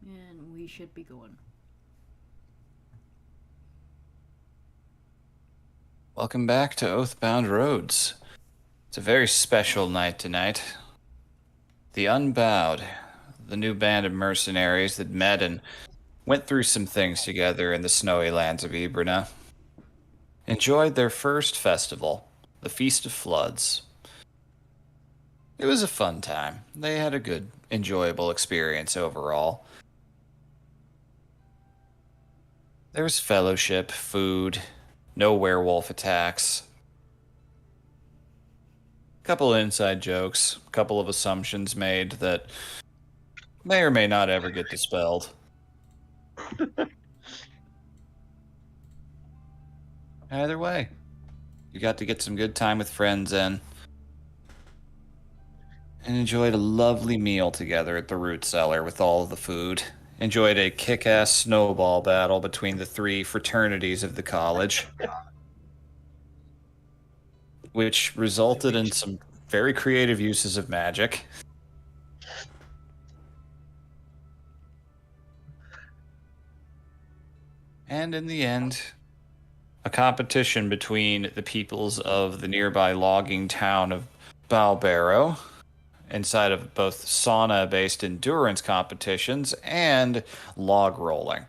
And we should be going. Welcome back to Oathbound Roads. It's a very special night tonight. The Unbowed, the new band of mercenaries that met and went through some things together in the snowy lands of Ibrina, enjoyed their first festival, the Feast of Floods. It was a fun time. They had a good, enjoyable experience overall. There was fellowship, food, no werewolf attacks, couple inside jokes, couple of assumptions made that may or may not ever get dispelled. Either way, you got to get some good time with friends and enjoyed a lovely meal together at the root cellar with all of the food. Enjoyed a kick-ass snowball battle between the three fraternities of the college, which resulted in some very creative uses of magic. And in the end, a competition between the peoples of the nearby logging town of Balbero, inside of both sauna-based endurance competitions and log rolling.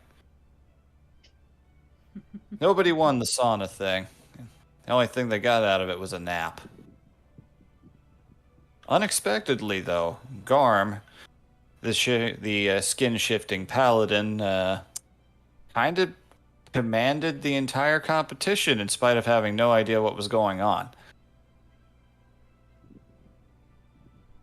Nobody won the sauna thing. The only thing they got out of it was a nap. Unexpectedly, though, Garm, the skin-shifting paladin, kind of commanded the entire competition in spite of having no idea what was going on.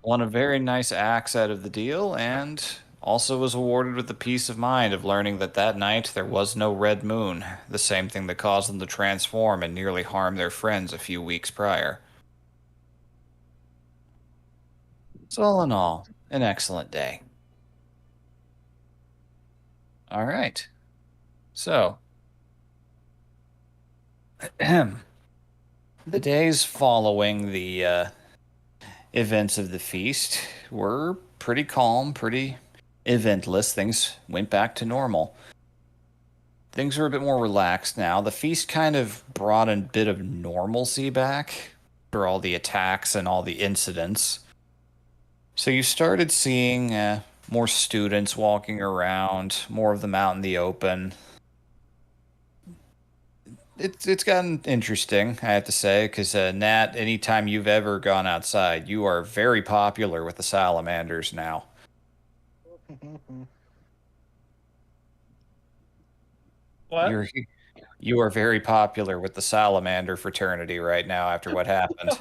Won a very nice axe out of the deal, and also was awarded with the peace of mind of learning that that night there was no red moon, the same thing that caused them to transform and nearly harm their friends a few weeks prior. So all in all, an excellent day. All right. So, the days following the events of the feast were pretty calm, pretty eventless. Things went back to normal. Things are a bit more relaxed now. The feast kind of brought a bit of normalcy back for all the attacks and all the incidents. So you started seeing more students walking around, more of them out in the open. It's gotten interesting, I have to say, because Nat, anytime you've ever gone outside, you are very popular with the salamanders now. What? You are very popular with the salamander fraternity right now after what happened.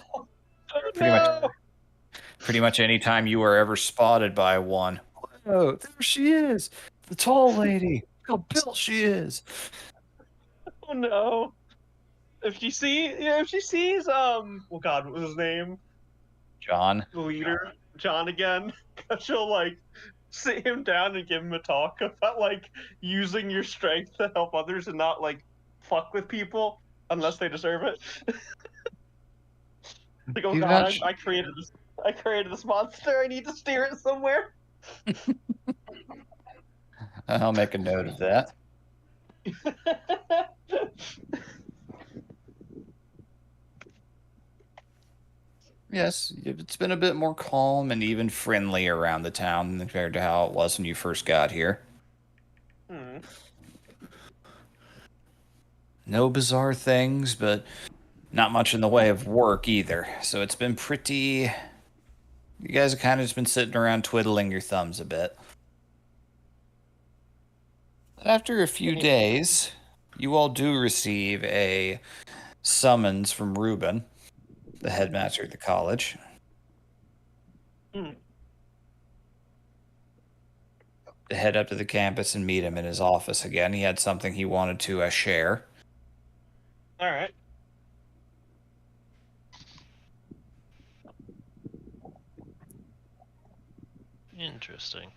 Pretty much any time you are ever spotted by one. Oh, there she is, the tall lady. Look how built she is. Oh no! If she sees, oh god, what was his name? John. The leader, John again. She'll like sit him down and give him a talk about like using your strength to help others and not like fuck with people unless they deserve it. Like, oh god, I created this. I created this monster. I need to steer it somewhere. I'll make a note of that. Yes, it's been a bit more calm and even friendly around the town compared to how it was when you first got here. No bizarre things, but not much in the way of work either. So it's been pretty... You guys have kind of just been sitting around twiddling your thumbs a bit. After a few days, you all do receive a summons from Reuben, the headmaster at the college. To head up to the campus and meet him in his office again. He had something he wanted to share. All right. Interesting.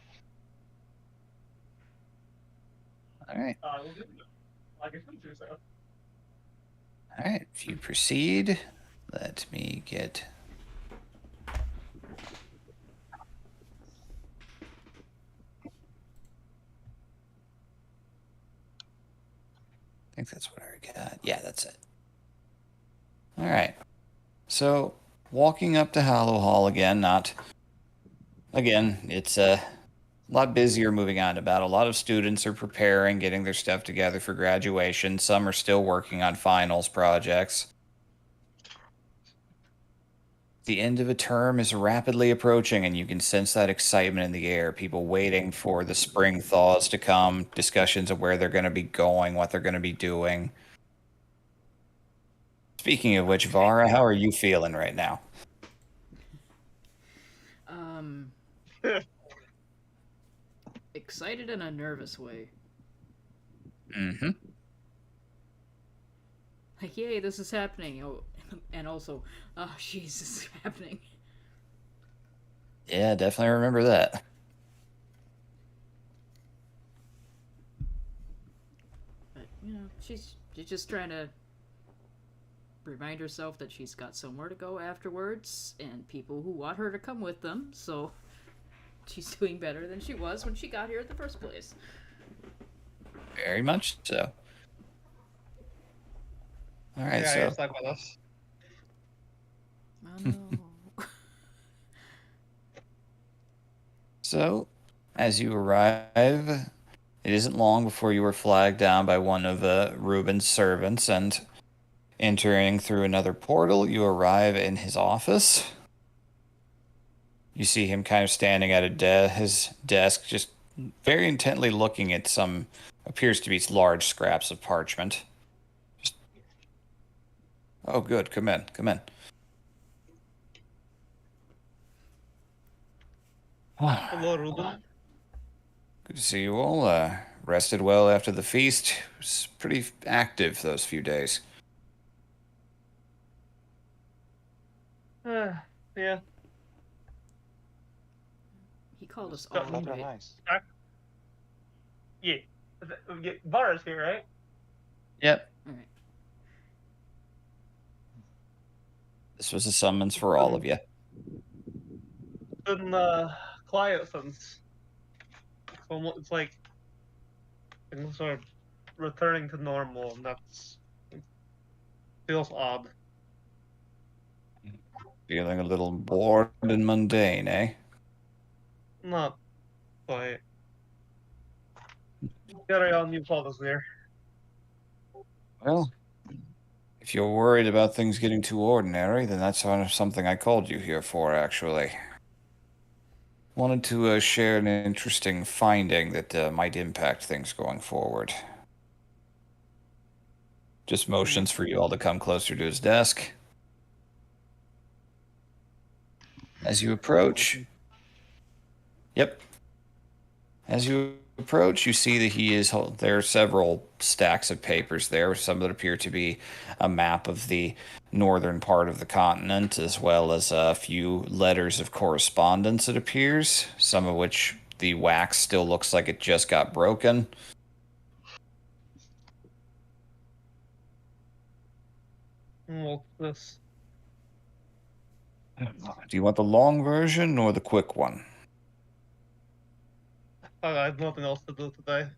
All right. I guess we do so. All right. If you proceed, let me get... I think that's what I got. Yeah, that's it. All right. So, walking up to Hallow Hall again, it's a lot busier moving on to battle. A lot of students are preparing, getting their stuff together for graduation. Some are still working on finals projects. The end of a term is rapidly approaching, and you can sense that excitement in the air. People waiting for the spring thaws to come, discussions of where they're going to be going, what they're going to be doing. Speaking of which, Vara, how are you feeling right now? Excited in a nervous way. Mm-hmm. Like, yay, this is happening. Oh, and also, oh, jeez, this is happening. Yeah, definitely remember that. But, she's just trying to remind herself that she's got somewhere to go afterwards and people who want her to come with them, so she's doing better than she was when she got here in the first place. Very much so. All right, Yeah, so you're stuck with us. Oh no. So, as you arrive, it isn't long before you are flagged down by one of Reuben's servants, and entering through another portal, you arrive in his office. You see him kind of standing at his desk, just very intently looking at some appears to be large scraps of parchment. Just, oh, good. Come in. Come in. Hello, Ruben. Good to see you all. Rested well after the feast. It was pretty active those few days. Yeah. He called us all, Got right? Nice. Yeah. Vara's here, right? Yep. Alright. This was a summons for all of you. Been quiet since. It's like things are returning to normal, and that's feels odd. Feeling a little bored and mundane, eh? Not quite. Carry on, you called us here. Well, if you're worried about things getting too ordinary, then that's something I called you here for, actually. Wanted to share an interesting finding that might impact things going forward. Just motions for you all to come closer to his desk. As you approach, yep. As you approach, you see that there are several stacks of papers there. Some that appear to be a map of the northern part of the continent, as well as a few letters of correspondence, it appears. Some of which the wax still looks like it just got broken. What's this? Do you want the long version or the quick one? I have nothing else to do today.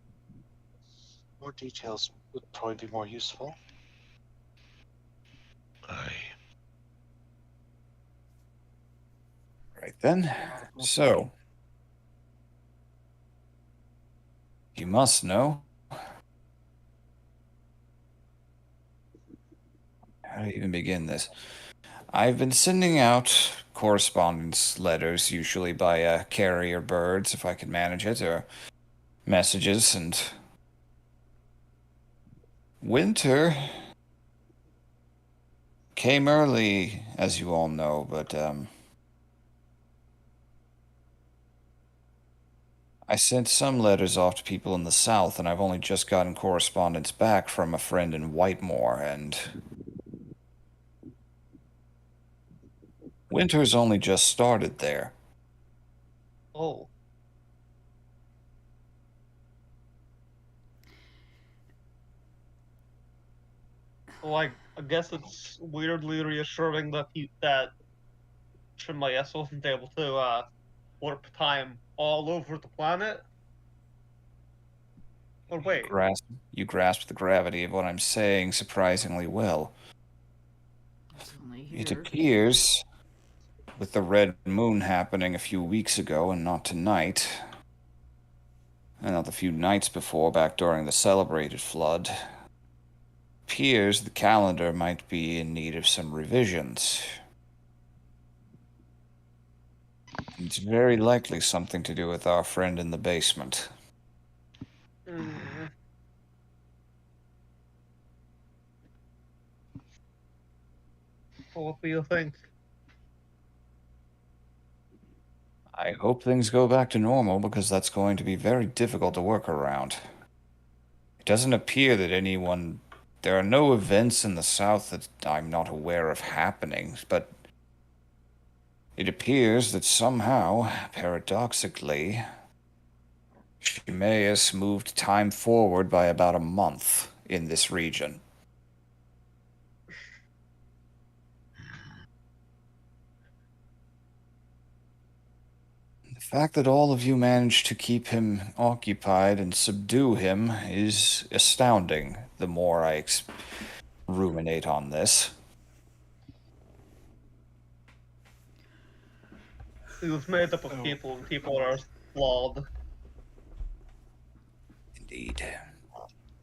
More details would probably be more useful. Aye. Right then. So, you must know. How to even begin this? I've been sending out correspondence letters, usually by carrier birds, if I can manage it, or messages, and winter came early, as you all know, but I sent some letters off to people in the south, and I've only just gotten correspondence back from a friend in Whitemore, and winter's only just started there. Oh. Like, I guess it's weirdly reassuring that Shimayes wasn't able to warp time all over the planet. Oh wait. You grasp the gravity of what I'm saying surprisingly well. It's only It here. appears, with the red moon happening a few weeks ago and not tonight, and not the few nights before back during the celebrated flood, appears the calendar might be in need of some revisions. It's very likely something to do with our friend in the basement. Mm. What do you think? I hope things go back to normal because that's going to be very difficult to work around. It doesn't appear that anyone. There are no events in the south that I'm not aware of happening, but it appears that somehow, paradoxically, Shimeus moved time forward by about a month in this region. The fact that all of you managed to keep him occupied and subdue him is astounding the more I ruminate on this. It was made up of people, and people are flawed. Indeed.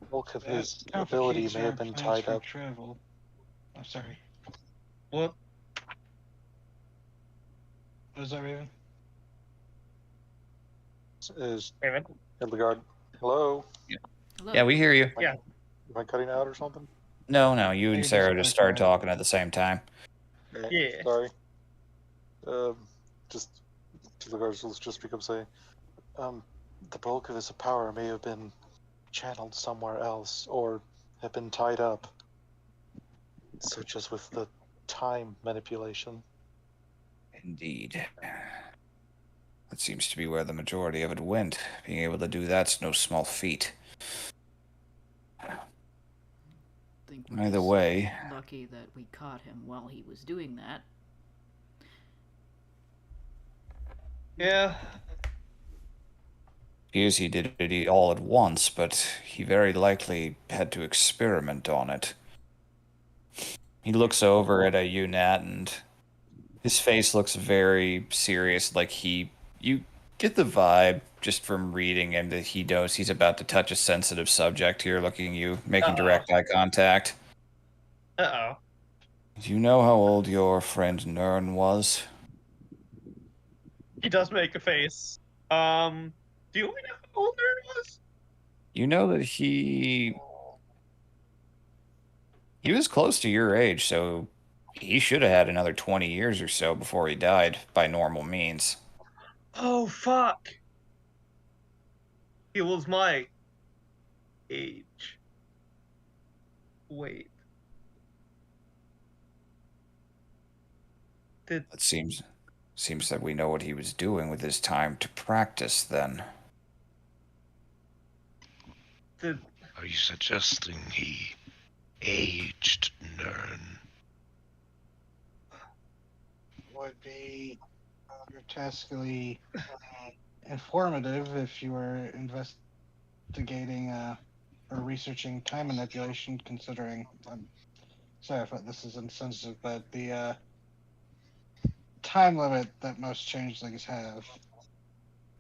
Bulk of That his ability complicates may our have been plans tied for up. travel. I'm sorry. What? What is that, Raven? Is Raven? Hildegard? Hello? Hello. Yeah, we hear you. Yeah. Am I cutting out or something? No, you Hey, and just Sarah just started clarify. talking at the same time. Yeah. Sorry. Just Hildegard will just become saying, the bulk of his power may have been channeled somewhere else or have been tied up, such as with the time manipulation. Indeed. That seems to be where the majority of it went. Being able to do that's no small feat. Think we're Either just way, lucky that we caught him while he was doing that. Yeah. appears he did it all at once, but he very likely had to experiment on it. He looks over at a UNAT and his face looks very serious, like you get the vibe just from reading him that he knows he's about to touch a sensitive subject here, looking at you, making direct eye contact. Uh-oh. Do you know how old your friend Nern was? He does make a face. Do you know how old Nerd was? You know that he was close to your age, so he should have had another 20 years or so before he died by normal means. Oh, fuck. He was my age. Wait. Did It seems that we know what he was doing with his time to practice then. Are you suggesting he aged Nern? Would be grotesquely informative if you were investigating or researching time manipulation, considering, I'm sorry if this is insensitive, but the time limit that most changelings have,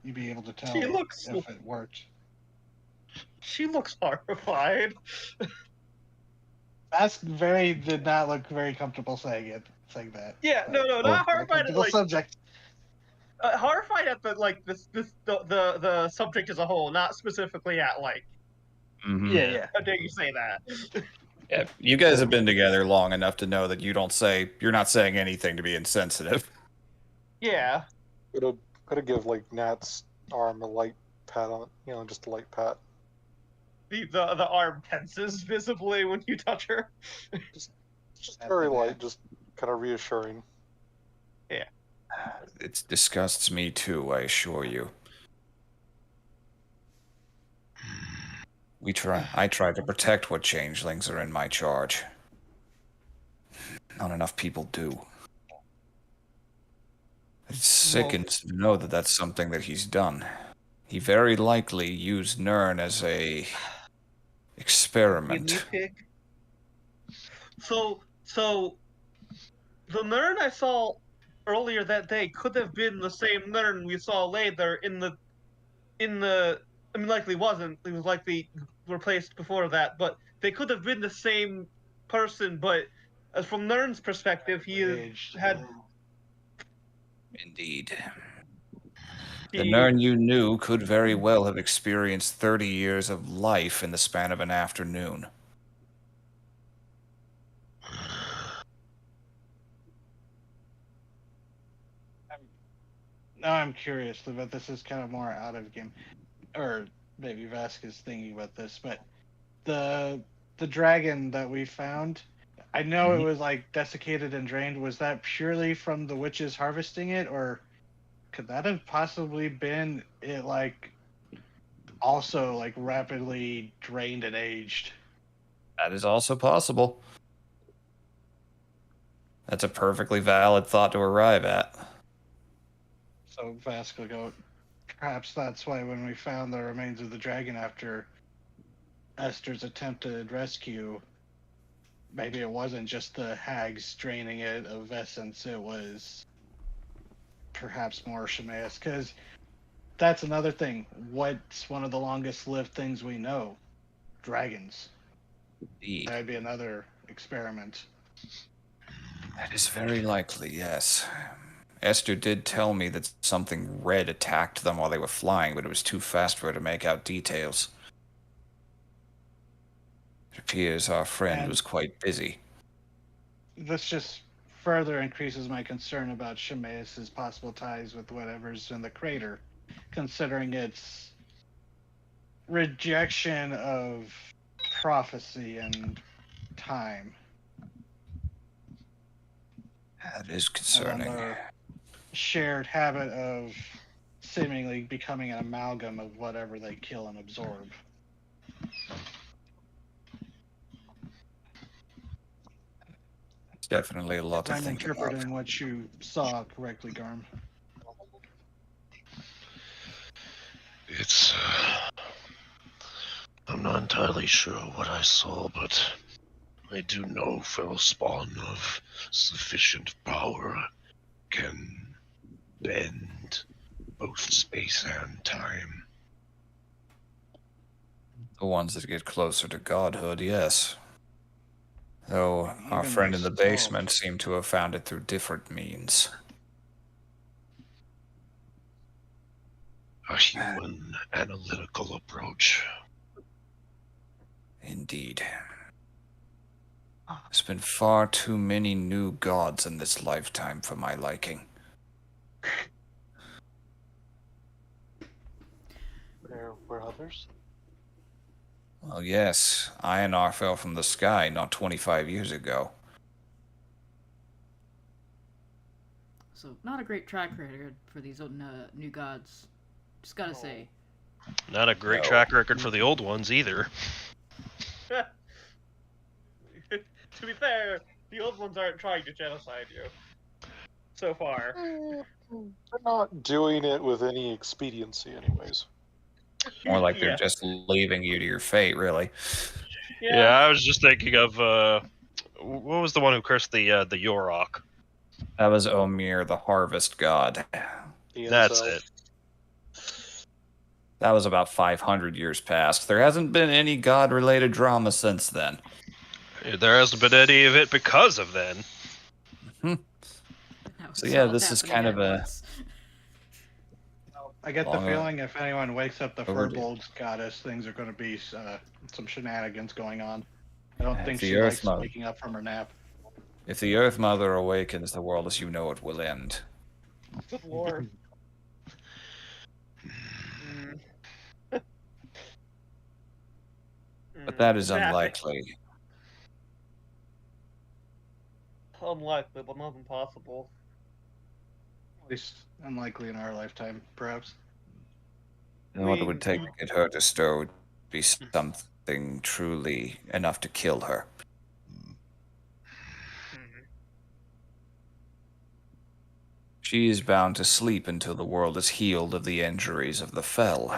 you'd be able to tell she looks if it worked. she looks horrified. Did not look very comfortable saying that. Yeah, but no, it's not a horrified at comfortable like subject. horrified at the subject as a whole, not specifically at like. Mm-hmm. Yeah. How dare you say that? Yeah, you guys have been together long enough to know that you're not saying anything to be insensitive. Yeah. Could give like Nat's arm a light pat on it, just a light pat. The arm tenses visibly when you touch her. Just very light, just kind of reassuring. Yeah. It disgusts me too, I assure you. I try to protect what changelings are in my charge. Not enough people do. It sickens to know that that's something that he's done. he very likely used Nern as a experiment. Guinea pig. So the Nern I saw earlier that day could have been the same Nern we saw later in the. I mean, likely wasn't. It was likely replaced before that, but they could have been the same person. But as from Nern's perspective, he Aged. had Indeed. he, The Nern you knew could very well have experienced 30 years of life in the span of an afternoon. Now I'm curious, but this is kind of more out of game, or maybe Vasquez thinking about this, but the dragon that we found, I know it was like desiccated and drained. Was that purely from the witches harvesting it, or could that have possibly been it, like also like rapidly drained and aged? That is also possible. That's a perfectly valid thought to arrive at. So Vasquez go, perhaps that's why when we found the remains of the dragon after Esther's attempted rescue, maybe it wasn't just the hags draining it of essence, it was perhaps more Shemaeus, because that's another thing. What's one of the longest lived things we know? Dragons. Indeed. That'd be another experiment. That is very likely, yes. Esther did tell me that something red attacked them while they were flying, but it was too fast for her to make out details. It appears our friend And was quite busy. this just further increases my concern about Shemaeus' possible ties with whatever's in the crater, considering its rejection of prophecy and time. That is And concerning. then their shared habit of seemingly becoming an amalgam of whatever they kill and absorb. It's definitely a lot If to I'm think about. interpreting what you saw correctly, Garm. It's. I'm not entirely sure what I saw, but I do know Fellspawn of sufficient power can bend both space and time. The ones that get closer to godhood, yes. Though our Even friend in the myself. basement seemed to have found it through different means. A human analytical approach. Indeed. There's been far too many new gods in this lifetime for my liking. There were others? Well, yes, Ionar fell from the sky not 25 years ago. So, not a great track record for these new gods. Just gotta say. Not a great No. track record for the old ones either. to be fair, the old ones aren't trying to genocide you. So far. They're not doing it with any expediency, anyways. More like they're Yeah. just leaving you to your fate, really. Yeah, I was just thinking of what was the one who cursed the Yorok? That was Omir, the harvest god. The That's incel. it. That was about 500 years past. There hasn't been any god-related drama since then. There hasn't been any of it because of then. Now So it's yeah, all this is happening kind at of a- once. I get the Long- feeling if anyone wakes up the overdue. Furbolg's goddess, things are going to be some shenanigans going on. I don't Yeah, think the she Earth likes Mother. waking up from her nap. If the Earth Mother awakens, the world as you know it will end. Good lord. But that is Exactly. unlikely. Unlikely, but not impossible. At least unlikely in our lifetime, perhaps. And what it would take to get her to stir would be something truly enough to kill her. She is bound to sleep until the world is healed of the injuries of the fell.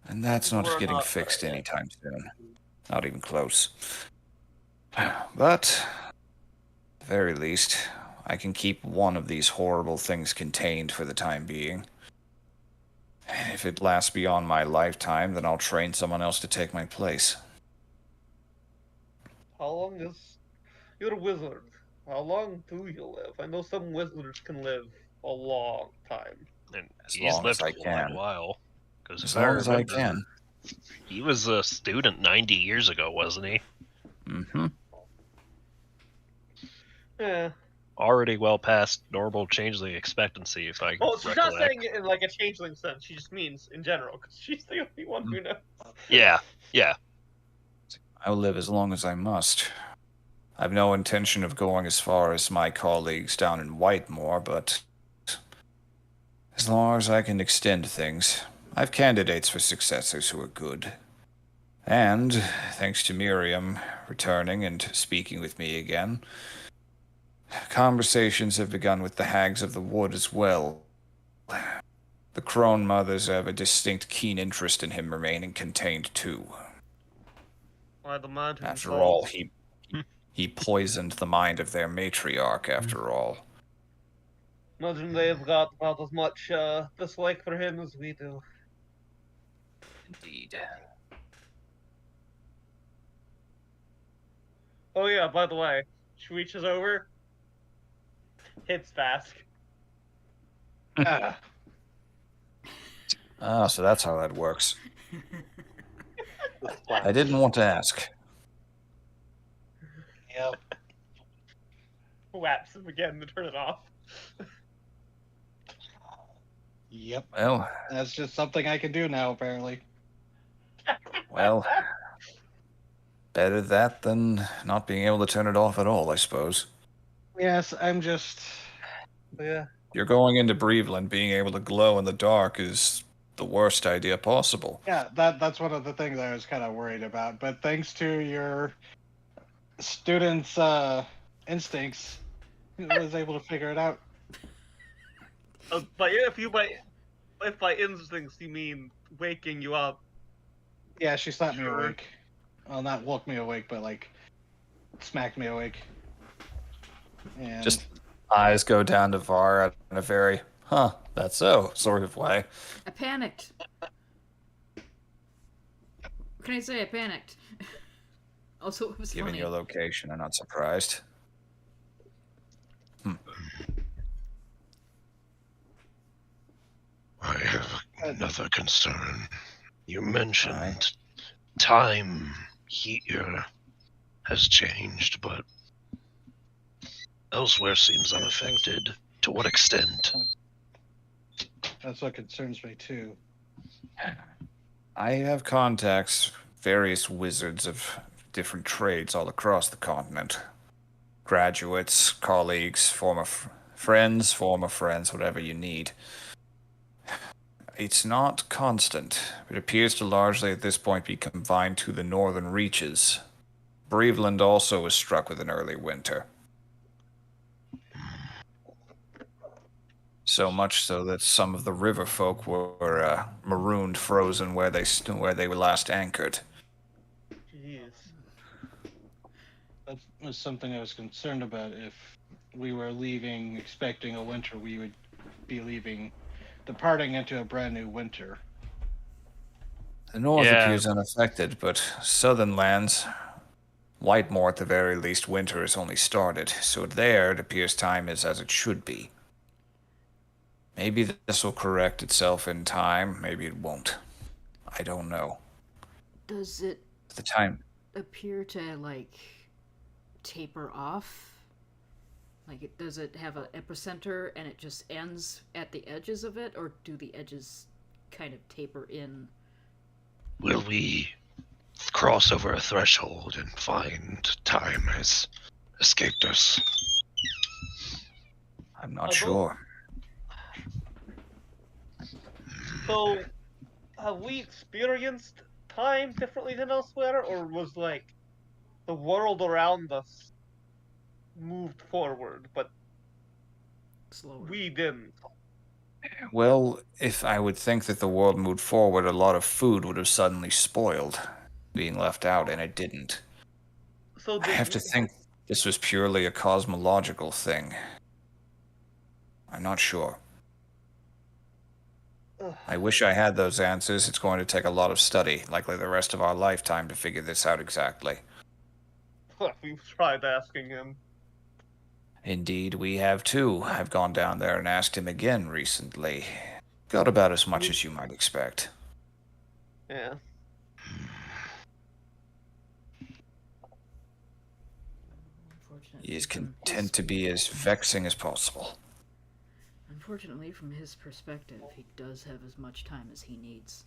And that's not We're getting not fixed there yet. anytime soon. Not even close. But, at the very least, I can keep one of these horrible things contained for the time being. If it lasts beyond my lifetime, then I'll train someone else to take my place. How long is... You're a wizard. How long do you live? I know some wizards can live a long time. And As he's long as lived I quite a can. while. Because As if I long as I remember, can. he was a student 90 years ago, wasn't he? Mm-hmm. Yeah. Already well past normal changeling expectancy, if I Well, she's recollect. not saying it in like a changeling sense. She just means in general, because she's the only one who knows. Yeah, yeah. I will live as long as I must. I've no intention of going as far as my colleagues down in Whitemore, but as long as I can extend things, I've candidates for successors who are good. And, thanks to Miriam returning and speaking with me again, conversations have begun with the hags of the wood as well. The crone mothers have a distinct keen interest in him remaining contained too. I'd imagine After so. all, he poisoned the mind of their matriarch, after all. Imagine they've got about as much dislike for him as we do. Indeed. Oh yeah, by the way, she reaches over, hits Vask. Ah, Ah, so that's how that works. The I flash. didn't want to ask. yep. Whaps him again to turn it off. Yep. Well, That's just something I can do now, apparently. well, better that than not being able to turn it off at all, I suppose. Yes, I'm just. Yeah. You're going into Breveland, being able to glow in the dark is the worst idea possible. Yeah, that's one of the things I was kind of worried about. But thanks to your students' instincts, I was able to figure it out. But if by instincts you mean waking you up, Yeah, she slapped me Sure. awake. Well, not woke me awake, but like smacked me awake. And Just eyes go down to Var in a very, that's so sort of way. I panicked. What can I say? I panicked. Also, it was Given funny. your location, I'm not surprised. I have another concern. You mentioned Aye. time here has changed, but elsewhere seems unaffected. To what extent? that's what concerns me too. I have contacts, various wizards of different trades all across the continent. Graduates, colleagues, former friends, whatever you need. It's not constant. It appears to largely at this point be confined to the northern reaches. Breveland also was struck with an early winter. So much so that some of the river folk were marooned, frozen where they were last anchored. jeez. That was something I was concerned about. If we were leaving expecting a winter, we would be departing into a brand new winter. The north Yeah. appears unaffected, but southern lands, Whitemore at the very least, winter has only started, so there it appears time is as it should be. Maybe this will correct itself in time, maybe it won't. I don't know. Does it At the time, appear to like taper off? Like, does it have an epicenter and it just ends at the edges of it, or do the edges kind of taper in? Will we cross over a threshold and find time has escaped us? I'm not Although- sure. So, have we experienced time differently than elsewhere, or was like the world around us moved forward, but slower. We didn't. Well, if I would think that the world moved forward, a lot of food would have suddenly spoiled, being left out, and it didn't. So I have to did think this was purely a cosmological thing. I'm not sure. Ugh. I wish I had those answers. It's going to take a lot of study, likely the rest of our lifetime, to figure this out exactly. We've tried asking him. Indeed, we have too. I've gone down there and asked him again recently. Got about as much as you might expect. Yeah. He is Unfortunately, content to be as vexing as possible. Unfortunately, from his perspective, he does have as much time as he needs.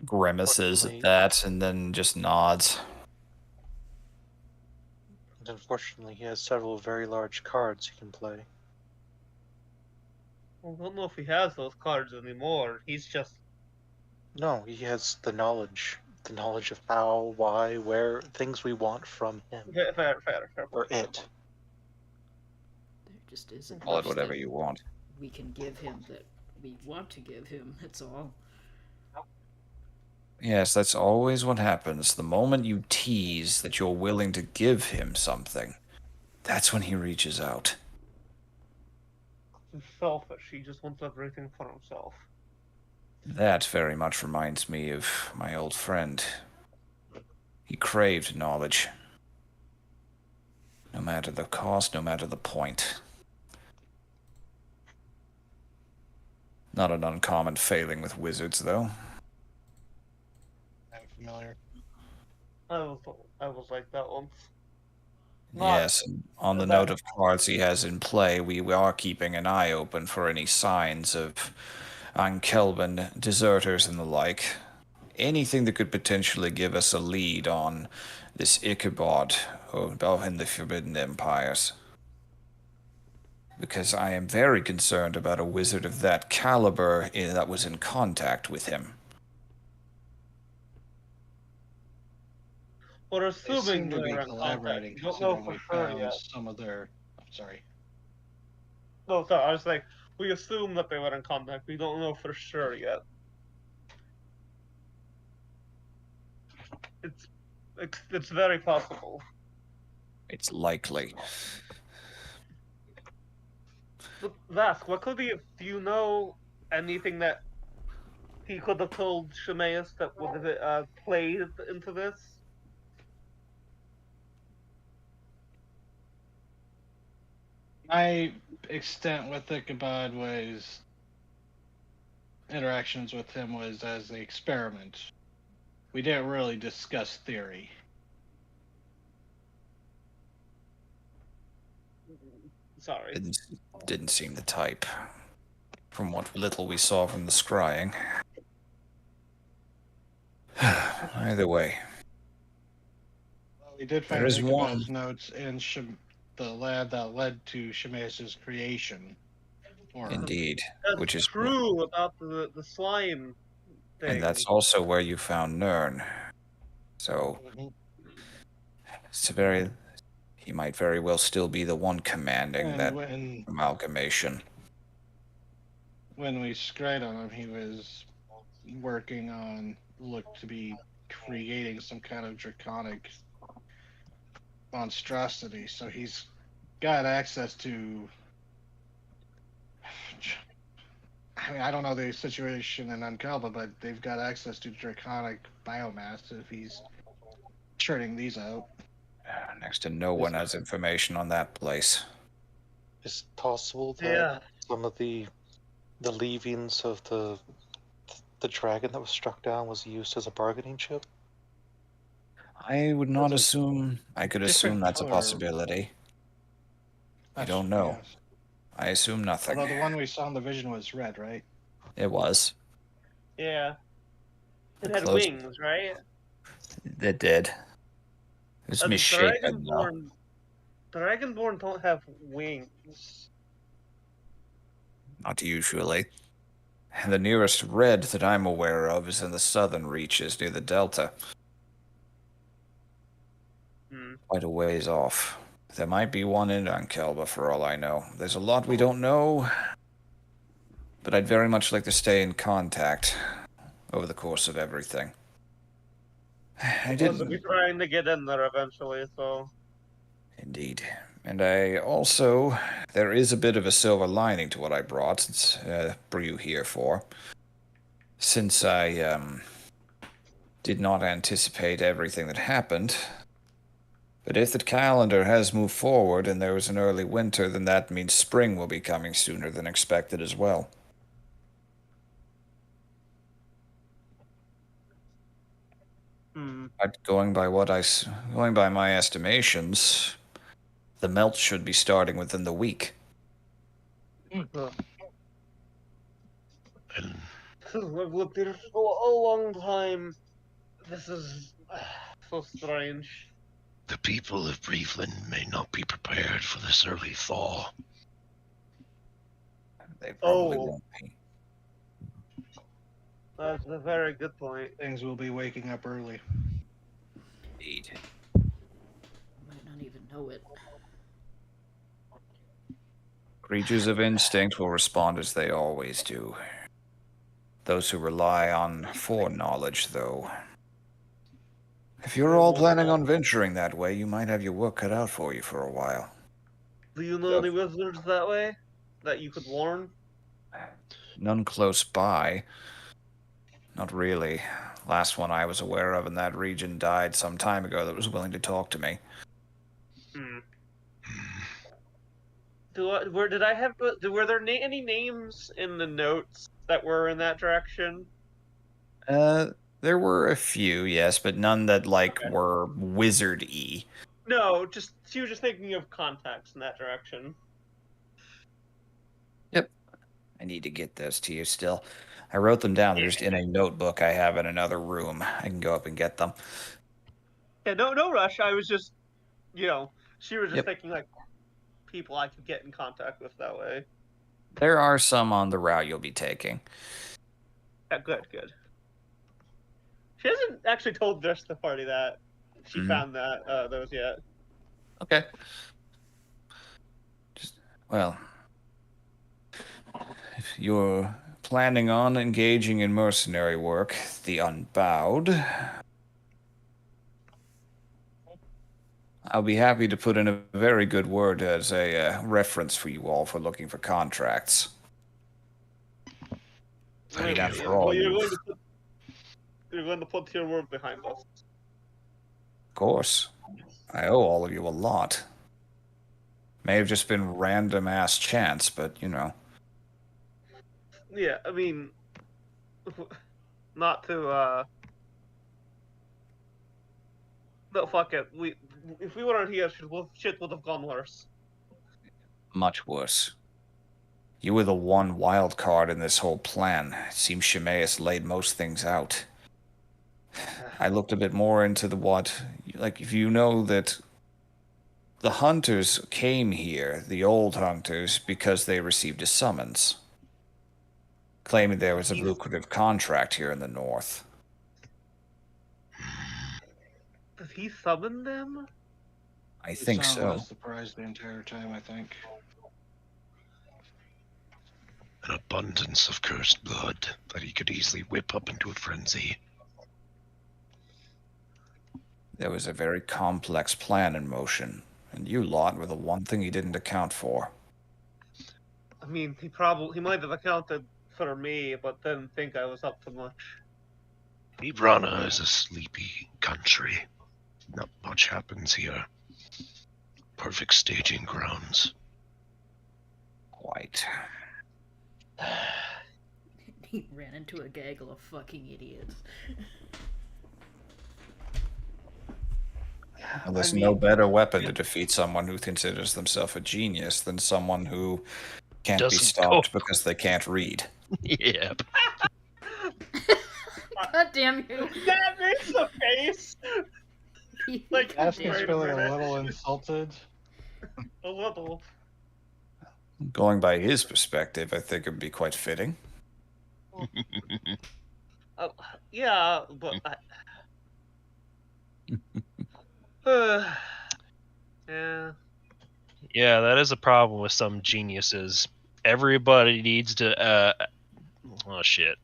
Grimaces at Unfortunately- that and then just nods. And unfortunately, he has several very large cards he can play. I don't know if he has those cards anymore. He's just No, he has the knowledge of how, why, where, things we want from him fair or point. it. There just isn't Call it much whatever that you want. we can give him that we want to give him. That's all. Yes, that's always what happens. The moment you tease that you're willing to give him something, that's when he reaches out. He's selfish. He just wants everything for himself. That very much reminds me of my old friend. He craved knowledge. No matter the cost, no matter the point. Not an uncommon failing with wizards, though. I'm familiar. I was like that once. Not- Yes, and on the note of cards he has in play, we are keeping an eye open for any signs of Ankelban deserters and the like. Anything that could potentially give us a lead on this Ichabod in the Forbidden Empires. Because I am very concerned about a wizard of that caliber that was in contact with him. We're They assuming seem to be they're in contact. collaborating, We don't know considering for we sure found yet. some of their. I'm sorry. No, sorry, I was like, we assume that they were in contact. We don't know for sure yet. It's very possible. It's likely. But Vask, what could he? Do you know anything that he could have told Shemaeus that would have played into this? My extent with Ichabod was interactions with him was as an experiment. We didn't really discuss theory. Sorry. Didn't seem the type. From what little we saw from the scrying. Either way. Well, we did There find is Ichabod's one. notes in the lab that led to Shemaeus' creation. Or Indeed. That's Which is true about the slime thing. And that's also where you found Nern. So Mhm. it's a very he might very well still be the one commanding And that when amalgamation. we scryed on him, he was working on looked to be creating some kind of draconic monstrosity. So he's got access to. I mean, I don't know the situation in Uncalba, but they've got access to draconic biomass if he's churning these out. Next to no one has information on that place. Is it possible that Yeah. some of the leavings of the dragon that was struck down was used as a bargaining chip? I would not That's assume. I could assume different that's a color. possibility. I don't know. Yes. I assume nothing. Although the one we saw in the vision was red, right? It was. Yeah. It had Close. wings, right? It did. It was misshapen, though. Dragonborn don't have wings. Not usually. The nearest red that I'm aware of is in the southern reaches near the delta. Hmm. Quite a ways off. There might be one in Ankelba for all I know. There's a lot we don't know, but I'd very much like to stay in contact over the course of everything. I Supposed to be didn't... trying to get in there eventually, so. Indeed. And I also... There is a bit of a silver lining to what I brought, you here for. Since I, did not anticipate everything that happened. But if the calendar has moved forward and there was an early winter, then that means spring will be coming sooner than expected as well. Going by my estimations, the melt should be starting within the week. And I've lived here for a long time. This is so strange. the people of Breveland may not be prepared for this early thaw. They probably Oh. won't be. That's a very good point. Things will be waking up early. Indeed. Might not even know it. Creatures of instinct will respond as they always do. Those who rely on foreknowledge, though. If you're all planning on venturing that way, you might have your work cut out for you for a while. Do you know any wizards that way? That you could warn? None close by. Not really. Last one I was aware of in that region died some time ago that was willing to talk to me. Were there any names in the notes that were in that direction? There were a few, yes, but none that, Okay. were wizard-y. No, she was just thinking of contacts in that direction. Yep. I need to get those to you still. I wrote them down. They're just in a notebook I have in another room. I can go up and get them. Yeah, no rush. I was just, she was just Yep. thinking, people I could get in contact with that way. There are some on the route you'll be taking. Yeah, good. She hasn't actually told the rest of the party that she found those yet. Okay. If you're planning on engaging in mercenary work, the Unbowed, I'll be happy to put in a very good word as a reference for you all for looking for contracts. I mean, after all, you're going to put your word behind us. Of course. I owe all of you a lot. May have just been random-ass chance, but, Yeah, I mean, not to, no, fuck it. If we weren't here, shit would have gone worse. Much worse. You were the one wild card in this whole plan. It seems Shemaeus laid most things out. I looked a bit more into if you know that the hunters came here, the old hunters, because they received a summons, claiming there was a lucrative contract here in the north. Did he summon them? I think Sound so. was surprised the entire time, I think. An abundance of cursed blood that he could easily whip up into a frenzy. There was a very complex plan in motion, and you lot were the one thing he didn't account for. I mean, he might have accounted for me, but didn't think I was up to much. Ibrana is a sleepy country. Not much happens here. Perfect staging grounds. Quite. He ran into a gaggle of fucking idiots. Well, there's no better weapon to defeat someone who considers themselves a genius than someone who can't be Doesn't stopped cope. because they can't read. Yep. God damn you! That makes a face! Like, Aspin's Right, feeling right. a little insulted. A little. Going by his perspective, I think it would be quite fitting. Yeah, but yeah. Yeah, that is a problem with some geniuses. Everybody needs to. Oh shit.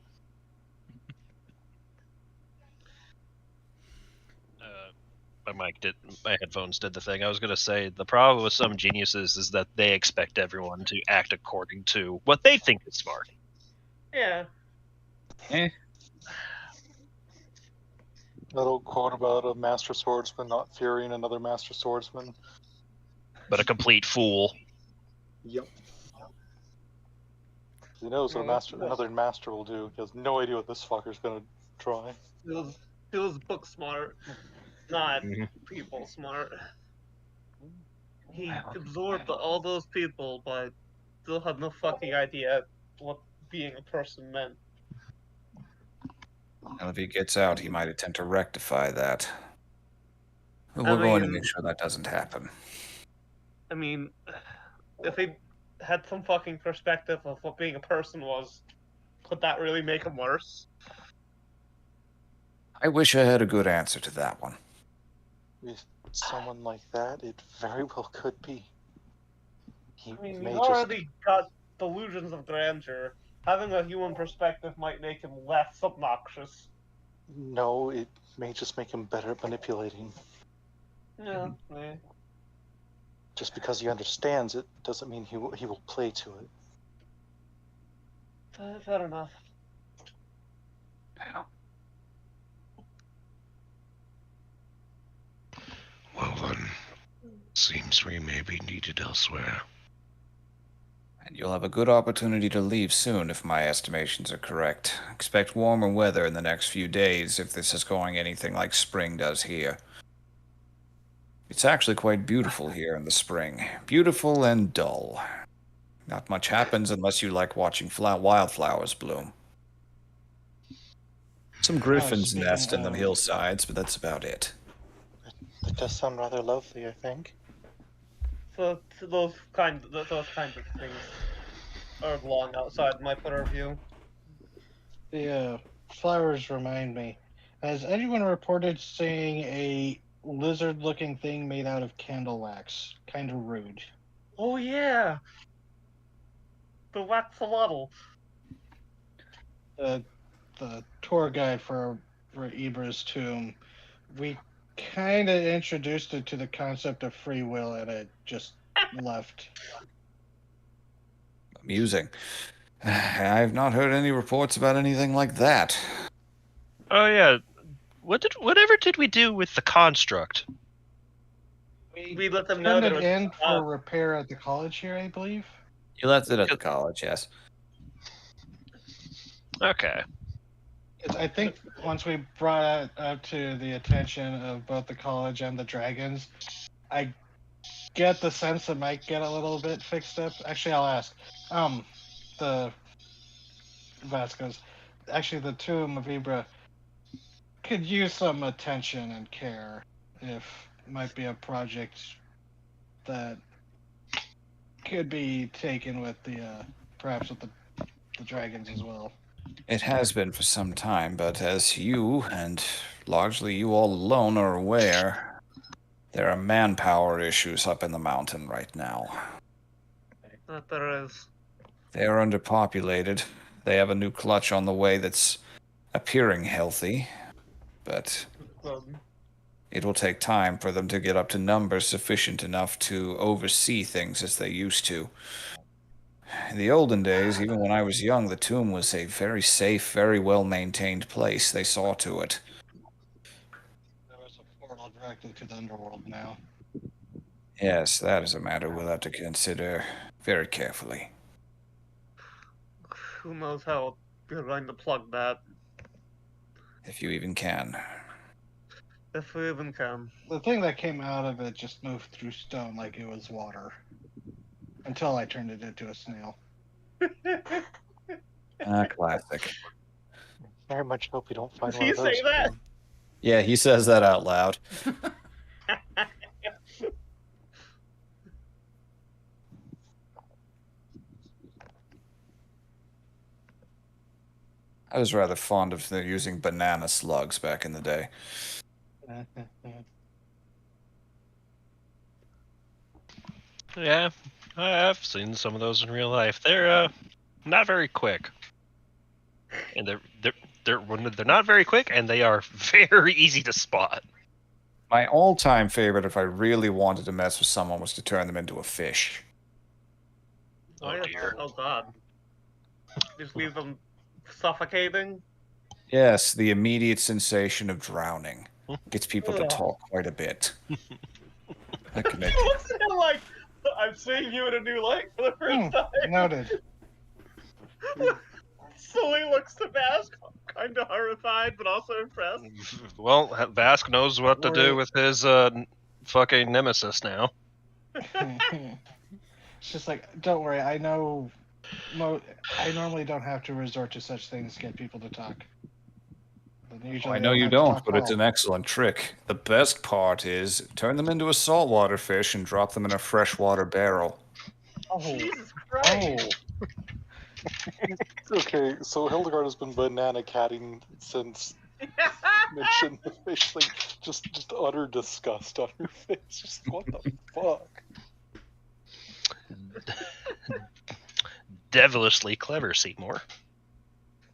My headphones did the thing. I was gonna say the problem with some geniuses is that they expect everyone to act according to what they think is smart. Yeah. Eh, That old quote about a master swordsman not fearing another master swordsman. But a complete fool. Yep. He knows what another master will do. He has no idea what this fucker's gonna try. He was book smart, not Mhm. people smart. He absorbed all those people, but still had no fucking idea what being a person meant. well, if he gets out, he might attempt to rectify that. But I we're going to mean- make sure that doesn't happen. I mean, if he had some fucking perspective of what being a person was, could that really make him worse? I wish I had a good answer to that one. With someone like that, it very well could be. He I mean, may he's just already got delusions of grandeur. Having a human perspective might make him less obnoxious. no. It may just make him better at manipulating. Yeah, Just because he understands it doesn't mean he will play to it. fair enough. Well then, seems we may be needed elsewhere. And you'll have a good opportunity to leave soon if my estimations are correct. Expect warmer weather in the next few days if this is going anything like spring does here. It's actually quite beautiful here in the spring. Beautiful and dull. Not much happens unless you like watching wildflowers bloom. Some griffins speaking nest in the of- hillsides, but that's about it. That does sound rather lovely, I think. So those kinds of things are long outside my purview. The flowers remind me. Has anyone reported seeing a lizard-looking thing made out of candle wax? Kind of rude. Oh yeah, the waxolotl. The tour guide for Ibra's tomb, we kind of introduced it to the concept of free will, and it just left. Amusing. I've not heard any reports about anything like that. Oh yeah. Whatever did we do with the construct? We let them know Turned that it it was in for repair at the college here, I believe. You left it at the college, yes. Okay. I think once we brought it up to the attention of both the college and the dragons, I get the sense it might get a little bit fixed up. Actually, I'll ask. The Vasquez, actually, the tomb of Ibra could use some attention and care. If it might be a project that could be taken with the perhaps with the dragons as well. It has been for some time, but as you, and largely you all alone, are aware, there are manpower issues up in the mountain right now. that there is. They are underpopulated. They have a new clutch on the way that's appearing healthy, but it will take time for them to get up to numbers sufficient enough to oversee things as they used to. In the olden days, even when I was young, the tomb was a very safe, very well-maintained place. They saw to it. There is a portal directly to the underworld now. Yes, that is a matter we'll have to consider very carefully. Who knows how we're going to plug that, If you even can. if we even can. The thing that came out of it just moved through stone like it was water. Until I turned it into a snail. Classic. Very much hope we don't find Did one he of those. say that? again. Yeah, he says that out loud. I was rather fond of using banana slugs back in the day. Yeah, I've seen some of those in real life. They're not very quick, and they're not very quick, and they are very easy to spot. My all-time favorite, if I really wanted to mess with someone, was to turn them into a fish. Oh yeah. dear. Oh god. Just leave them suffocating. Yes, the immediate sensation of drowning gets people to Ugh. talk quite a bit. I can make He looks at him like, I'm seeing you in a new light for the first time. Noted. So he looks to Bask, kind of horrified, but also impressed. Well, Vask knows what to do Worry. with his fucking nemesis now. It's just like, don't worry. I know. I normally don't have to resort to such things to get people to talk. But usually I know you have to don't, talk but it's all. an excellent trick. The best part is turn them into a saltwater fish and drop them in a freshwater barrel. Oh, Jesus Christ. oh. Okay, so Hildegard has been banana catting since mentioned the fish thing. Just utter disgust on her face. Just what the fuck? Devilishly clever, Seymour.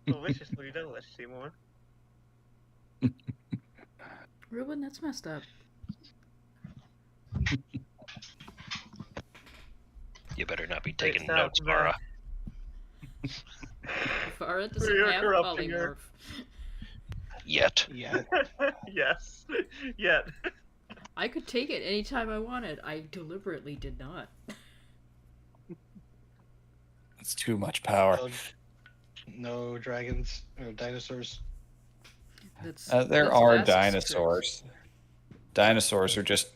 Deliciously delicious, Seymour. Ruben, that's messed up. You better not be taking Great notes, stuff, Mara. Farah doesn't You're have corrupting her. polymorph. Yet. Yeah. Yes. Yet. I could take it anytime I wanted. I deliberately did not. It's too much power. No dragons or dinosaurs. That's There that's are Vask's dinosaurs. Dinosaurs are just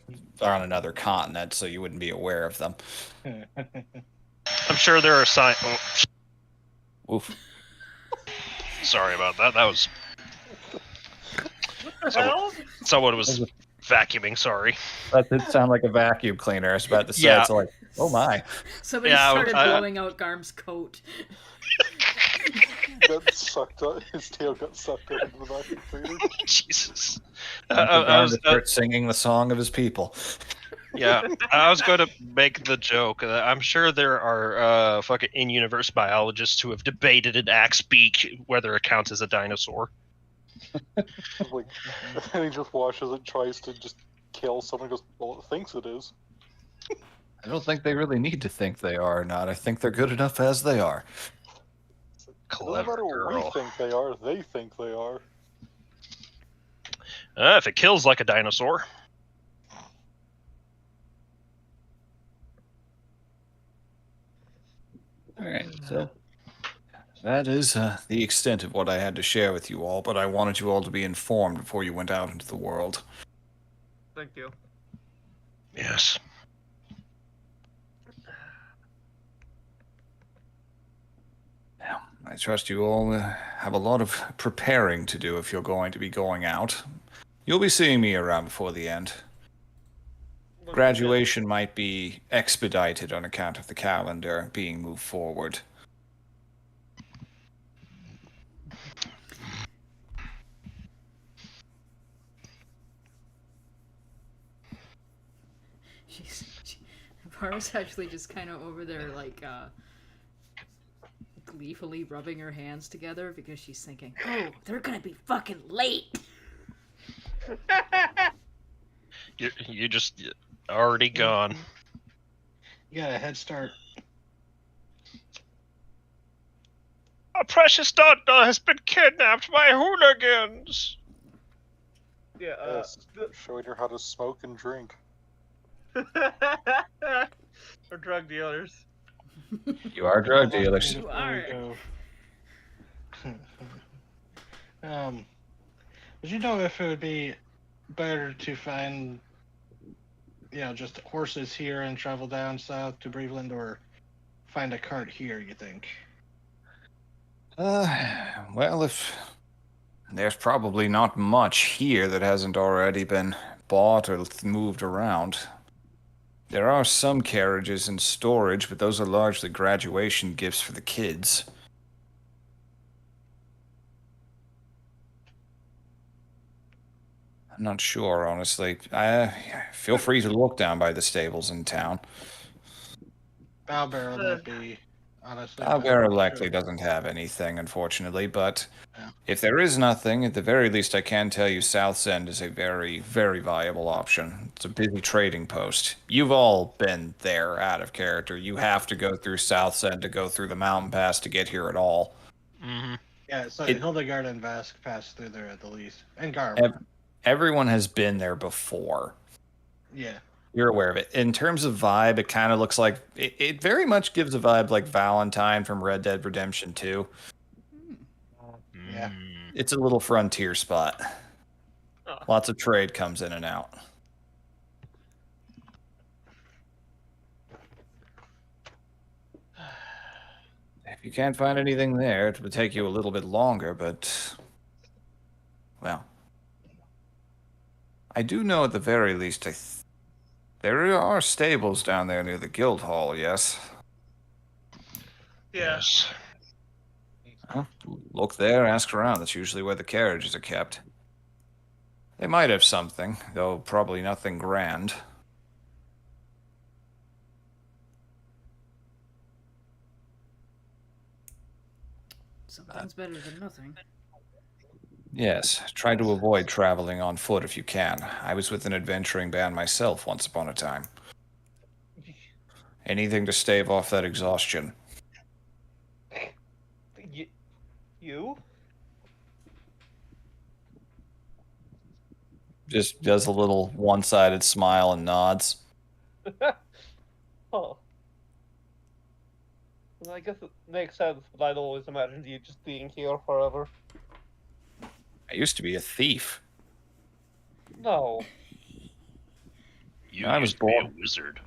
on another continent, so you wouldn't be aware of them. I'm sure there are signs. Oh, Oof. sorry about that. That was What the hell? someone was vacuuming. Sorry. That did sound like a vacuum cleaner. I was about to say, Yeah. it's like, oh my. Somebody Yeah, started I- blowing out Garm's coat. Got sucked up. His tail got sucked up into the vacuum cleaner. Jesus. I was start singing the song of his people. Yeah, I was going to make the joke. I'm sure there are fucking in-universe biologists who have debated an axe beak whether it counts as a dinosaur. Like, and he just washes it, tries to just kill someone. Goes, well, it thinks it is. I don't think they really need to think they are or not. I think they're good enough as they are. No Clever matter what girl. we think they are, they think they are. If it kills like a dinosaur. All right, so that is the extent of what I had to share with you all, but I wanted you all to be informed before you went out into the world. Thank you. Yes. Now, I trust you all have a lot of preparing to do if you're going to be going out. You'll be seeing me around before the end. Graduation might be expedited on account of the calendar being moved forward. Farah's actually just kind of over there, like, gleefully rubbing her hands together because she's thinking, oh, they're gonna be fucking late. You just already gone. You got a head start. Our precious daughter has been kidnapped by hooligans. Yeah, Yes, showing her how to smoke and drink. or drug dealers. You are drug dealers. You Before are. we go. Would you know if it would be better to find, just horses here and travel down south to Breveland, or find a cart here, you think? Well, if there's probably not much here that hasn't already been bought or moved around. There are some carriages in storage, but those are largely graduation gifts for the kids. I'm not sure, honestly. Feel free to look down by the stables in town. Bowbarrow might be, honestly. but I'm Albera not likely sure. doesn't have anything, unfortunately, but Yeah. if there is nothing, at the very least I can tell you Southsend is a very, very viable option. It's a busy trading post. You've all been there out of character. You have to go through Southsend to go through the mountain pass to get here at all. Mm-hmm. Yeah, so It- Hildegard and Vask passed through there at the least. And Garm. Everyone has been there before. Yeah. You're aware of it. In terms of vibe, it kind of looks like it very much gives a vibe like Valentine from Red Dead Redemption 2. Yeah. It's a little frontier spot. Oh. Lots of trade comes in and out. If you can't find anything there, it would take you a little bit longer, but well, I do know at the very least there are stables down there near the guild hall. Yes. Yes. Well, look there, ask around. That's usually where the carriages are kept. They might have something, though probably nothing grand. Something's better than nothing. Yes, try to avoid traveling on foot if you can. I was with an adventuring band myself once upon a time. Anything to stave off that exhaustion. You? Just does a little one-sided smile and nods. Huh. Well, I guess it makes sense, but I'd always imagined you just being here forever. I used to be a thief. No. You I was used to be a born- wizard.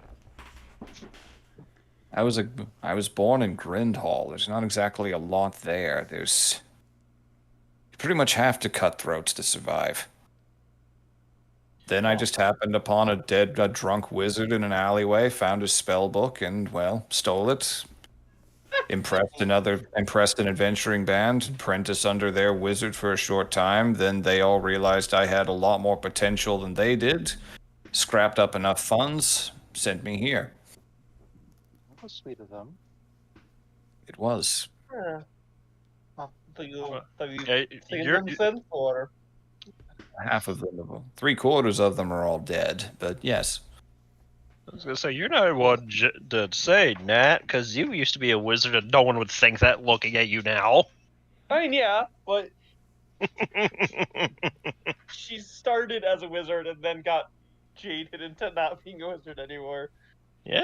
I was born in Grindhall. There's not exactly a lot there. You pretty much have to cutthroats to survive. Then I just happened upon a drunk wizard in an alleyway, found his spell book, and well, stole it. Impressed an adventuring band, apprentice under their wizard for a short time. Then they all realized I had a lot more potential than they did. Scrapped up enough funds, sent me here. That was sweet of them. It was. Yeah. Have you seen You're, them since, or? Half of them, 3/4 of them are all dead, but yes. I was gonna say you're not one to say, Nat, because you used to be a wizard, and no one would think that looking at you now. I mean, yeah, but she started as a wizard and then got jaded into not being a wizard anymore. Yeah.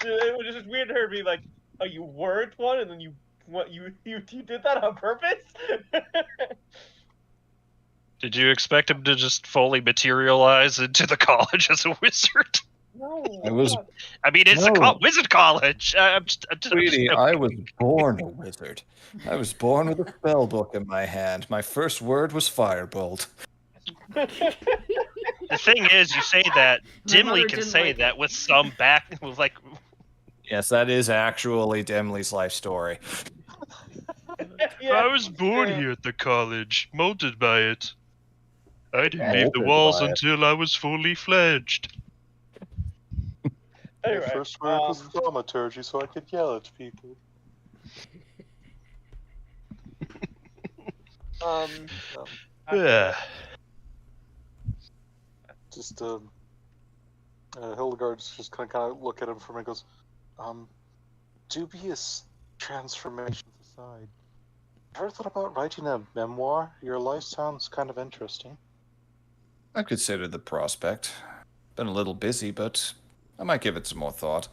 It was just weird to her be like, "Oh, you weren't one, and then you did that on purpose." Did you expect him to just fully materialize into the college as a wizard? No. I was- God. I mean, it's a No. wizard college. I'm just Sweetie, I was born a wizard. I was born with a spell book in my hand. My first word was firebolt. The thing is, you say that My Dimly mother can didn't say like that with some back, with like, Yes, that is actually Demley's life story. Yeah. I was born Yeah. here at the college, molded by it. I didn't leave the Molded walls by it. until I was fully fledged. My Anyway, first word was thaumaturgy, so I could yell at people. Yeah. Just Hildegard's just kind of look at him for a minute. Goes, dubious transformations aside, ever thought about writing a memoir? Your life sounds kind of interesting. I've considered the prospect. Been a little busy, but I might give it some more thought.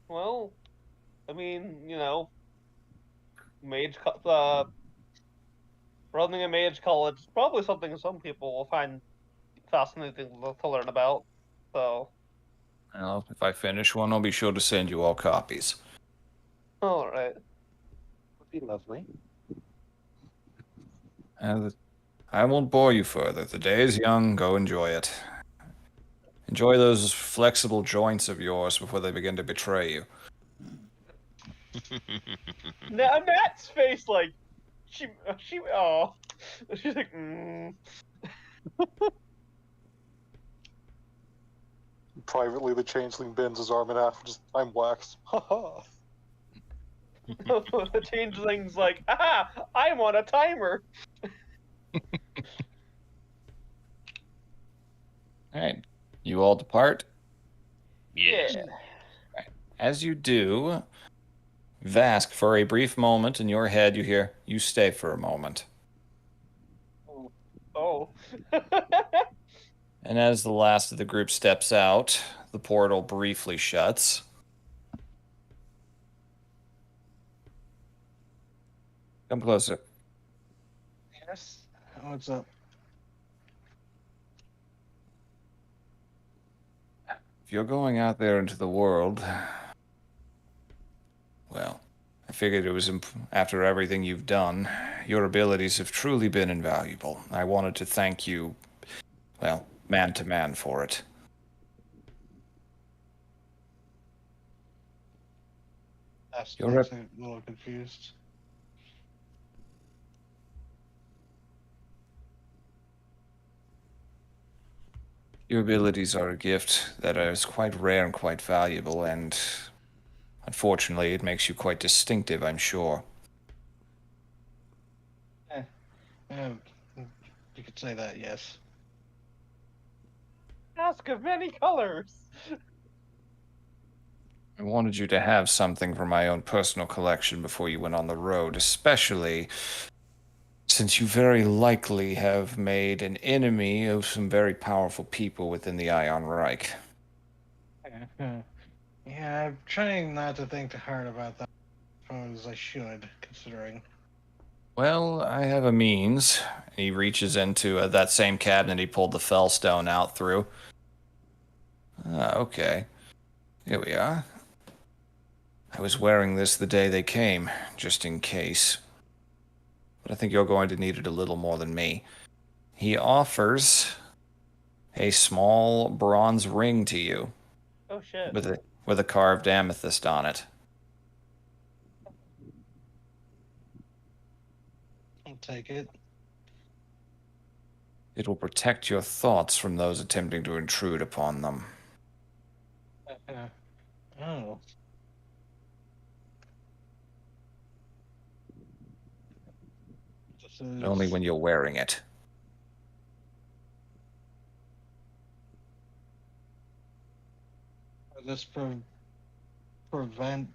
well, I mean, running a mage college is probably something some people will find fascinating to learn about. So, Well, if I finish one, I'll be sure to send you all copies. all right. Would be lovely. I won't bore you further. The day is young. Go enjoy it. Enjoy those flexible joints of yours before they begin to betray you. Matt's face, like, she's like, Privately, the changeling bends his arm in half and just, I'm waxed. Haha. The changeling's like, aha, I'm on a timer. All right. You all depart. Yes. Yeah. As you do, Vask, for a brief moment in your head, you hear, you stay for a moment. Oh. And as the last of the group steps out, the portal briefly shuts. Come closer. Yes. What's up? If you're going out there into the world, well, I figured it was after everything you've done, your abilities have truly been invaluable. I wanted to thank you, well, man to man for it. That's Your looks rep- a little confused. Your abilities are a gift that is quite rare and quite valuable, and unfortunately, it makes you quite distinctive, I'm sure. Yeah, you could say that, yes. Mask of many colors. I wanted you to have something from my own personal collection before you went on the road, especially since you very likely have made an enemy of some very powerful people within the Ion Reich. Yeah, I'm trying not to think too hard about that. I suppose I should, considering. Well, I have a means. He reaches into that same cabinet he pulled the Fellstone out through. Okay. Here we are. I was wearing this the day they came, just in case. But I think you're going to need it a little more than me. He offers a small bronze ring to you Oh shit. with a carved amethyst on it. I'll take it. It will protect your thoughts from those attempting to intrude upon them. Oh. This But only is when you're wearing it. this prevent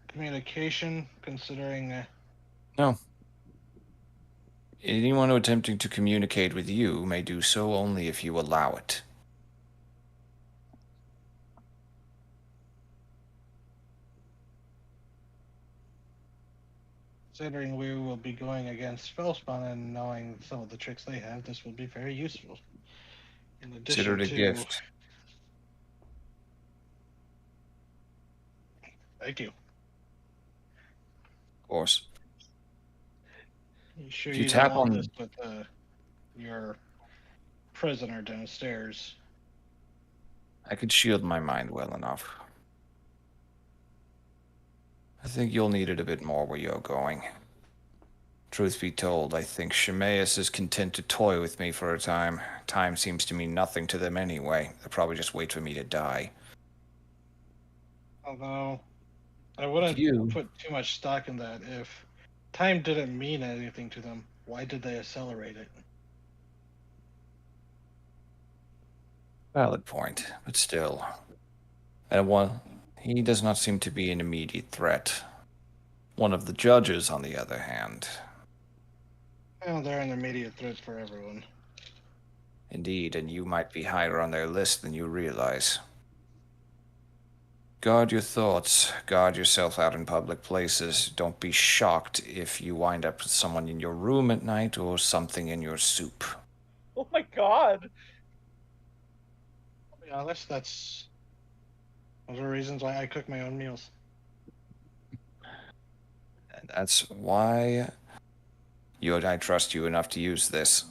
communication, considering No. Anyone who attempting to communicate with you may do so only if you allow it. considering we will be going against Spellspawn and knowing some of the tricks they have, this will be very useful. In Consider addition it a to, gift. thank you. Of course. You sure If you you don't tap want on... this with your prisoner downstairs? I could shield my mind well enough. I think you'll need it a bit more where you're going. Truth be told, I think Shemaeus is content to toy with me for a time. Time seems to mean nothing to them anyway. They'll probably just wait for me to die. Although, I wouldn't You... put too much stock in that. If time didn't mean anything to them, why did they accelerate it? Valid point, but still. And one, he does not seem to be an immediate threat. One of the judges, on the other hand. Well, they're an immediate threat for everyone. Indeed, and you might be higher on their list than you realize. Guard your thoughts. Guard yourself out in public places. Don't be shocked if you wind up with someone in your room at night or something in your soup. Oh my god. To be honest, those are reasons why I cook my own meals. And that's why I trust you enough to use this.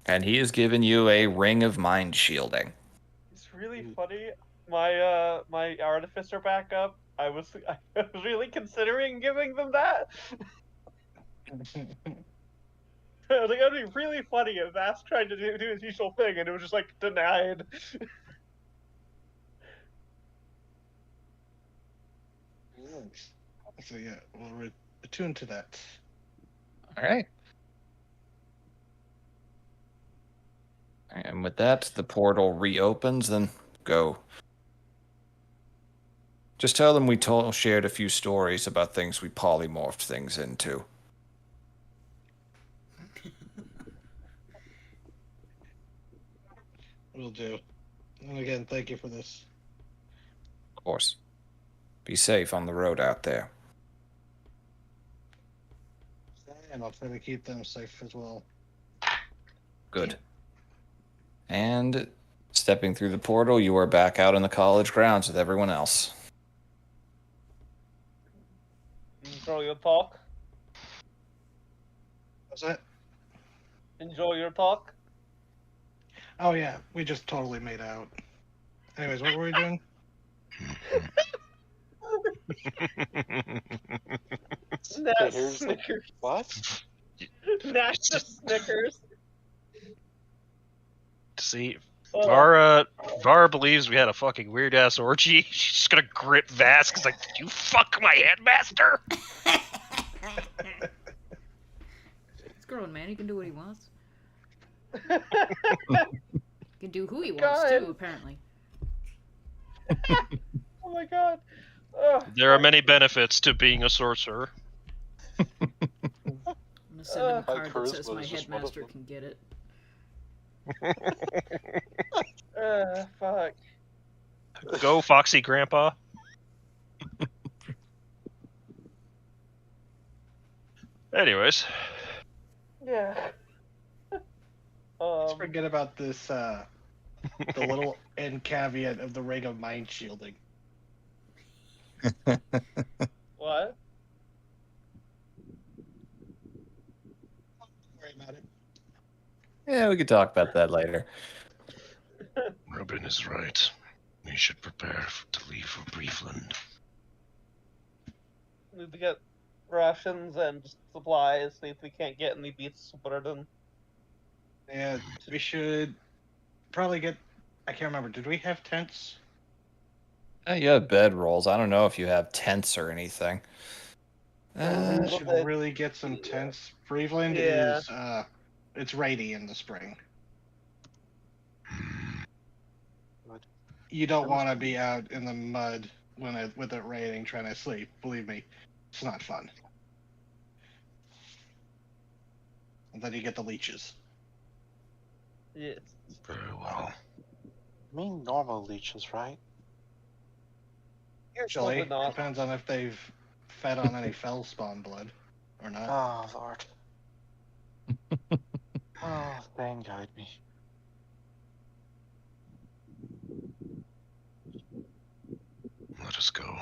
And he has given you a ring of mind shielding. It's really funny. My artificer backup. I was really considering giving them that. Like, it'd be really funny if Vask tried to do his usual thing and it was just like denied. So yeah, we'll attune to that. All right. And with that, the portal reopens. Then go. Just tell them we shared a few stories about things we polymorphed things into. Will do. And again, thank you for this. Of course. Be safe on the road out there. And I'll try to keep them safe as well. Good. And stepping through the portal, you are back out in the college grounds with everyone else. Enjoy your talk. What's that? Enjoy your talk. Oh yeah, we just totally made out. Anyways, what were we doing? Nat Hey, here's the- Snickers. What? Nat It's the just- Snickers. See, Oh, Vara believes we had a fucking weird ass orgy. She's just gonna grip Vask. It's like, did you fuck my headmaster? He's grown, man. He can do what he wants. oh He can do who he wants God. too, apparently. my god. Ugh. There are many benefits to being a sorcerer. I'm gonna send him a My card that says charisma my is just one of headmaster them. can get it. Fuck. Go, Foxy Grandpa. Anyways, Yeah. Let's forget about this. The little end caveat of the ring of mind shielding. What? Don't worry about it. Yeah, we could talk about that later. Robin is right. We should prepare to leave for Briefland. Need to get rations and supplies. See if we can't get any beasts of burden. Yeah, we should probably get. I can't remember. Did we have tents? You have bed rolls. I don't know if you have tents or anything. We Uh, should but- really get some tents. Briefland Yeah. is it's rainy in the spring. You don't want to be out in the mud with it raining trying to sleep. Believe me, it's not fun. And then you get the leeches. Yes. Very well. I mean normal leeches, right? Usually, Probably not. depends on if they've fed on any fell spawn blood or not. Oh, Lord. Oh, then guide me. Let us go.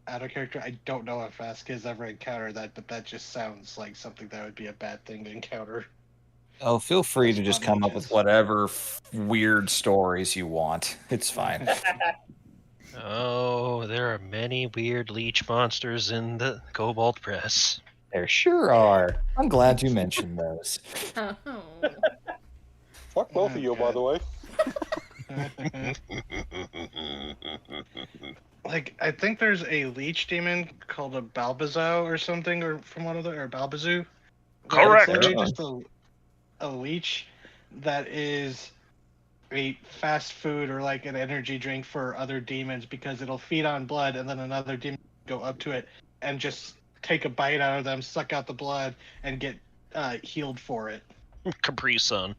Out of character, I don't know if Ask has ever encountered that, but that just sounds like something that would be a bad thing to encounter. Oh, feel free to just Spawn come up with leeches. whatever weird stories you want. It's fine. oh, there are many weird leech monsters in the Cobalt Press. There sure are. I'm glad you mentioned those. Oh. Fuck both of you, by God. the way. Like, I think there's a leech demon called a Balbazo or something, or from one of the, or Balbazoo. where Correct. It's literally just a leech that is a fast food or like an energy drink for other demons because it'll feed on blood and then another demon will go up to it and just take a bite out of them, suck out the blood, and get healed for it. Capri Sun.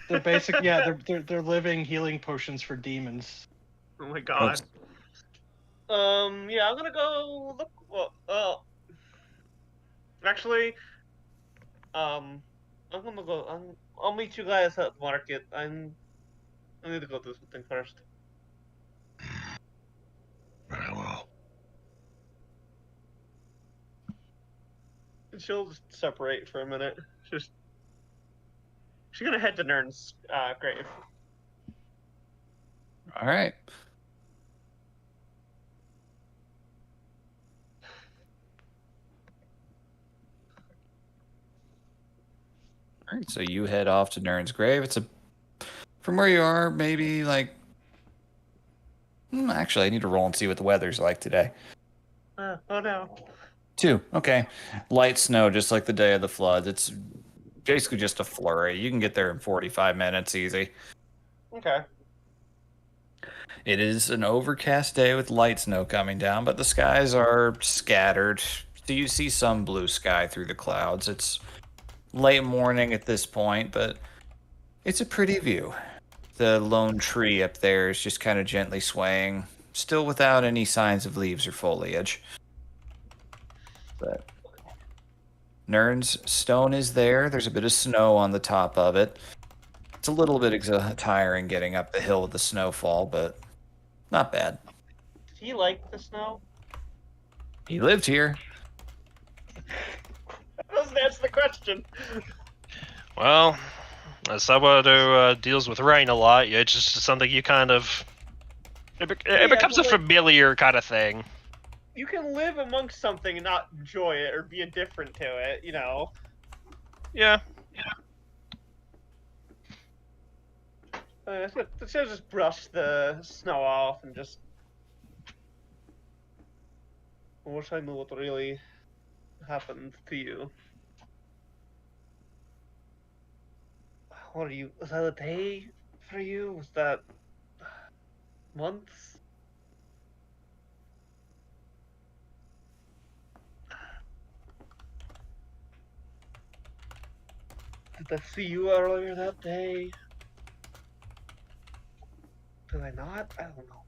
They're basic, yeah. They're living healing potions for demons. Oh my god. Oops. Yeah, I'm gonna go look. Actually, I'm gonna go. I'll meet you guys at the market. I need to go do something first. Very well. She'll just separate for a minute. She's gonna head to Nern's grave. All right. All right, so you head off to Nern's grave. From where you are, maybe like. Actually, I need to roll and see what the weather's like today. Oh no. 2. Okay. Light snow, just like the day of the floods. It's basically just a flurry. You can get there in 45 minutes easy. Okay. It is an overcast day with light snow coming down, but the skies are scattered. So you see some blue sky through the clouds. It's late morning at this point, but it's a pretty view. The lone tree up there is just kind of gently swaying, still without any signs of leaves or foliage. But Nern's stone is there. There's a bit of snow on the top of it. It's a little bit tiring getting up the hill with the snowfall, but not bad. Do you like the snow? He lived here. That doesn't answer the question. Well, as someone who deals with rain a lot, it's just something you kind of. It becomes a but, like, familiar kind of thing. You can live amongst something and not enjoy it or be indifferent to it, you know. Yeah. Let's just brush the snow off and just. I wish I knew what really happened to you. What are you? Was that a day for you? Was that months? Did I see you earlier that day? Did I not? I don't know.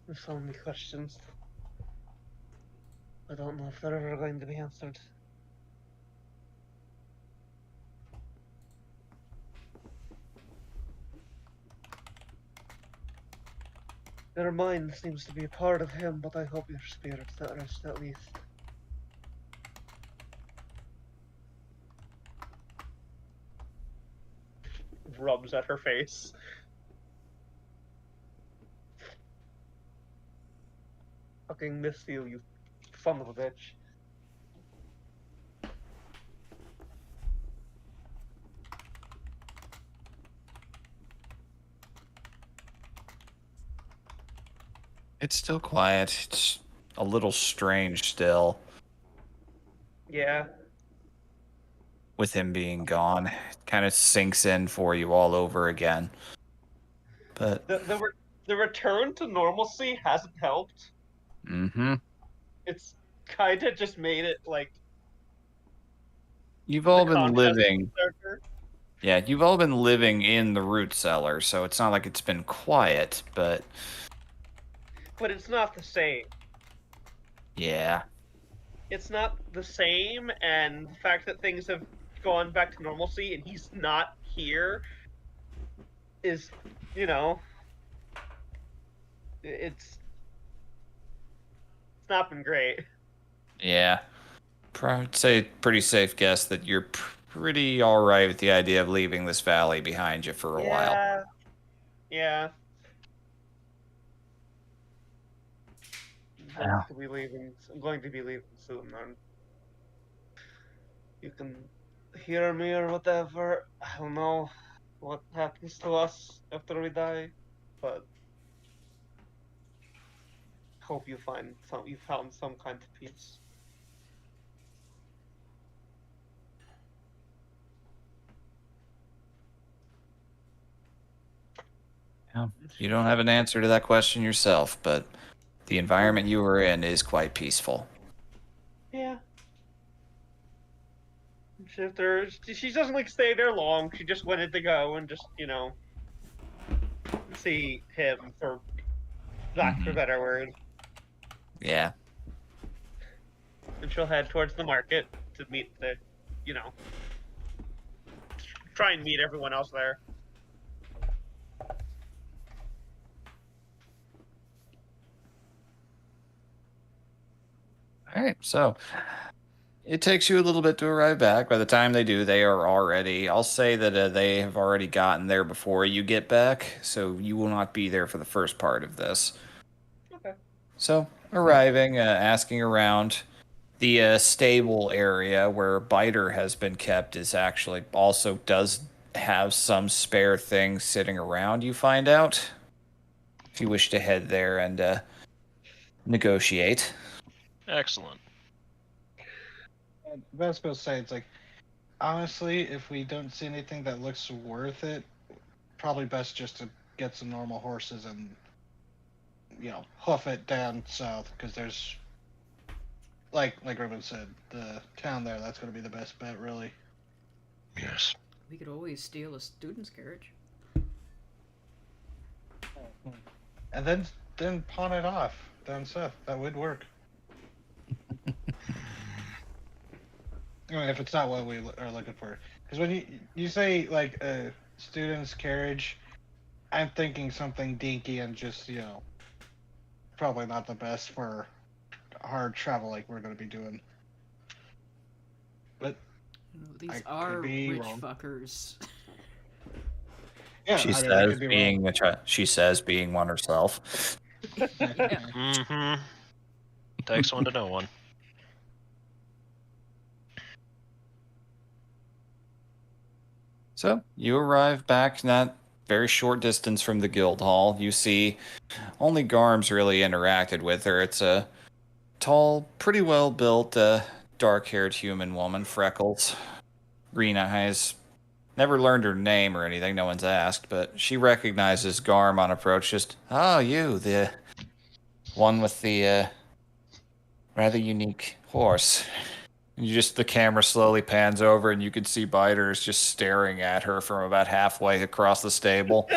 There's so many questions. I don't know if they're ever going to be answered. Your mind seems to be a part of him, but I hope your spirit's at rest at least. Rubs at her face. Fucking miss you, you son of a bitch. It's still quiet. It's a little strange still Yeah. with him being gone. It kind of sinks in for you all over again. But The return to normalcy hasn't helped. It's kinda just made it like you've all the been contrast living. darker. Yeah, you've all been living in the root cellar, so it's not like it's been quiet, but But it's not the same. yeah. It's not the same, and the fact that things have gone back to normalcy and he's not here is, you know, it's not been great. Yeah. I'd say pretty safe guess that you're pretty all right with the idea of leaving this valley behind you for a while. Yeah. I'm Yeah. going to be leaving soon, then. You can hear me or whatever. I don't know what happens to us after we die, but hope you found some kind of peace. Yeah. You don't have an answer to that question yourself, but the environment you were in is quite peaceful. Yeah. She doesn't like stay there long. She just wanted to go and just, you know, see him, for lack of a better word. Yeah. And she'll head towards the market to meet the, you know, try and meet everyone else there. All right. So it takes you a little bit to arrive back. By the time they do, they are already. I'll say that they have already gotten there before you get back, so you will not be there for the first part of this. Okay. So, arriving, asking around, the stable area where Biter has been kept is actually also does have some spare things sitting around. You find out if you wish to head there and negotiate. Excellent. And Best will say it's like, honestly, if we don't see anything that looks worth it, probably best just to get some normal horses and, hoof it down south, because there's, like Ruben said, the town there, that's going to be the best bet, really. Yes. We could always steal a student's carriage. And then pawn it off down south. That would work. I mean, if it's not what we are looking for. Because when you say, like, a student's carriage, I'm thinking something dinky and just, probably not the best for hard travel like we're going to be doing. But These I are could be rich wrong. fuckers. Yeah, She I says could be being she says being one herself. wrong. Mm-hmm. Takes one to know one. So you arrive back not very short distance from the guild hall. You see only Garm's really interacted with her. It's a tall, pretty well built, dark-haired human woman, freckles, green eyes. Never learned her name or anything, no one's asked, but she recognizes Garm on approach. Just, oh, you, the one with the rather unique horse. And the camera slowly pans over, and you can see Biters just staring at her from about halfway across the stable.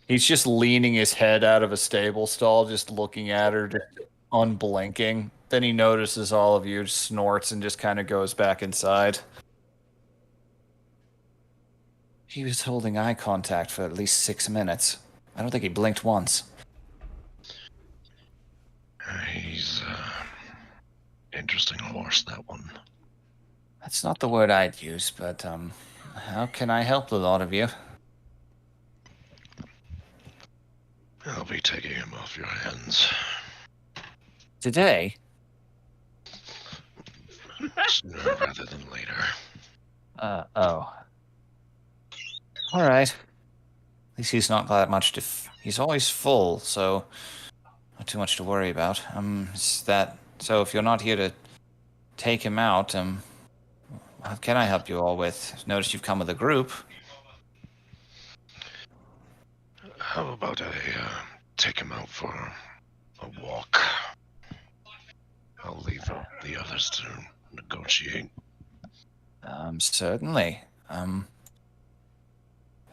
He's just leaning his head out of a stable stall, just looking at her, just unblinking. Then he notices all of you, snorts, and just kind of goes back inside. He was holding eye contact for at least 6 minutes. I don't think he blinked once. He's interesting horse, that one. That's not the word I'd use, but how can I help the lot of you? I'll be taking him off your hands Today? sooner rather than later. Oh. Alright. At least he's not that much he's always full, so not too much to worry about. So if you're not here to take him out, what can I help you all with? Notice you've come with a group. How about I take him out for a walk? I'll leave the others to negotiate. Certainly.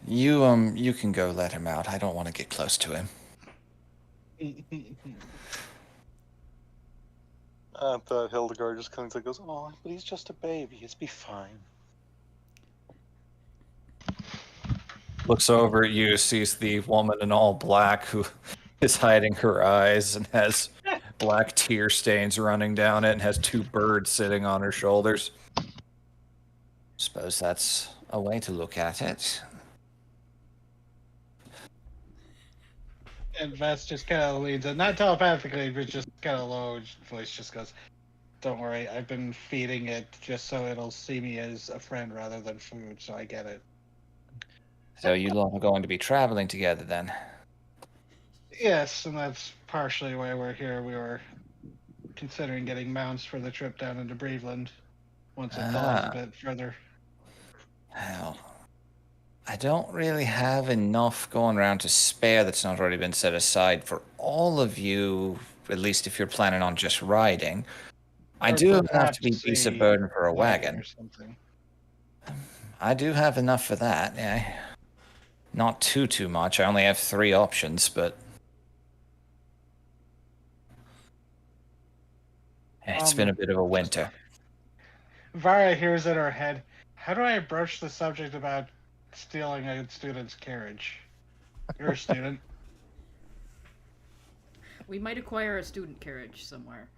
You can go let him out. I don't want to get close to him. But Hildegard just kind of goes, "Oh, but he's just a baby. It's be fine." Looks over at you, sees the woman in all black who is hiding her eyes and has black tear stains running down it and has 2 birds sitting on her shoulders. Suppose that's a way to look at it. And Vest just kind of leads it, not telepathically, but just kind of low voice, just goes, "Don't worry, I've been feeding it just so it'll see me as a friend rather than food, so I get it." So you lot are going to be traveling together then? Yes, and that's partially why we're here. We were considering getting mounts for the trip down into Breveland once it thaws a bit further. Well, I don't really have enough going around to spare that's not already been set aside for all of you, at least if you're planning on just riding. I Or do have enough to be perhaps beast of a burden for a wagon wagon. or something. I do have enough for that, yeah. Not too much. I only have 3 options, but it's been a bit of a winter. Vara hears in her head, "How do I broach the subject about stealing a student's carriage? You're a student." We might acquire a student carriage somewhere.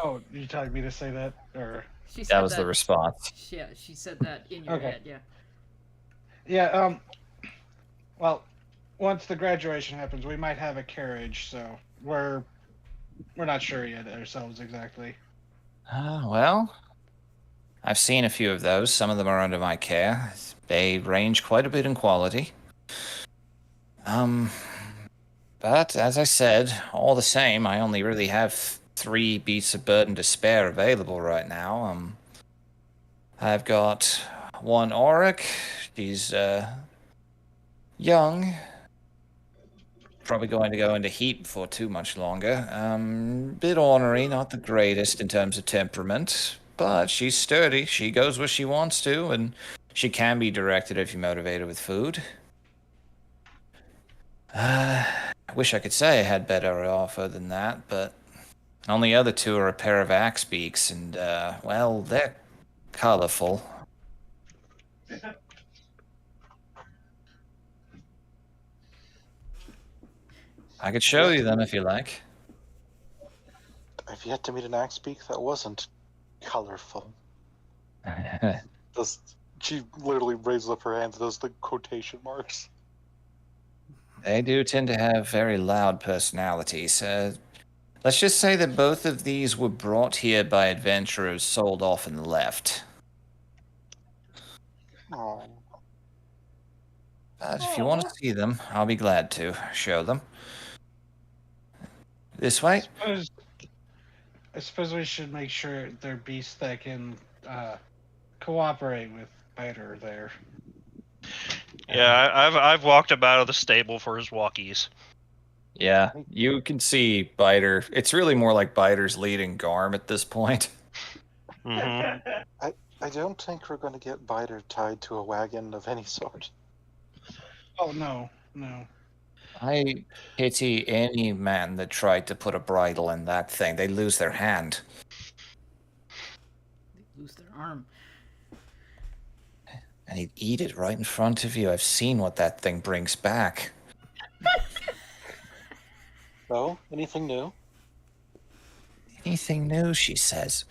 Oh, you telling me to say that, or She said That was the response. Yeah, she said that in your Okay. head. Yeah. yeah? Well, once the graduation happens, we might have a carriage, so we're not sure yet ourselves exactly. Well, I've seen a few of those. Some of them are under my care. They range quite a bit in quality. But as I said, all the same, I only really have 3 beasts of burden to spare available right now. I've got one Auric. She's young. Probably going to go into heat before too much longer. Bit ornery, not the greatest in terms of temperament, but she's sturdy. She goes where she wants to, and she can be directed if you motivate her with food. I wish I could say I had better offer than that, but only other 2 are a pair of axe beaks, and well, they're colorful. I could show you them if you like. I've yet to meet an axe beak that wasn't colorful. She literally raises up her hands and does the quotation marks. They do tend to have very loud personalities. Let's just say that both of these were brought here by adventurers, sold off, and left. Oh, But if you want to see them, I'll be glad to show them. This way? I suppose we should make sure they're beasts that can cooperate with Biter there. Yeah, I've walked him out of the stable for his walkies. Yeah, you can see Biter. It's really more like Biter's leading Garm at this point. Mm-hmm. I don't think we're going to get Biter tied to a wagon of any sort. Oh no. I pity any man that tried to put a bridle in that thing. They lose their hand. They lose their arm. And he'd eat it right in front of you. I've seen what that thing brings back. No? Anything new? Anything new, she says.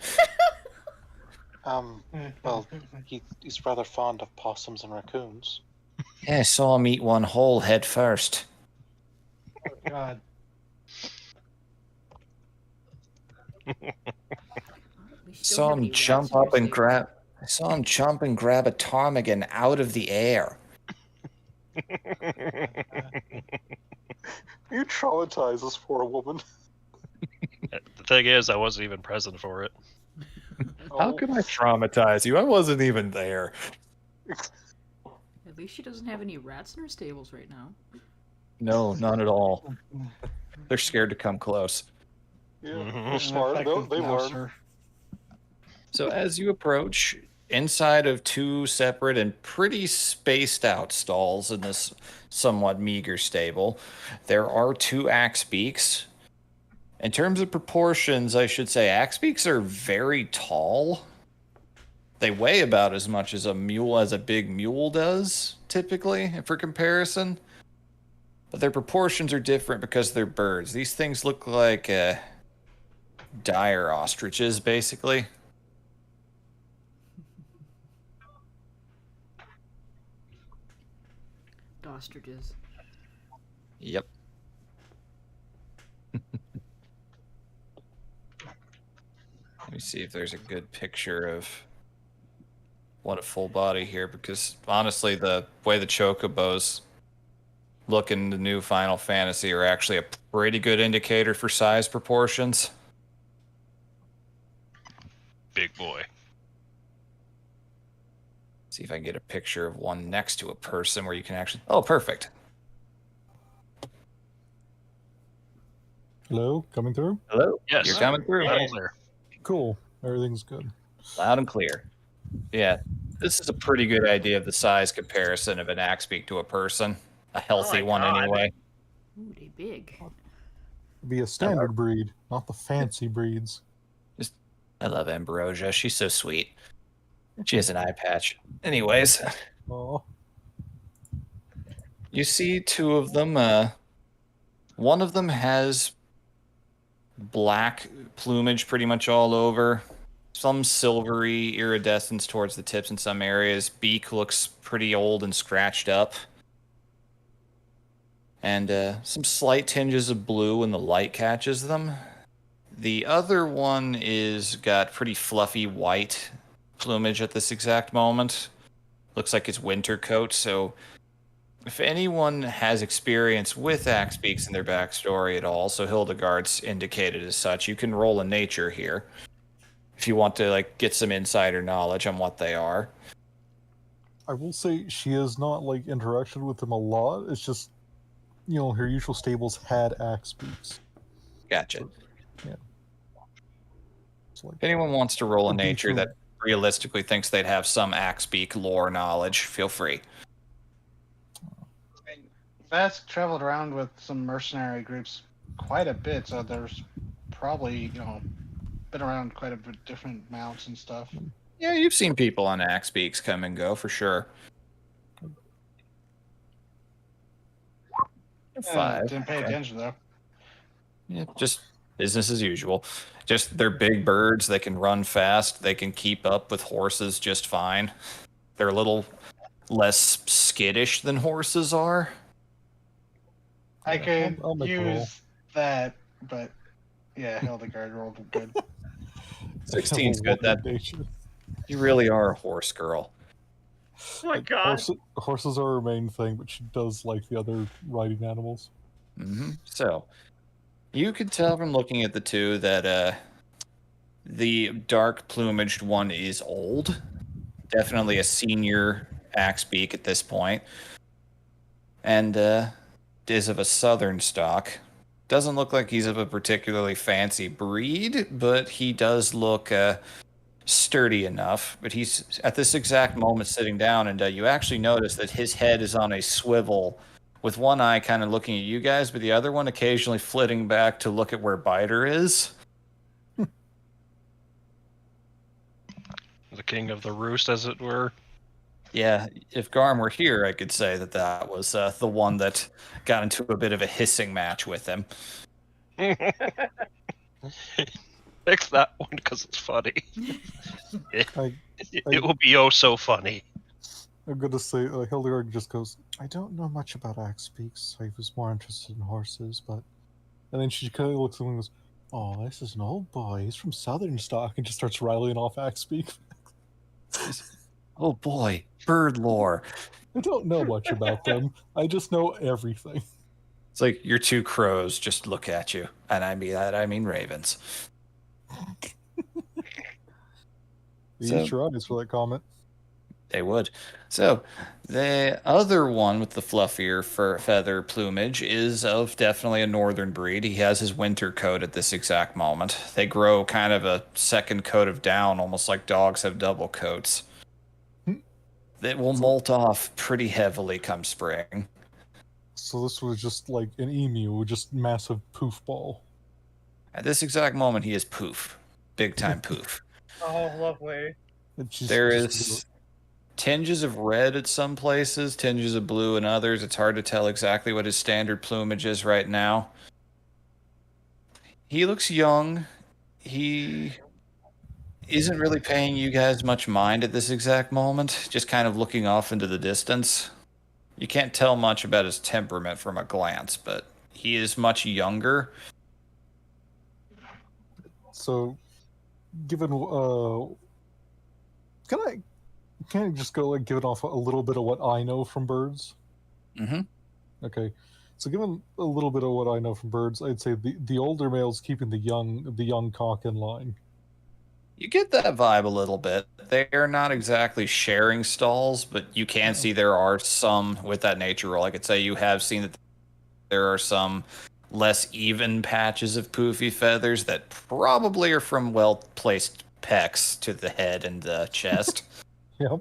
Well, he's rather fond of possums and raccoons. Yeah, I saw him eat one whole head first. Oh God. Saw him jump up and grab. I saw him jump and grab a ptarmigan out of the air. You traumatize this poor woman. The thing is, I wasn't even present for it. How can I traumatize you? I wasn't even there. At least she doesn't have any rats in her stables right now. No, none at all. They're scared to come close. Yeah, Mhm. they're smart. They learn. So as you approach, inside of 2 separate and pretty spaced out stalls in this somewhat meager stable, there are 2 axe beaks. In terms of proportions, I should say axe beaks are very tall. They weigh about as much as a big mule does, typically, for comparison. But their proportions are different because they're birds. These things look like dire ostriches, basically. Ostriches. Yep. Let me see if there's a good picture of what a full body here, because honestly, the way the chocobos look in the new Final Fantasy are actually a pretty good indicator for size proportions. Big boy. See if I can get a picture of one next to a person where you can actually... Oh, perfect. Hello, coming through? Hello? Yes. You're coming through. Loud and clear. Cool. Everything's good. Loud and clear. Yeah, this is a pretty good idea of the size comparison of an axe beak to a person. A healthy one, God. anyway. Ooh, they big. Be a standard breed, not the fancy breeds. I love Ambrosia. She's so sweet. She has an eye patch. Anyways, Oh, you see 2 of them. One of them has black plumage pretty much all over. Some silvery iridescence towards the tips in some areas. Beak looks pretty old and scratched up. And some slight tinges of blue when the light catches them. The other one is got pretty fluffy white plumage at this exact moment. Looks like it's winter coat, so if anyone has experience with axe beaks in their backstory at all, so Hildegard's indicated as such, you can roll a nature here if you want to like get some insider knowledge on what they are. I will say she has not like interacted with them a lot. It's just, you know, her usual stables had axe beaks. Gotcha. Yeah. It's like, If anyone wants to roll a Looking nature through- that realistically thinks they'd have some axe beak lore knowledge, feel free. Vask traveled around with some mercenary groups quite a bit, so there's probably, been around quite a bit different mounts and stuff. Yeah, you've seen people on axe beaks come and go for sure. 5. Didn't pay Okay. attention though. Yeah, just business as usual. Just they're big birds. They can run fast. They can keep up with horses just fine. They're a little less skittish than horses are. I Yeah, could I'll make a roll. use that, but yeah, Hildegard rolled good. 16's good. That nature. you really are a horse girl. Oh my god. Horses are her main thing, but she does like the other riding animals. So you could tell from looking at the two that the dark plumaged one is old, definitely a senior axe beak at this point, and is of a southern stock. Doesn't look like he's of a particularly fancy breed, but he does look sturdy enough. But he's at this exact moment sitting down, and you actually notice that his head is on a swivel, with one eye kind of looking at you guys, but the other one occasionally flitting back to look at where Biter is. The king of the roost, as it were. Yeah, if Garm were here, I could say that that was the one that got into a bit of a hissing match with him. Fix that one because it's funny. I- It will be oh so funny. I'm gonna say Hildegard just goes, I don't know much about axe beaks. I was more interested in horses, but and then she kind of looks at him and goes, oh, this is an old boy. He's from southern stock, and just starts rattling off axe beak. Oh boy, bird lore. I don't know much about them. I just know everything. It's like your two crows just look at you, and I mean ravens. You So- used your eyes for that comment. They would. So the other one with the fluffier feather plumage is of definitely a northern breed. He has his winter coat at this exact moment. They grow kind of a second coat of down, almost like dogs have double coats. It will molt off pretty heavily come spring. So this was just like an emu, just massive poof ball. At this exact moment, he is poof. Big time poof. Oh, lovely. And she's There just- is tinges of red at some places, tinges of blue in others. It's hard to tell exactly what his standard plumage is right now. He looks young. He isn't really paying you guys much mind at this exact moment, just kind of looking off into the distance. You can't tell much about his temperament from a glance, but he is much younger. So, given can I just go like give off a little bit of what I know from birds? Mm-hmm. Okay, so given a little bit of what I know from birds, I'd say the older male's keeping the young cock in line. You get that vibe a little bit. They're not exactly sharing stalls, but you can see there are some with that nature role. I could say you have seen that there are some less even patches of poofy feathers that probably are from well-placed pecks to the head and the chest. Yep,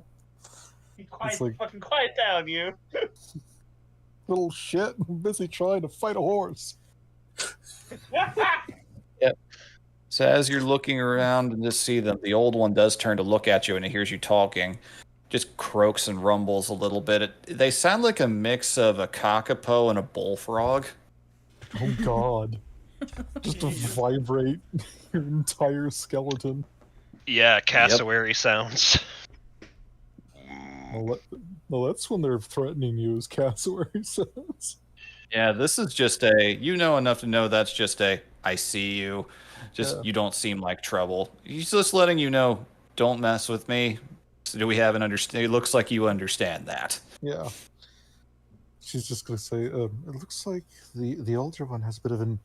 Quiet, like- fucking quiet down, you. little shit. I'm busy trying to fight a horse. So as you're looking around and just see them, the old one does turn to look at you and it hears you talking. Just croaks and rumbles a little bit. They sound like a mix of a kakapo and a bullfrog. Oh God. Just to vibrate your entire skeleton. Yeah, cassowary sounds. Well, that's when they're threatening you, as cassowary says. Yeah, this is just a, you know enough to know that's just a, I see you. Just, Yeah. you don't seem like trouble. He's just letting you know, don't mess with me. So do we have an understand? It looks like you understand that. Yeah. She's just gonna say, it looks like the older one has a bit of an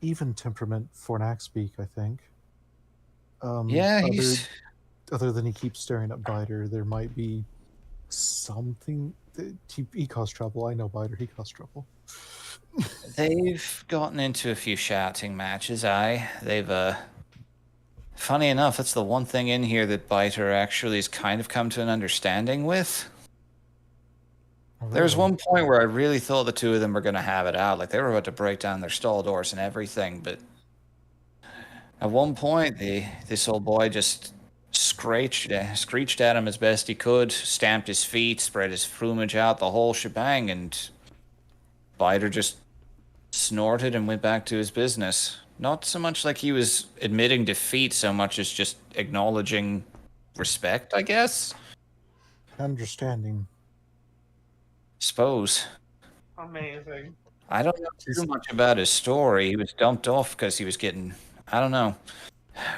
even temperament for an axe beak, I think. Yeah, he's... Other than he keeps staring at Biter, there might be something. He caused trouble. I know Biter. He caused trouble. They've gotten into a few shouting matches, aye. They've, funny enough, that's the one thing in here that Biter actually has kind of come to an understanding with. Oh, There was really? one point where I really thought the two of them were going to have it out. Like, they were about to break down their stall doors and everything, but at one point, this old boy just screeched at him as best he could, stamped his feet, spread his plumage out, the whole shebang, and Biter just snorted and went back to his business. Not so much like he was admitting defeat, so much as just acknowledging respect, I guess. Understanding. Suppose. Amazing. I don't know too much about his story. He was dumped off because he was getting, I don't know.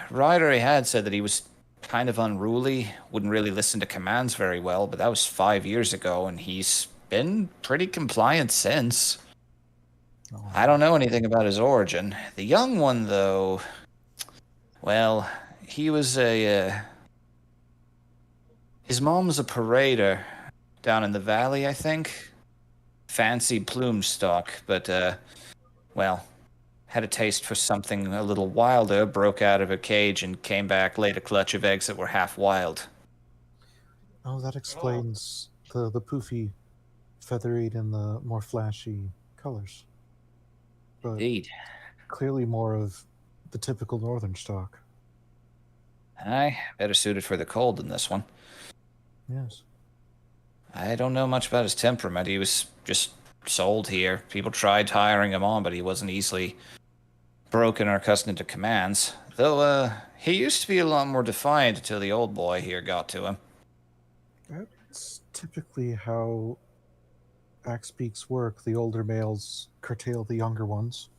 Ryder he had said that he was kind of unruly, wouldn't really listen to commands very well, but that was 5 years ago, and he's been pretty compliant since. Oh. I don't know anything about his origin. The young one, though, well, he was his mom was a parader down in the valley, I think. Fancy plume stock, but, well, had a taste for something a little wilder, broke out of a cage and came back, laid a clutch of eggs that were half wild. Oh, that explains the poofy, feathered, and the more flashy colors. But Indeed. clearly more of the typical northern stock. Aye, better suited for the cold than this one. Yes. I don't know much about his temperament. He was just sold here. People tried hiring him on, but he wasn't easily broken or accustomed to commands. Though, he used to be a lot more defiant until the old boy here got to him. That's typically how axe beaks work. The older males curtail the younger ones.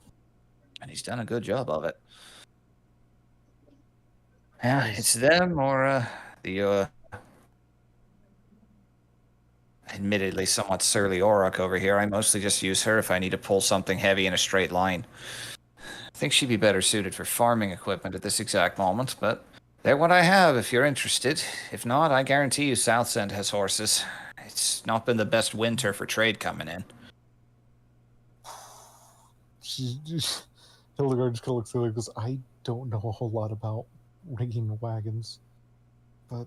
And he's done a good job of it. Yeah, it's them or, the, admittedly somewhat surly Auroch over here. I mostly just use her if I need to pull something heavy in a straight line. I think she'd be better suited for farming equipment at this exact moment, but they're what I have if you're interested. If not, I guarantee you Southsend has horses. It's not been the best winter for trade coming in. Hildegard just kind of looks at her and goes, I don't know a whole lot about rigging wagons, but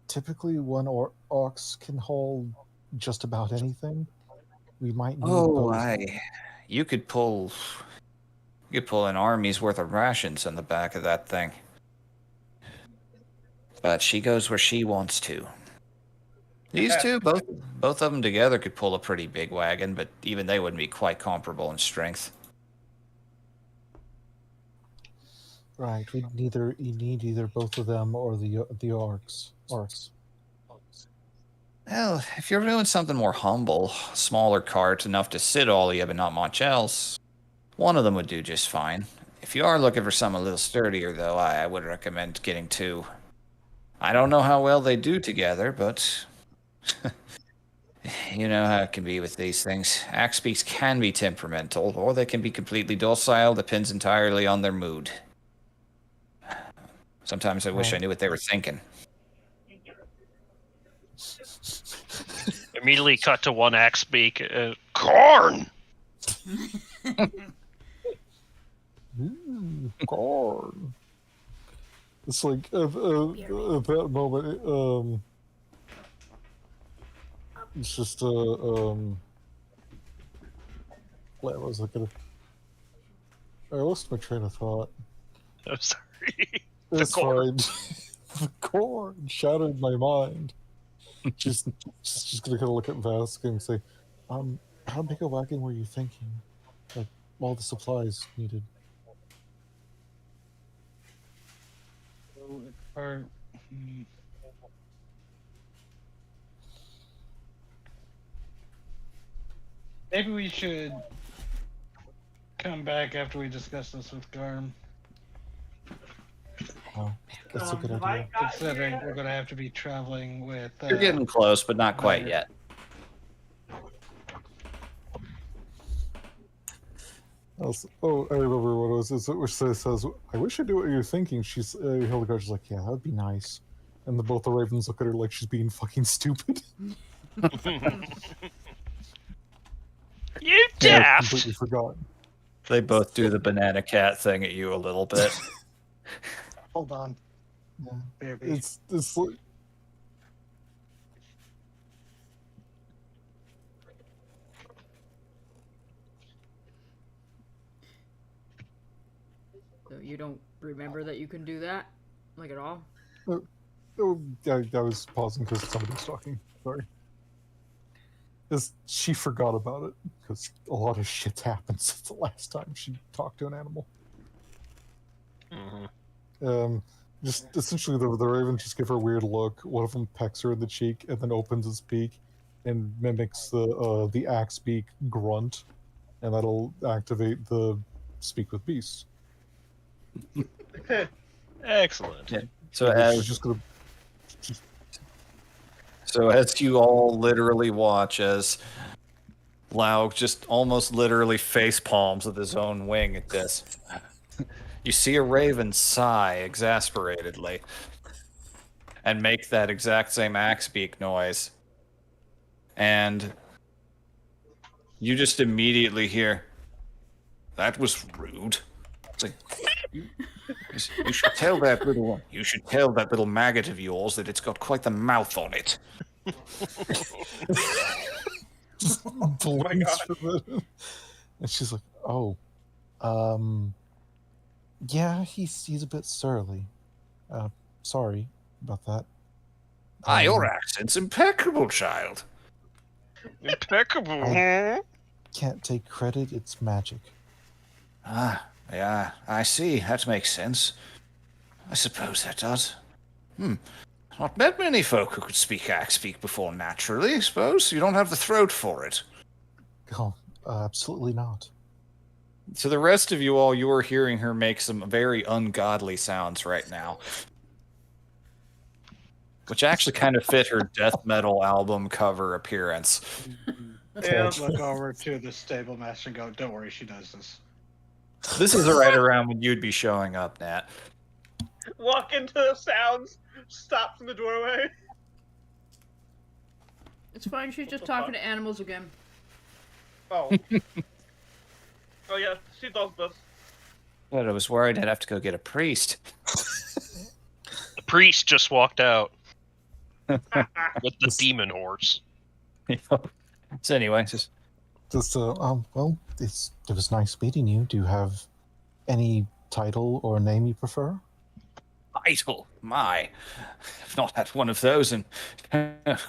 typically one ox can haul just about anything. We might need both. You could pull an army's worth of rations on the back of that thing. But she goes where she wants to. These two, both of them together could pull a pretty big wagon, but even they wouldn't be quite comparable in strength. Right, you need either both of them or the orcs. Well, if you're doing something more humble, smaller cart, enough to sit all of you, but not much else, one of them would do just fine. If you are looking for something a little sturdier, though, I would recommend getting two. I don't know how well they do together, but you know how it can be with these things. Axe beaks can be temperamental, or they can be completely docile, depends entirely on their mood. Sometimes I wish I knew what they were thinking. Immediately cut to one axe beak. Corn! Corn. It's like at that moment, it's just what I was looking at. I lost my train of thought. I'm sorry. It's corn. fine. The corn shattered my mind. just gonna kind of look at Vask and say, how big a wagon were you thinking? Like all the supplies needed. Or, maybe we should come back after we discuss this with Garm, Oh, that's a good idea. considering we're going to have to be traveling with. You're getting close, but not quite Ryder. yet. Oh, I remember what it was. It's which says, "I wish I knew what you're thinking." She's Hildegard's like, "Yeah, that would be nice." And both the ravens look at her like she's being fucking stupid. You Yeah, I daft! completely forgot. They both do the banana cat thing at you a little bit. Hold on. Yeah. Baby. It's like, So you don't remember that you can do that, like at all? oh, I was pausing because somebody was talking. Sorry. She forgot about it because a lot of shit's happened since the last time she talked to an animal. Just essentially, the raven just give her a weird look. One of them pecks her in the cheek and then opens its beak and mimics the axe beak grunt, and that'll activate the speak with beasts. Excellent. Yeah. So She's as just gonna. So as you all literally watch as Lau just almost literally face palms with his own wing at this, you see a raven sigh exasperatedly and make that exact same axe beak noise. And you just immediately hear, "That was rude." It's like, you should tell that little maggot of yours that it's got quite the mouth on it. Just blinks for a minute. And she's like, "Oh, yeah, he's a bit surly. Sorry about that." Your accent's impeccable, child. Impeccable. Can't take credit. It's magic. Yeah, I see. That makes sense. I suppose that does. Not met many folk who could speak axe-speak before naturally, I suppose. You don't have the throat for it. Oh, absolutely not. So the rest of you all, you are hearing her make some very ungodly sounds right now. Which actually kind of fit her death metal album cover appearance. Yeah. Look over to the stable master and go, "Don't worry, she does this." This is right around when you'd be showing up, Nat. Walk into the sounds, stops in the doorway. It's fine, she's just the talking fuck? to animals again. Oh. Oh yeah, she does this. But I was worried I'd have to go get a priest. The priest just walked out with the demon horse. So anyway, just Well, it was nice meeting you. Do you have any title or name you prefer? idle. My, I've not had one of those in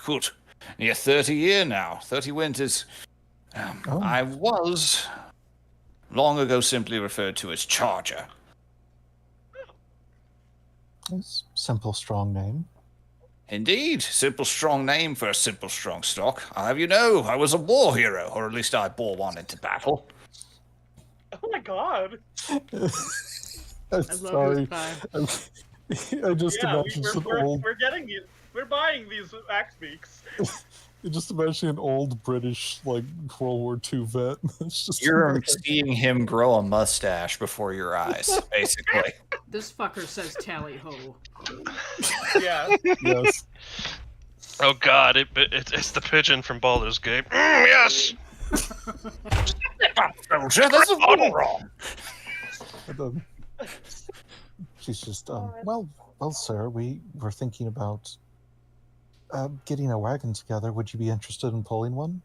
good near 30 years now. 30 winters. Oh. I was long ago simply referred to as Charger. It's simple, strong name. Indeed, simple, strong name for a simple, strong stock. I'll have you know, I was a war hero, or at least I bore one into battle. Oh my god. I'm I love sorry. this pie. I just imagined some old. We're getting these. We're buying these axe beaks. Just imagine an old British like World War II vet. It's just You're seeing him grow a mustache before your eyes, basically. This fucker says tally ho. Yeah. Yes. Oh god, it's the pigeon from Baldur's Gate. Yes! Soldier, there's a war wrong. And then she's just well, sir, we were thinking about getting a wagon together. Would you be interested in pulling one?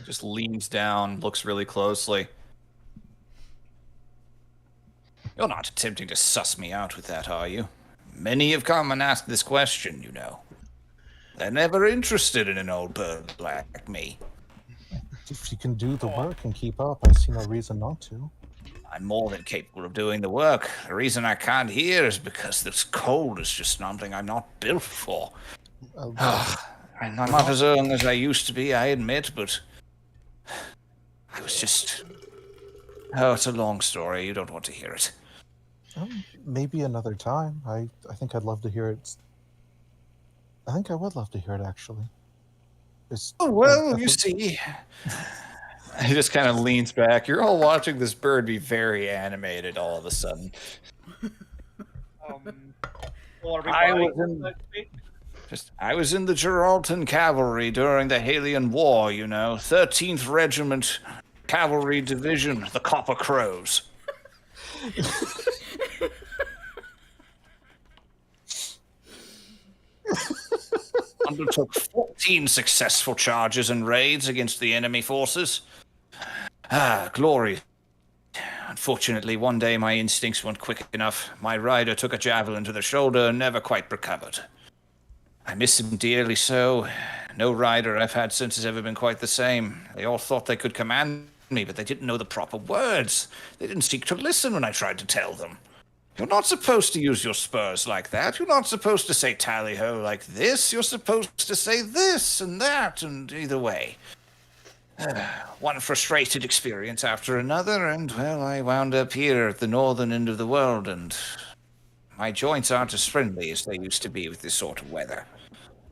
Just leans down, looks really closely. You're not attempting to suss me out with that, are you? Many have come and asked this question, you know. They're never interested in an old bird like me. If you can do the work and keep up, I see no reason not to. I'm more than capable of doing the work. The reason I can't hear is because this cold is just something I'm not built for. I'm not as young as I used to be, I admit, but I was just... Oh, it's a long story. You don't want to hear it. Maybe another time. I think I'd love to hear it. I think I would love to hear it, actually. Oh, well, you see... He just kind of leans back. You're all watching this bird be very animated all of a sudden. I was in the Geralton Cavalry during the Halian War, 13th Regiment Cavalry Division, the Copper Crows. Undertook 14 successful charges and raids against the enemy forces. Glory. Unfortunately, one day my instincts weren't quick enough. My rider took a javelin to the shoulder and never quite recovered. I miss him dearly so. No rider I've had since has ever been quite the same. They all thought they could command me, but they didn't know the proper words. They didn't seek to listen when I tried to tell them. You're not supposed to use your spurs like that. You're not supposed to say tally-ho like this. You're supposed to say this and that, and either way. One frustrated experience after another, and, well, I wound up here at the northern end of the world, and my joints aren't as friendly as they used to be with this sort of weather.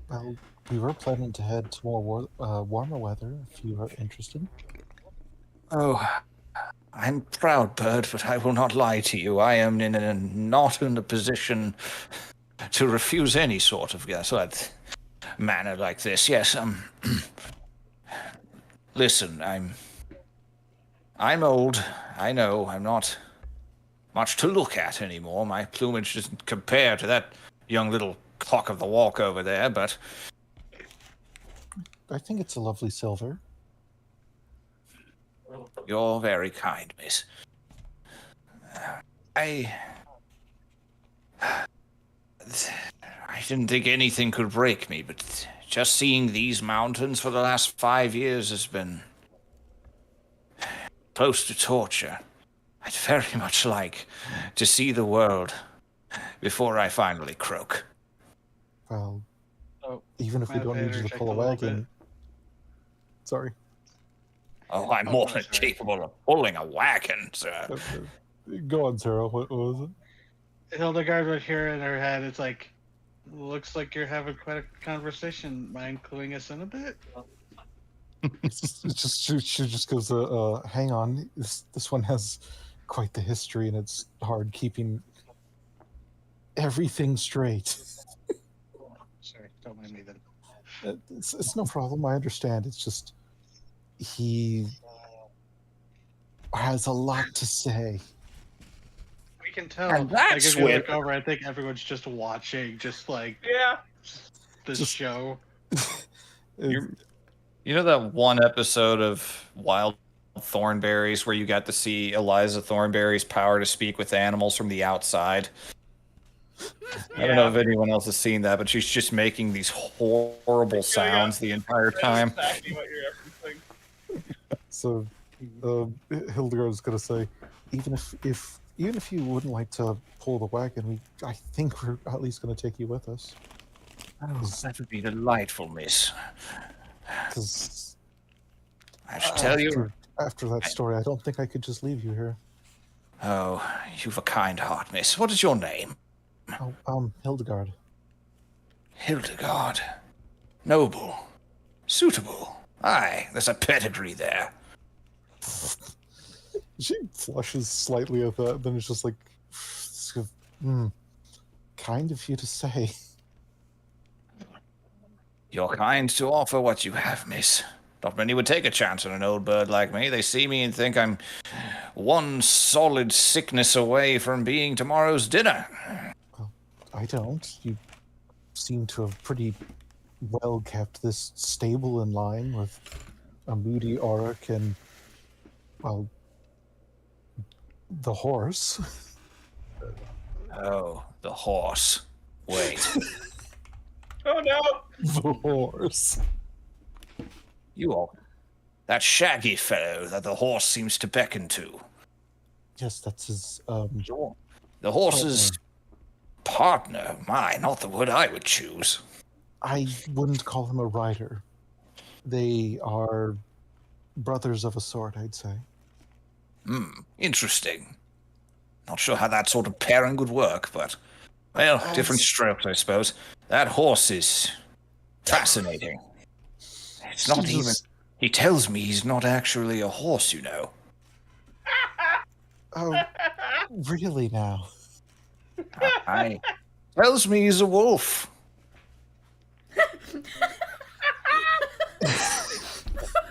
Well, we were planning to head to more warmer weather, if you are interested. Oh, I'm proud, Bird, but I will not lie to you. I am not in a position to refuse any sort of manner like this. Yes, listen, I'm old. I know. I'm not much to look at anymore. My plumage doesn't compare to that young little clock of the walk over there, but... I think it's a lovely silver. You're very kind, miss. I didn't think anything could break me, but just seeing these mountains for the last 5 years has been close to torture. I'd very much like to see the world before I finally croak. Well, even if we don't need you to pull a wagon... Sorry. Oh, I'm more than capable of pulling a wagon, sir. Go on, Sarah. What was it? Hildegard would hear in her head, it's like, looks like you're having quite a conversation. Mind cluing us in a bit? She just goes, hang on. This one has quite the history, and it's hard keeping everything straight. Sorry, don't mind me then. It's no problem. I understand. It's just he has a lot to say. We can tell. And that's if you when... look over, I think everyone's just watching, the show. You know that one episode of Wild Thornberries where you got to see Eliza Thornberry's power to speak with animals from the outside? I don't know if anyone else has seen that, but she's just making these horrible sounds the entire time. Exactly what you're referencing. So, Hildegard is going to say, even if you wouldn't like to pull the wagon, I think we're at least going to take you with us. Oh, that would be delightful, miss. Because I should tell you, after that story, I don't think I could just leave you here. Oh, you've a kind heart, miss. What is your name? Oh, Hildegard. Hildegard. Noble. Suitable. Aye, there's a pedigree there. She flushes slightly at that, then it's just like, kind of you to say. You're kind to offer what you have, miss. Not many would take a chance on an old bird like me. They see me and think I'm one solid sickness away from being tomorrow's dinner. Well, I don't. You seem to have pretty well kept this stable in line with a moody Auric and, well, the horse. Oh, the horse. Wait. Oh no! The horse. You all That shaggy fellow that the horse seems to beckon to. Yes, that's his The horse's partner. My, not the word I would choose. I wouldn't call him a rider. They are brothers of a sort, I'd say. Interesting. Not sure how that sort of pairing would work, but, well, different strokes, I suppose. That horse is fascinating. It's not even... He tells me he's not actually a horse, you know. Oh, really now? I tells me he's a wolf.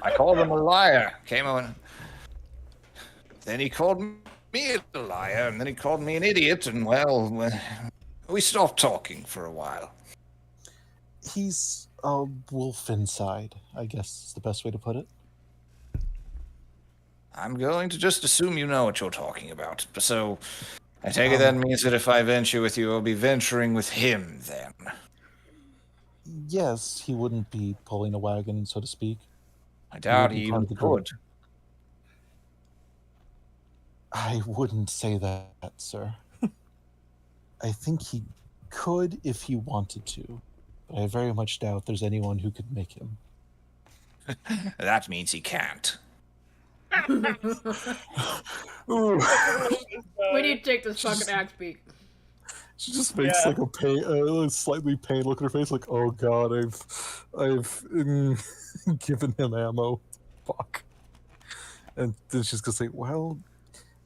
I called him a liar. Came on. Then he called me a liar, and then he called me an idiot, and well, we stopped talking for a while. He's a wolf inside, I guess is the best way to put it. I'm going to just assume you know what you're talking about. So, I take it that means that if I venture with you, I'll be venturing with him, then. Yes, he wouldn't be pulling a wagon, so to speak. I doubt he be even part of the group. could. I wouldn't say that, sir. I think he could if he wanted to, but I very much doubt there's anyone who could make him. That means he can't. Ooh. We need to take this fucking axe beak. She just makes like a slightly pained look at her face, like, "Oh God, I've given him ammo. Fuck." And then she's gonna say, "Well,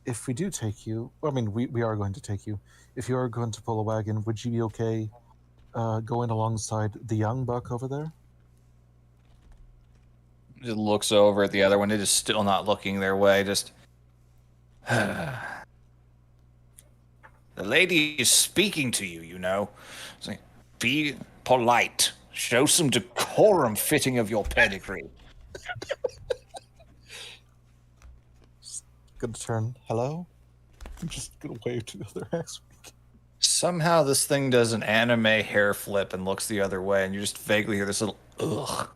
if we do take you, I mean, we are going to take you. If you are going to pull a wagon, would you be okay going alongside the young buck over there?" Just looks over at the other one. It is still not looking their way. Just. The lady is speaking to you, you know. It's like, be polite. Show some decorum fitting of your pedigree. Just gonna turn, "Hello?" I'm just gonna wave to the other axe. Somehow this thing does an anime hair flip and looks the other way, and you just vaguely hear this little ugh.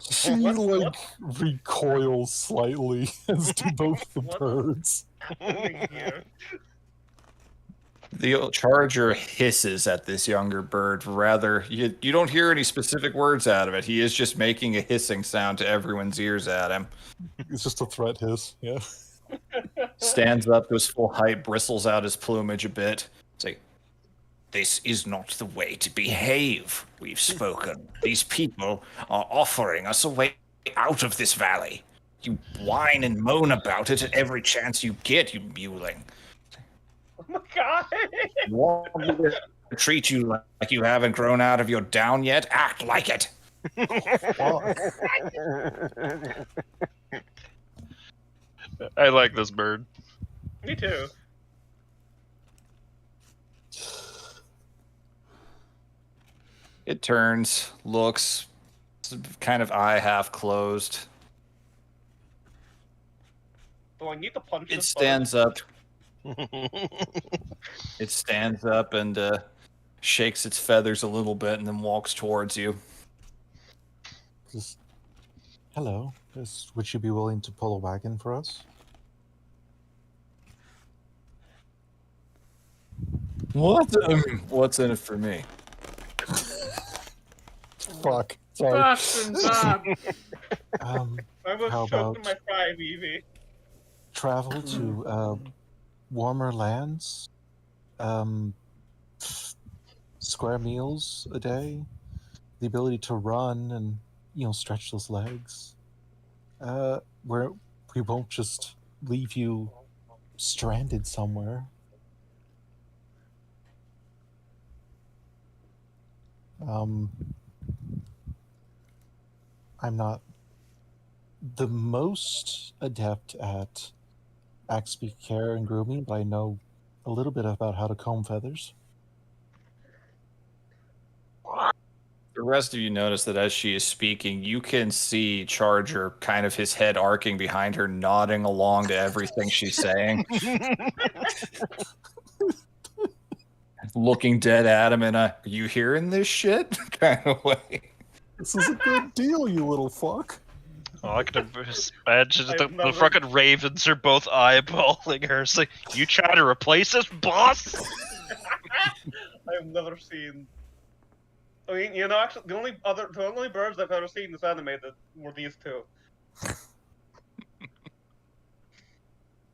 She like recoils slightly, as do both the birds. The charger hisses at this younger bird. Rather, you don't hear any specific words out of it. He is just making a hissing sound to everyone's ears at him. It's just a threat hiss, yeah. Stands up to his full height, bristles out his plumage a bit. It's like, this is not the way to behave. We've spoken. These people are offering us a way out of this valley. You whine and moan about it at every chance you get, you muling. Oh my God! Want me to treat you like you haven't grown out of your down yet? Act like it. I like this bird. Me too. It turns, looks, kind of eye half closed. Do I need to punch It this stands up. It stands up and shakes its feathers a little bit and then walks towards you. Just, "Hello, would you be willing to pull a wagon for us?" What? What's in it for me? Fuck. Sorry. Boston Bob. I was How choking about- my fry, Evie. Travel to warmer lands, square meals a day, the ability to run and stretch those legs, where we won't just leave you stranded somewhere. I'm not the most adept at axe beak care and grooming, but I know a little bit about how to comb feathers. The rest of you notice that as she is speaking, you can see Charger, kind of his head arcing behind her, nodding along to everything she's saying. Looking dead at him in a, "you hearing this shit?" kind of way. This is a good deal, you little fuck. Oh, I can imagine I've the never- fucking ravens are both eyeballing her. It's like, you trying to replace us, boss? I've never seen. I mean, you know, actually, the only birds I've ever seen this animated were these two.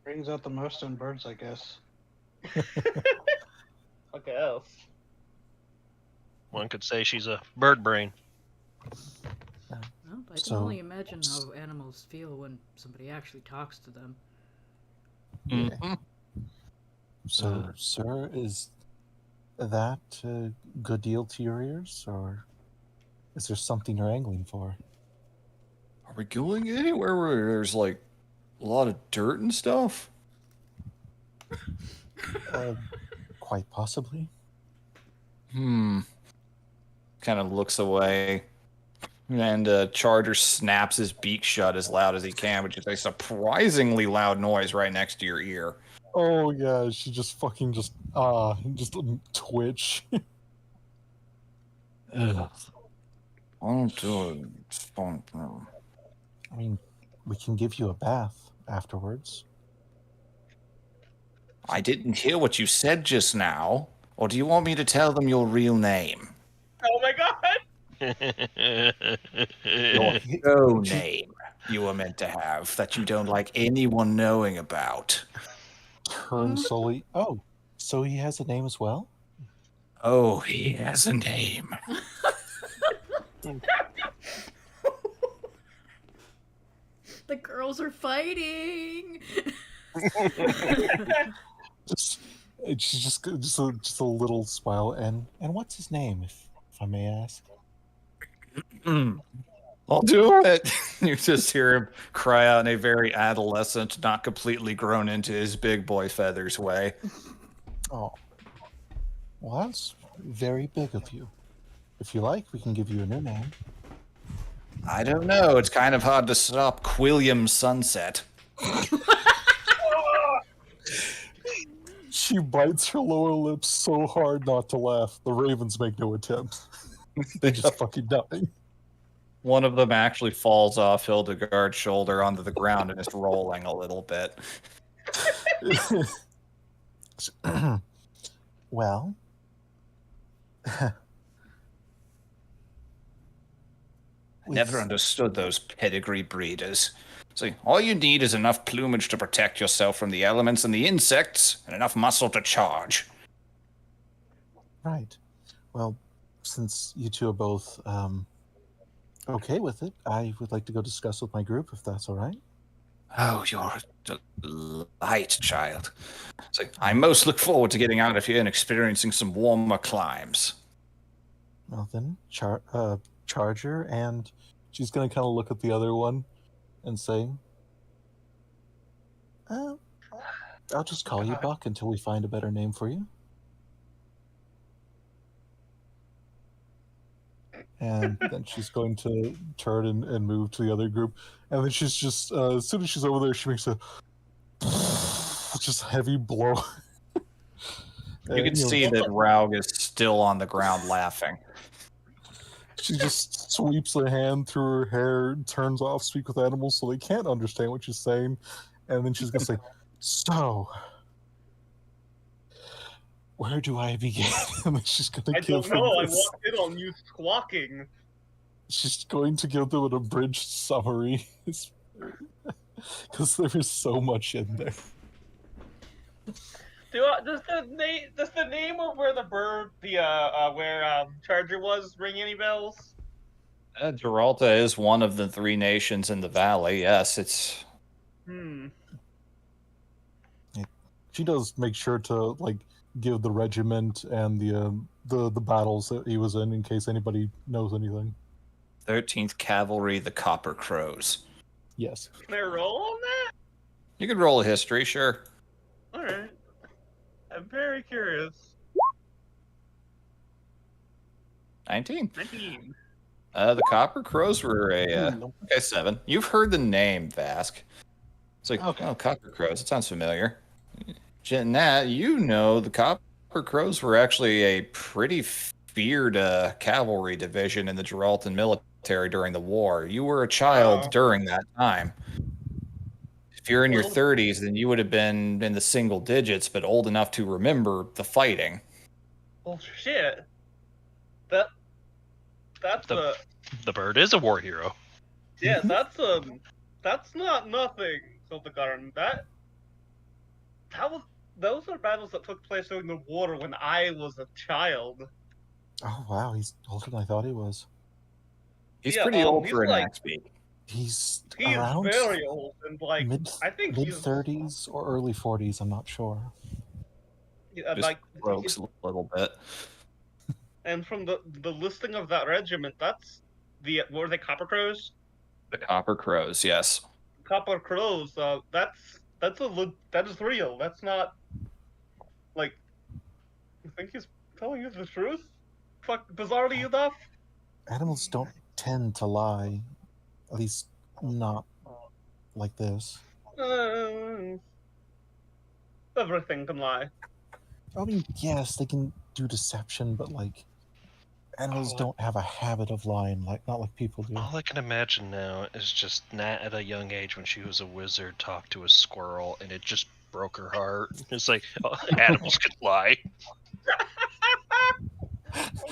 Brings out the most in birds, I guess. I guess. One could say she's a bird brain. Well, I can So- only imagine how animals feel when somebody actually talks to them. Mhm. So, sir, is that a good deal to your ears, or is there something you're angling for? Are we going anywhere where there's like a lot of dirt and stuff? Quite possibly. Kind of looks away. And Charger snaps his beak shut as loud as he can, which is a surprisingly loud noise right next to your ear. Oh yeah, she just fucking just twitch. Ugh. I don't do it. It's fun. I mean, we can give you a bath afterwards. I didn't hear what you said just now. Or do you want me to tell them your real name? Oh my god! Your no name you were meant to have that you don't like anyone knowing about. Turn slowly. Oh, so he has a name as well? Oh, he has a name. The girls are fighting. She's just a little smile. And what's his name, if I may ask? I'll do it. You just hear him cry out in a very adolescent, not completely grown into his big boy feathers way. Oh, well, that's very big of you. If you like, we can give you a new name. I don't know. It's kind of hard to stop Quilliam Sunset. She bites her lower lip so hard not to laugh. The ravens make no attempt. They just fucking die. One of them actually falls off Hildegard's shoulder onto the ground and is rolling a little bit. Well, Never understood those pedigree breeders. See, all you need is enough plumage to protect yourself from the elements and the insects, and enough muscle to charge. Right. Well, since you two are both okay with it, I would like to go discuss with my group, if that's all right. Oh, you're a delight, child. See, I most look forward to getting out of here and experiencing some warmer climes. Well then, Charger, and she's gonna kind of look at the other one and say, I'll just call you Buck until we find a better name for you. And then she's going to turn and move to the other group. And then she's just, as soon as she's over there, she makes a just heavy blow. You can see that Raug is still on the ground laughing. She just sweeps her hand through her hair, turns off Speak with Animals so they can't understand what she's saying. And then she's going to say, so, where do I begin? And then she's going I to give don't know. I them walked in on you squawking. She's going to give them an abridged summary. Because there is so much in there. Does the name of where the bird, where Charger was, ring any bells? Geralta is one of the 3 nations in the valley. Yes, it's. She does make sure to give the regiment and the battles that he was in case anybody knows anything. 13th Cavalry, the Copper Crows. Yes. Can I roll on that? You could roll a history, sure. All right. I'm very curious. 19. 19. The Copper Crows were a 7. You've heard the name, Vask. It's like, Okay. oh, Copper Crows. It sounds familiar. Nat, you know the Copper Crows were actually a pretty feared cavalry division in the Geraltan military military during the war. You were a child during that time. If you're in your Well- 30s, then you would have been in the single digits, but old enough to remember the fighting. Well, shit. That's The bird is a war hero. yeah, that's not nothing, Silvergarden. Those are battles that took place during the war when I was a child. Oh wow, he's older than I thought he was. He's Yeah, pretty old he's for an like- axe beak. He's He is around very old, and like mid I think mid he's 30s or early 40s. I'm not sure. Just like croaks a little bit. and from the listing of that regiment, that's what were they, Copper Crows? The Copper Crows, yes. Copper Crows. That is real. That's not like. I think he's telling you the truth. Fuck, bizarrely enough. Animals don't tend to lie, at least not like this. Everything can lie. I mean, yes, they can do deception, but like animals Oh, don't have a habit of lying, not like people do. All I can imagine now is just Nat at a young age when she was a wizard talked to a squirrel and it just broke her heart. It's like, oh, animals can lie.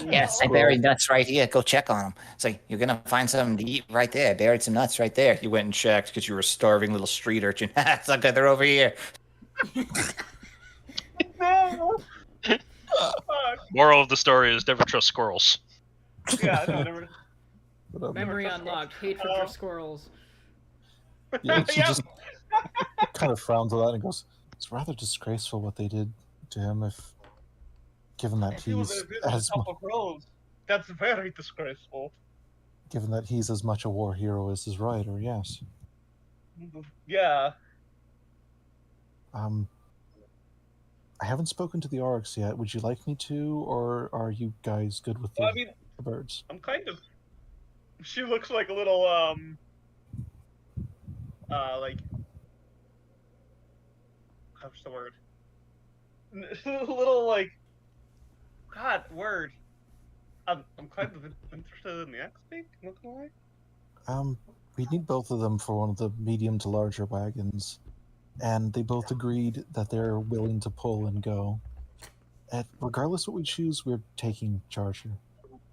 Yes, I buried nuts right here. Go check on them. It's like, you're going to find something to eat right there. I buried some nuts right there. You went and checked because you were a starving little street urchin. It's okay, they're over here. No. Fuck. Moral of the story is never trust squirrels. Yeah, no, never. But, Memory unlocked. Hatred for squirrels. yeah, she Yeah. just kind of frowns at that and goes, "It's rather disgraceful what they did to him. Given that If he was he's a good as Copper Crows, that's very disgraceful. given that he's as much a war hero as his rider, yes. Yeah. I haven't spoken to the orcs yet. Would you like me to, or are you guys good with the, Well, I mean, the birds? I'm kind of. She looks like a little like. What's the word? A little like. God, word. I'm kind of interested in the X-Peak, not gonna lie. We need both of them for one of the medium to larger wagons, and they both agreed that they're willing to pull and go. And regardless what we choose, we're taking Charger.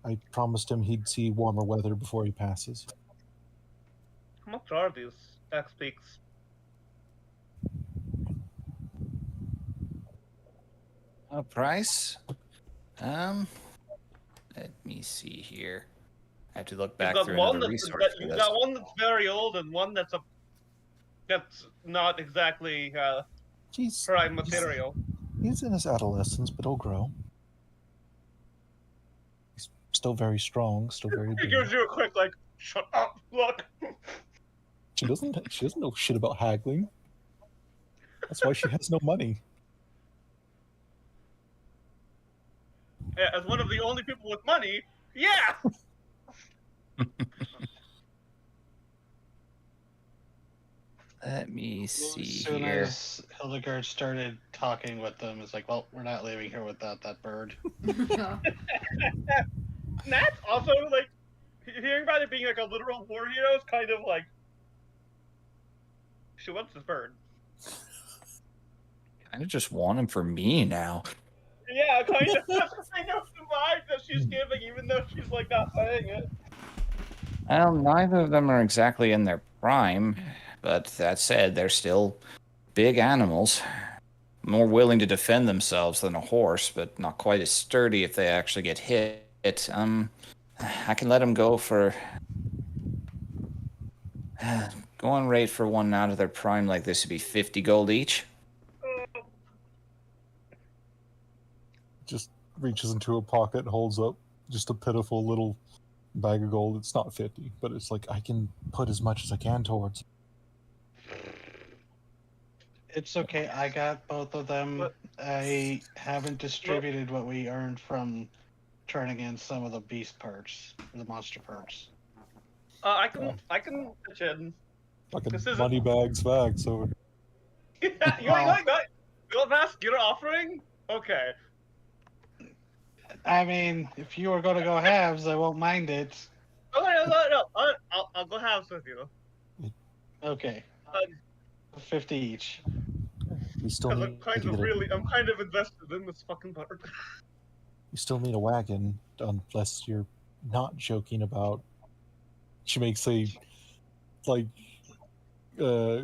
I promised him he'd see warmer weather before he passes. How much are these X-Peaks? Price? Let me see here. I have to look back You've through got one another that's resource for you've this. got one that's very old and one that's not exactly He's prime material. he's in his adolescence, but he'll grow. He's still very strong, still very He big. gives you a quick like, shut up, look. She doesn't know shit about haggling. That's why she has no money. Yeah, as one of the only people with money, yeah. Let me As see soon here. as Hildegard started talking with them, it's like, well, we're not leaving here without that bird. Nat's also like hearing about it being like a literal war hero is kind of like she wants this bird. Kind of just want him for me now. Yeah, kind of. That's the thing of the vibe that she's giving, even though she's like not saying it. Well, neither of them are exactly in their prime, but that said, they're still big animals. More willing to defend themselves than a horse, but not quite as sturdy if they actually get hit. I can let them go for... Going rate for one out of their prime like this would be 50 gold each. Just reaches into a pocket and holds up just a pitiful little bag of gold. It's not 50, but it's like I can put as much as I can towards. It's okay. I got both of them. But- I haven't distributed what we earned from turning in some of the beast parts, the monster parts. I can pitch in. Fucking This isn't- money bags, bags. So You like that? You want to your offering? Okay. I mean, if you were going to go halves, I won't mind it. No. I'll go house with you. Okay. 50 each. We still Because need to get I'm kind of invested in this fucking part. we still need a wagon, unless you're not joking about. She makes a like uh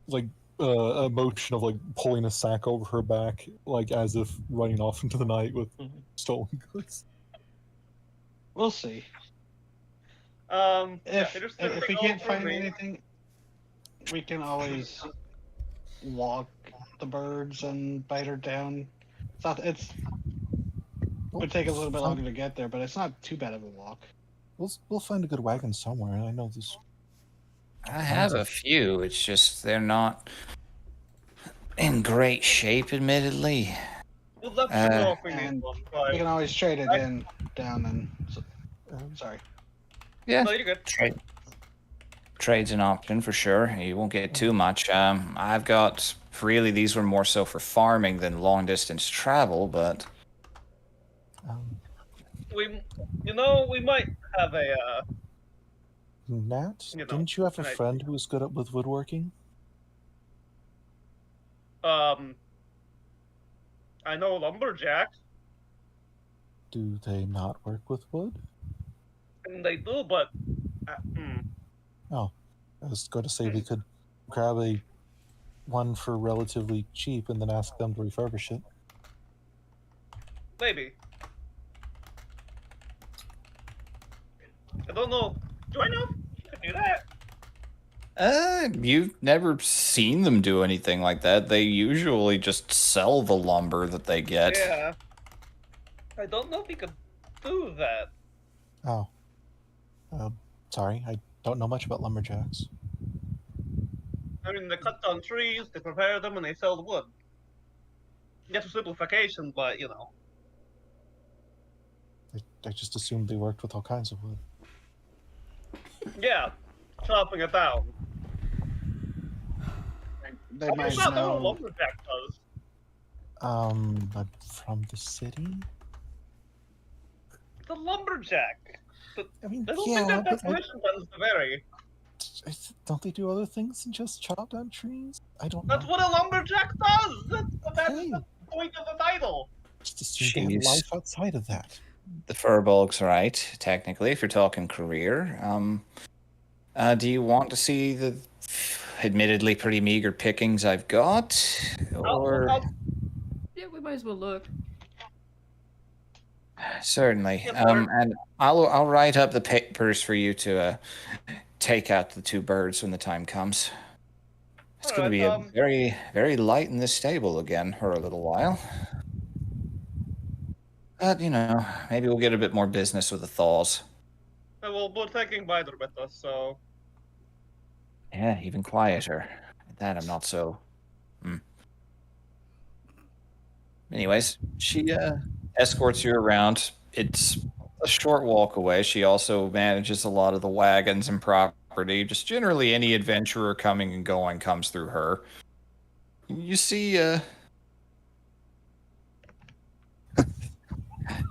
like a motion of like pulling a sack over her back, like as if running off into the night with stolen goods. We'll see. If If we can't find anything, we can always walk the birds and bite her down. It would take a little bit longer to get there, but it's not too bad of a walk. We'll find a good wagon somewhere. I know this. I have a few. It's just they're not in great shape, admittedly. We'll let you know if we need And one. we can always trade it in down and. Sorry. Yeah, No, you're good. trade's an option for sure. You won't get too much. I've got really these were more so for farming than long distance travel, but We might have a Nat, didn't you have a friend who was good with woodworking? I know lumberjacks. Do they not work with wood? And they do, but Oh, I was going to say we could grab one for relatively cheap and then ask them to refurbish it. maybe. I don't know. Do I know if you can do that? You've never seen them do anything like that. They usually just sell the lumber that they get. Yeah. I don't know if you could do that. Oh. Sorry, I don't know much about lumberjacks. I mean, they cut down trees, they prepare them, and they sell the wood. Get a simplification, but I just assumed they worked with all kinds of wood. Yeah, chopping it down. They might That's not know. what a lumberjack does. I'm from the city? The lumberjack. I mean, I don't yeah, think that but definition does vary. don't they do other things than just chop down trees? I don't That's know. what a lumberjack does. That's Hey. the point of the title. Just assume they have life outside of that. The Furbolg's right, technically, if you're talking career. Do you want to see the admittedly pretty meager pickings I've got? Or Yeah, we might as well look. certainly. And I'll write up the papers for you to take out the two birds when the time comes. It's going to be a very, very light in this stable again for a little while. But, maybe we'll get a bit more business with the thaws. Well, we're taking Bider with us, so. Yeah, even quieter. That I'm not so. Anyways, she escorts you around. It's a short walk away. She also manages a lot of the wagons and property. Just generally any adventurer coming and going comes through her. You see,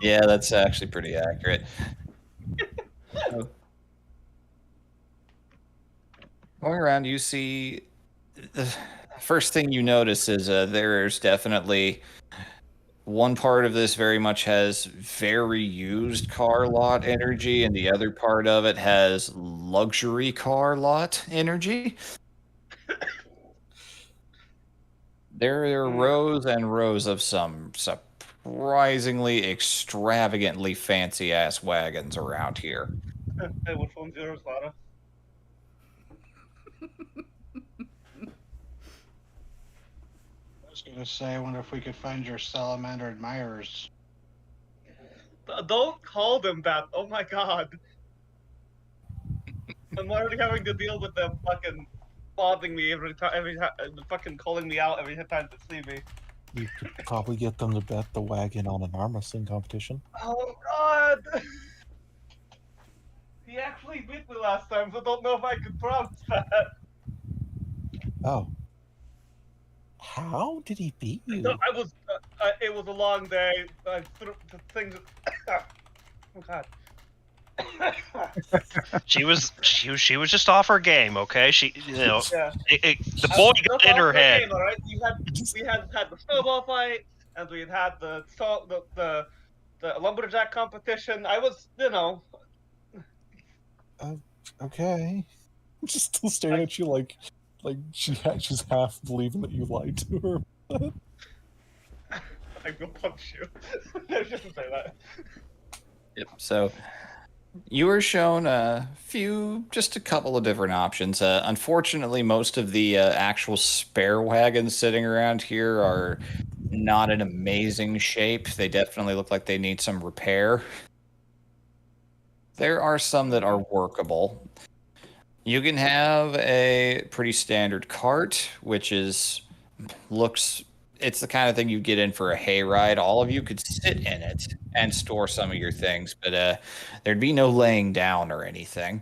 yeah, that's actually pretty accurate. Going around, you see the first thing you notice is there's definitely one part of this very much has very used car lot energy, and the other part of it has luxury car lot energy. There are rows and rows of some surprisingly extravagantly fancy ass wagons around here. Hey, which one's yours, Lara? I was gonna say, I wonder if we could find your salamander admirers. Don't call them that. Oh my god. I'm already having to deal with them fucking bothering me every time, fucking calling me out every time they see me. You could probably get them to bet the wagon on an arm wrestling competition. Oh god! He actually beat me last time, so I don't know if I could promise that. Oh. How did he beat you? No, it was a long day. Things. Oh god. She was just off her game, okay? She, Yeah. the boy got in her Okay, head. all right. We had the snowball fight, and we had the lumberjack competition. I was, Okay. I'm just still staring at you like she's half believing that you lied to her. I will punch you. I shouldn't say that. Yep. So you were shown just a couple of different options. Unfortunately, most of the actual spare wagons sitting around here are not in amazing shape. They definitely look like they need some repair. There are some that are workable. You can have a pretty standard cart, which looks it's the kind of thing you get in for a hayride. All of you could sit in it and store some of your things, but there'd be no laying down or anything.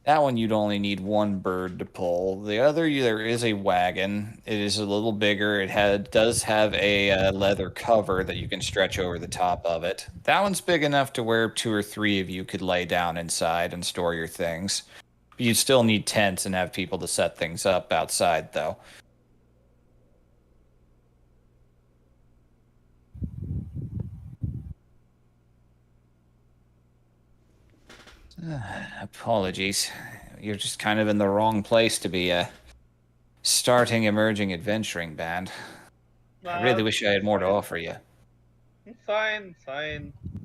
That one you'd only need one bird to pull. The other, there is a wagon. It is a little bigger. Does have a leather cover that you can stretch over the top of it. That one's big enough to where 2 or 3 of you could lay down inside and store your things. You'd still need tents and have people to set things up outside, though. Apologies. You're just kind of in the wrong place to be starting emerging adventuring band. I really wish I had more to offer you. Fine.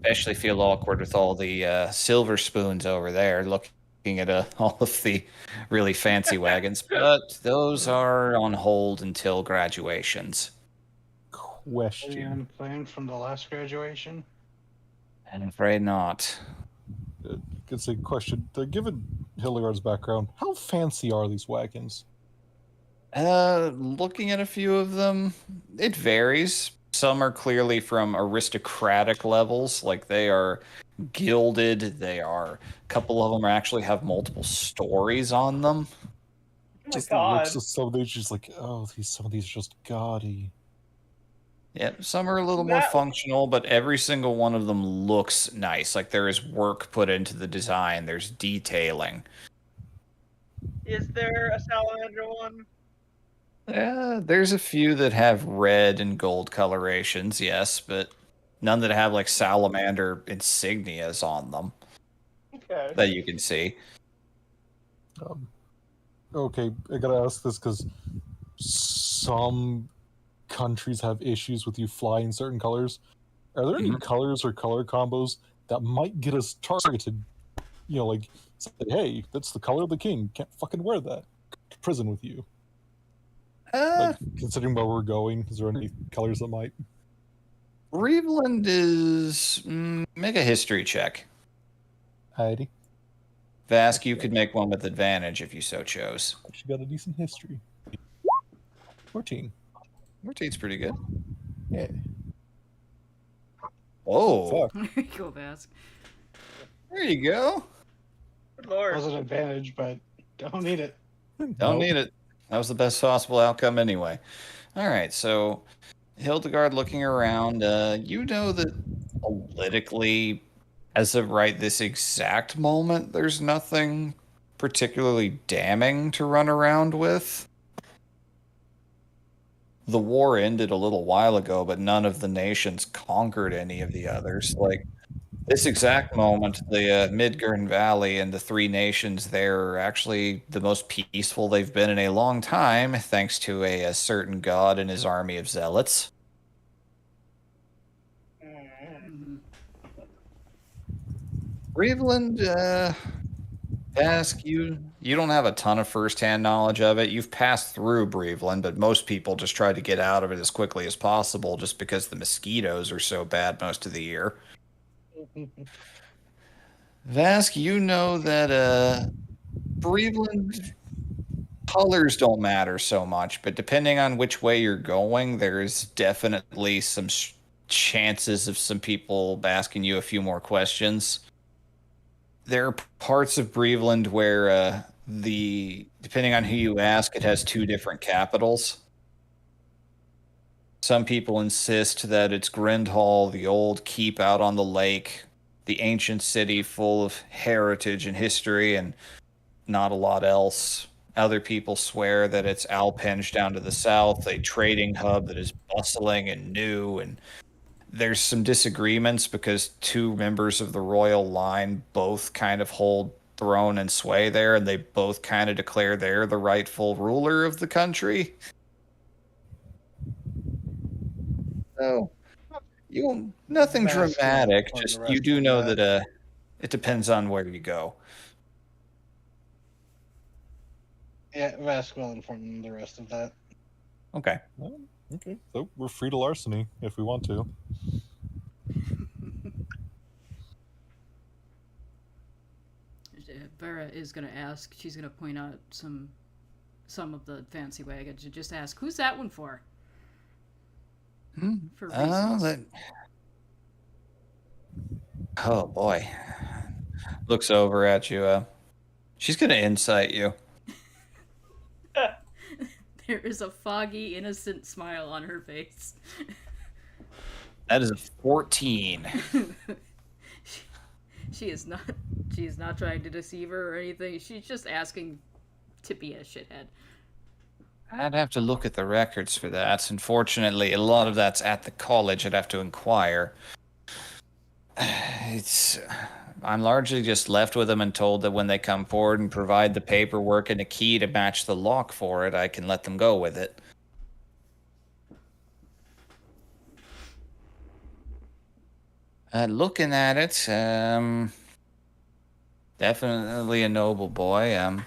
Especially feel awkward with all the silver spoons over there looking at all of the really fancy wagons. But those are on hold until graduations. Any Question. unplanned from the last graduation? I'm afraid not. It's a question. Given Hildegard's background, how fancy are these wagons? Looking at a few of them, it varies. Some are clearly from aristocratic levels, like they are gilded. A couple of them actually have multiple stories on them. Just God. looks at some of these, just like, oh, some of these are just gaudy. Yep, some are a little more functional, but every single one of them looks nice. Like there is work put into the design. There's detailing. Is there a salamander one? There's a few that have red and gold colorations, yes, but none that have like salamander insignias on them Okay. that you can see. Okay, I gotta ask this because some countries have issues with you flying certain colors. Are there any colors or color combos that might get us targeted? You know, like, say, hey, that's the color of the king. Can't fucking wear that. To prison with you. Like, considering where we're going, is there any colors that might? Reveland is make a history check. Heidi. Vask, you could make one with advantage if you so chose. She got a decent history. 14. 14's pretty good. Yeah. Whoa. Fuck. There you go, Vask. There you go. Good Lord. Was an advantage, but don't need it. Don't need it. That was the best possible outcome anyway. All right, so Hildegard looking around, you know that politically, as of right this exact moment, there's nothing particularly damning to run around with. The war ended a little while ago, but none of the nations conquered any of the others. Like, this exact moment, the Midgurn Valley and the 3 nations there are actually the most peaceful they've been in a long time, thanks to a certain god and his army of zealots. Reveland, Ask you don't have a ton of first-hand knowledge of it. You've passed through Breveland, but most people just try to get out of it as quickly as possible just because the mosquitoes are so bad most of the year. Vask, you know that Breveland colors don't matter so much, but depending on which way you're going, there's definitely some chances of some people asking you a few more questions. There are parts of Breveland where depending on who you ask, it has 2 different capitals. Some people insist that it's Grindhall, the old keep out on the lake, the ancient city full of heritage and history, and not a lot else. Other people swear that it's Alpenge down to the south, a trading hub that is bustling and new. And there's some disagreements because two members of the royal line both kind of hold throne and sway there, and they both kind of declare they're the rightful ruler of the country. So, nothing Vast will dramatic. inform the Just you rest do of know that. that it depends on where you go. Yeah, Vask will inform the rest of that. Okay. Oh, okay, so we're free to larceny if we want to. Vera is going to ask. She's going to point out some of the fancy wagons and just ask, "Who's that one for?" For reasons. Oh boy. Looks over at you. She's gonna insight you. There is a foggy, innocent smile on her face. That is a 14. She is not trying to deceive her or anything. She's just asking to be a shithead. I'd have to look at the records for that. Unfortunately, a lot of that's at the college. I'd have to inquire. I'm largely just left with them and told that when they come forward and provide the paperwork and a key to match the lock for it, I can let them go with it. Looking at it, definitely a noble boy.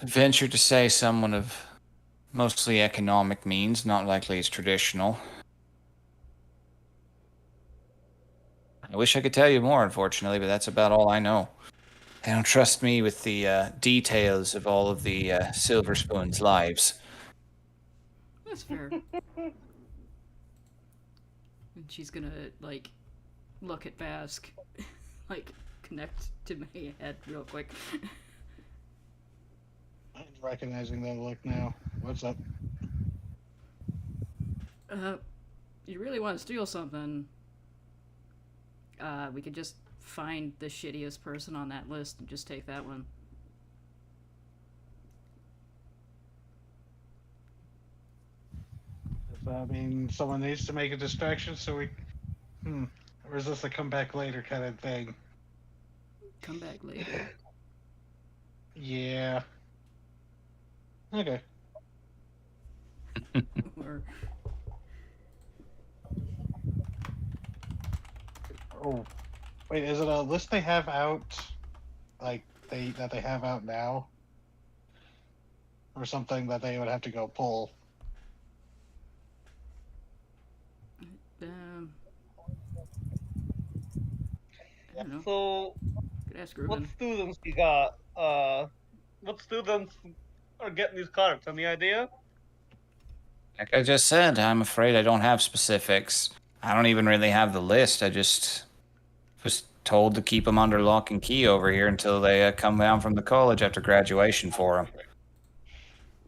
Venture to say someone of mostly economic means, not likely as traditional. I wish I could tell you more, unfortunately, but that's about all I know. They don't trust me with the details of all of the Silver Spoon's lives. That's fair. And she's gonna, like, look at Vask, like, connect to my head real quick. I'm recognizing that look now. What's up? You really want to steal something? We could just find the shittiest person on that list and just take that one. I mean, someone needs to make a distraction, so we. Or is this a come back later kind of thing? Come back later. Yeah. Okay. Or Oh, wait. Is it a list they have out, like they have out now, or something that they would have to go pull? I don't know. So, Could ask what Ruben. students you got? What students are getting these cards? Any idea? Like I just said, I'm afraid I don't have specifics. I don't even really have the list. I just was told to keep them under lock and key over here until they come down from the college after graduation for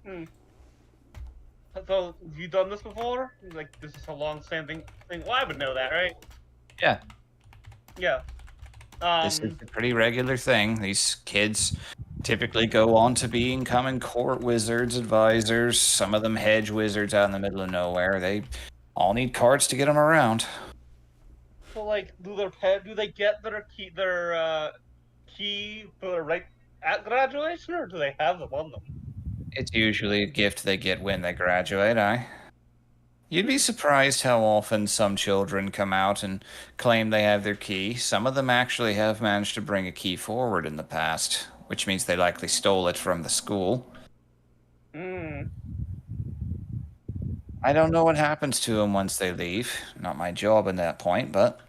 them. So, have you done this before? Like, this is a long-standing thing. Well, I would know that, right? Yeah. Yeah. This is a pretty regular thing. These kids typically go on to becoming court wizards, advisors, some of them hedge wizards out in the middle of nowhere. They all need cards to get them around. So, like, do they get their key right at graduation, or do they have them on them? It's usually a gift they get when they graduate, You'd be surprised how often some children come out and claim they have their key. Some of them actually have managed to bring a key forward in the past, which means they likely stole it from the school. I don't know what happens to them once they leave. Not my job at that point, but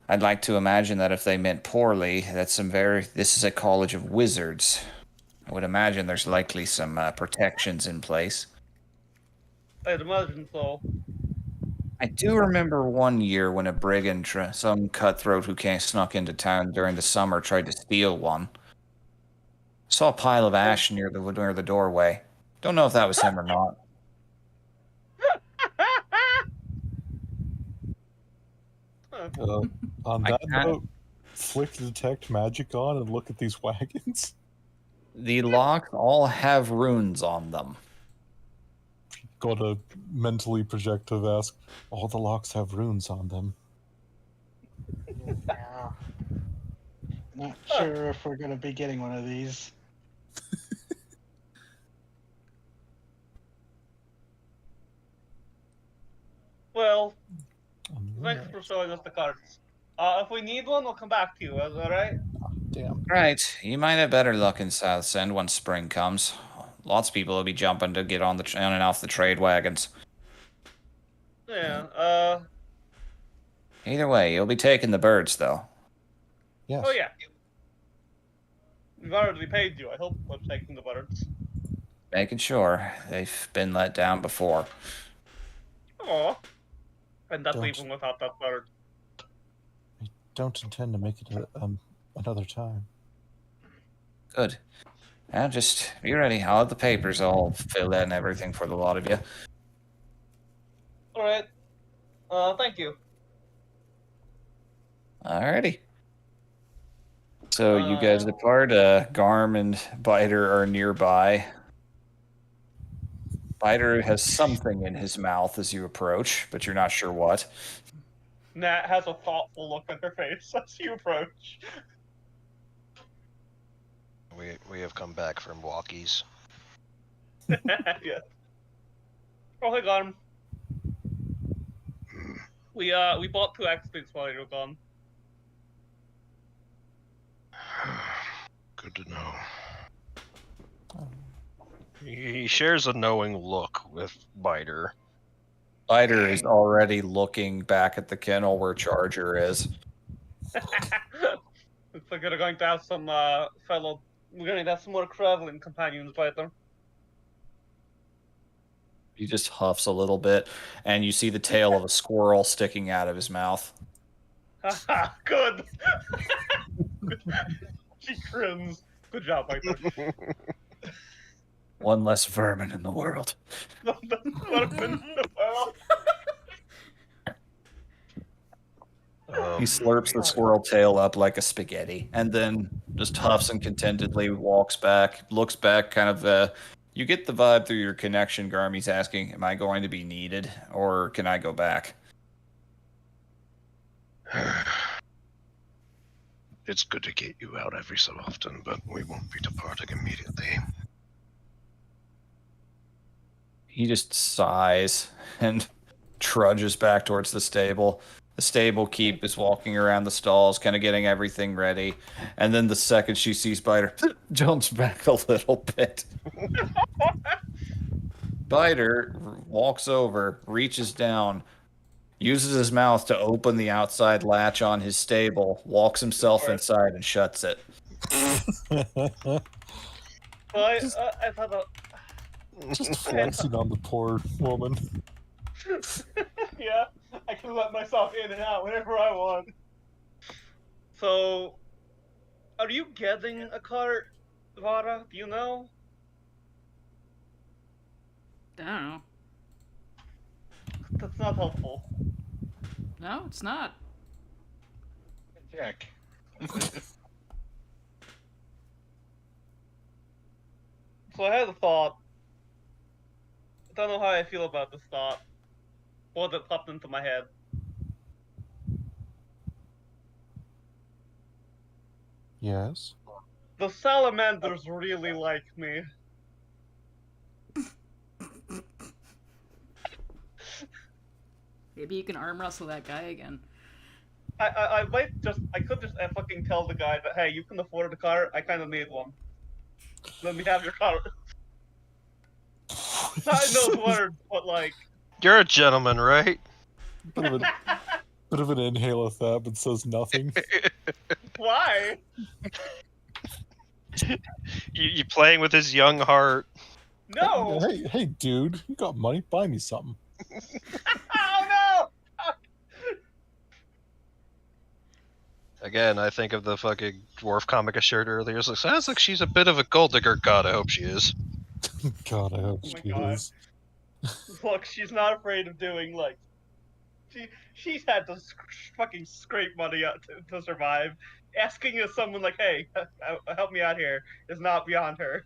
I'd like to imagine that if they meant poorly, this is a college of wizards. I would imagine there's likely some protections in place. I'd imagine so. I do remember one year when a brigand, some cutthroat who snuck into town during the summer, tried to steal one. Saw a pile of ash near the doorway. Don't know if that was him or not. On I that can't- note, flick detect magic on and look at these wagons. The locks all have runes on them. Gotta mentally projective ask, all the locks have runes on them. Yeah. Not sure if we're gonna be getting one of these. Well, Alright. thanks for showing us the cards. If we need one, we'll come back to you. Is that right? Damn. Right. You might have better luck in South End when spring comes. Lots of people will be jumping to get on on and off the trade wagons. Yeah. Either way, you'll be taking the birds, though. Yes. Oh yeah. We've already paid you. I hope we're taking the birds. Making sure they've been let down before. Aw. And that's Don't. even without that bird. I don't intend to make it another time. Good. Now just be ready. I'll have the papers all filled in and everything for the lot of you. Alright. Thank you. Alrighty. So you guys depart. Garm and Biter are nearby. Biter has something in his mouth as you approach, but you're not sure what. Nat has a thoughtful look on her face as you approach. We have come back from walkies. Yeah. Oh, hey, Garm. We bought 2 X-Pigs while you were gone. Good to know. He shares a knowing look with Biter. Biter is already looking back at the kennel where Charger is. Looks like we're going to have some we're going to have some more traveling companions later. He just huffs a little bit, and you see the tail of a squirrel sticking out of his mouth. Haha, good. She grins. Good job, Biter. One less vermin in the world. He slurps the squirrel tail up like a spaghetti, and then just huffs and contentedly walks back, looks back, kind of. You get the vibe through your connection, Garmy's asking, "Am I going to be needed, or can I go back?" It's good to get you out every so often, but we won't be departing immediately. He just sighs and trudges back towards the stable. The stable keep is walking around the stalls, kind of getting everything ready. And then the second she sees Biter, jumps back a little bit. Biter walks over, reaches down, uses his mouth to open the outside latch on his stable, walks himself inside, and shuts it. I thought Just flexing on the poor woman. yeah, I can let myself in and out whenever I want. So, are you getting a cart, Vara? Do you know? I don't know. That's not helpful. No, it's not. Check. So I had a thought. I don't know how I feel about this thought. What that popped into my head. Yes. The salamanders really like me. Maybe you can arm wrestle that guy again. I could just fucking tell the guy that, hey, you can afford a car, I kind of need one. Let me have your car. Not in those words, but like... You're a gentleman, right? Bit of an inhale of that, but says nothing. Why? You playing with his young heart. No! Hey, dude, you got money? Buy me something. Oh no! Again, I think of the fucking dwarf comic I shared earlier. It's like, sounds like she's a bit of a gold digger. God, I hope she is. God, I hope Oh my she God. is. Look, she's not afraid of doing, like, She's had to fucking scrape money out to survive. Asking someone like, "Hey, help me out here," is not beyond her.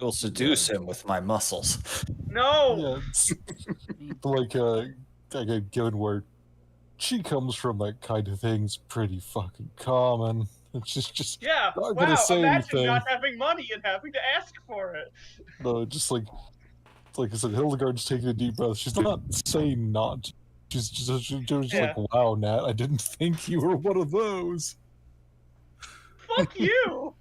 I will seduce him with my muscles. No. Yeah, it's like a given where she comes from, that kind of thing's pretty fucking common. And she's just Yeah. not gonna Wow. say Imagine anything. not having money and having to ask for it. No, just like I said, Hildegard's taking a deep breath. She's not saying not. She's just Yeah. like, wow, Nat, I didn't think you were one of those. Fuck you.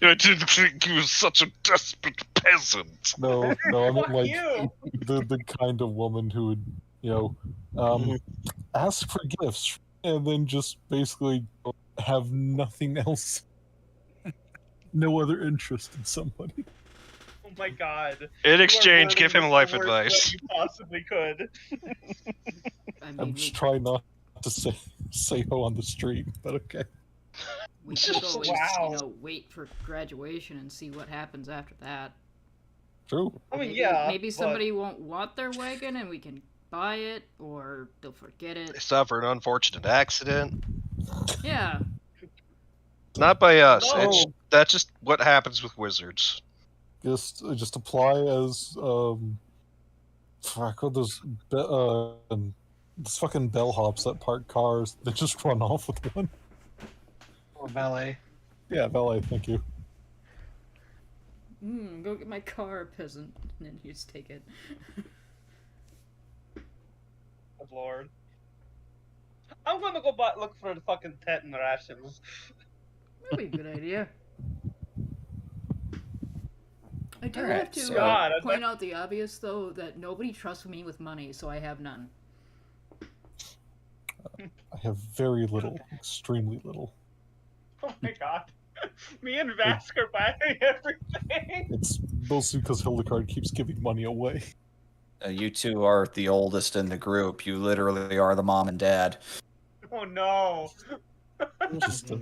I didn't think you were such a desperate peasant. No, I mean Fuck like you. the kind of woman who would, ask for gifts and then just basically have nothing else, no other interest in somebody. Oh my god. In You are exchange, give wording him this life the worst way advice. You possibly could. I'm just trying not to say ho on the street, but okay. We could always, Wow. wait for graduation and see what happens after that. True. I mean, Maybe, yeah. maybe but- somebody won't want their wagon and we can buy it, or they'll forget They it. suffer an unfortunate accident. Yeah. Not by us. No. That's just what happens with wizards. Just apply as fuck, what those those fucking bellhops that park cars. They just run off with one. Or valet. Yeah, valet. Thank you. Go get my car, peasant. And then you just take it. Oh, Lord. I'm gonna go look for the fucking tent and rations. That'd be a good idea. I do Alright, have to so- God, point out the obvious, though, that nobody trusts me with money, so I have none. I have very little, extremely little. Oh my god. Me and Vask are buying everything. It's mostly because Hildegard keeps giving money away. You two are the oldest in the group. You literally are the mom and dad. Oh no. Just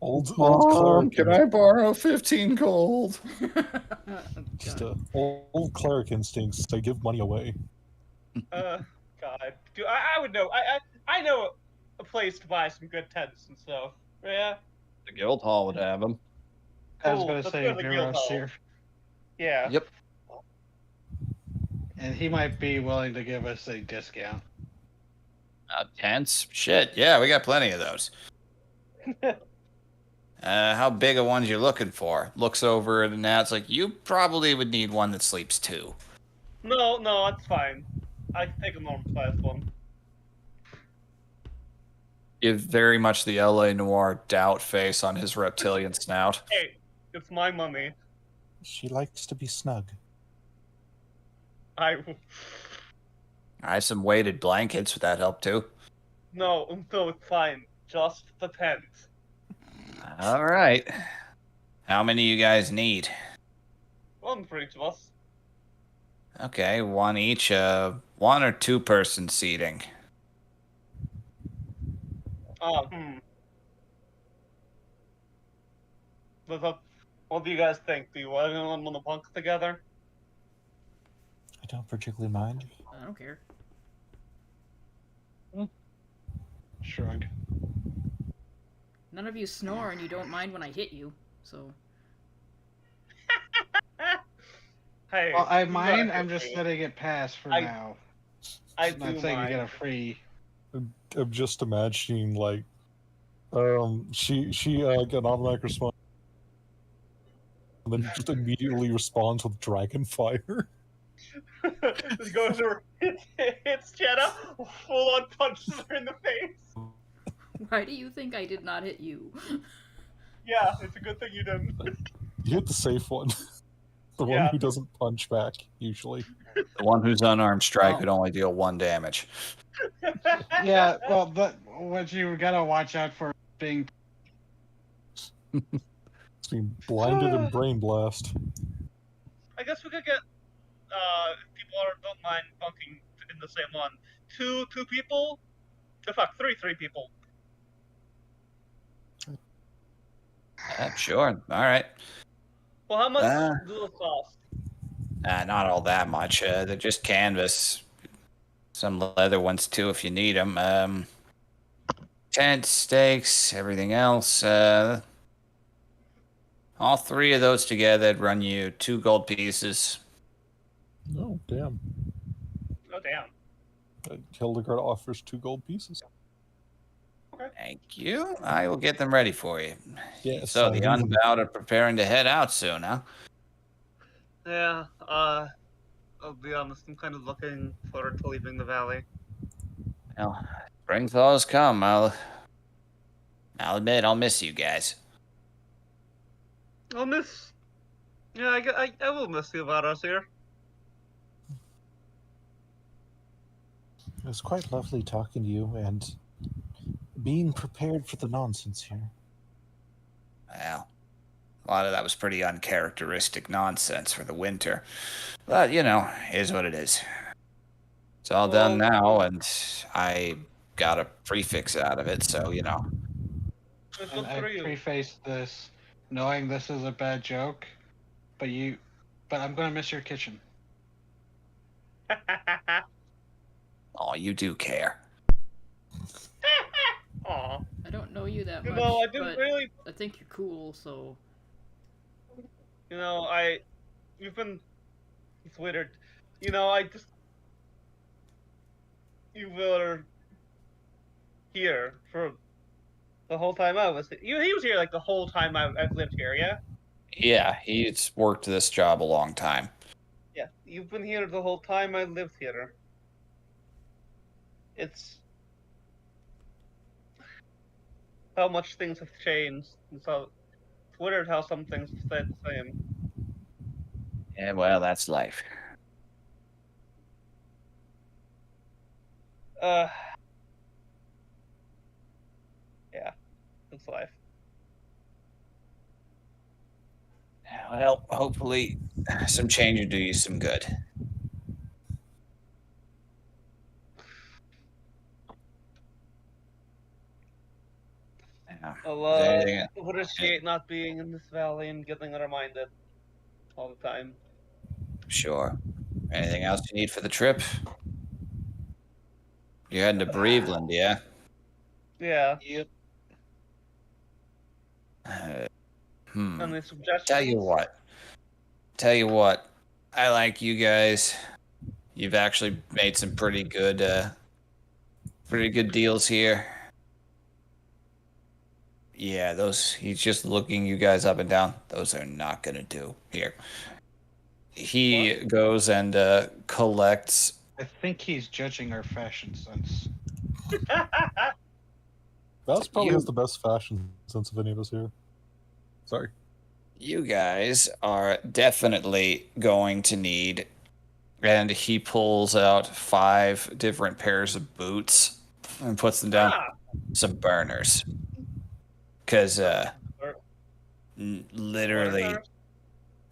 old Mom, cleric. can I borrow 15 gold? Just old cleric instincts. They give money away. God. Dude, I would know. I know a place to buy some good tents and stuff. Yeah. The guild hall would have them. I was Cool, going to let's say go to the guild hall. Neuroseer. Yeah. Yep. And he might be willing to give us a discount. Tents? Shit, yeah, we got plenty of those. How big a ones you looking for? Looks over at Nat's like, you probably would need one that sleeps two. No, that's fine. I can take a normal size one. You have very much the LA Noir doubt face on his reptilian snout. Hey, it's my money. She likes to be snug. I have some weighted blankets. Would that help too? No, it's fine. Just the tent. All right. How many you guys need? One for each of us. Okay, one each. 1 or 2 person seating. What do you guys think? Do you want anyone want to bunk together? I don't particularly mind. I don't care. Shrug. None of you snore and you don't mind when I hit you, so... Hey. Well, I you mind. gotta I'm hit just me. letting it pass for I- now. I I'm not do saying mind. you get a free. I'm just imagining like, she got an automatic response, and then just immediately responds with dragon fire. Just goes over, hits Jenna, full on punches her in the face. Why do you think I did not hit you? Yeah, it's a good thing you didn't. You hit the safe one, the one Yeah. who doesn't punch back usually. The one who's unarmed strike Oh. would only deal 1 damage. Yeah, well, but what you gotta watch out for being. It's being blinded and brain blast. I guess we could get, if people don't mind bunking in the same one, two people? Three people. Sure. All right. Well, how much Ah. do those cost? Not all that much. They're just canvas. some leather ones too if you need them. Tent, stakes, everything else. All three of those together would run you 2 gold pieces. Oh, damn. Oh damn. Hildegard offers 2 gold pieces. Thank you. I will get them ready for you. Yes, So I the leave them. Unbound are preparing to head out soon, huh? Yeah. I'll be honest. I'm kind of looking forward to leaving the valley. Well, spring thaws come. I'll admit I'll miss you guys. I'll miss. Yeah, I will miss you, Varos here. It was quite lovely talking to you and being prepared for the nonsense here. Well, a lot of that was pretty uncharacteristic nonsense for the winter. But, is what it is. It's all done now, and I got a prefix out of it, so, It's And good I for you. preface this knowing this is a bad joke, but I'm gonna miss your kitchen. Oh, you do care. Aw. I don't know you that You much, know, I didn't but really. I think you're cool, so You know, you've been. It's weird. You were here for the whole time I was. He was here like the whole time I've lived here. Yeah. Yeah, he's worked this job a long time. Yeah, you've been here the whole time I lived here. It's how much things have changed, and so it's weird how some things have stayed the same. Yeah, well, that's life. Yeah, it's life. Well, hopefully some change will do you some good. Yeah. I'll Is there anything- appreciate not being in this valley and getting reminded all the time. Sure. Anything else you need for the trip? You're heading to Breveland, yeah? Yeah. Yep. Any suggestions? Tell you what. I like you guys. You've actually made some pretty good deals here. Yeah, he's just looking you guys up and down. Those are not gonna do. Here. He goes and collects. I think he's judging our fashion sense. Vaz probably has the best fashion sense of any of us here. Sorry. You guys are definitely going to need, and he pulls out 5 different pairs of boots and puts them down. Some burners. Because, literally, Burners?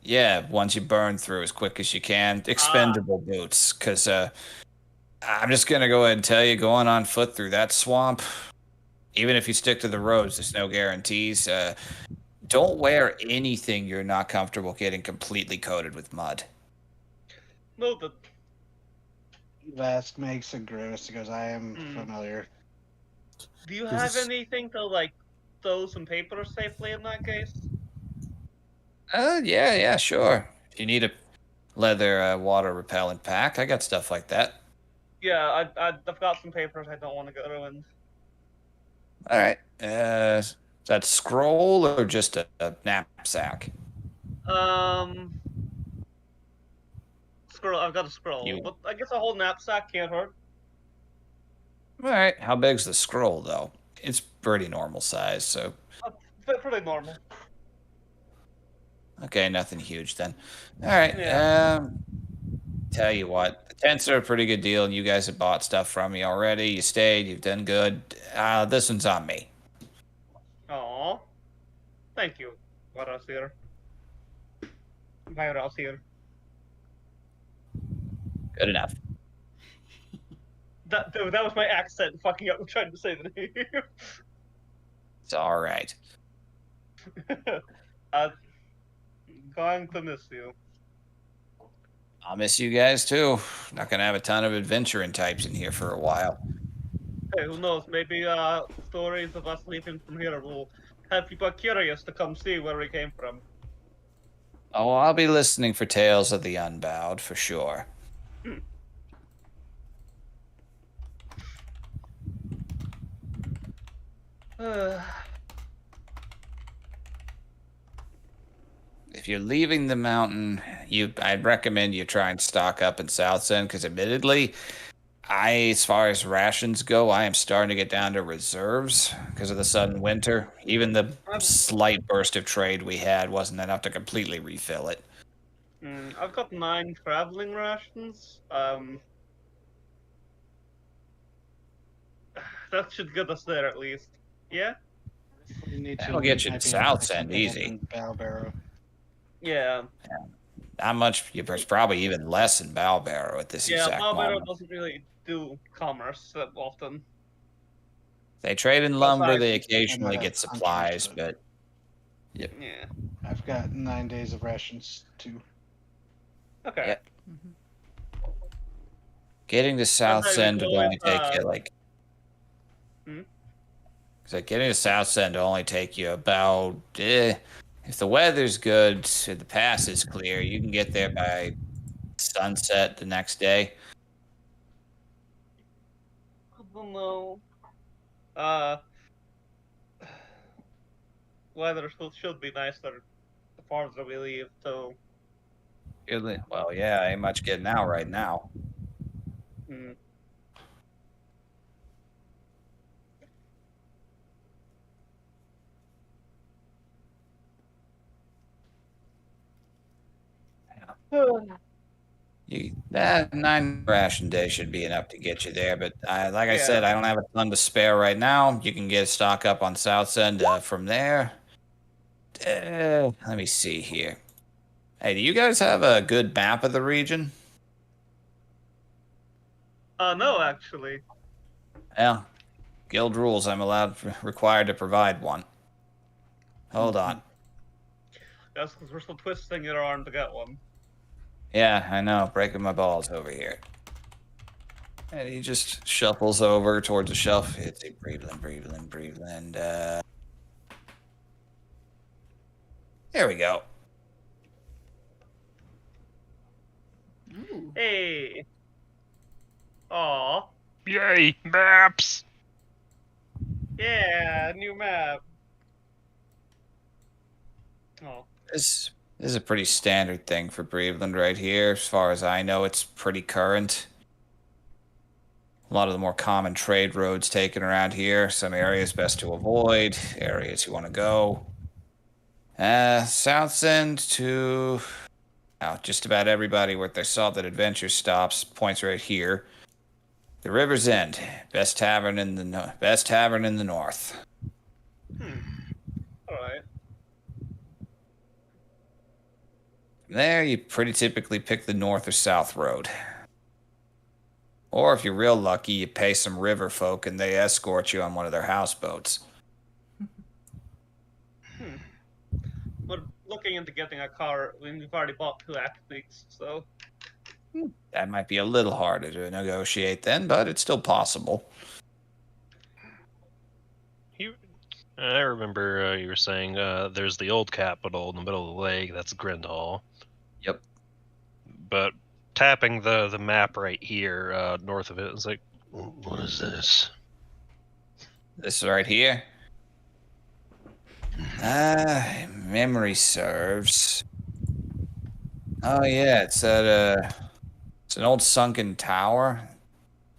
yeah, once you burn through as quick as you can, expendable boots. Because, I'm just going to go ahead and tell you, going on foot through that swamp, even if you stick to the roads, there's no guarantees. Don't wear anything you're not comfortable getting completely coated with mud. Noted. Vast makes a grimace because I am familiar. Do you have anything to like throw some paper safely in that case? Yeah, sure. If you need a leather water repellent pack, I got stuff like that. Yeah, I've got some papers I don't want to get ruined. All right. Is that scroll or just a knapsack? Scroll. I've got a scroll, but I guess a whole knapsack can't hurt. All right. How big's the scroll, though? It's pretty normal size, so. Pretty normal. Okay, nothing huge then. All right. Yeah. Tell you what, the tents are a pretty good deal, and you guys have bought stuff from me already. You stayed. You've done good. This one's on me. Aw. Thank you, Varos here. Varos here. Good enough. That was my accent fucking up trying to say the name. It's all right. Going to miss you. I'll miss you guys too. Not gonna have a ton of adventuring types in here for a while. Hey, who knows? Maybe stories of us leaving from here will have people curious to come see where we came from. Oh, I'll be listening for tales of the unbowed for sure. If you're leaving the mountain, I'd recommend you try and stock up in Southsend, because admittedly, as far as rations go, I am starting to get down to reserves because of the sudden winter. Even the slight burst of trade we had wasn't enough to completely refill it. I've got 9 traveling rations. That should get us there at least. Yeah? You need That'll to get you to might be able to pick Southsend something up easy. in Balbarrow. Yeah. Not much. There's probably even less in Balbarrow at this Yeah, exact Balbarrow moment. doesn't really do commerce that often. They trade in Plus, lumber. They I occasionally know get that's hunters, supplies, but- but yep. Yeah. I've got 9 days of rations too. Okay. Yep. Getting to Southsend would only take you like. So getting to Southsend will only take you about. If the weather's good, if the pass is clear, you can get there by sunset the next day. I don't know. Weather should be nicer the farther we leave, so. Well, yeah, ain't much getting out right now. That 9 ration day should be enough to get you there, but like I said, I don't have a ton to spare right now. You can get a stock up on Southsend from there. Let me see here. Hey, do you guys have a good map of the region? No, actually. Yeah. Guild rules, I'm required to provide one. Hold on. That's because we're still twisting your arm to get one. Yeah, I know. Breaking my balls over here. And he just shuffles over towards the shelf. It's a Breveland. There we go. Ooh. Hey. Aw. Yay, maps! Yeah, new map. Oh. This is a pretty standard thing for Breveland right here. As far as I know, it's pretty current. A lot of the more common trade roads taken around here. Some areas best to avoid, areas you want to go. Southsend to just about everybody with their salted adventure stops points right here. The River's End, best tavern in the north. All right. From there, you pretty typically pick the north or south road. Or if you're real lucky, you pay some river folk and they escort you on one of their houseboats. We're looking into getting a car. We've already bought 2 Actiques, so. That might be a little harder to negotiate then, but it's still possible. I remember you were saying there's the old capital in the middle of the lake. That's Grindhall. Yep. But tapping the map right here north of it, it's like, What is this? This right here. Memory serves. Oh yeah, it's an old sunken tower.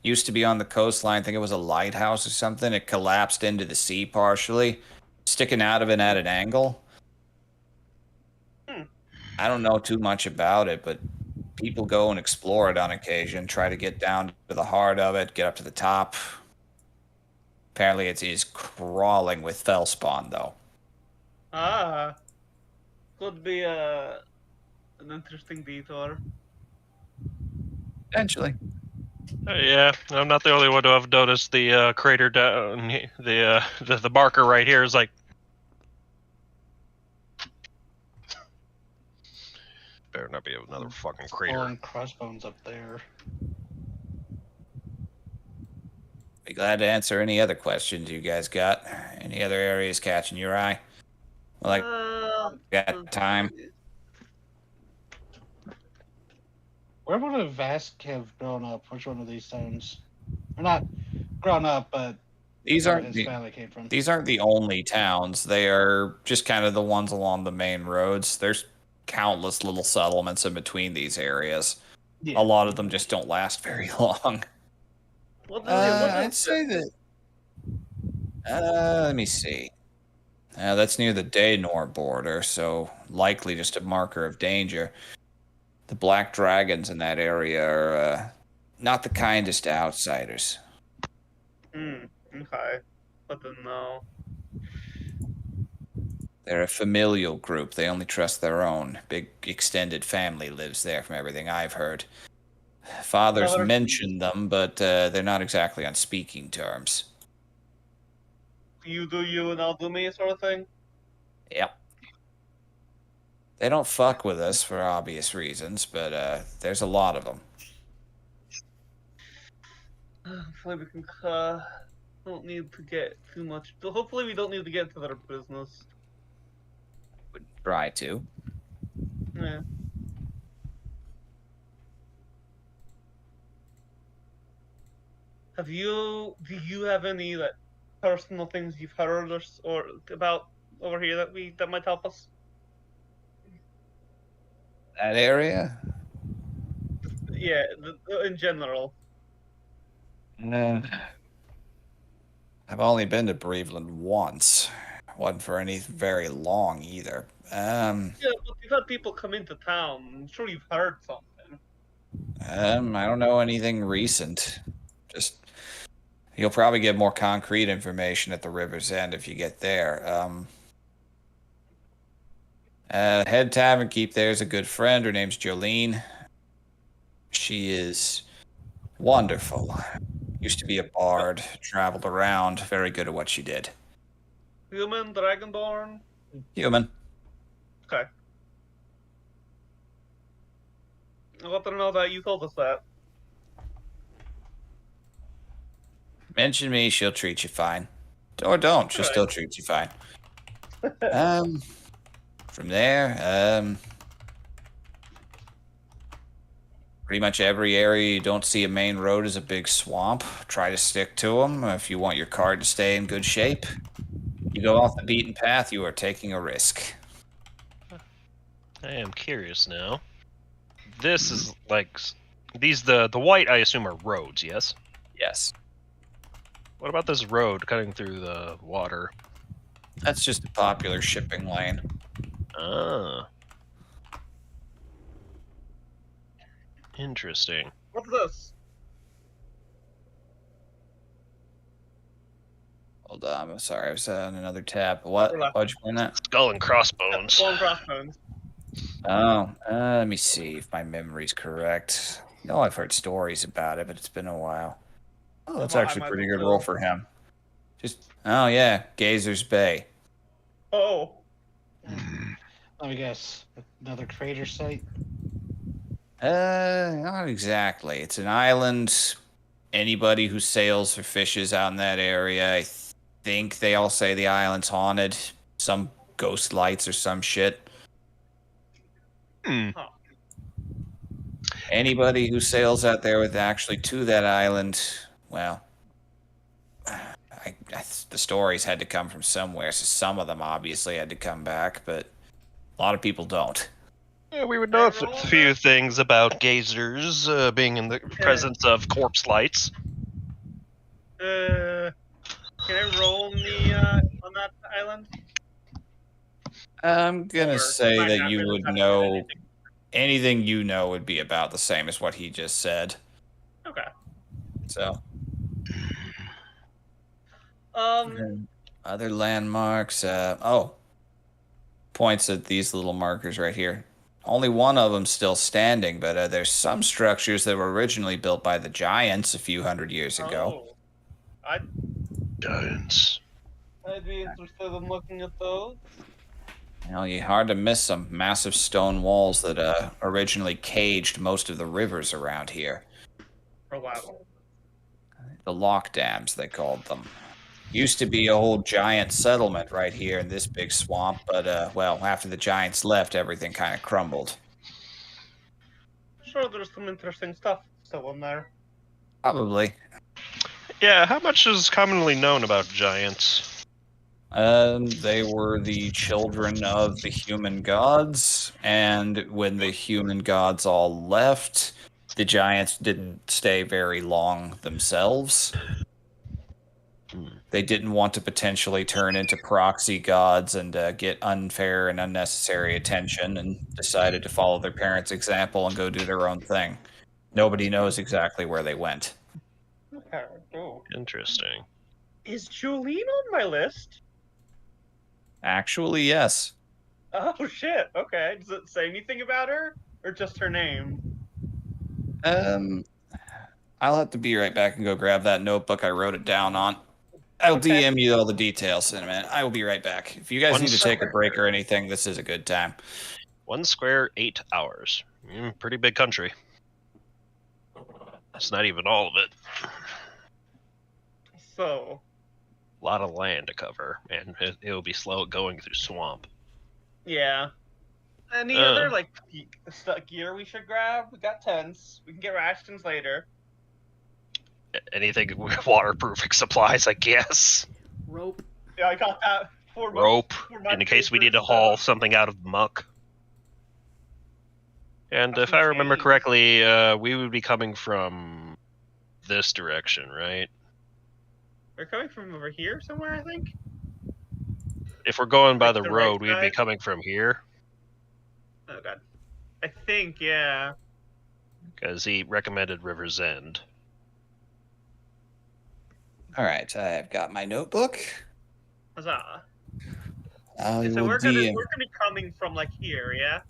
Used to be on the coastline. I think it was a lighthouse or something. It collapsed into the sea partially, sticking out of it at an angle. I don't know too much about it, but people go and explore it on occasion, try to get down to the heart of it, get up to the top. Apparently it is crawling with fellspawn, though. Could be an interesting detour. Eventually. yeah, I'm not the only one to have noticed the crater down the marker right here is like better not be another fucking crater. And crossbones up there. Be glad to answer any other questions you guys got. Any other areas catching your eye? Like, got time? Where would a Vask have grown up? Which one of these towns? Or not grown up, but These where aren't his the, family came from. these aren't the only towns. They are just kind of the ones along the main roads. There's countless little settlements in between these areas. Yeah. A lot of them just don't last very long. I'd say that. Let me see. That's near the Daenor border, so likely just a marker of danger. The black dragons in that area are not the kindest to outsiders. Okay. But then no. They're a familial group. They only trust their own. Big extended family lives there, from everything I've heard. Fathers mention them, but they're not exactly on speaking terms. You do you and I'll do me sort of thing? Yep. They don't fuck with us for obvious reasons, but there's a lot of them. Hopefully we can, don't need to get too much. Hopefully we don't need to get into their business. Would try to. Yeah. Do you have any like personal things you've heard or about over here that might help us? That area? Yeah, in general. I've only been to Breveland once. Wasn't for any very long either. Yeah, but you've had people come into town. I'm sure you've heard something. I don't know anything recent. Just you'll probably get more concrete information at the river's end if you get there. Head tavern keep there's a good friend. Her name's Jolene. She is wonderful. Used to be a bard, traveled around, very good at what she did. Human, dragonborn? Human. Okay. I want to know that you told us that. Mention me, she'll treat you fine. Or don't, she'll still treat you fine. From there, pretty much every area you don't see a main road is a big swamp. Try to stick to them if you want your card to stay in good shape. You go off the beaten path, you are taking a risk. I am curious now. This is like these the white I assume are roads, yes? Yes. What about this road cutting through the water? That's just a popular shipping lane. Ah. Interesting. What's this? Hold on, I'm sorry, I was on another tab. Why'd you find that? Skull and crossbones. Skull and crossbones. Oh, let me see if my memory's correct. No, I've heard stories about it, but it's been a while. Oh, that's actually a pretty good roll for him. Oh yeah, Gazer's Bay. Oh. Let me guess. Another crater site? Not exactly. It's an island. Anybody who sails or fishes out in that area, I think they all say the island's haunted. Some ghost lights or some shit. Anybody who sails out there with actually to that island, well, the stories had to come from somewhere, so some of them obviously had to come back, but a lot of people don't. Yeah, we would know a few things about gazers being in the presence of corpse lights. Can I roll me on that island? I'm gonna say that you would know anything you know would be about the same as what he just said. Okay. So. Other landmarks. Points at these little markers right here. Only one of them still standing, but there's some structures that were originally built by the giants a few hundred years ago. Giants. I'd be interested in looking at those. You know, you hard to miss some massive stone walls that originally caged most of the rivers around here. Oh wow. The lock dams, they called them. Used to be a whole giant settlement right here in this big swamp, but, well, after the giants left, everything kind of crumbled. Sure, there's some interesting stuff still in there. Probably. Yeah, how much is commonly known about giants? They were the children of the human gods, and when the human gods all left, the giants didn't stay very long themselves. They didn't want to potentially turn into proxy gods and get unfair and unnecessary attention, and decided to follow their parents' example and go do their own thing. Nobody knows exactly where they went. Okay, cool. Interesting. Is Jolene on my list? Actually, yes. Oh shit. Okay. Does it say anything about her, or just her name? I'll have to be right back and go grab that notebook I wrote it down on. I'll Okay. DM you all the details in a minute. I will be right back. If you guys One need to take a second. break or anything, this is a good time. 1 square, 8 hours. Pretty big country. It's not even all of it. So. A lot of land to cover, and it'll be slow going through swamp. Yeah. Any other like gear we should grab? We got tents. We can get rations later. Anything with waterproofing supplies, I guess. Rope. Yeah, I got that. Rope, in case we need to haul something out of muck. And if I remember correctly, we would be coming from this direction, right? We're coming from over here somewhere, I think. If we're going by Like the the road, right we'd be side? coming from here, Oh god. I think, yeah. because he recommended River's End. All right, I've got my notebook. Huzzah. I So will we're gonna DM. be coming from like here, yeah?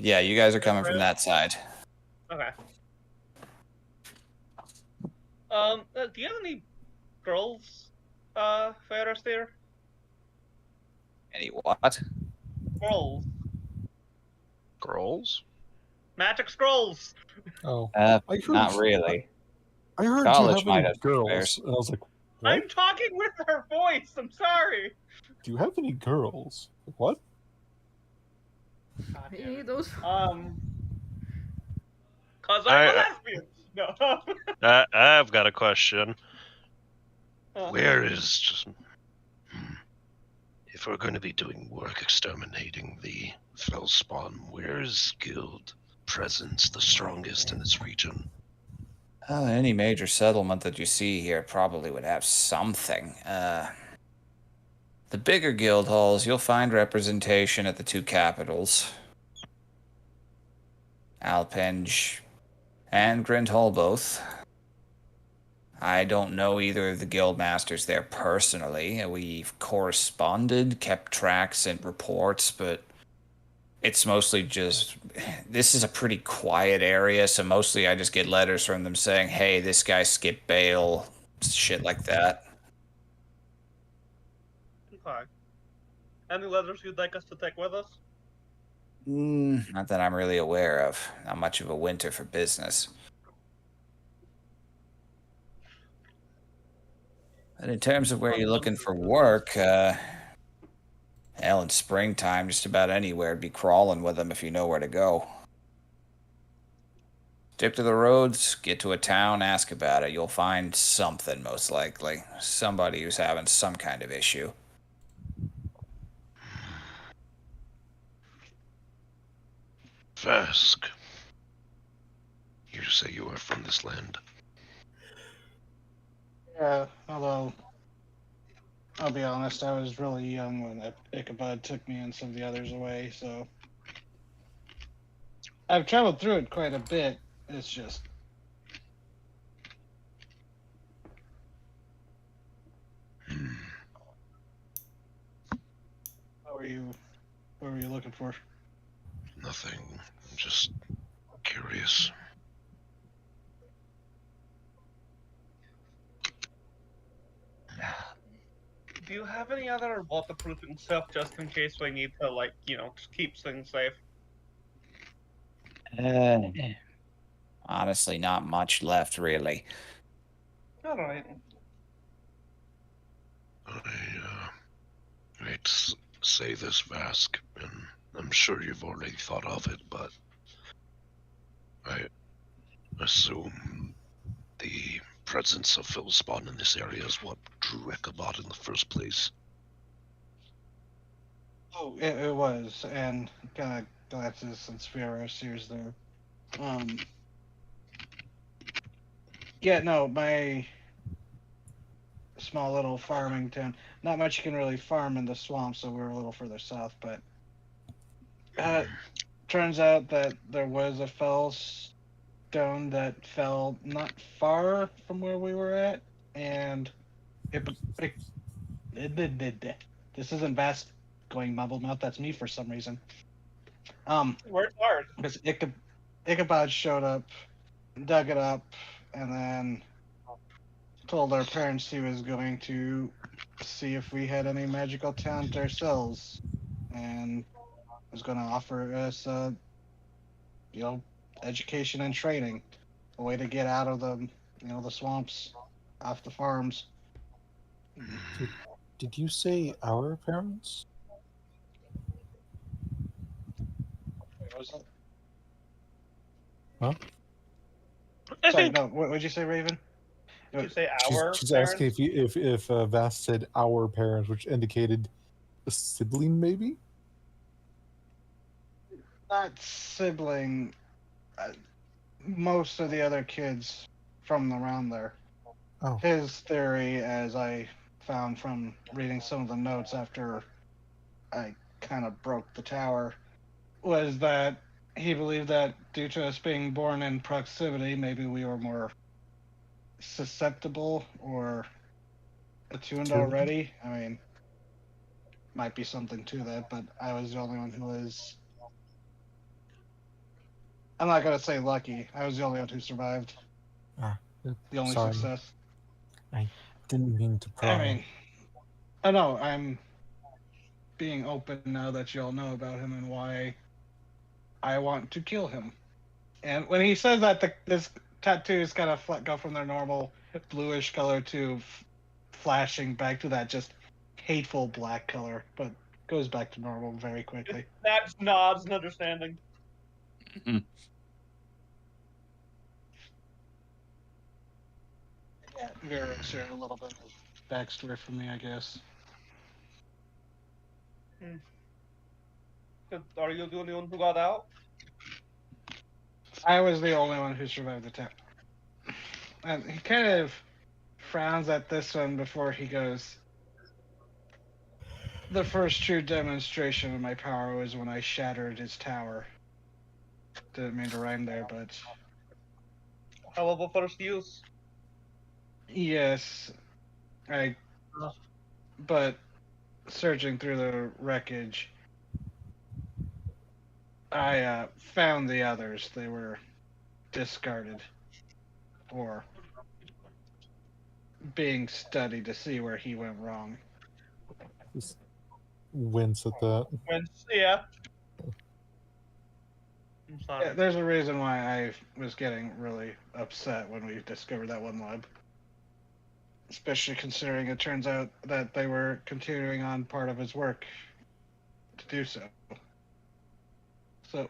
Yeah, you guys are coming from that side. Okay. Do you have any girls, for us there? Any what? Scrolls. Scrolls? Magic scrolls! Oh, Not really. I heard College you might have any have some girls, spares. and I was like, what? I'm talking with her voice, I'm sorry! Do you have any girls? Like, what? God damn Hey, it. those. Cause I'm a lesbian! No. I've got a question. Where is... If we're going to be doing work exterminating the Fellspawn, where is guild presence the strongest in this region? Any major settlement that you see here probably would have something. The bigger guild halls, you'll find representation at the two capitals, Alpenge and Grindhall both. I don't know either of the guild masters there personally. We've corresponded, kept tracks and reports, but it's mostly just, this is a pretty quiet area, so mostly I just get letters from them saying, hey, this guy skipped bail, shit like that. Okay. Any letters you'd like us to take with us? Not that I'm really aware of. Not much of a winter for business. And in terms of where you're looking for work, hell, in springtime, just about anywhere, be crawling with them if you know where to go. Stick to the roads, get to a town, ask about it. You'll find something, most likely. Somebody who's having some kind of issue. Vask, you say you are from this land? Yeah, although I'll be honest, I was really young when Ichabod took me and some of the others away, so I've traveled through it quite a bit. It's just what were you looking for? Nothing. I'm just curious. Do you have any other waterproofing stuff just in case we need to, like, just keep things safe? Honestly, not much left, really. Alright. I hate to say this, Vask, and I'm sure you've already thought of it, but I assume the presence of Philspawn in this area is what drew Ichabod in the first place. Oh, it was, and kind of glances since Fiora sees there. Yeah, no, my small little farming town. Not much you can really farm in the swamp, so we're a little further south. But turns out that there was a fell stone that fell not far from where we were at, and this isn't Vast going mumble mouth. That's me for some reason. Worked hard. Because Ichabod showed up, dug it up, and then told our parents he was going to see if we had any magical talent ourselves, and was going to offer us, education and training, a way to get out of the swamps, off the farms. Did you say our parents? What was that? Huh? Sorry, no. What would you say, Raven? Did you say She's, our she's parents? asking if Vast said our parents, which indicated a sibling, maybe. Not sibling. Most of the other kids from around there. Oh. His theory, as I found from reading some of the notes after I kind of broke the tower, was that he believed that due to us being born in proximity, maybe we were more susceptible or attuned already. I mean, might be something to that, but I was the only one who was. I'm not gonna say lucky. I was the only one who survived. The only sorry. success. I didn't mean to pry. I mean, I know I'm being open now that you all know about him and why I want to kill him. And when he says that, this tattoos kind of go from their normal bluish color to flashing back to that just hateful black color, but goes back to normal very quickly. That's nods and understanding. Mm-hmm. Yeah, Vera shared a little bit of backstory for me, I guess. Are you the only one who got out? I was the only one who survived the attack. And he kind of frowns at this one before he goes, the first true demonstration of my power was when I shattered his tower. Didn't mean to rhyme there, but... How about first use? Yes. But searching through the wreckage, I found the others. They were discarded or being studied to see where he went wrong. Just wince at that. Yeah. I'm sorry. Yeah, there's a reason why I was getting really upset when we discovered that one lab. Especially considering it turns out that they were continuing on part of his work to do so. So,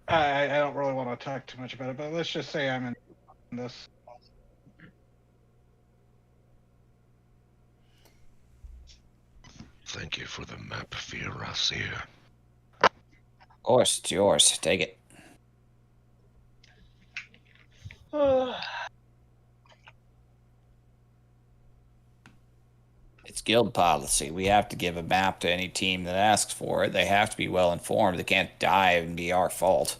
I don't really want to talk too much about it, but let's just say I'm in this. Thank you for the map, Fiorasir. Of course, it's yours. Take it. It's guild policy. We have to give a map to any team that asks for it. They have to be well informed. They can't die and be our fault.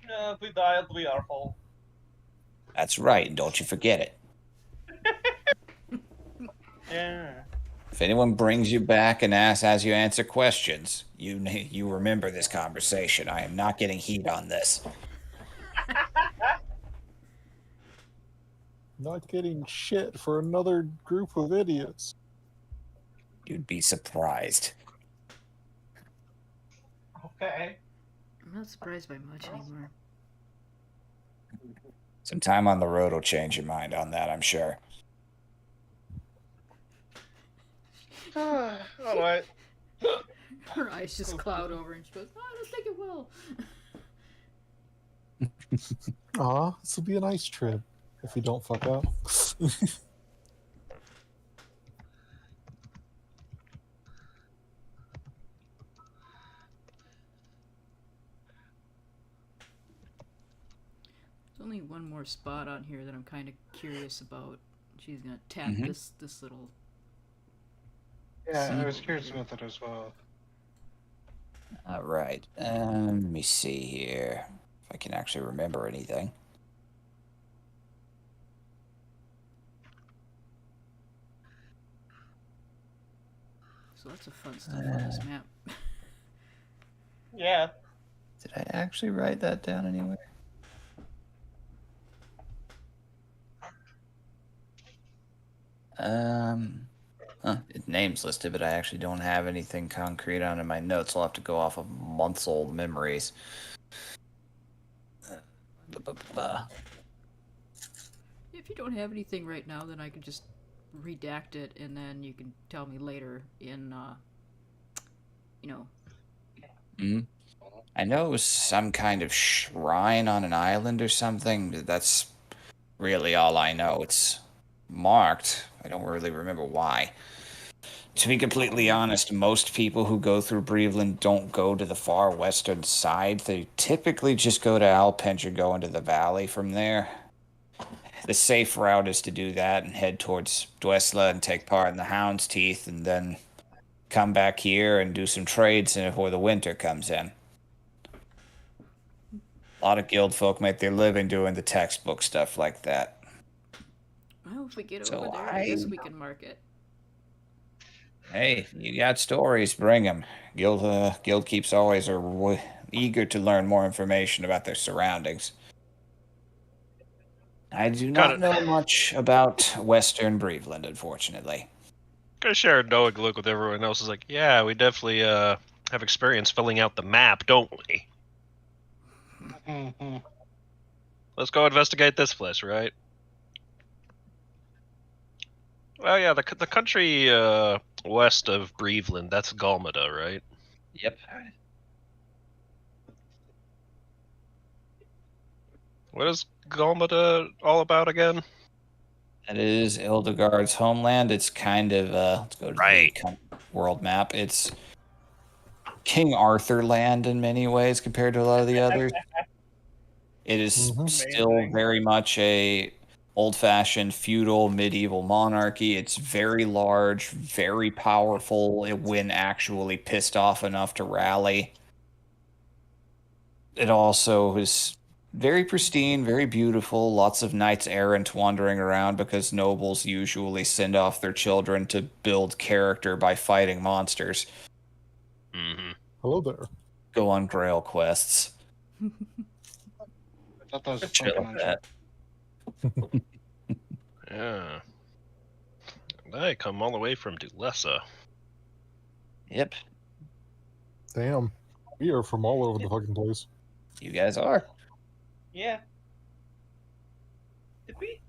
Yeah, if we die, it'll be our fault. That's right, and don't you forget it. Yeah. If anyone brings you back and has you answer questions, you remember this conversation. I am not getting heat on this. Not getting shit for another group of idiots. You'd be surprised. Okay. I'm not surprised by much anymore. Some time on the road will change your mind on that, I'm sure. All right. Her eyes just cloud over and she goes, "Oh, I don't think it will." Aw, this will be a nice trip if you don't fuck up. There's only one more spot on here that I'm kind of curious about. She's gonna tap Mhm. this little. Yeah, I was curious about that as well. All right. Let me see here if I can actually remember anything. So lots of fun stuff on this map. Yeah. Did I actually write that down anywhere? Name's listed, but I actually don't have anything concrete on in my notes. I'll have to go off of months old memories. If you don't have anything right now, then I could just redact it, and then you can tell me later in, I know it was some kind of shrine on an island or something. But that's really all I know. It's marked. I don't really remember why. To be completely honest, most people who go through Breveland don't go to the far western side. They typically just go to Alpenge or go into the valley from there. The safe route is to do that and head towards Dwesla and take part in the Hound's Teeth and then come back here and do some trades before the winter comes in. A lot of guild folk make their living doing the textbook stuff like that. well, if we get So over there, I guess we can mark it. Hey, you got stories, bring them. Guild keeps always are eager to learn more information about their surroundings. I do not know much about Western Breveland, unfortunately. Gonna share a knowing look with everyone else. Is like, yeah, we definitely have experience filling out the map, don't we? Mhm. Let's go investigate this place, right? Well, yeah, the country west of Breveland, that's Galmada, right? Yep. What is Galmada all about again? That is Ildegard's homeland. It's kind of, let's go to Right. the world map. It's King Arthur land in many ways compared to a lot of the others. It is still very much a old-fashioned feudal medieval monarchy. It's very large, very powerful when actually pissed off enough to rally. It also is very pristine, very beautiful. Lots of knights errant wandering around because nobles usually send off their children to build character by fighting monsters. Mm-hmm. Hello there. Go on grail quests. I thought that was a Chill Pokemon that. show. Yeah. And I come all the way from Dulessa. Yep, Damn. We are from all over the fucking place. you guys are. Yeah. Did we?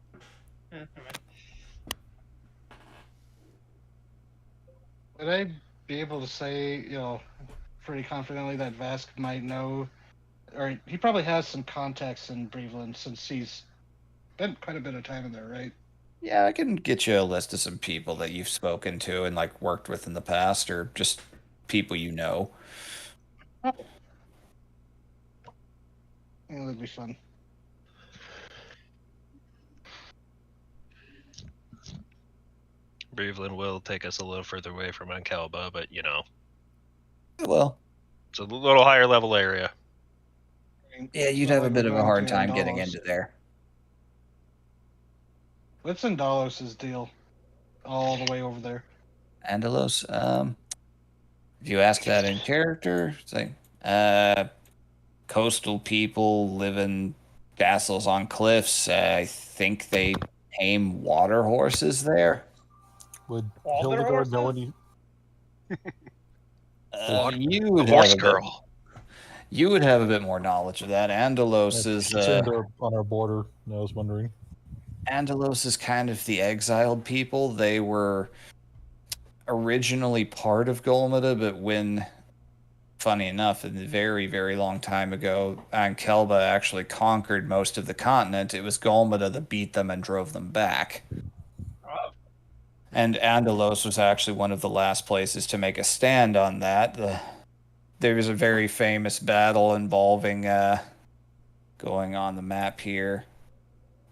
Would I be able to say, pretty confidently that Vask might know, or he probably has some contacts in Breveland since he's spent quite a bit of time in there, right? Yeah, I can get you a list of some people that you've spoken to and like worked with in the past, or just people you know. Yeah, that'd be fun. Breveland will take us a little further away from Ancalba, but Well, it's a little higher level area. yeah, you'd Not have a like bit we're of a going hard to time getting Andalos. into there. What's Andalos' deal? All the way over there. Andalos, if you ask that in character, it's like, coastal people live in castles on cliffs. I think they tame water horses there. Would Water Hildegard know horses? any? You would Horse have a bit, girl. you would have a bit more knowledge of that. Andalos is Concerned on our border. I was wondering. Andalos is kind of the exiled people. They were originally part of Golmada, but when, funny enough, in the very, very long time ago, Ankelba actually conquered most of the continent, it was Golmada that beat them and drove them back. Oh. And Andalos was actually one of the last places to make a stand on that. There was a very famous battle involving, going on the map here.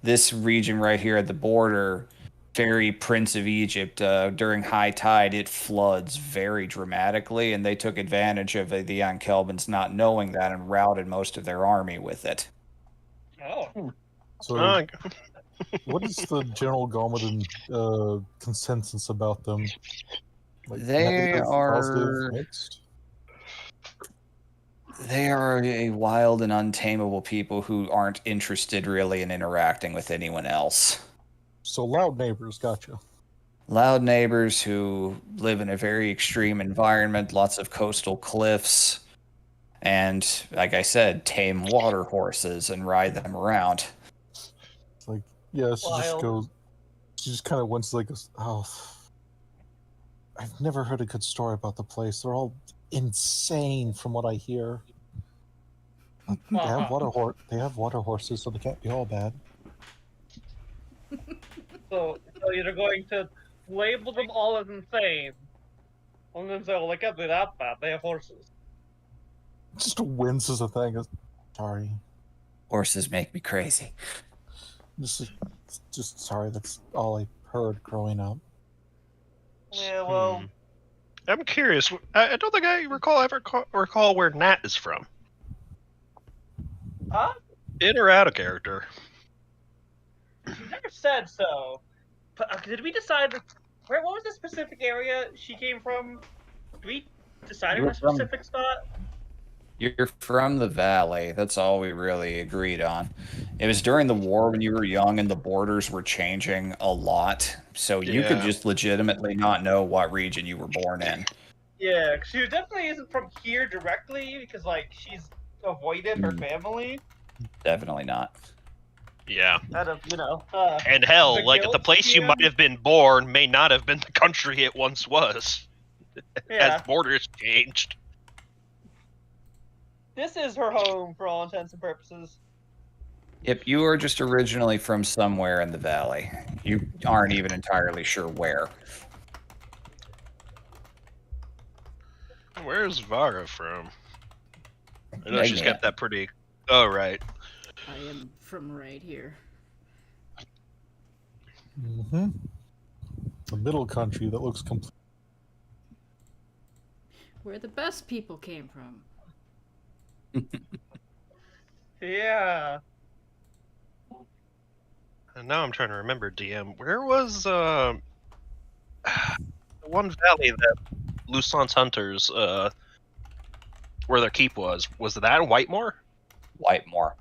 This region right here at the border, very Prince of Egypt, during high tide, it floods very dramatically, and they took advantage of the Ankelbans not knowing that and routed most of their army with it. Oh. So, what is the general Gomedan consensus about them? Like, They negative, are- positive, mixed? They are a wild and untamable people who aren't interested really in interacting with anyone else. So loud neighbors, gotcha. Loud neighbors who live in a very extreme environment, lots of coastal cliffs, and, like I said, tame water horses and ride them around. It's like, yeah, she just Wild. goes. She just kind of went to like, oh, I've never heard a good story about the place. They're all insane from what I hear. They have water horses, so they can't be all bad. So you're going to label them all as insane. And then say, well, they can't be that bad. They have horses. Just winces a thing. Sorry. Horses make me crazy. Just sorry. That's all I heard growing up. Yeah, well, I'm curious. I don't think I recall where Nat is from. huh? In or out of character? She never said so. But did we decide what was the specific area she came from? Did we decide on You're a from- specific spot? You're from the valley. That's all we really agreed on. It was during the war when you were young and the borders were changing a lot. So you could Yeah. just legitimately not know what region you were born in. Yeah, 'cause she definitely isn't from here directly because, like, she's avoided her family Definitely not. Yeah. out of, And hell, The like the guilt place you here? might have been born may not have been the country it once was, yeah. as borders changed. This is her home for all intents and purposes. Yep, you are just originally from somewhere in the valley. You aren't even entirely sure where. Where's Vara from? I know she's Magnia. got that pretty. Oh right. I am from right here. Mm-hmm. The middle country that looks complete. Where the best people came from. Yeah. And now I'm trying to remember, DM. Where was the one valley that Lusant's hunters where their keep was? Was that in Whitemore? Whitemore.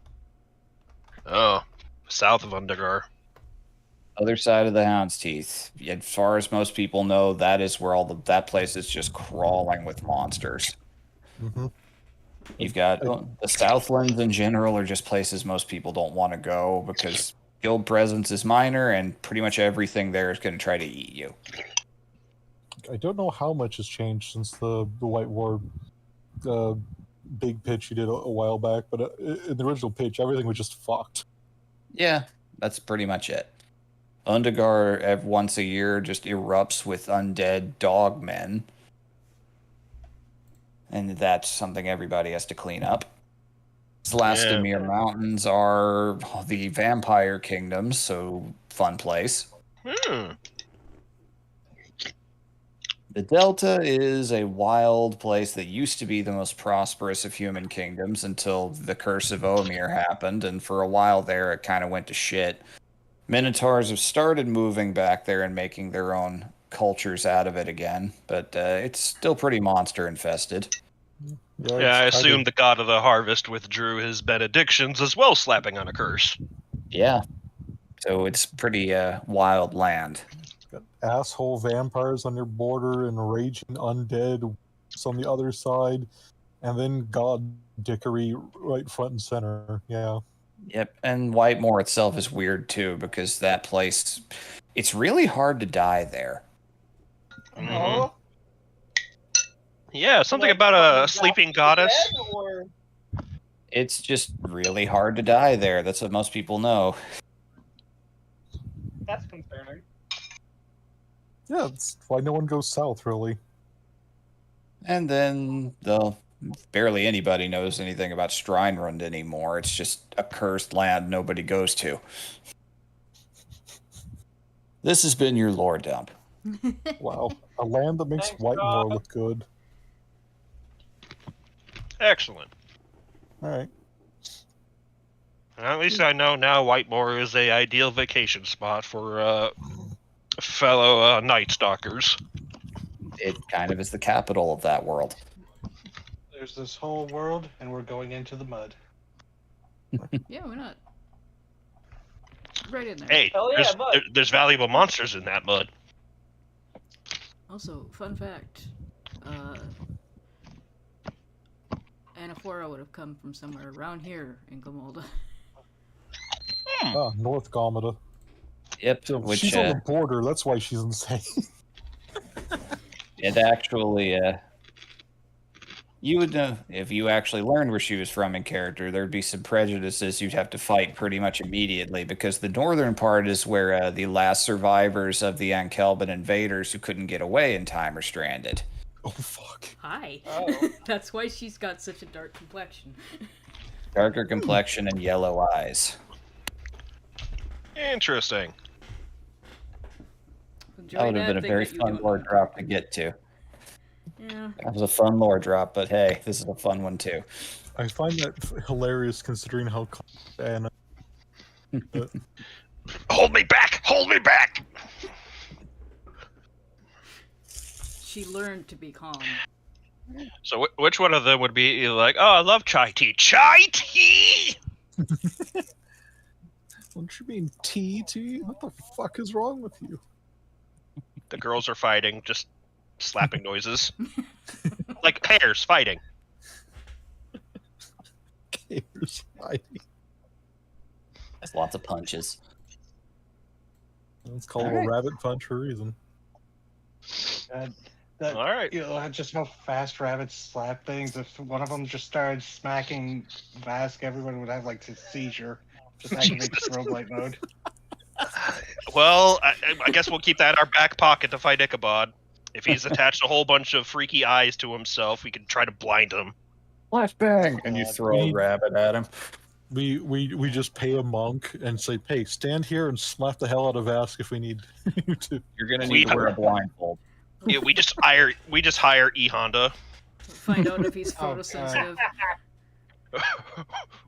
Oh, south of Undergar. Other side of the Hound's Teeth. As far as most people know, that is where that place is just crawling with monsters. Mm-hmm. You've got the Southlands in general are just places most people don't want to go because guild presence is minor and pretty much everything there is going to try to eat you. I don't know how much has changed since the White War big pitch you did a while back, but in the original pitch, everything was just fucked. Yeah, that's pretty much it. Undergar once a year just erupts with undead dogmen. And that's something everybody has to clean up. Slastamir Mountains are the vampire kingdoms, so fun place. The Delta is a wild place that used to be the most prosperous of human kingdoms until the Curse of Omir happened, and for a while there it kind of went to shit. Minotaurs have started moving back there and making their own cultures out of it again, but it's still pretty monster infested. Yeah, I assume the god of the harvest withdrew his benedictions as well, slapping on a curse. Yeah. So it's pretty wild land. Got asshole vampires on your border and raging undead on the other side, and then god dickery right front and center. Yeah. Yep, and Whitemore itself is weird too because that place, it's really hard to die there. Mhm. Yeah, something about a sleeping goddess. Or... It's just really hard to die there. That's what most people know. That's concerning. Yeah, that's why no one goes south, really. And then barely anybody knows anything about Strinerund anymore. It's just a cursed land nobody goes to. This has been your lore dump. Wow. A land that makes Thanks, Whitemore Rob. look good. Excellent. Alright. At least I know now Whitemore is a ideal vacation spot for fellow Night Stalkers. It kind of is the capital of that world. There's this whole world, and we're going into the mud. Yeah, why not? Right in there. Hey, Hell yeah, mud. there's valuable monsters in that mud. Also, fun fact. Anaphora would have come from somewhere around here in Gomolda. Ah, North Gomada. Yep, So which she's on the border, that's why she's insane. it actually you would know if you actually learned where she was from in character. There'd be some prejudices you'd have to fight pretty much immediately because the northern part is where the last survivors of the Ankelban invaders who couldn't get away in time are stranded. Oh, fuck. Hi. Oh. That's why she's got such a dark complexion. Darker complexion and yellow eyes. Interesting. Enjoy That would have been a thing very that you fun don't lore know. drop to get to. Yeah. That was a fun lore drop, but hey, this is a fun one too. I find that hilarious considering how Anna. Hold me back! Hold me back! She learned to be calm. So which one of them would be like, oh, I love chai tea. Chai tea! Don't you mean tea? What the fuck is wrong with you? The girls are fighting, just slapping noises. Like pairs fighting. Cares fighting. There's lots of punches. It's called Alright. a rabbit punch for a reason. That, All right. You know, just how fast rabbits slap things. If one of them just started smacking Vask, everyone would have like a seizure. Just activate strobe light mode. Well, I guess we'll keep that in our back pocket to fight Ichabod. If he's attached a whole bunch of freaky eyes to himself, we can try to blind him. Flashbang! And you throw a rabbit at him. We just pay a monk and say, hey, stand here and slap the hell out of Ask if we need you to. You're gonna need to wear a blindfold. Yeah, we just hire E Honda. Find out if he's Oh, photosensitive.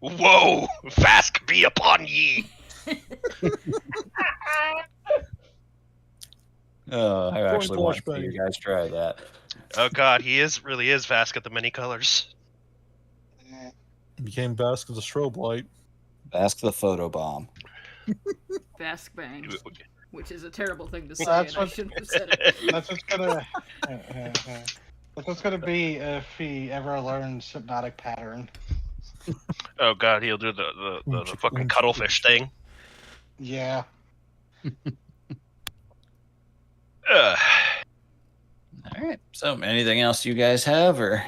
Whoa! Vask be upon ye! I actually want to see flashbang. you guys try that. Oh god, he really is Vask at the many colors. Became Bask of the strobe light. Ask the photo bomb. Vask bang. Which is a terrible thing to say, That's and I what- shouldn't have said it. That's what's gonna. That's what's gonna be if he ever learns hypnotic pattern. Oh god, he'll do the fucking cuttlefish thing. Yeah. All right. So, anything else you guys have, or?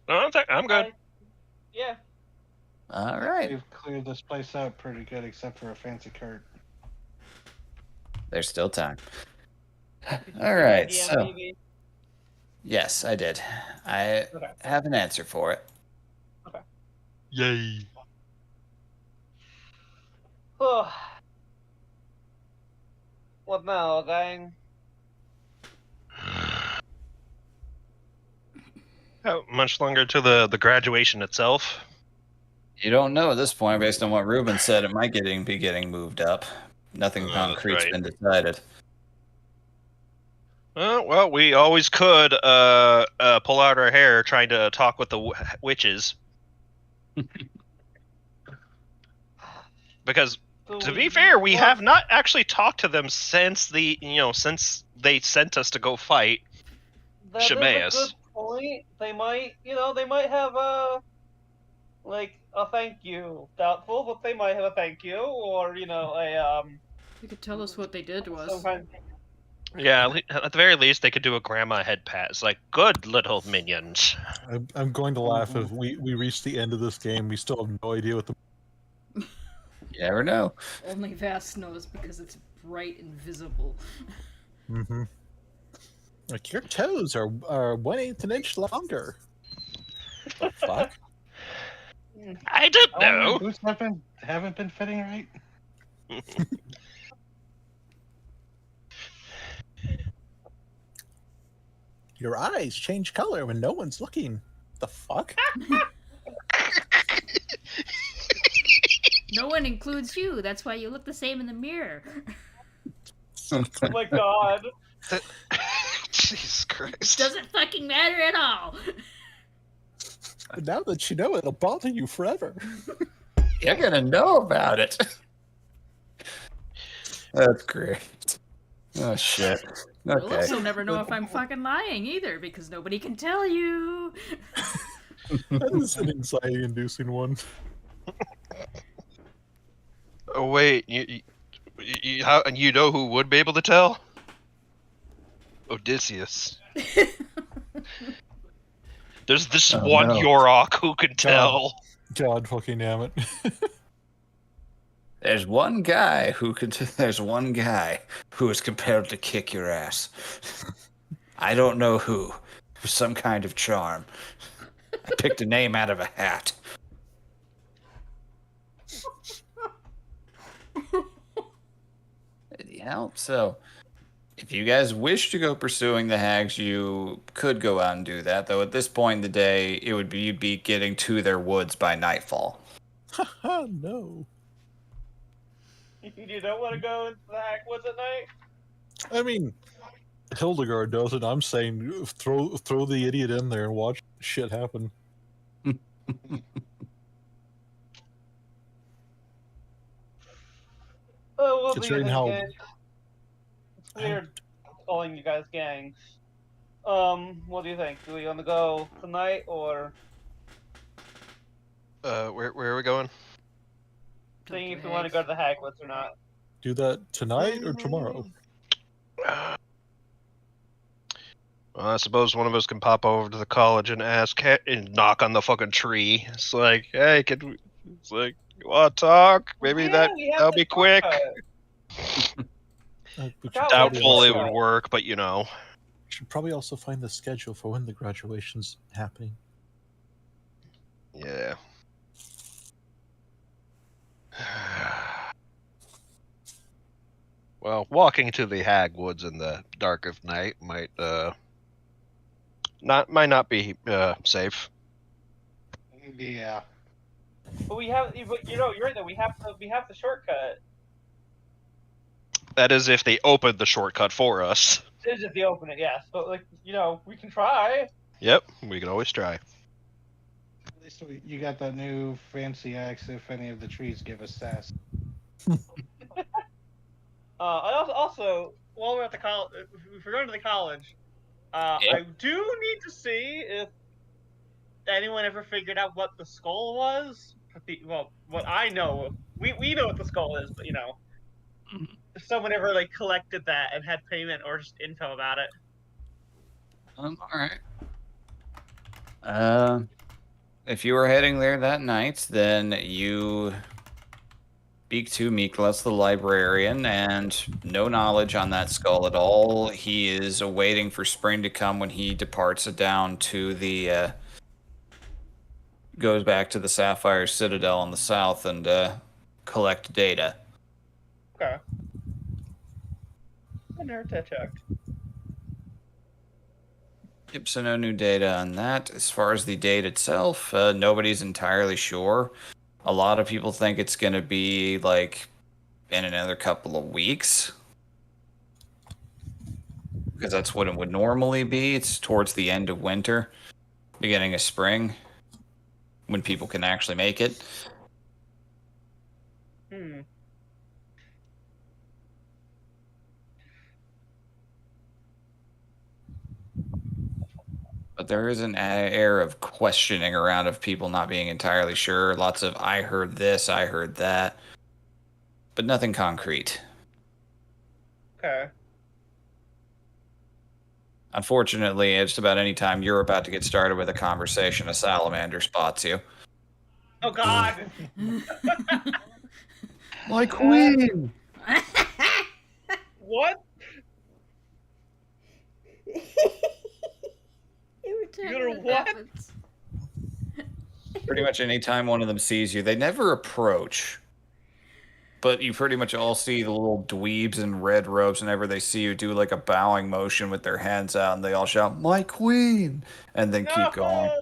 No, I'm good. Yeah. All right. We've cleared this place out pretty good, except for a fancy cart. There's still time. All right. Yeah, So, maybe. yes, I did. I Okay. have an answer for it. Yay. What now, gang? How much longer to the graduation itself? You don't know at this point, based on what Ruben said. It might be getting moved up. Nothing That's concrete's right. been decided. Well, we always could pull out our hair trying to talk with the witches. Because So To be fair, we well, have not actually talked to them since since they sent us to go fight. That is a Shemaeus. good point. They might, they might have like a thank you. Doubtful, but they might have a thank you, or You could tell us what they did to us. some kind. Yeah, at the very least, they could do a grandma head pat. It's like, good little minions. I'm going to laugh if we reach the end of this game. We still have no idea what the. You never know. Only Vast knows because it's bright and visible. Mm-hmm. Like your toes are 1/8 an inch longer. What the fuck? I don't Oh, my know. boots haven't been fitting right. Your eyes change color when no one's looking. The fuck? No one includes you. That's why you look the same in the mirror. Oh my god. Jesus Christ. Doesn't fucking matter at all. But now that you know, it'll bother you forever. You're gonna know about it. That's great. Oh shit. You'll Okay. also never know if I'm fucking lying either, because nobody can tell you. That is an anxiety-inducing one. Oh wait, you know who would be able to tell? Odysseus. There's this one no. Yorick who can tell. God fucking damn it. There's one guy who could. There's one guy who is compelled to kick your ass. I don't know who. Some kind of charm. I picked a name out of a hat. Yeah. So, if you guys wish to go pursuing the hags, you could go out and do that. Though at this point in the day, it would be you'd be getting to their woods by nightfall. Haha, no. You don't want to go into the Hackwoods at night? I mean, Hildegard does it. I'm saying throw the idiot in there and watch shit happen. Oh, what do you Considering think, how- gang? It's weird calling you guys gangs. What do you think? Do we want to go tonight or Where are we going? seeing if we want to go to the Hagwoods or not? Do that tonight or tomorrow? Well, I suppose one of us can pop over to the college and ask and knock on the fucking tree. It's like, hey, it's like, you want to talk? Maybe Yeah, we have that'll the be quick. shortcut. We Doubtful it shortcut. would work, but you know. should probably also find the schedule for when the graduation's happening. Yeah. Well, walking to the Hagwoods in the dark of night might not be safe. Yeah. But you're right though. We have the shortcut. That is if they open the shortcut for us. This is if they open it, yes. But we can try. Yep, we can always try. At least you got that new fancy axe if any of the trees give us sass. I also while we're at the college, if we're going to the college, I do need to see if anyone ever figured out what the skull was. Well, what I know, we know what the skull is, but if someone ever collected that and had payment or just info about it. All right. If you were heading there that night, then you speak to Miklos, the librarian, and no knowledge on that skull at all. He is awaiting for spring to come when he departs down to the goes back to the Sapphire Citadel in the south and collect data. Okay. I never checked. Yep, so no new data on that. As far as the date itself, nobody's entirely sure. A lot of people think it's going to be in another couple of weeks. Because that's what it would normally be. It's towards the end of winter, beginning of spring, when people can actually make it. But there is an air of questioning around of people not being entirely sure. Lots of, I heard this, I heard that. But nothing concrete. Okay. Unfortunately, just about any time you're about to get started with a conversation, a salamander spots you. Oh God! My queen! What? Every time You're that what? happens. Pretty much any time one of them sees you, they never approach. But you pretty much all see the little dweebs in red robes whenever they see you do like a bowing motion with their hands out, and they all shout, "My queen!" and then keep going. No!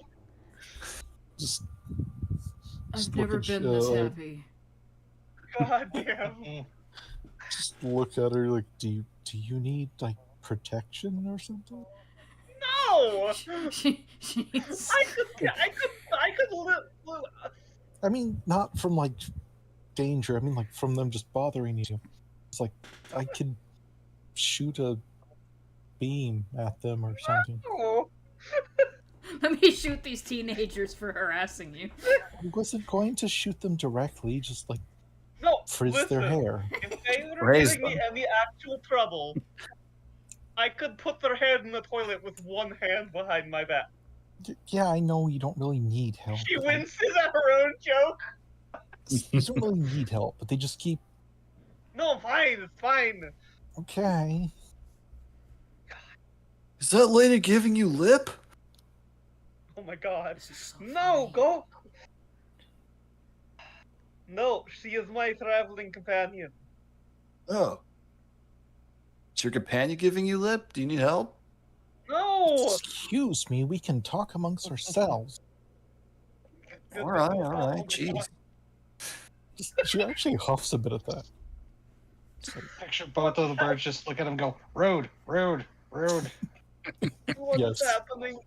Just I've look never at been you, this happy. God damn. just look at her like, do you need like protection or something? No! She's I could live. I mean, not from like danger. I mean, like from them just bothering you. It's like I could shoot a beam at them or something. No! Let me shoot these teenagers for harassing you. I wasn't going to shoot them directly, just like No! frizz their Listen, hair. if they were Raise giving me them. any actual trouble, I could put their head in the toilet with one hand behind my back. Yeah, I know you don't really need help. She but, like, winces at her own joke. you don't really need help, but they just keep No, fine, it's fine. okay. Is that lady giving you lip? Oh my God. This is so No, funny. go. No, she is my traveling companion. Oh. Is your companion giving you lip? Do you need help? No! Excuse me, we can talk amongst ourselves. All right, jeez. She actually huffs a bit at that. It's like, Picture both of the birds just look at him and go, rude, rude, rude. What's Yes. happening?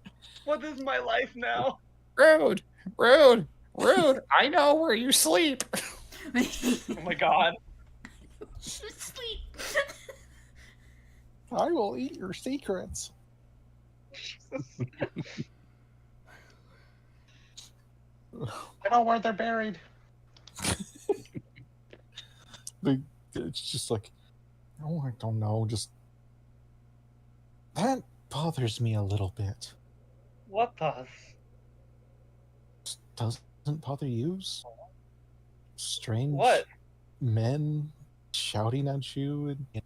What is my life now? Rude, rude, rude. I know where you sleep. Oh my God. Sleep. I will eat your secrets. I know where they're buried. It's just like, oh, I don't know, just that bothers me a little bit. What does? Doesn't bother you? Strange What? men shouting at you in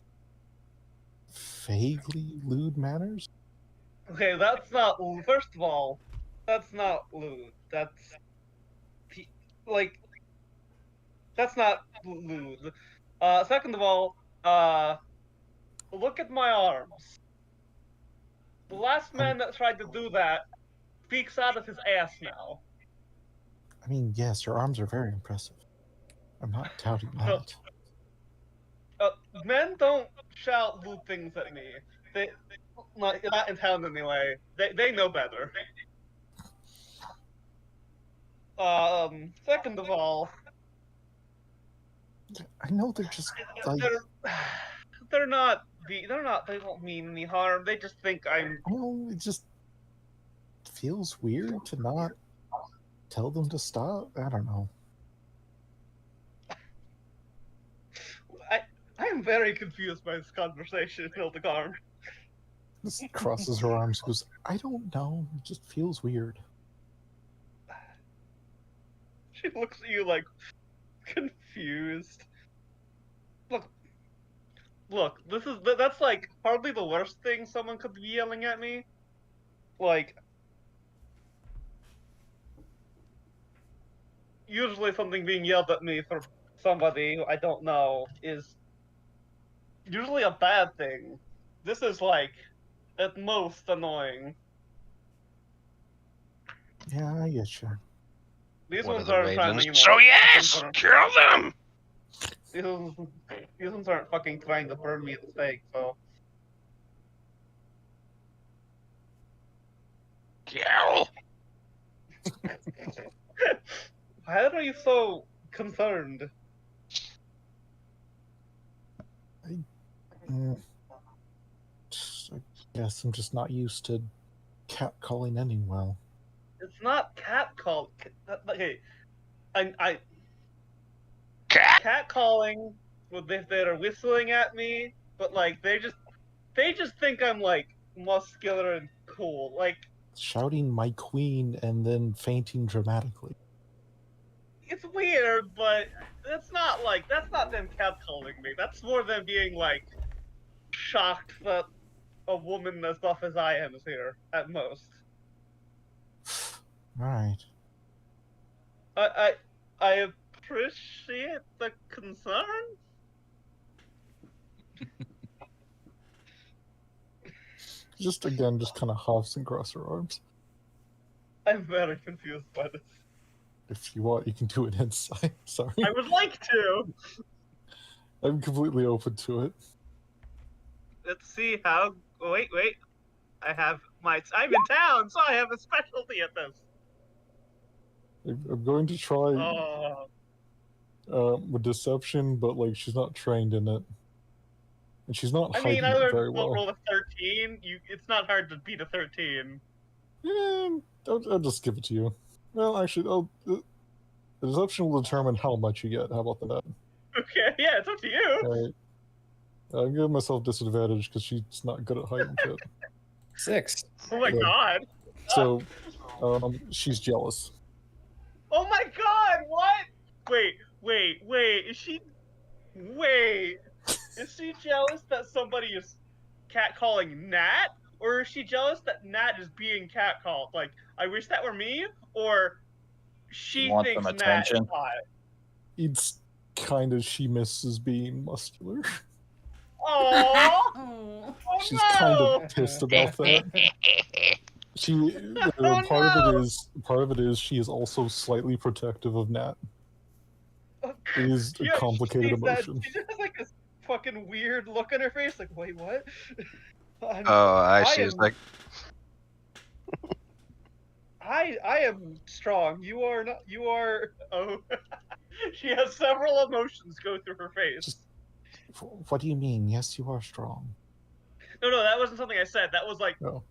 vaguely lewd manners? Okay, that's not. First of all, that's not lewd. That's like that's not lewd. Second of all, look at my arms. The last man that tried to do that speaks out of his ass now. I mean, yes, your arms are very impressive. I'm not doubting So- that. Men don't shout lewd things at me. They not in town anyway. They know better. Second of all, I know they're just like, they're not. They don't mean any harm. They just think I'm. I know it just feels weird to not tell them to stop. I don't know. I am very confused by this conversation, Hildegard. Just crosses her arms, goes, I don't know. It just feels weird. She looks at you like confused. Look. That's like hardly the worst thing someone could be yelling at me. Like, usually something being yelled at me from somebody who I don't know is usually a bad thing. This is like at most annoying. Yeah, I get you. These One of ones the aren't trying ravens. to, So yes, kill them. These ones aren't fucking trying to burn me at the stake, so. Kill. Why are you so concerned? I guess I'm just not used to catcalling anyway. It's not catcall. Okay, I Cat? catcalling. Well, they are whistling at me, but like they just think I'm like muscular and cool. Like Shouting "my queen" and then fainting dramatically. it's weird, but that's not them catcalling me. That's more them being like shocked that a woman as buff as I am is here at most. Right. I appreciate the concern. Just again, just kind of huffs and cross her arms. I'm very confused by this. If you want, you can do it inside. Sorry. I would like to. I'm completely open to it. Let's see how. Wait. I'm in town, so I have a specialty at this. I'm going to try Oh. with deception, but like she's not trained in it, and she's not I hiding mean, I it learned very to well. roll a 13. It's not hard to beat a 13. I'll just give it to you. Well, actually, the deception will determine how much you get. How about that? Okay, yeah, it's up to you. All right. I'm giving myself disadvantage because she's not good at hiding shit. 6. Oh my Yeah. god. So, she's jealous. Oh my god, what? Wait. Is she jealous that somebody is catcalling Nat? Or is she jealous that Nat is being catcalled? Like, I wish that were me, or she Want thinks some Nat is attention? hot. It's kind of she misses being muscular. Aww! Oh. Oh She's no! kind of pissed about that. Part of it is she is also slightly protective of Nat. It is a Yeah, complicated emotion. She just has like this fucking weird look on her face, like, wait, what? I see. It's like, I am strong. You are not. You are. Oh, she has several emotions go through her face. What do you mean? Yes, you are strong. No, that wasn't something I said. That was like No.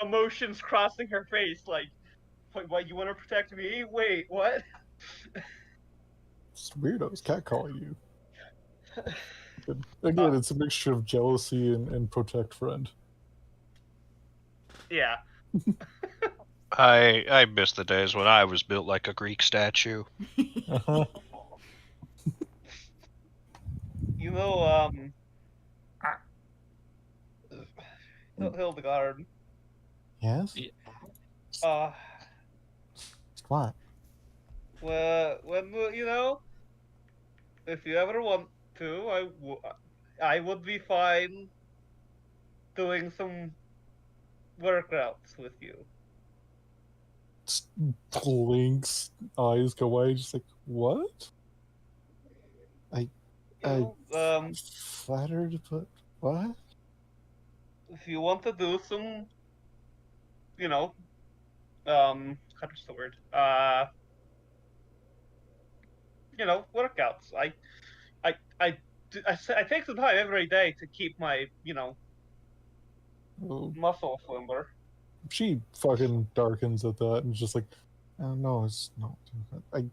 emotions crossing her face. Like, wait, what? You want to protect me? Wait, what? It's weirdos catcalling you. Again, it's a mixture of jealousy and protect friend. Yeah. I miss the days when I was built like a Greek statue. Uh-huh. You know, Hildegard. Yes? What? Well, you know, if you ever want to, I would be fine doing some workouts with you. Blinks, eyes go wide, just like, what? Flattered, but what? If you want to do some, you know, what's the word? You know, workouts. I take some time every day to keep my, you know, muscle limber. She fucking darkens at that and just like, oh, no, it's not. I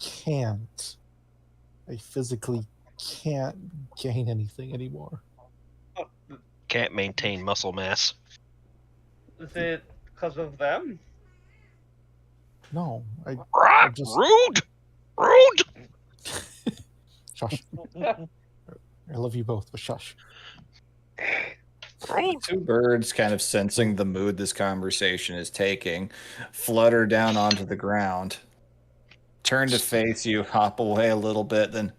can't. I physically can't gain anything anymore. Can't maintain muscle mass. Is it because of them? No, I just... Rude! Rude! Shush. I love you both, but shush. The two birds, kind of sensing the mood this conversation is taking, flutter down onto the ground, turn to face you, hop away a little bit, then,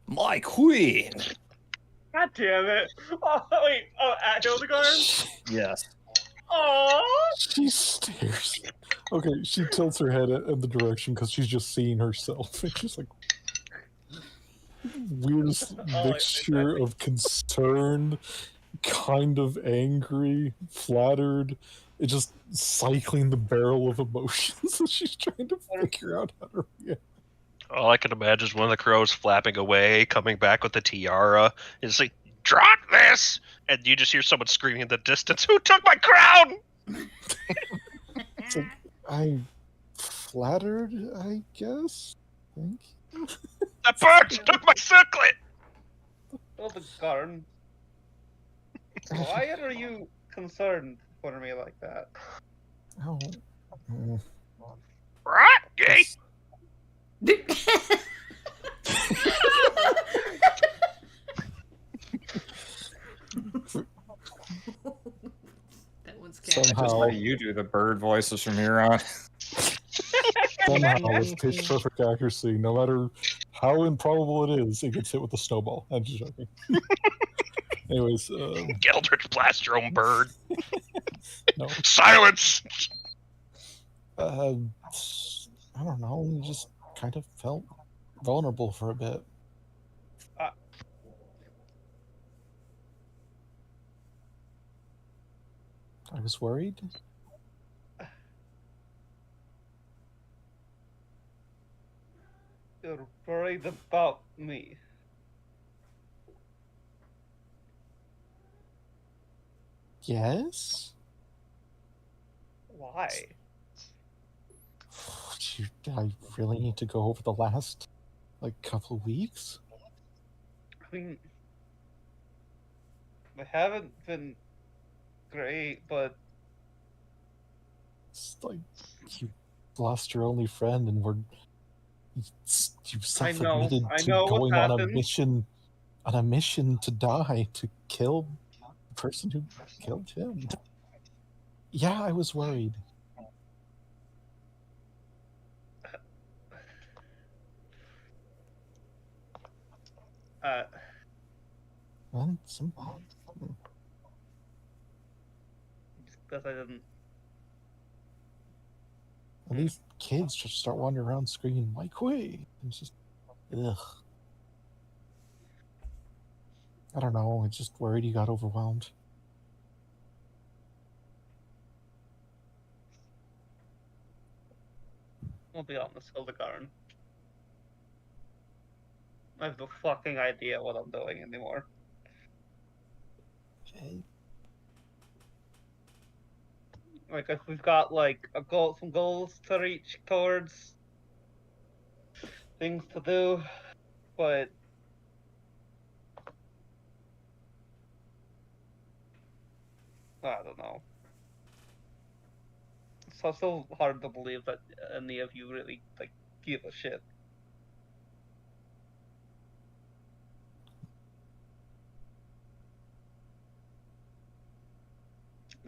my queen! God damn it! Oh, wait, at Hildegard? Yes. Aww! She stares. Okay, she tilts her head in the direction because she's just seeing herself. It's just like weirdest mixture of concern, kind of angry, flattered. It's just cycling the barrel of emotions. She's trying to figure out how to react. All I can imagine is one of the crows flapping away, coming back with the tiara, and it's like, drop this! And you just hear someone screaming in the distance, who took my crown? It's like, I'm flattered, I guess. Thank you. That bird took my circlet! Oh, the garden. Why are you concerned for me like that? Oh. mm, Right? Gay? it's- That one's I cat. just Somehow, let you do the bird voices from here on. somehow, with pitch perfect accuracy, no matter how improbable it is, it gets hit with a snowball. I'm just joking. Anyways, Eldritch blast your own bird. no. Silence! I don't know. Just kind of felt vulnerable for a bit. I was worried. You're worried about me. Yes. Why? I really need to go over the last, couple of weeks. I mean, I haven't been great, but It's like you lost your only friend, and you self-admitted I to know what going on a happened. mission to die, to kill the person who killed him. Yeah, I was worried. Well, Because I didn't. and these kids just start wandering around screaming, "Mike Way!" It's just, ugh. I don't know. I just worried he got overwhelmed. I'll be honest, Hildegard. I have no fucking idea what I'm doing anymore. Okay. Like, if we've got some goals to reach towards, things to do, but I don't know. It's also hard to believe that any of you really give a shit.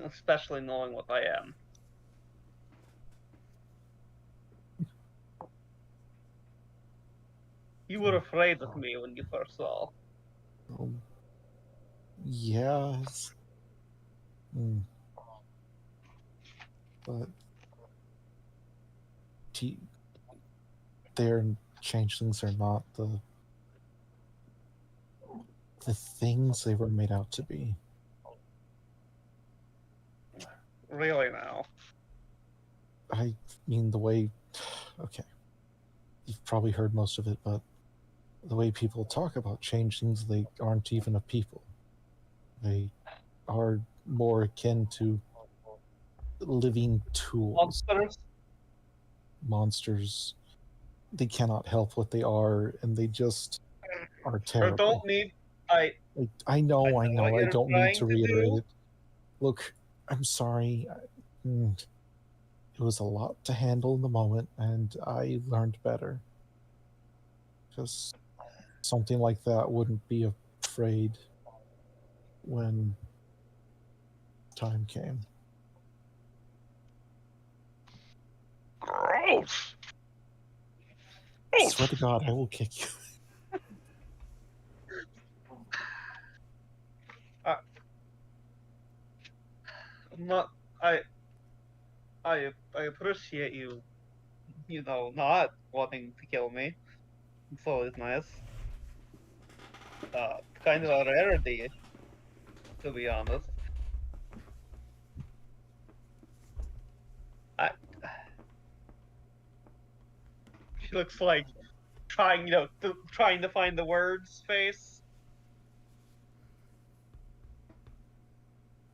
Especially knowing what I am. You were afraid of me when you first saw. Yeah. But their changelings are not the things they were made out to be. Really now. I mean, the way... Okay. You've probably heard most of it, but the way people talk about changelings, they aren't even a people. They are more akin to living tools. Monsters. They cannot help what they are, and they just are terrible. Don't need... I know. I you're don't need to trying to reiterate do. it. Look, I'm sorry. It was a lot to handle in the moment, and I learned better. Because something like that wouldn't be afraid when time came. Gross! I swear to God, I will kick you. Not... I appreciate you, not wanting to kill me. It's always nice. Kind of a rarity, to be honest. She looks like trying to find the words face.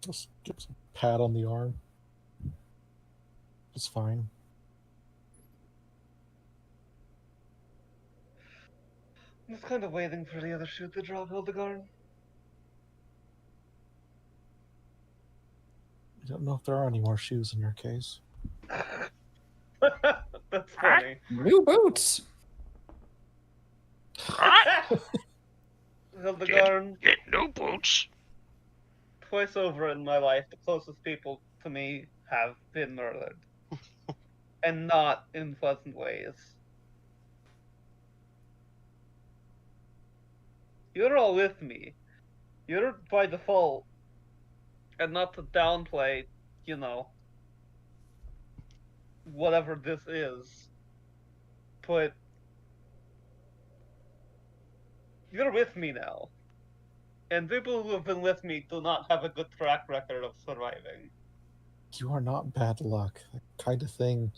Just give some pat on the arm. It's fine. I'm just kind of waiting for the other shoe to drop, Hildegard. I don't know if there are any more shoes in your case. That's funny. New boots. Hildegard, Get no boots. twice over in my life, the closest people to me have been murdered. And not in pleasant ways. You're all with me. You're by default. And not to downplay, you know, whatever this is. But you're with me now. And people who have been with me do not have a good track record of surviving. You are not bad luck. That kind of thing.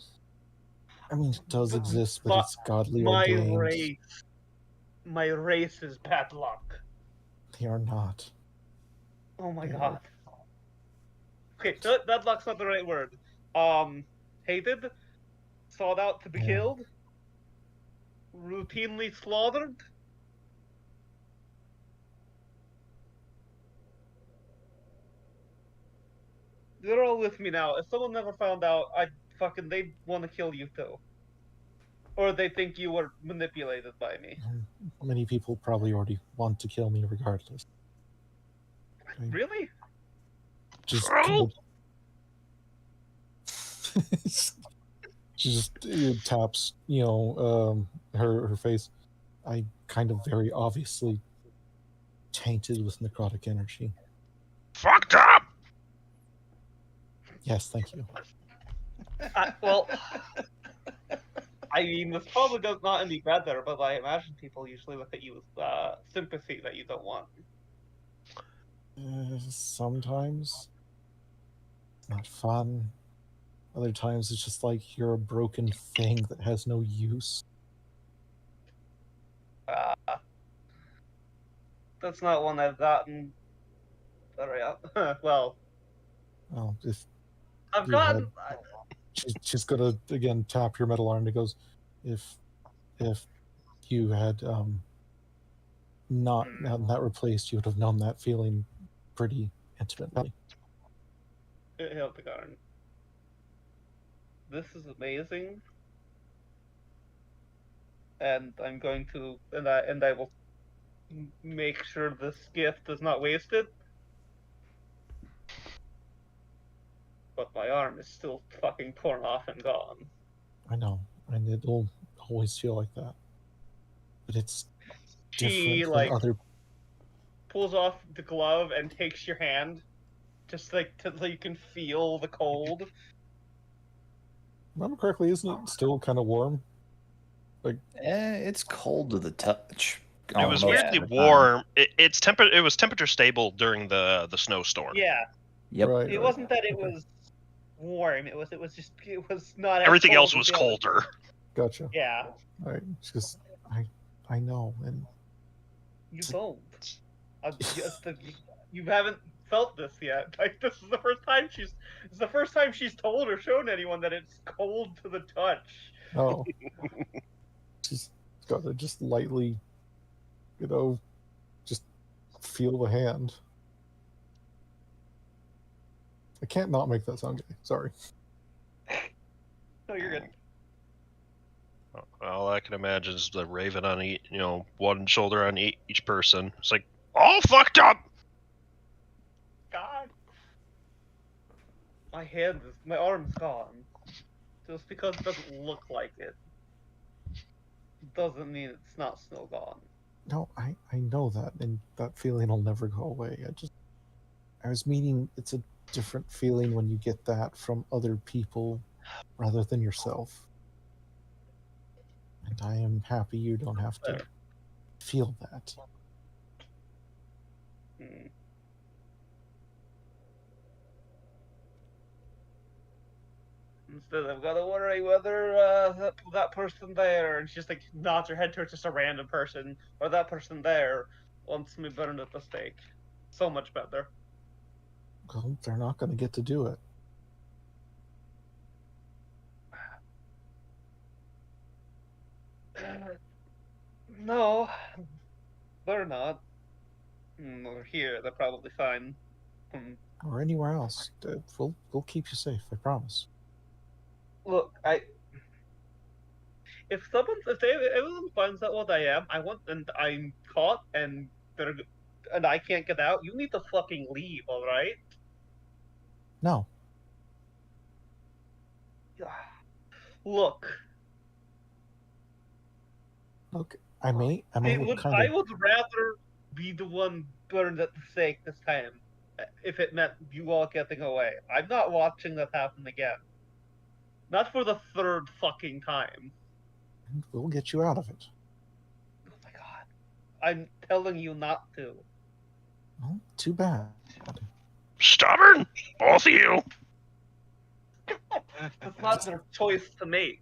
I mean, it does But- exist, but but it's godly My ordained. race is bad luck. They are not. Oh my Yeah. god. Okay, bad luck's not the right word. Hated, sought out to be Yeah. killed, routinely slaughtered. You're all with me now. If someone never found out, they'd want to kill you too. Or they think you were manipulated by me. Many people probably already want to kill me regardless. Really? Just Carl? she just taps, her face. I kind of very obviously tainted with necrotic energy. Fucked up. Yes, thank you. Well, I mean, this probably does not any better, but I imagine people usually look at you with sympathy that you don't want. Sometimes it's not fun. Other times it's just like you're a broken thing that has no use. That's not one I've gotten. Sorry, well, Well, if I've you gotten. she's gonna again tap your metal arm and goes, if you had not had that replaced, you would have known that feeling pretty intimately. Hildegard. This is amazing, and I'm going to, and I will make sure this gift is not wasted. But my arm is still fucking torn off and gone. I know, and it'll always feel like that. But it's She different like than other. pulls off the glove and takes your hand, just like so you can feel the cold. Remember correctly, isn't it still kind of warm? It's cold to the touch. It was almost weirdly all the time. warm. It was temperature stable during the snowstorm. Yeah, Yep. Right. it right. wasn't that it Okay. was warm. It was not. As Everything cold else as was the other- colder. Gotcha. Yeah, All right. It's just I know, and you don't. You haven't felt this yet. Like this is the first time she's told or shown anyone that it's cold to the touch. oh, she's got to just lightly, just feel the hand. I can't not make that sound gay. Sorry. No, you're good. All I can imagine is the raven on one shoulder on each person. It's like all fucked up. God. My arm's gone. Just because it doesn't look like it doesn't mean it's not still gone. No, I know that, and that feeling will never go away. I was meaning it's a different feeling when you get that from other people rather than yourself. And I am happy you don't have to feel that. Hmm. Instead, I've got to worry whether that person there, and she just like nods her head towards just a random person, or that person there wants me burned at the stake. So much better. Well, they're not going to get to do it. No, they're not. Over here, they're probably fine. Or anywhere else. We'll keep you safe, I promise. Look, if everyone finds out what I am, and I'm caught, and I can't get out, you need to fucking leave, all right? No. Look, I may look kind I of. would rather be the one burned at the stake this time, if it meant you all getting away. I'm not watching that happen again. Not for the third fucking time. We'll get you out of it. Oh my god. I'm telling you not to. Well, too bad. Stubborn, both of you. It's not their choice to make.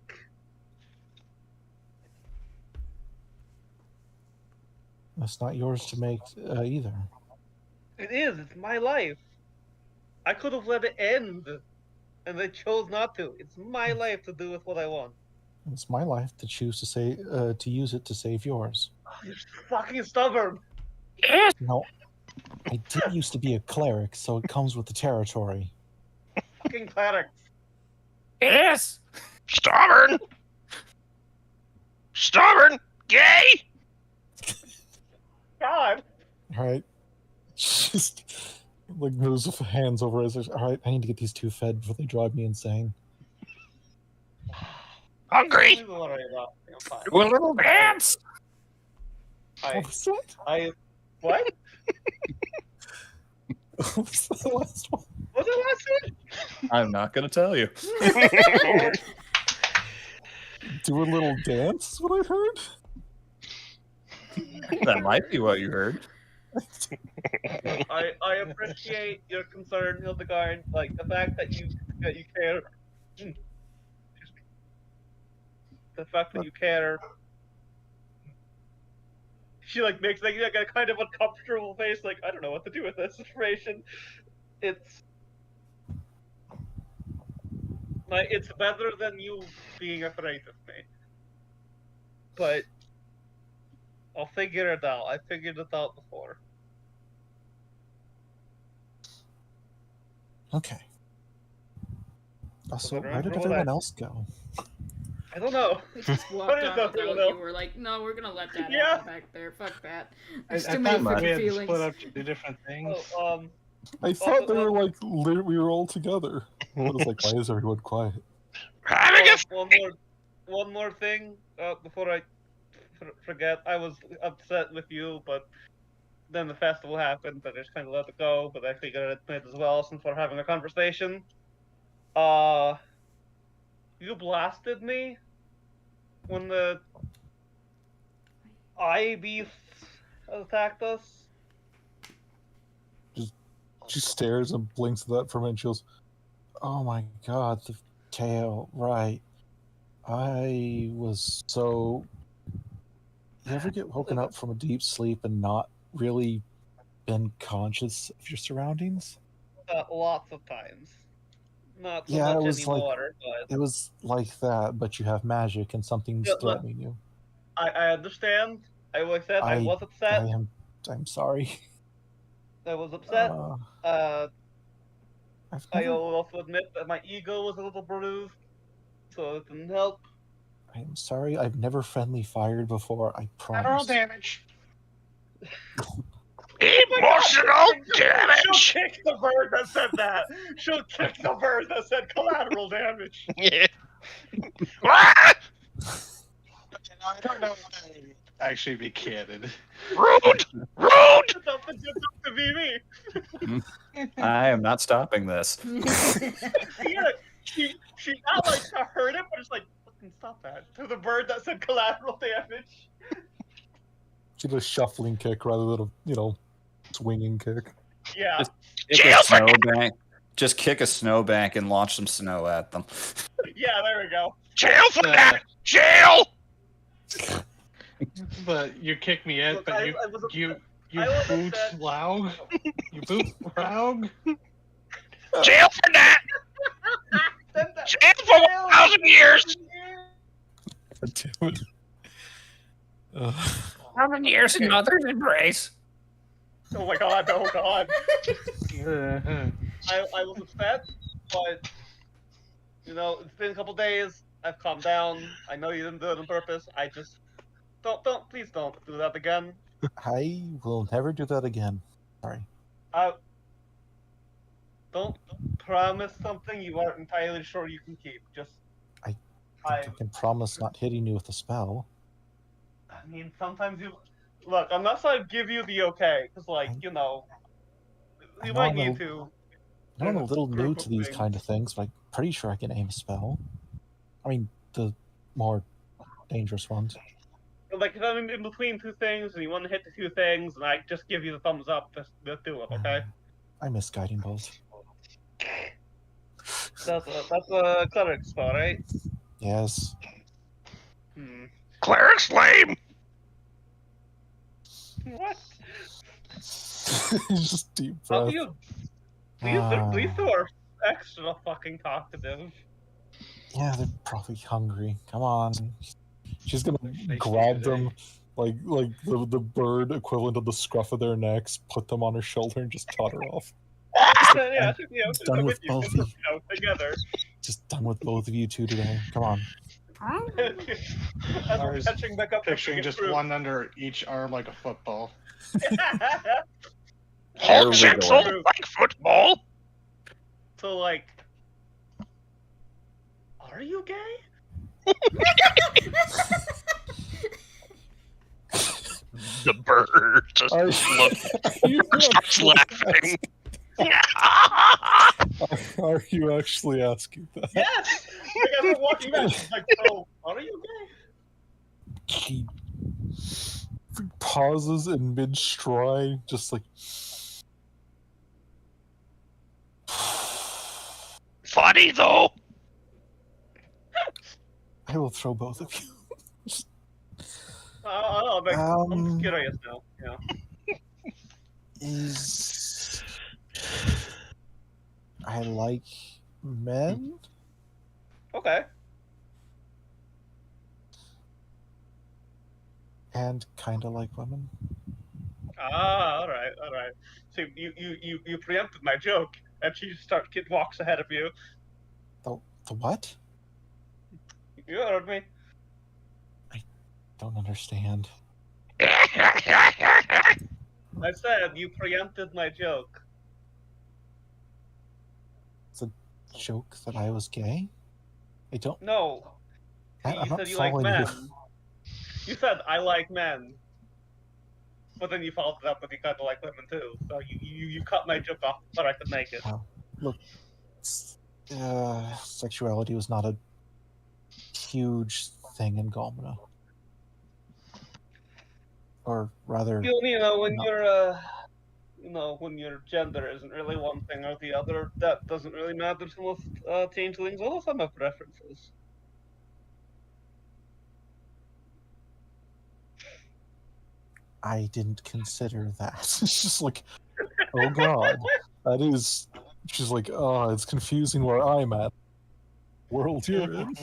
That's not yours to make either. It is. It's my life. I could have let it end, and they chose not to. It's my life to do with what I want. It's my life to choose to use it to save yours. Oh, you're fucking stubborn. No, I did used to be a cleric, so it comes with the territory. Fucking clerics. Yes. Stubborn. Stubborn. Gay. God. All right, just like moves with hands over his. All right, I need to get these two fed before they drive me insane. Hungry. Don't worry about me, I'm fine. Do a little dance. What was that? What? What was the last one? What's the last one? I'm not going to tell you. Do a little dance, is what I heard? That might be what you heard. I appreciate your concern, Hildegard. Like the fact that you care. Excuse me. The fact that you care. She like makes like a kind of uncomfortable face, like I don't know what to do with this information. It's like it's better than you being afraid of me. But I'll figure it out. I figured it out before. Okay. Also, Roll where did that. everyone else go? I don't know. Just walked What is on that without little- you. We're like, no, we're gonna let that Yeah. happen back there. Fuck that. I There's too thought many we fucking had feelings. split up to do different things. Oh, I thought they were like we were all together. I was like, why is everyone quiet? Having a one more thing before I forget. I was upset with you, but then the festival happened, and I just kind of let it go. But I figured I'd admit as well since we're having a conversation. You blasted me when the eye beasts attacked us. She stares and blinks at that for a minute. She goes, "Oh my god, the tail! Right? I was so." You ever get woken up from a deep sleep and not really been conscious of your surroundings? Lots of times. Not so Yeah, it much was anymore, It was like that, but you have magic and something's Yeah, look, threatening you. but I understand. I was upset. I was upset. I'm sorry. I was upset. I've I never, will also admit that my ego was a little bruised, so it didn't help. I'm sorry. I've never friendly fired before. I Collateral promise. damage. emotional She'll damage. kick the bird that said that. She'll kick the bird that said collateral damage. Yeah. Ah! I don't know what I would actually be canon. Rude. Rude. It's up to be me. I am not stopping this. Yeah, she not like to hurt it, but it's like fucking stop that. To the bird that said collateral damage. She did a shuffling kick rather than a swinging kick. Yeah. Kick a snowbank. Just kick a snowbank and launch some snow at them. Yeah, there we go. Jail for that. Jail. But you kick me at, Look, but I you was you I was boot upset. loud. You boot loud. Jail for that. Jail for 1,000 years. God damn it. Ugh. 1,000 years in mother's embrace. Oh my god, oh god. I was upset, but you know, it's been a couple days. I've calmed down. I know you didn't do it on purpose. I just please don't do that again. I will never do that again. Sorry. Don't promise something you aren't entirely sure you can keep. Just I think I can promise not hitting you with a spell. I mean, sometimes you look unless I give you the okay, because like you know, you might need to. I know I'm a little new group to of these things. kind of things, but I'm pretty sure I can aim a spell. I mean, the more dangerous ones. Like if I'm in between two things and you want to hit the two things, and I just give you the thumbs up, just do it, okay? I miss guiding bolt. That's a cleric spell, right? Yes. Cleric's lame! What? Just deep How breath. do you? These two are extra fucking talkative. Yeah, they're probably hungry. Come on. She's gonna grab them, like the bird equivalent of the scruff of their necks, put them on her shoulder, and just totter off. Yeah, Done with you, both of you. together. Just done with both of you two today. Come on. As I we're was catching back up. picturing just one under each arm like a football. Hold gentle like football. So like, are you gay? The bird just starts laughing. Are you actually asking that? Yes! Like, as we're walking back, she's like, so, are you gay? He pauses in mid-stride, just like... Funny, though. I will throw both of you. I'm curious now. Yeah. I like men? Okay. And kinda like women. Alright. So you preempted my joke, and she walks ahead of you. The what? You heard me. Don't understand. I said you preempted my joke. It's a joke that I was gay? I don't... No. I'm You not said you like following men. you. You said I like men. But then you followed it up with you kind of like women too. So you cut my joke off, but I could make it. Look, sexuality was not a huge thing in Galmina. Or rather... You know, when you're, when your gender isn't really one thing or the other, that doesn't really matter to most changelings. Although some have preferences. I didn't consider that. It's just like, oh god, that is... She's like, oh, it's confusing where I'm at. World you're in.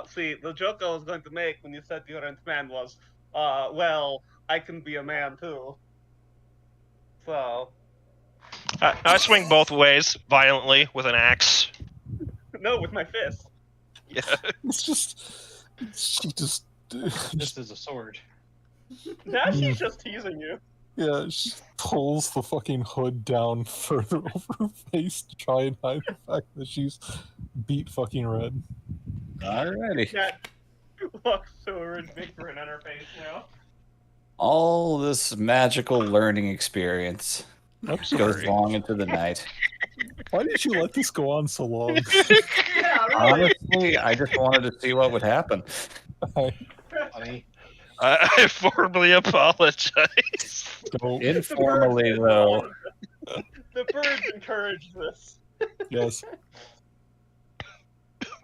See, the joke I was going to make when you said you weren't man was, well, I can be a man too. So... I swing both ways, violently, with an axe. No, with my fist. Yeah. It's just... She just... This is a sword. Now she's just teasing you. Yeah, she pulls the fucking hood down further over her face to try and hide the fact that she's beat fucking red. Alrighty. That looks so ridiculous on her face now. All this magical learning experience goes long into the night. Why did you let this go on so long? Yeah, really. Honestly, I just wanted to see what would happen. Funny. I formally apologize. Informally, though. The birds encourage this. Yes.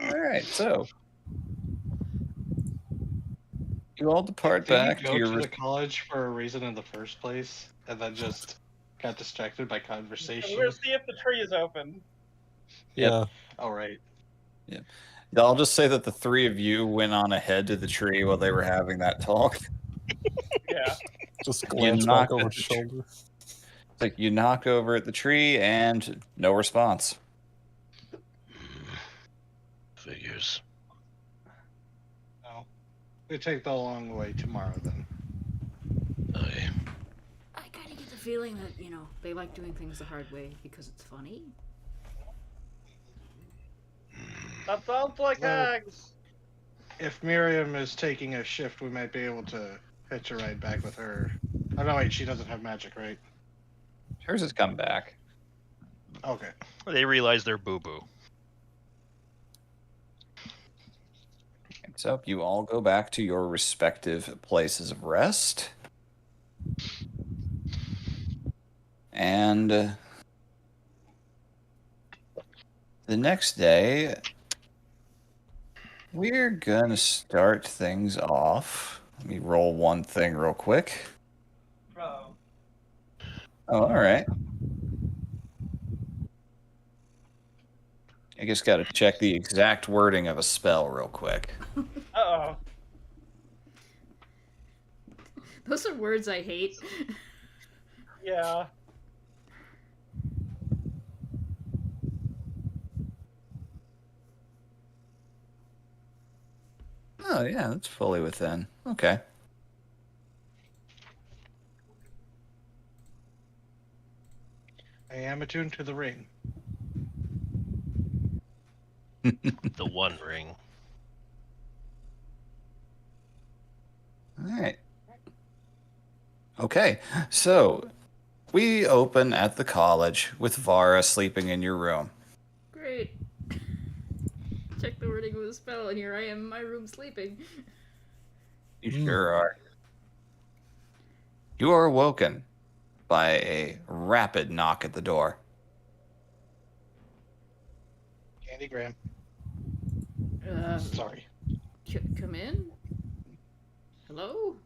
Alright, so. You all depart Did back you go to your... to the college for a reason in the first place, and then just got distracted by I'm conversation? gonna see if the tree is open. Yeah. All right. Yep. I'll just say that the three of you went on ahead to the tree while they were having that talk. Yeah. Just You glance knock back over at his the shoulder. It's like you knock over at the tree and no response. Figures. No. We take the long way tomorrow then. I kind of get the feeling that, they like doing things the hard way because it's funny. That sounds like Well- hags. If Miriam is taking a shift, we might be able to hitch a ride back with her. Oh no, wait, she doesn't have magic, right? Hers has come back. Okay. They realize they're boo boo. And so you all go back to your respective places of rest. And the next day, we're going to start things off. Let me roll one thing real quick. Oh. Oh, all right. I just got to check the exact wording of a spell real quick. Uh-oh. Those are words I hate. Yeah. Oh, yeah, that's fully within. Okay. I am attuned to the ring. The One Ring. All right. Okay, so we open at the college with Vara sleeping in your room. Great. Check the wording of the spell, and here I am in my room sleeping. You sure are. You are awoken by a rapid knock at the door. Candy Graham. Sorry. Sorry. Come in? Hello?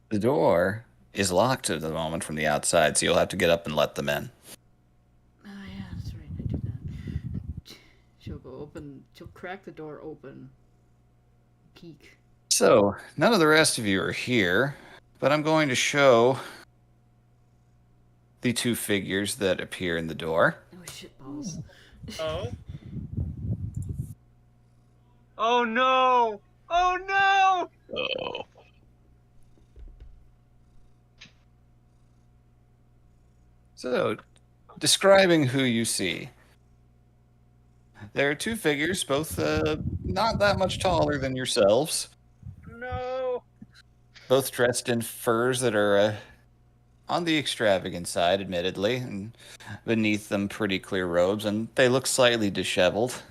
The door is locked at the moment from the outside, so you'll have to get up and let them in. Oh, yeah, that's right. I do that. She'll crack the door open. Peek. So, none of the rest of you are here, but I'm going to show the two figures that appear in the door. Oh, shitballs. Oh? Oh no! Oh no! Oh. So, describing who you see. There are two figures, both not that much taller than yourselves, No! both dressed in furs that are on the extravagant side, admittedly, and beneath them pretty clear robes, and they look slightly disheveled.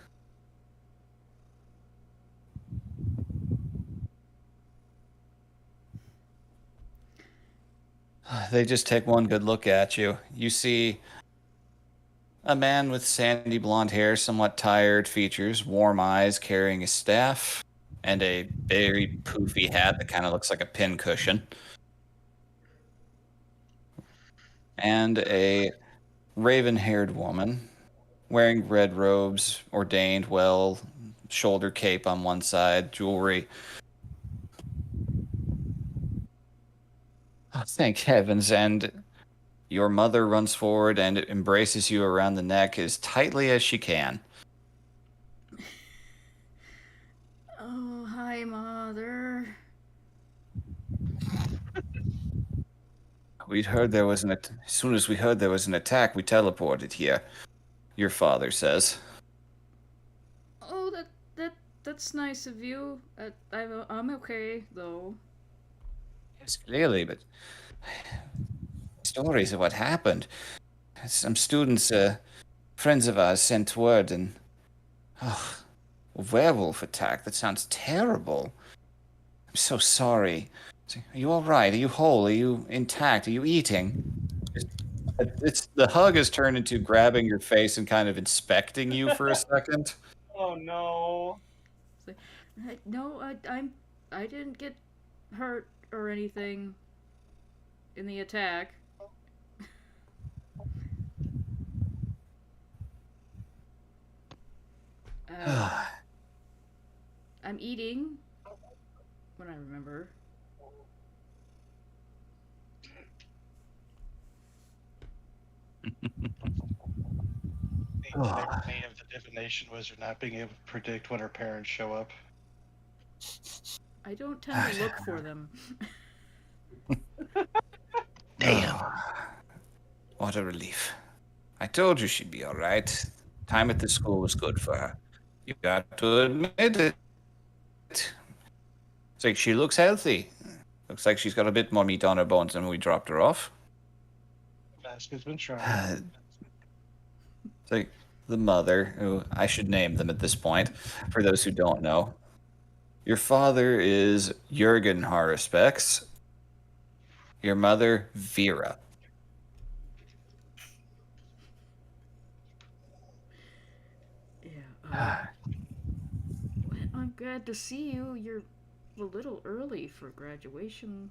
They just take one good look at you. You see a man with sandy blonde hair, somewhat tired features, warm eyes, carrying a staff, and a very poofy hat that kind of looks like a pincushion. And a raven-haired woman wearing red robes, ordained well, shoulder cape on one side, jewelry. Oh, thank heavens. And your mother runs forward and embraces you around the neck as tightly as she can. Oh, hi, Mother. We'd heard there was as soon as we heard there was an attack, we teleported here. Your father says. Oh, that's nice of you. I'm okay, though. Yes, clearly, but stories of what happened. Some students, friends of ours, sent word, and a werewolf attack. That sounds terrible. I'm so sorry. Are you all right? Are you whole? Are you intact? Are you eating? It's the hug has turned into grabbing your face and kind of inspecting you for a second. Oh no! No, I didn't get hurt or anything in the attack. I'm eating when I remember. The irony of the divination wizard not being able to predict when her parents show up. I don't tend to look for them. Damn. What a relief. I told you she'd be all right. Time at the school was good for her. You got to admit it. It's like she looks healthy. Looks like she's got a bit more meat on her bones than when we dropped her off. Vasquez been trying. It's like the mother, who I should name them at this point, for those who don't know. Your father is Jurgen Haruspex. Your mother, Vera. Yeah. Well, I'm glad to see you. You're a little early for graduation.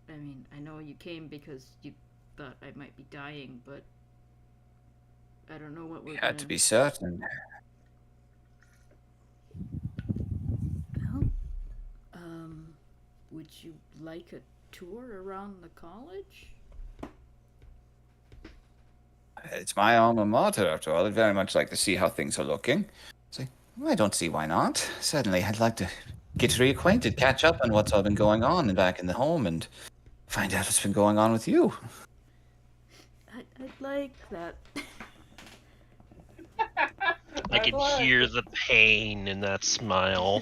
I mean, I know you came because you thought I might be dying, but I don't know what we're You gonna... had to be certain. Well, would you like a tour around the college? It's my alma mater, after all. I'd very much like to see how things are looking. So, I don't see why not. Certainly, I'd like to get reacquainted, catch up on what's all been going on and back in the home, and find out what's been going on with you. I'd like that. I can hear the pain in that smile.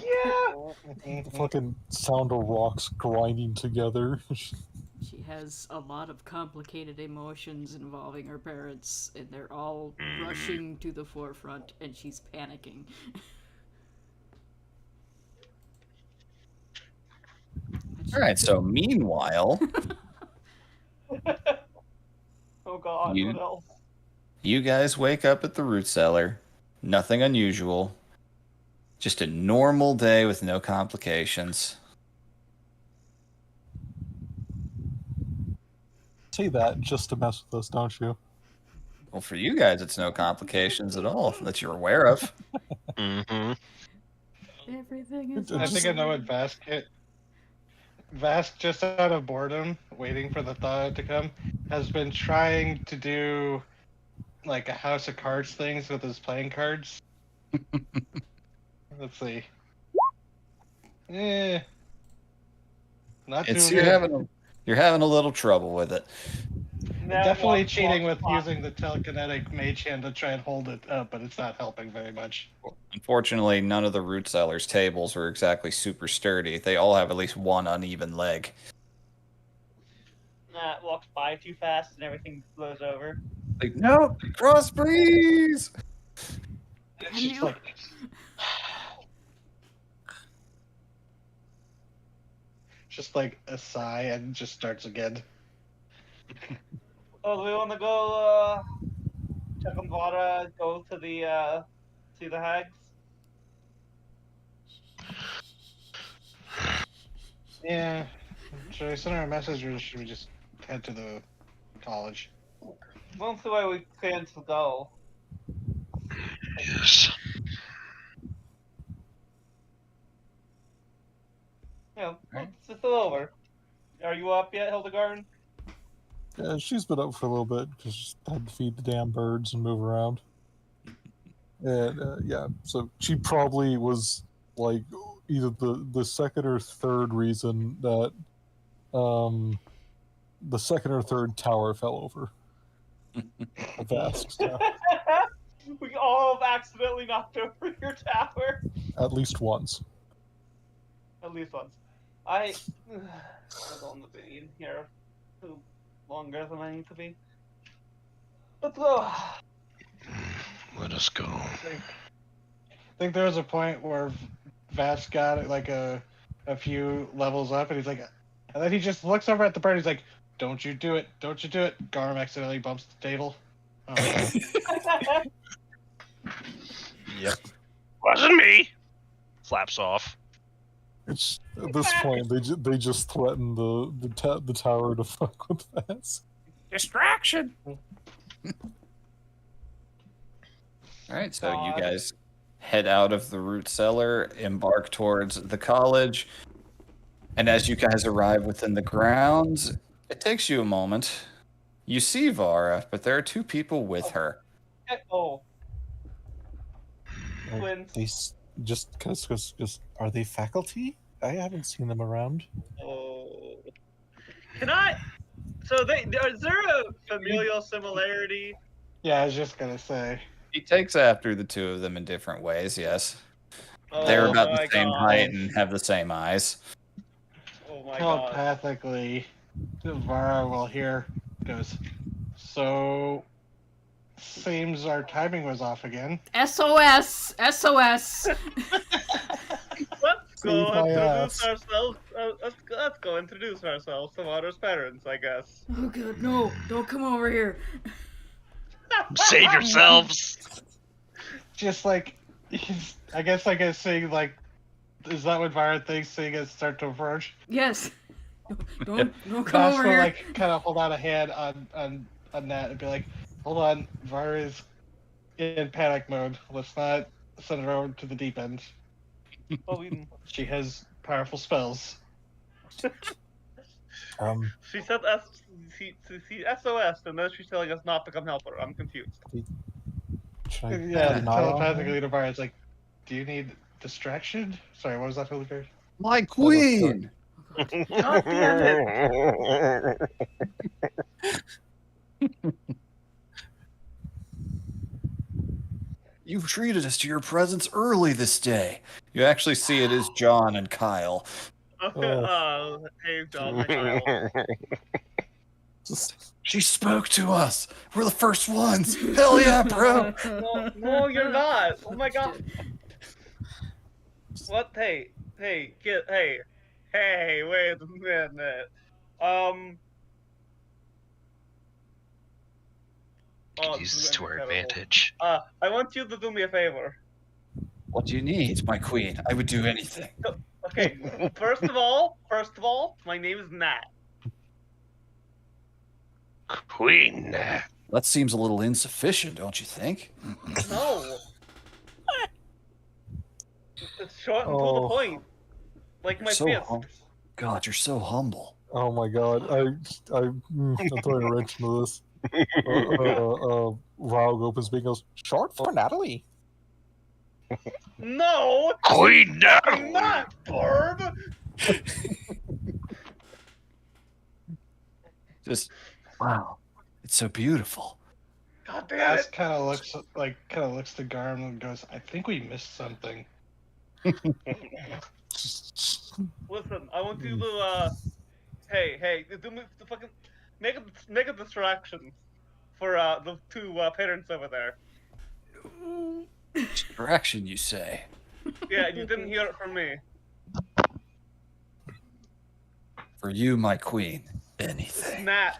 The fucking sound of rocks grinding together. She has a lot of complicated emotions involving her parents, and they're all rushing to the forefront, and she's panicking. All right, so meanwhile, Oh god, what else? you guys wake up at the root cellar. Nothing unusual. Just a normal day with no complications. Say that just to mess with us, don't you? Well, for you guys, it's no complications at all that you're aware of. Mm-hmm. Everything is... I think I know what Vask, just out of boredom, waiting for the thaw to come, has been trying to do like a House of Cards things with his playing cards. Let's see. Not too good. You're having a little trouble with it. Definitely cheating with using the telekinetic mage hand to try and hold it up, but it's not helping very much. Unfortunately, none of the root cellars' tables are exactly super sturdy. They all have at least one uneven leg. Nah, it walks by too fast and everything blows over. Like, no, cross breeze! It's just like... just like a sigh and just starts again. Oh, do we want to go check on Vada, go to the see the hags? Yeah. Should I send her a message or should we just head to the college? We'll see where we can to go. Yes. Yeah, it's still over. Are you up yet, Hildegard? Yeah, she's been up for a little bit because she had to feed the damn birds and move around. And yeah, so she probably was like either the second or third reason that the second or third tower fell over. Vast. We all have accidentally knocked over your tower. At least once. At least once. I don't want to be in here too longer than I need to be. Let's go. Let us go. I think there was a point where Vask got like a few levels up, and he's like, and then he just looks over at the bird. He's like, "Don't you do it! Don't you do it!" Garm accidentally bumps the table. Oh, Yep. Wasn't me. Flaps off. It's at this point they just threaten the tower to fuck with Vast. Distraction. All right, so you guys head out of the root cellar, embark towards the college. And as you guys arrive within the grounds, it takes you a moment. You see Vara, but there are two people with her. Oh, Are twins. they just are they faculty? I haven't seen them around. Oh. Can I? So is there a familial similarity? Yeah, I was just gonna say. He takes after the two of them in different ways, yes. Oh They're about my the same God. height and have the same eyes. Oh my God. Telepathically, Vara will hear goes. So seems our timing was off again. SOS! SOS! Let's go Save my introduce ass. ourselves. Let's go introduce ourselves to Vara's parents, I guess. Oh god, no! Don't come over here! Save yourselves. Just like, I guess saying like, is that what Vara thinks? Seeing it start to approach. Yes! Don't come Vash over will here! like kind of hold out a hand on that and be like, hold on, Vara is in panic mode. Let's not send her over to the deep end. Oh, She has powerful spells. she said she SOS, and then she's telling us not to come help her. I'm confused. Should I Yeah, keep an eye on her? telepathically to Vara, it's like, do you need distraction? Sorry, what was that, Hildegard? My queen! God damn it! You've treated us to your presence early this day. You actually see it is John and Kyle. Hey, John, hi, Kyle. She spoke to us. We're the first ones. Hell yeah, bro. No, you're not. Oh my God. What? Hey, kid. Hey, wait a minute. Use this to our advantage. I want you to do me a favor. What do you need, my queen? I would do anything. Okay, first of all, my name is Nat. Queen. That seems a little insufficient, don't you think? No. It's short and to the point. Like my So fist. God, you're so humble. Oh my god, I'm throwing a wrench into this. Raug opens big and goes, short for Natalie. No! Queen I'm not, Barb! Just, wow. It's so beautiful. God damn Ass it! kind of looks to Garm and goes, I think we missed something. Listen, I want you to, hey, do me the fucking make a distraction for the two parents over there. Distraction, you say? Yeah, you didn't hear it from me. For you, my queen, anything. Nat.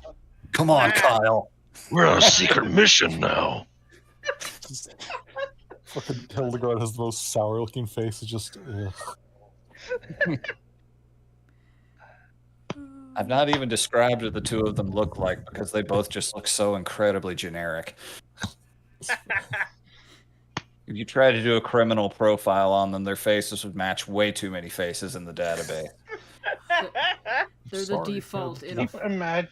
Come on, Nat. Kyle. We're on a secret mission now. Fucking Hildegard has the most sour-looking face. It's just, ugh. I've not even described what the two of them look like because they both just look so incredibly generic. If you try to do a criminal profile on them, their faces would match way too many faces in the database. They're the Sorry, default kid. in a Imagine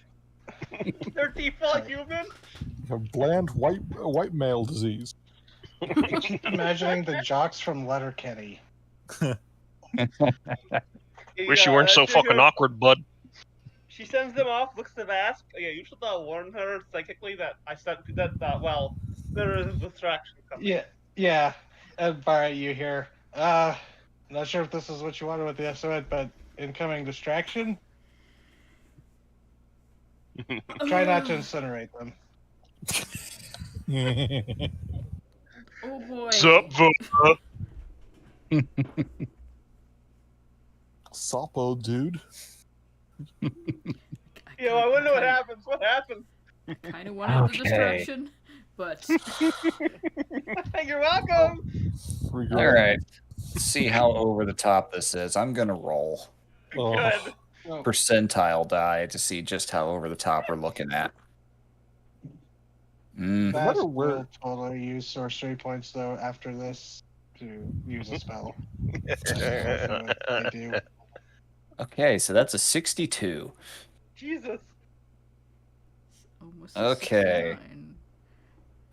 They're default human. A bland white male disease. imagining the jocks from Letterkenny. Wish you weren't so fucking awkward, bud. She sends them off, looks to Vasp. Yeah, you should warn her psychically that I sent that. Well, there is a distraction coming. Yeah. And Barrett, you hear, not sure if this is what you wanted with the SOS, but incoming distraction? Try not to incinerate them. Oh boy. Sup, Vara? Sapo, dude. Yo, I wonder what happens. What happens? Kind of wanted the distraction, but You're welcome. All right. Let's see how over the top this is. I'm going to roll Oh, Good. percentile die to see just how over the top we're looking at. Vasp matter where- will totally use sorcery points, though, after this. to use a spell. They do. Okay, so that's a 62. Jesus. Almost Okay. 69.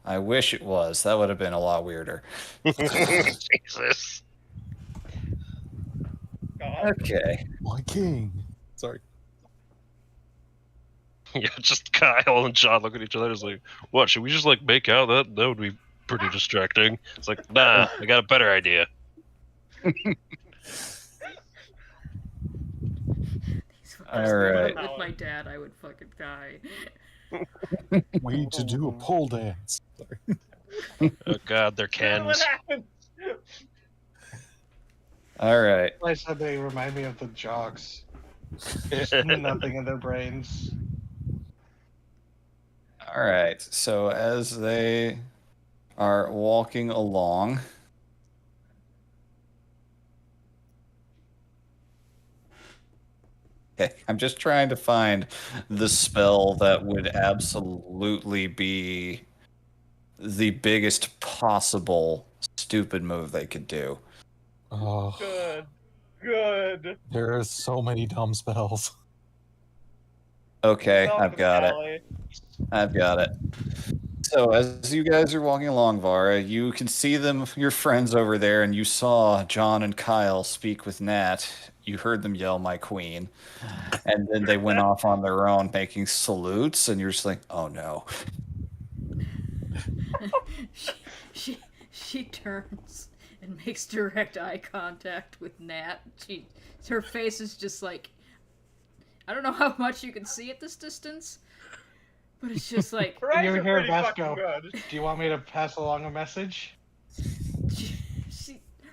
I wish it was. That would have been a lot weirder. Jesus. God. Okay. My king. Sorry. Yeah, just Kyle and John look at each other. It's like, what? Should we just like make out? That would be pretty distracting. It's like, nah, I got a better idea. All right. With my dad, I would fucking die. We need to do a pole dance. Sorry. Oh god, they're What cans. happened? All right. I said they remind me of the jocks. Nothing in their brains. All right. So as they are walking along, okay, I'm just trying to find the spell that would absolutely be the biggest possible stupid move they could do. Oh, Good. Good. there are so many dumb spells. Okay, It's I've got it. alley. I've got it. So as you guys are walking along, Vara, you can see them, your friends over there, and you saw John and Kyle speak with Nat. You heard them yell, "My queen," and then they went off on their own, making salutes, and you're just like, "Oh no!" she turns and makes direct eye contact with Nat. Her face is just like, I don't know how much you can see at this distance, but it's just like Her eyes You are hear pretty Beth fucking go, good. do you want me to pass along a message?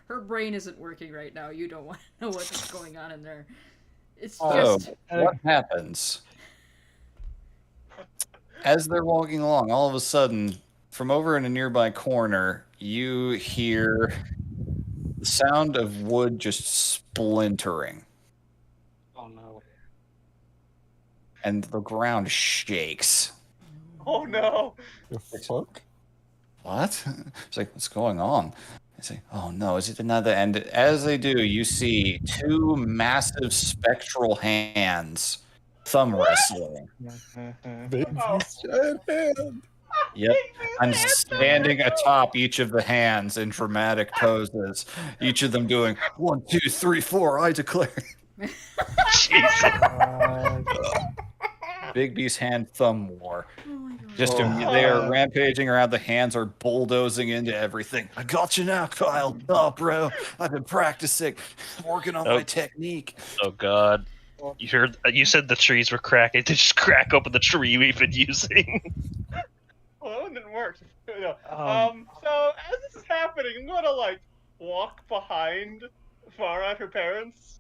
her brain isn't working right now. You don't want to know what's going on in there. It's So just what happens? As they're walking along, all of a sudden, from over in a nearby corner, you hear the sound of wood just splintering, Oh no. and the ground shakes. Oh no. The fuck? What? It's like, what's going on? It's like, oh no, is it another? And as they do, you see two massive spectral hands thumb wrestling. Baby's giant hand. Yep. And standing atop each of the hands in dramatic poses, each of them doing 1, 2, 3, 4, I declare. Bigby's hand thumb war. oh my god. Just they are rampaging around. The hands are bulldozing into everything. I got you now, Kyle. Oh, bro, I've been practicing, working on my technique. Oh god. You said the trees were cracking. They just crack open the tree we've been using. Well, that one didn't work. No. Um, So as this is happening, I'm gonna like walk behind Farah and her parents.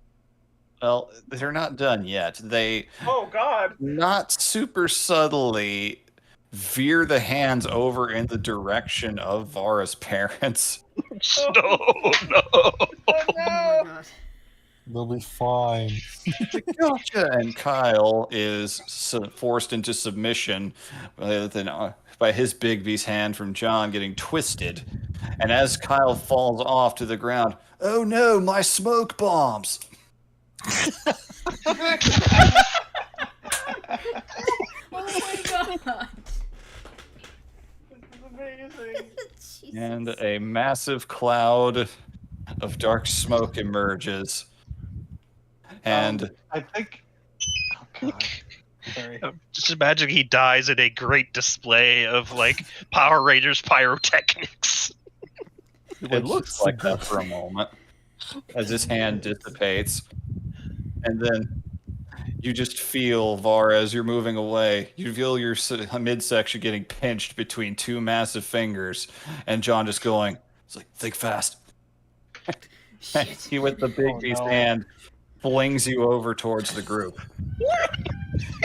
Well, they're not done yet. They Oh God. not super subtly veer the hands over in the direction of Vara's parents. No, no. Oh Oh my no. god. They'll be fine. Gotcha. And Kyle is forced into submission by his Bigby's hand from John getting twisted. And as Kyle falls off to the ground, oh no, my smoke bombs! Oh my god. This is amazing. Jesus. And a massive cloud of dark smoke emerges. And I think. Oh god. Sorry. Just imagine he dies in a great display of like Power Rangers pyrotechnics. it looks like that for a moment as his hand dissipates. And then you just feel, Vara, as you're moving away, you feel your midsection getting pinched between two massive fingers. And John just going, it's like, think fast. Shit. He, with the Bigby's no. hand, flings you over towards the group.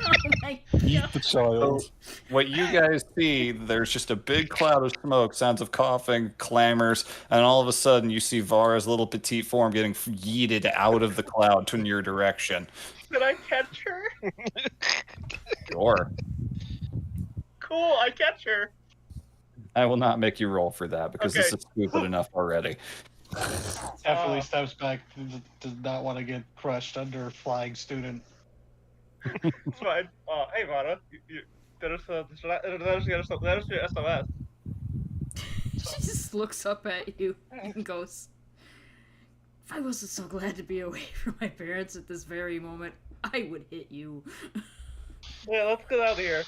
Oh my Eat god. the child. What you guys see, there's just a big cloud of smoke, sounds of coughing, clamors, and all of a sudden you see Vara's little petite form getting yeeted out of the cloud to your direction. Did I catch her? Sure. Cool, I catch her. I will not make you roll for that because this Okay. is stupid enough already. Definitely steps back. Does not want to get crushed under flying student. It's fine. Hey, Vara. There's your SOS. She just looks up at you and goes, "If I wasn't so glad to be away from my parents at this very moment, I would hit you." Yeah, let's get out of here.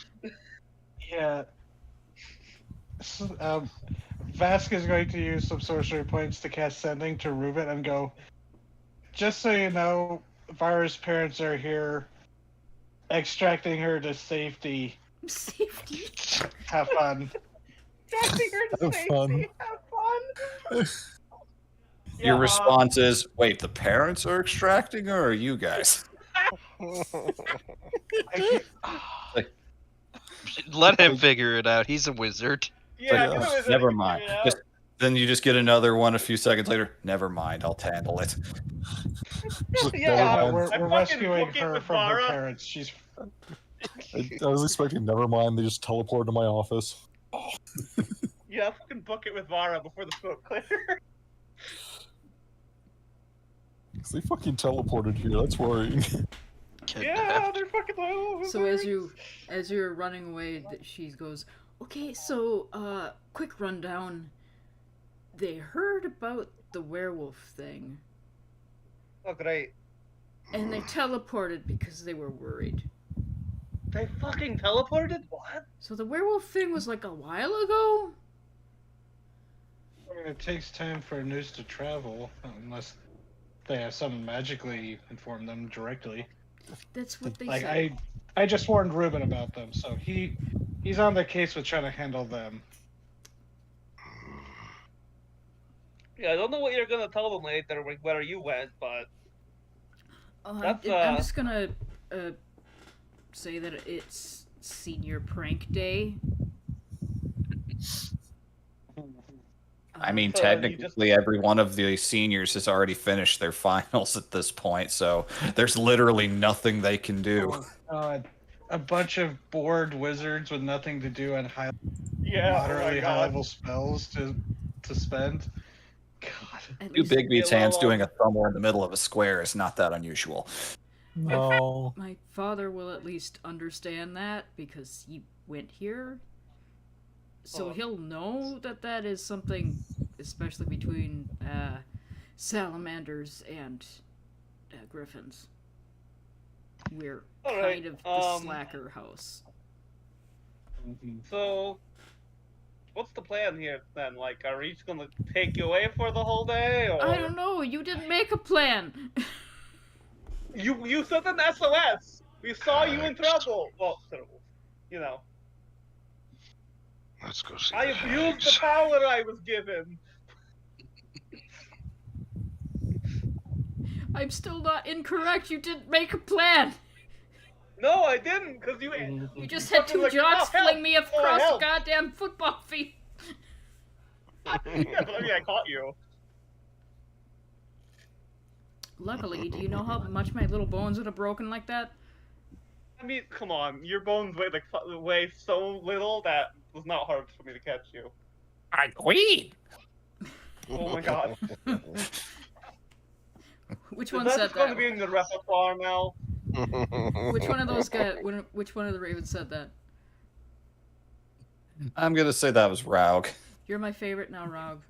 Yeah. Vask is going to use some sorcery points to cast Sending to Ruben and go, just so you know, Vara's parents are here extracting her to safety. Safety? Have fun. Extracting her to Have safety. fun. Have fun. Your response is, wait, the parents are extracting her, or you guys? Let him figure it out. He's a wizard. Yeah, Like, get a wizard never to mind. figure it out. Then you just get another one a few seconds later. Never mind, I'll handle it. Yeah, We're fucking rescuing book it her with from her Vara. parents. She's I was expecting never mind. They just teleported to my office. Yeah, fucking book it with Vara before the smoke clears. Because they fucking teleported here. That's worrying. Yeah, they're fucking low. So as you're running away, she goes, "Okay, so quick rundown. They heard about the werewolf thing, Oh, great. and they teleported because they were worried. They fucking teleported? What? So the werewolf thing was like a while ago? I mean, it takes time for news to travel, unless they have someone magically inform them directly. That's what they Like said. I just warned Ruben about them, so he's on the case with trying to handle them. Yeah, I don't know what you're gonna tell them later, like, where you went, but I'm just gonna say that it's senior prank day. I mean, So you technically, every one of the seniors has already finished their finals at this point, so there's literally nothing they can do. Oh, God. A bunch of bored wizards with nothing to do and moderately God. high-level spells to spend. God. At Two least Bigby's hands doing a thumb war in the middle of a square is not that unusual. No. my father will at least understand that because he went here. So he'll know that that is something, especially between salamanders and griffins. We're Alright, kind of the slacker house. So, what's the plan here then? Like, are we just gonna take you away for the whole day, or I don't know. You didn't make a plan. you sent an SOS? We saw you in trouble. Well, trouble. You know. Let's go see I the abused the hags. power I was given. I'm still not incorrect. You didn't make a plan. No, I didn't, because you You just had two like, jocks "Oh, help! fling me Oh, across the help!" goddamn football field. Yeah, but I mean, I caught you. Luckily, do you know how much my little bones would have broken like that? I mean, come on, your bones weigh so little that it was not hard for me to catch you. Agreed. Oh my god. Which Is one that said just going to that? be in the repertoire now? Which one of those guys? Which one of the ravens said that? I'm gonna say that was Raug. You're my favorite now, Rob.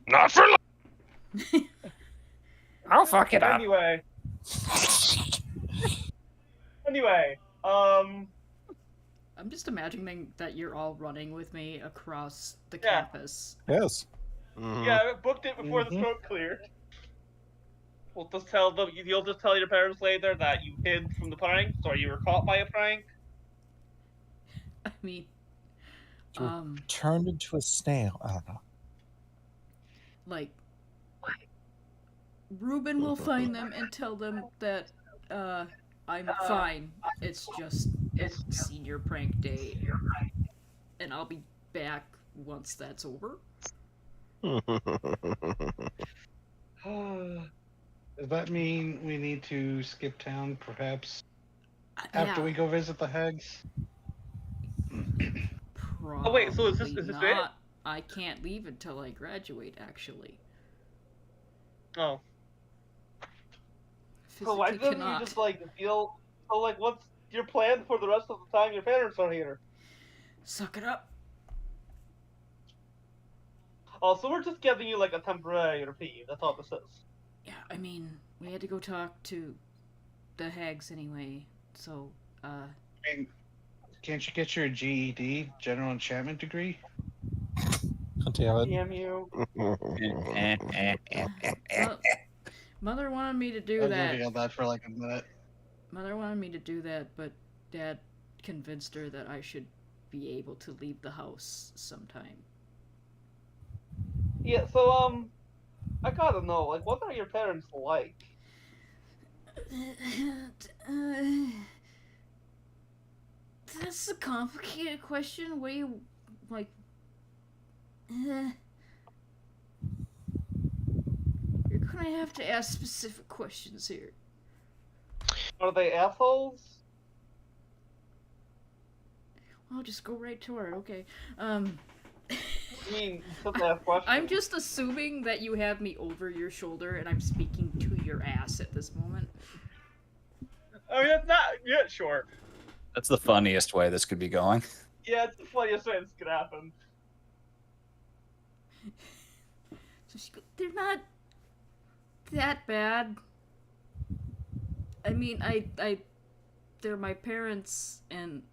Not for long. I'll fuck it up. Anyway. Anyway, I'm just imagining that you're all running with me across the Yeah. campus. Yes. yeah, I booked it before the smoke cleared. We'll just tell them. You'll just tell your parents later that you hid from the pranks, or you were caught by a prank. I mean, Turned into a snail. I don't know. like, Ruben will find them and tell them that I'm fine. It's senior prank day, and I'll be back once that's over. Does that mean we need to skip town, perhaps, after we go visit the hags? Oh wait, so is this Probably it? not. I can't leave until I graduate, actually. Oh. So Physically why doesn't you cannot. just like feel? So like, what's your plan for the rest of the time your parents are here? Suck it up. Oh, so we're just giving you like a temporary reprieve. That's all this is. Yeah, I mean, we had to go talk to the hags anyway, so, I mean, can't you get your GED, General Enchantment degree? Damn it. Damn you. Well, Mother wanted me to do I've that. revealed that for like a minute. Mother wanted me to do that, but Dad convinced her that I should be able to leave the house sometime. Yeah. So I gotta know, like, what are your parents like? That's a complicated question. What do you, like... You're gonna have to ask specific questions here. Are they assholes? I'll just go right to her, okay. I mean, just ask questions. I'm just assuming that you have me over your shoulder and I'm speaking to your ass at this moment. I mean, it's not. Yeah, sure. That's the funniest way this could be going. Yeah, it's the funniest way this could happen. So she goes, they're not that bad. I mean, they're my parents, and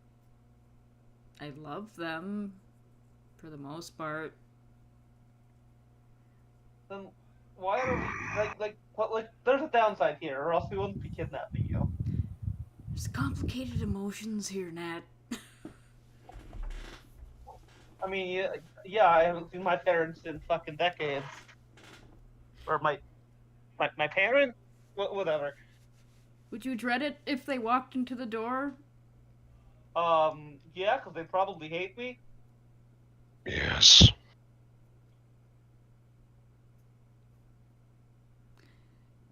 I love them, for the most part. Then why are we like? There's a downside here, or else we wouldn't be kidnapping you. There's complicated emotions here, Nat. I mean, yeah, I haven't seen my parents in fucking decades. Or my parent? Whatever. Would you dread it if they walked into the door? Yeah, because they probably hate me. Yes.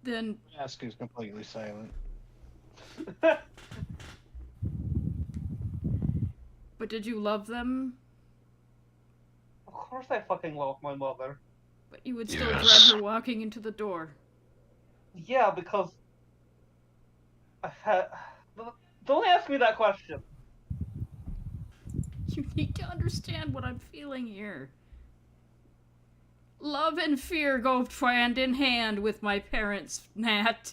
Then Ask is completely silent. But did you love them? Of course I fucking love my mother. But you would still Yes. dread her walking into the door. Yeah, because I've had... Don't ask me that question. You need to understand what I'm feeling here. Love and fear go hand in hand with my parents, Nat.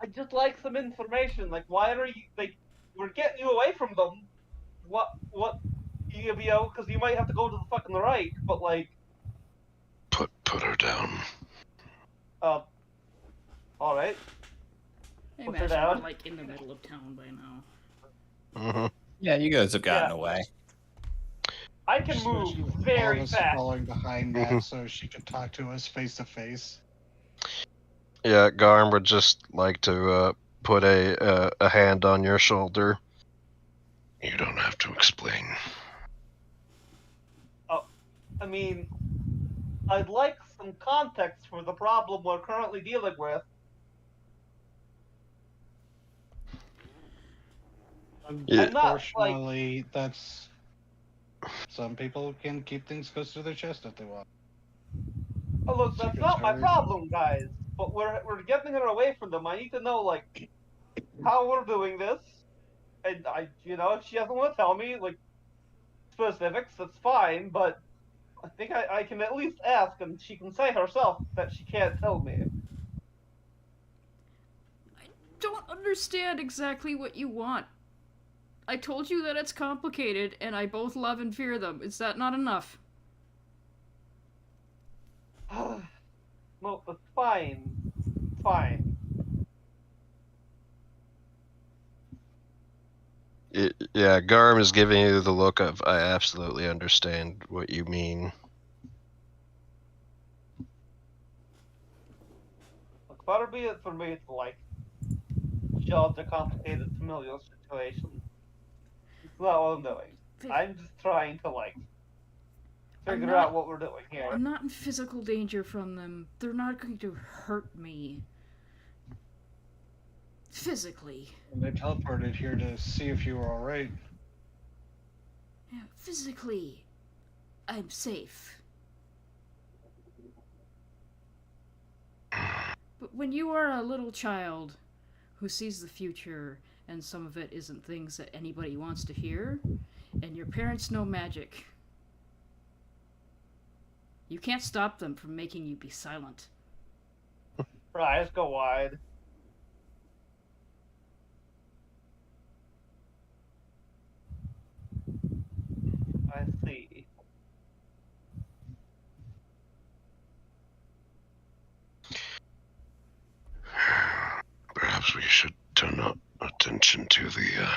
I just like some information. Like, why are you... Like, we're getting you away from them. What... You know, because you might have to go to the fucking right, but like... Put her down. Alright. I What's her imagine down? we're like in the middle of town by now. Mm-hmm. Yeah, you guys have gotten Yeah. away. I can Just move wish all very of us fast. following behind Matt so she could talk to us face to face. Yeah, Garm would just like to put a hand on your shoulder. You don't have to explain. I mean, I'd like some context for the problem we're currently dealing with. Yeah. I'm not, like... Unfortunately, that's... Some people can keep things close to their chest if they want. Oh, look, that's Secret not my stories. problem, guys. But we're getting her away from them. I need to know, like, how we're doing this. And if she doesn't want to tell me, like, specifics, that's fine. But I think I can at least ask, and she can say herself that she can't tell me. I don't understand exactly what you want. I told you that it's complicated, and I both love and fear them. Is that not enough? No, that's fine. Fine. Yeah, Garm is giving you the look of, I absolutely understand what you mean. Look, better be it for me to, like, judge a complicated familial situation. It's not what I'm doing. I'm just trying to, like, figure not- out what we're doing here. I'm not in physical danger from them. They're not going to hurt me. Physically. And they teleported here to see if you were alright. Yeah, physically. I'm safe. But when you are a little child who sees the future and some of it isn't things that anybody wants to hear, and your parents know magic, you can't stop them from making you be silent. Her eyes go wide. I see. Perhaps we should turn up attention to the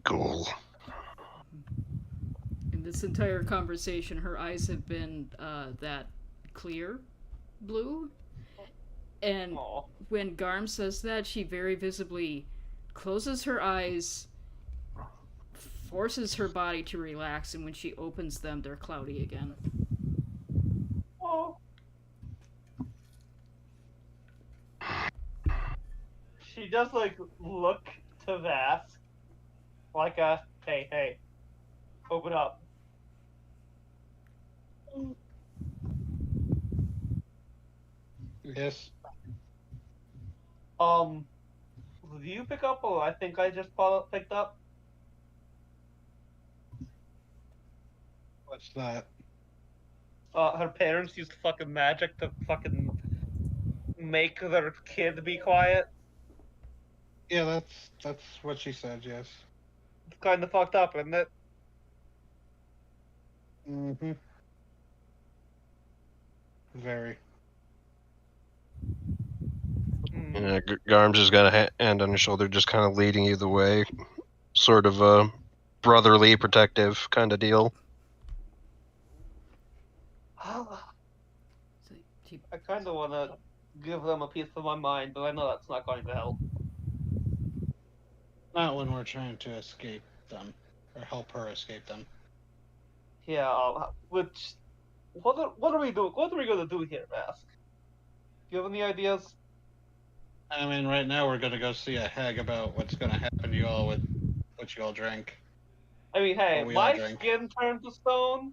goal. In this entire conversation, her eyes have been that clear blue. And Aw. when Garm says that, she very visibly closes her eyes, forces her body to relax, and when she opens them, they're cloudy again. Oh. She does like look to Vask, like hey, open up. Yes. Do you pick up what I think I just picked up? What's that? Her parents used fucking magic to fucking make their kid be quiet. Yeah, that's what she said. Yes. It's kind of fucked up, isn't it? Mm-hmm. Very. Mm. Garm's just got a hand on your shoulder, just kind of leading you the way. Sort of a brotherly, protective kind of deal. So she, I kind of want to give them a piece of my mind, but I know that's not going to help. Not when we're trying to escape them or help her escape them. Yeah. Which, what are we doing? What are we gonna do here, Vask? Do you have any ideas? I mean, right now we're gonna go see a hag about what's gonna happen to you all with what you all drank. I mean, hey, What we all my drank. skin turned to stone.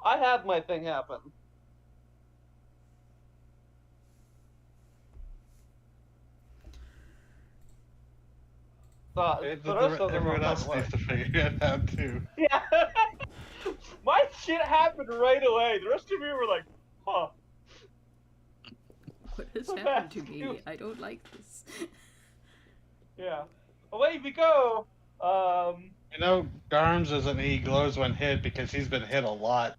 I had my thing happen. The rest of them Everyone are else not needs to figure it out too. Yeah. My shit happened right away. The rest of you were like, huh. what has So happened to fast. me? I don't like this. Yeah. Away we go. You know, Garms isn't he glows when hit because he's been hit a lot.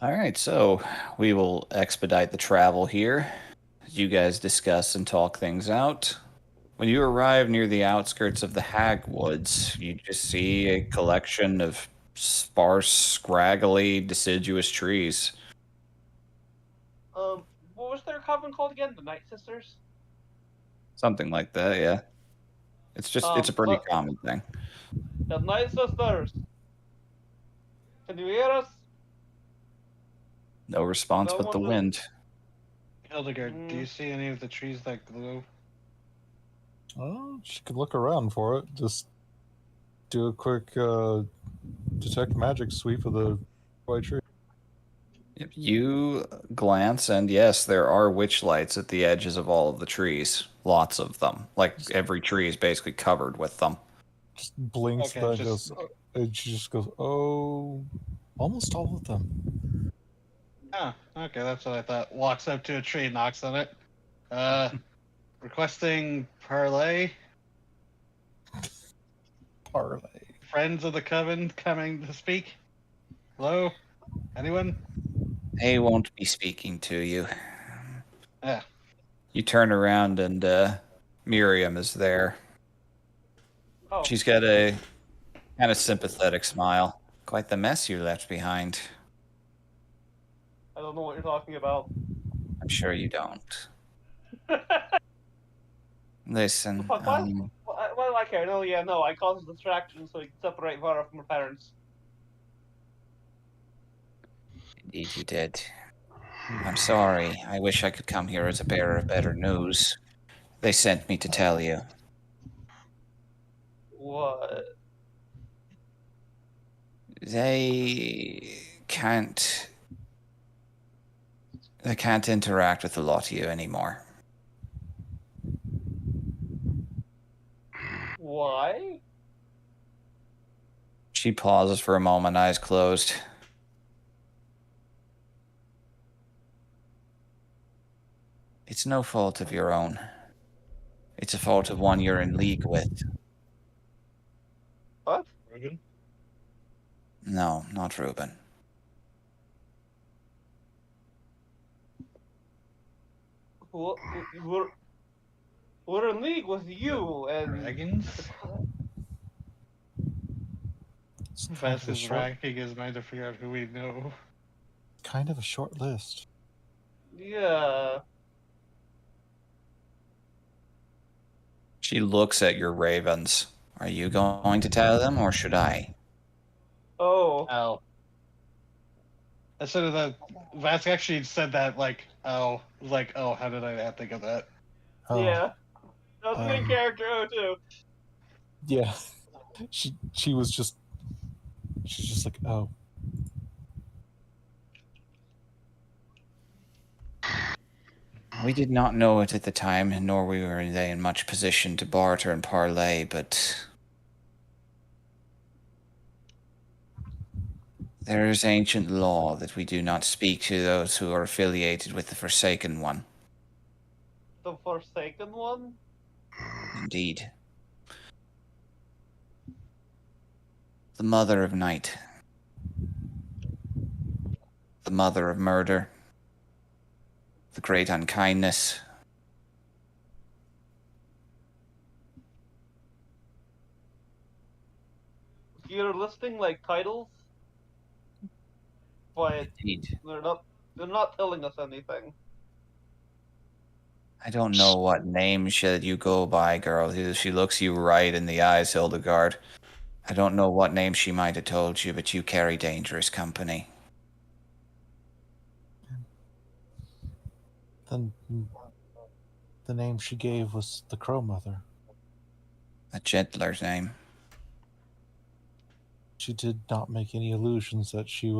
All right, so we will expedite the travel here. As you guys discuss and talk things out. When you arrive near the outskirts of the Hag Woods, you just see a collection of sparse, scraggly, deciduous trees. What was their coven called again? The Night Sisters? Something like that, yeah. It's a pretty But common thing. the Night Sisters. Can you hear us? No response but the Someone just- wind. Hildegard, do you see any of the trees that glow? Oh, she could look around for it. Just do a quick detect magic sweep of the white tree. Yep, you glance, and yes, there are witch lights at the edges of all of the trees. Lots of them. Like every tree is basically covered with them. Just blinks Okay, that just- goes, and she just goes, oh, almost all of them. Oh, okay, that's what I thought. Walks up to a tree, knocks on it. Requesting parlay. Parlay. Friends of the coven coming to speak. Hello? Anyone? They won't be speaking to you. Yeah. You turn around, and Miriam is there. Oh, She's got a kind of sympathetic smile. Quite the mess you left behind. I don't know what you're talking about. I'm sure you don't. Listen, Fuck, why do I care? No, yeah, no, I caused a distraction so we can separate Vara from her parents. indeed you did. I'm sorry. I wish I could come here as a bearer of better news. They sent me to tell you. What? They can't interact with a lot of you anymore. Why? She pauses for a moment, eyes closed. It's no fault of your own. It's a fault of one you're in league with. What? No, not Reuben. Well, we're in league with you and Dragons? It's kind Vess of a is short, racking his mind to figure out who we know. kind of a short list. Yeah. She looks at your ravens. Are you going to tell them, or should I? Oh. Oh. Instead of that, Vask actually said that oh, how did I not think of that? Oh, Yeah. That was the main um, character too. yeah. She was just, she's just like, oh, We did not know it at the time, nor were they in much position to barter and parlay, but there is ancient law that we do not speak to those who are affiliated with the Forsaken One. The Forsaken One? Indeed. The Mother of Night. The Mother of Murder. The Great Unkindness. You're listing like titles, but Indeed. they're not telling us anything. I don't know what name should you go by, girl. She looks you right in the eyes, Hildegard. I don't know what name she might have told you, but you carry dangerous company. then the name she gave was the Crow Mother. A gentler name. She did not make any illusions that she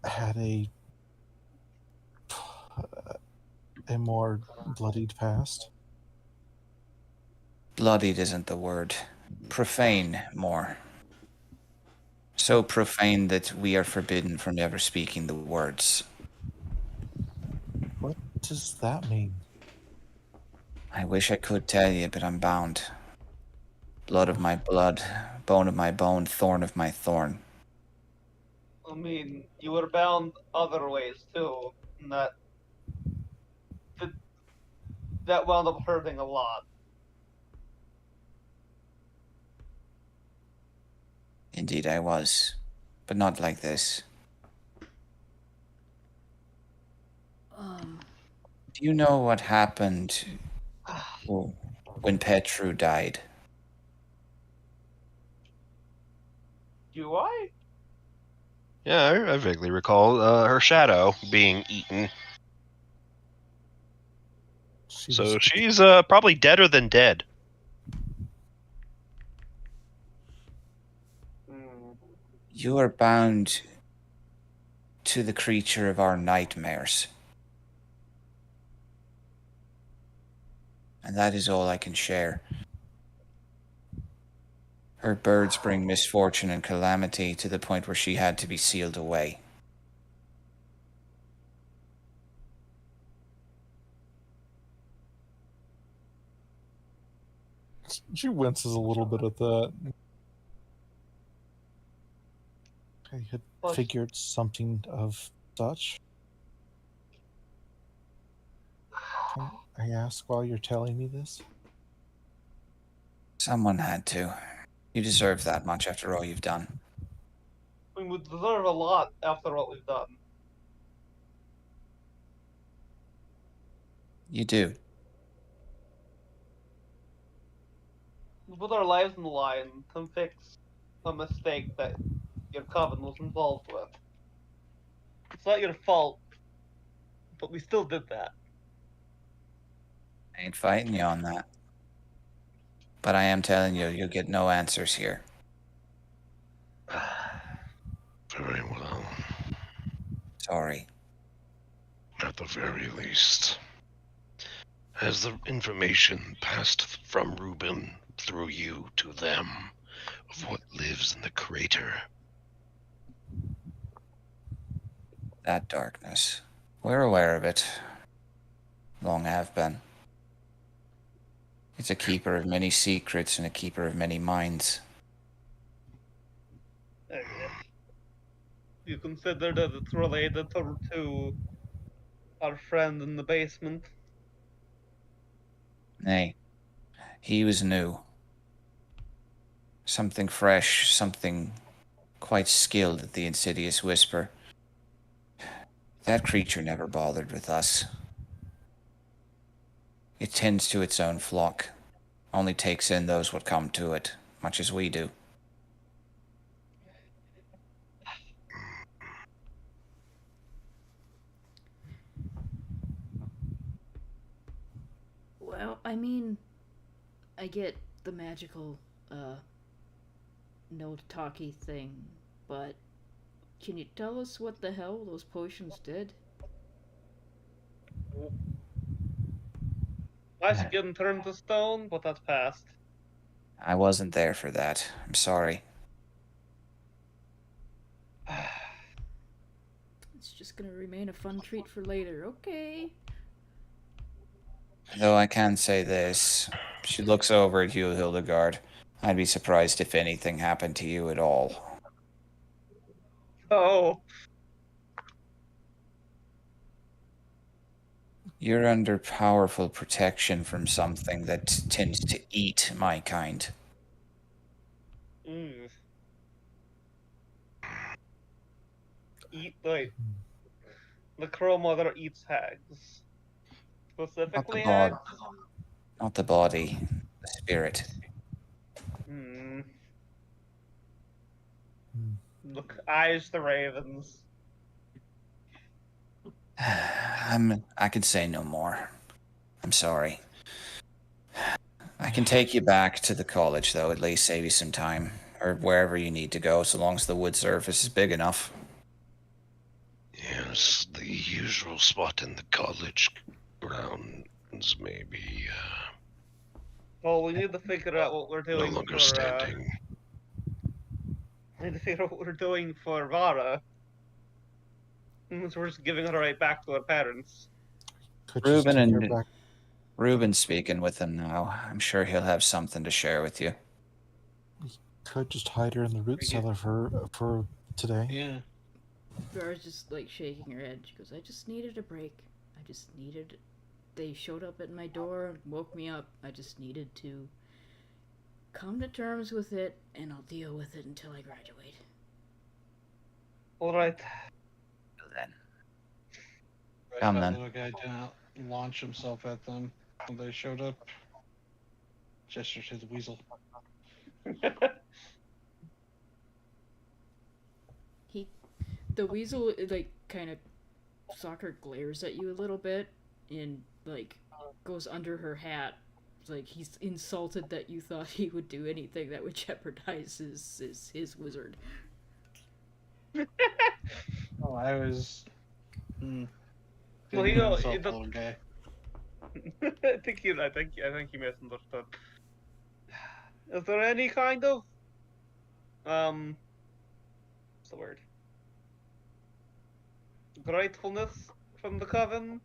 had a more bloodied past. Bloodied isn't the word. Profane, more. So profane that we are forbidden from ever speaking the words. What does that mean? I wish I could tell you, but I'm bound. Blood of my blood, bone of my bone, thorn of my thorn. I mean, you were bound other ways too, and that wound up hurting a lot. Indeed I was, but not like this. Do you know what happened when Petru died? Do I? Yeah, I vaguely recall her shadow being eaten. So she's probably deader than dead. You are bound to the creature of our nightmares. And that is all I can share. Her birds bring misfortune and calamity to the point where she had to be sealed away. She winces a little bit at that. I had figured something of such. Can I ask while you're telling me this? Someone had to. You deserve that much after all you've done. We would deserve a lot after what we've done. You do. We put our lives on the line to fix a mistake that your coven was involved with. It's not your fault, but we still did that. I ain't fighting you on that. But I am telling you, you'll get no answers here. Very well. Sorry. At the very least. Has the information passed from Reuben through you to them of what lives in the crater? That darkness. We're aware of it. Long have been. It's a keeper of many secrets and a keeper of many minds. You consider that it's related to our friend in the basement? Nay, he was new. Something fresh, something quite skilled at the insidious whisper. That creature never bothered with us. It tends to its own flock, only takes in those what come to it, much as we do. Well, I mean, I get the magical, no talkie thing, but can you tell us what the hell those potions did? I should get him turned to stone, but that's past. I wasn't there for that. I'm sorry. It's just gonna remain a fun treat for later, okay? Though I can say this. She looks over at you, Hildegard. I'd be surprised if anything happened to you at all. Oh. You're under powerful protection from something that tends to eat my kind. Eat, like, the Crow Mother eats hags. Specifically hags? Not the body, the spirit. Look, eyes the ravens. I could say no more. I'm sorry. I can take you back to the college, though, at least save you some time. Or wherever you need to go, so long as the wood surface is big enough. Yes, the usual spot in the college grounds, maybe. Well, we need to figure out what we're doing No longer for, standing. we need to figure out what we're doing for Vara. We're just giving her right back to her parents. Reuben's speaking with him now. I'm sure he'll have something to share with you. Could just hide her in the root cellar for today. Yeah. Vara's just like shaking her head. She goes, I just needed a break. They showed up at my door and woke me up. I just needed to come to terms with it, and I'll deal with it until I graduate. Alright. Then. Come then. The little guy didn't launch himself at them when they showed up. Gesture to the weasel. The weasel, like, kind of soccer glares at you a little bit and, like, goes under her hat. Like, he's insulted that you thought he would do anything that would jeopardize his wizard. Oh, I was... Well, you know, little guy. I think you misunderstood. Is there any kind of what's the word? Gratefulness from the coven?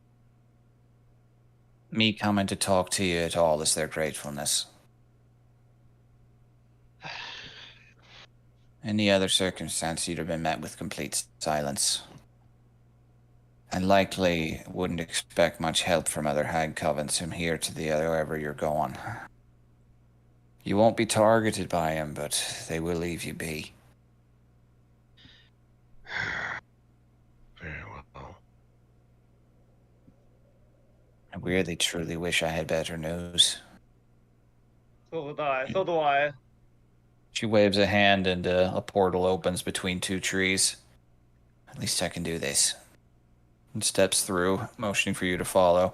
Me coming to talk to you at all is their gratefulness. Any other circumstance, you'd have been met with complete silence. And likely wouldn't expect much help from other hag covens from here to the other wherever you're going. You won't be targeted by them, but they will leave you be. Very well. I really, truly wish I had better news. So do I. She waves a hand and a portal opens between two trees. At least I can do this. And steps through, motioning for you to follow.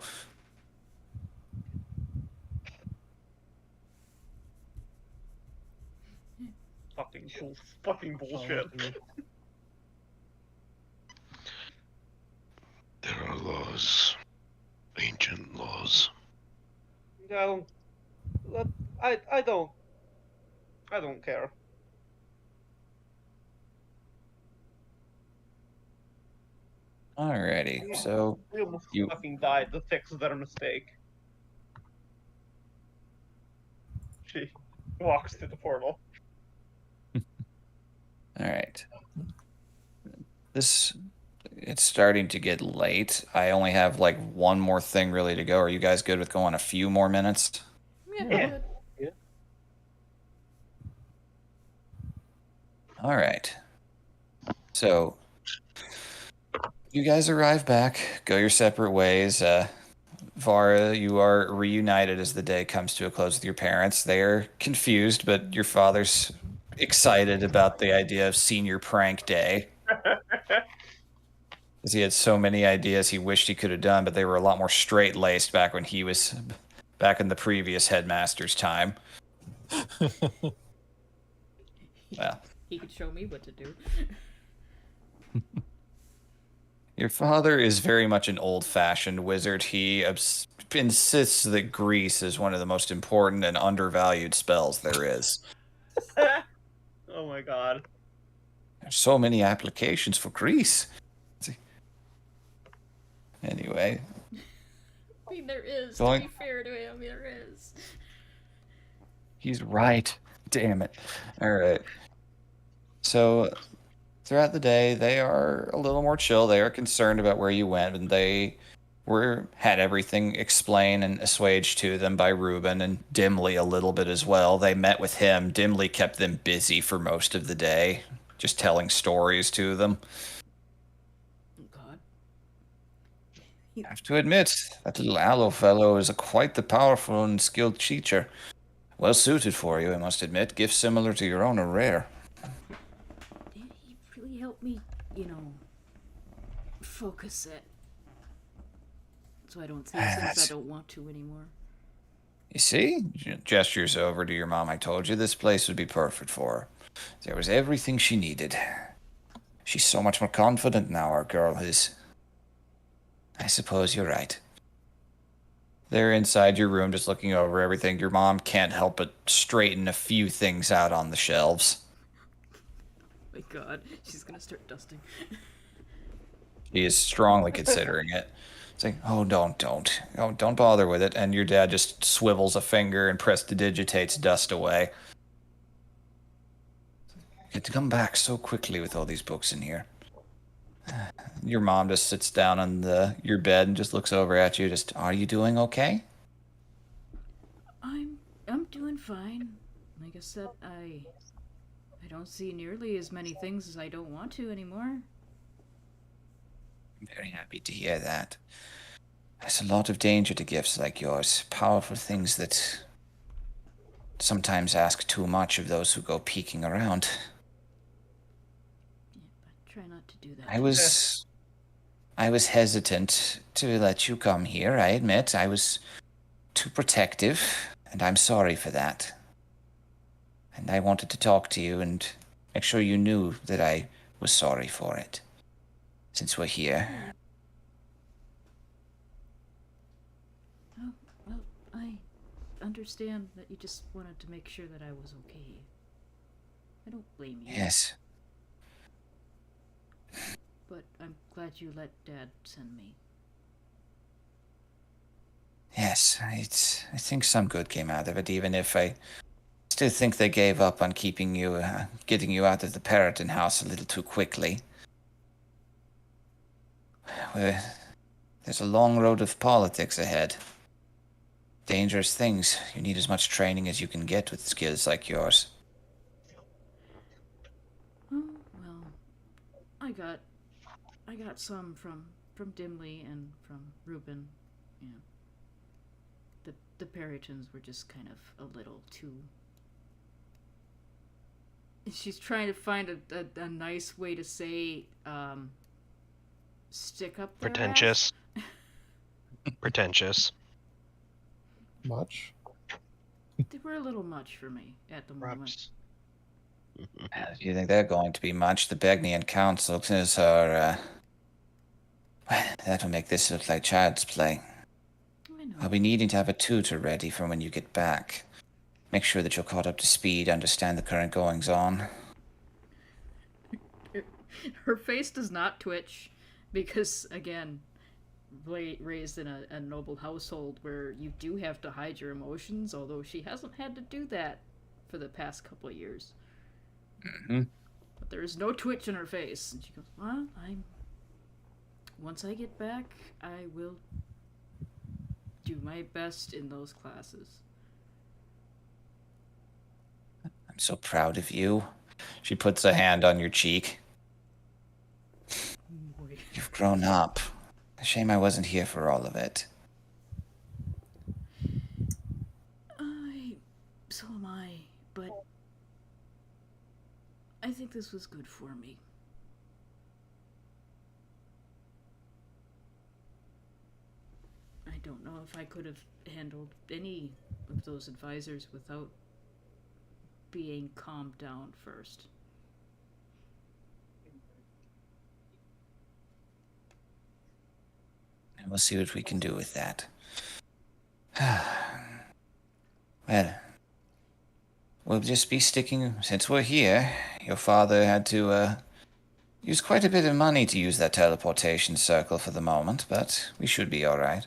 fucking bullshit. There are laws, ancient laws. I don't care. Alrighty, so We almost you fucking died to fix their mistake. She walks through the portal. alright. It's starting to get late. I only have like one more thing really to go. Are you guys good with going a few more minutes? Yeah. Alright. So you guys arrive back, go your separate ways. Vara, you are reunited as the day comes to a close with your parents. They're confused, but your father's excited about the idea of senior prank day. Because he had so many ideas he wished he could have done, but they were a lot more straight laced back when he was back in the previous headmaster's time. Well, He could show me what to do. your father is very much an old-fashioned wizard. He insists that grease is one of the most important and undervalued spells there is. Oh my god. There's so many applications for grease. Anyway. I mean, there is. Going- To be fair to him, there is. He's right. Damn it. All right. So throughout the day, they are a little more chill. They are concerned about where you went, and they had everything explained and assuaged to them by Reuben and Dimly a little bit as well. They met with him. Dimly kept them busy for most of the day, just telling stories to them. God. I have to admit, that little aloe fellow is quite the powerful and skilled teacher. Well suited for you, I must admit. Gifts similar to your own are rare. He really helped me, focus it. So I don't think things I don't want to anymore. You see? Gestures over to your mom. I told you this place would be perfect for her. There was everything she needed. She's so much more confident now, our girl is. I suppose you're right. They're inside your room just looking over everything. Your mom can't help but straighten a few things out on the shelves. My God, she's gonna start dusting. She is strongly considering it. It's like, oh, don't bother with it. And your dad just swivels a finger and prestidigitates dust away. You get to come back so quickly with all these books in here. Your mom just sits down on your bed and just looks over at you. Just, are you doing okay? I'm doing fine. Like I said, I don't see nearly as many things as I don't want to anymore. I'm very happy to hear that. There's a lot of danger to gifts like yours. Powerful things that sometimes ask too much of those who go peeking around. Yeah, but try not to do that. I was hesitant to let you come here, I admit. I was too protective, and I'm sorry for that. And I wanted to talk to you and make sure you knew that I was sorry for it. Since we're here. Oh, well, I understand that you just wanted to make sure that I was okay. I don't blame you. Yes. But I'm glad you let Dad send me. Yes, I think some good came out of it, even if I still think they gave up on getting you out of the Peryton house a little too quickly. There's a long road of politics ahead. Dangerous things. You need as much training as you can get with skills like yours. Oh, well, I got some from Dimly and from Reuben. Yeah. The Perytons were just kind of a little too. She's trying to find a nice way to say stick up their Pretentious. ass. Pretentious. Much? They were a little much for me at the moment. Perhaps If you think they're going to be much, the Begnian councils are, well, that'll make this look like child's play. I know. I'll be needing to have a tutor ready for when you get back. Make sure that you're caught up to speed, understand the current goings-on. Her face does not twitch because, again, raised in a noble household where you do have to hide your emotions, although she hasn't had to do that for the past couple of years. Mm-hmm. But there is no twitch in her face. And she goes, well, once I get back, I will do my best in those classes. I'm so proud of you. She puts a hand on your cheek. Boy. You've grown up. A shame I wasn't here for all of it. So am I, but I think this was good for me. I don't know if I could have handled any of those advisors without being calmed down first. And we'll see what we can do with that. Well, we'll just be sticking... Since we're here, your father had to, use quite a bit of money to use that teleportation circle for the moment, but we should be alright.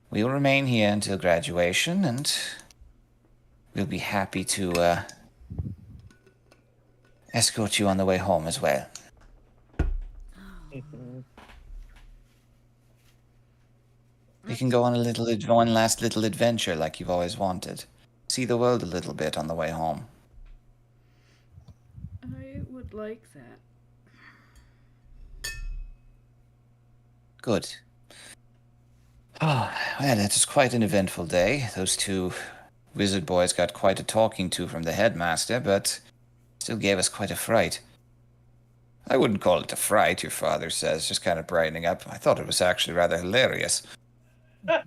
We'll remain here until graduation, and we'll be happy to, escort you on the way home as well. We can go on one last little adventure like you've always wanted. See the world a little bit on the way home. I would like that. Good. Oh, well, it was quite an eventful day. Those two wizard boys got quite a talking to from the headmaster, but still gave us quite a fright. I wouldn't call it a fright, your father says, just kind of brightening up. I thought it was actually rather hilarious. If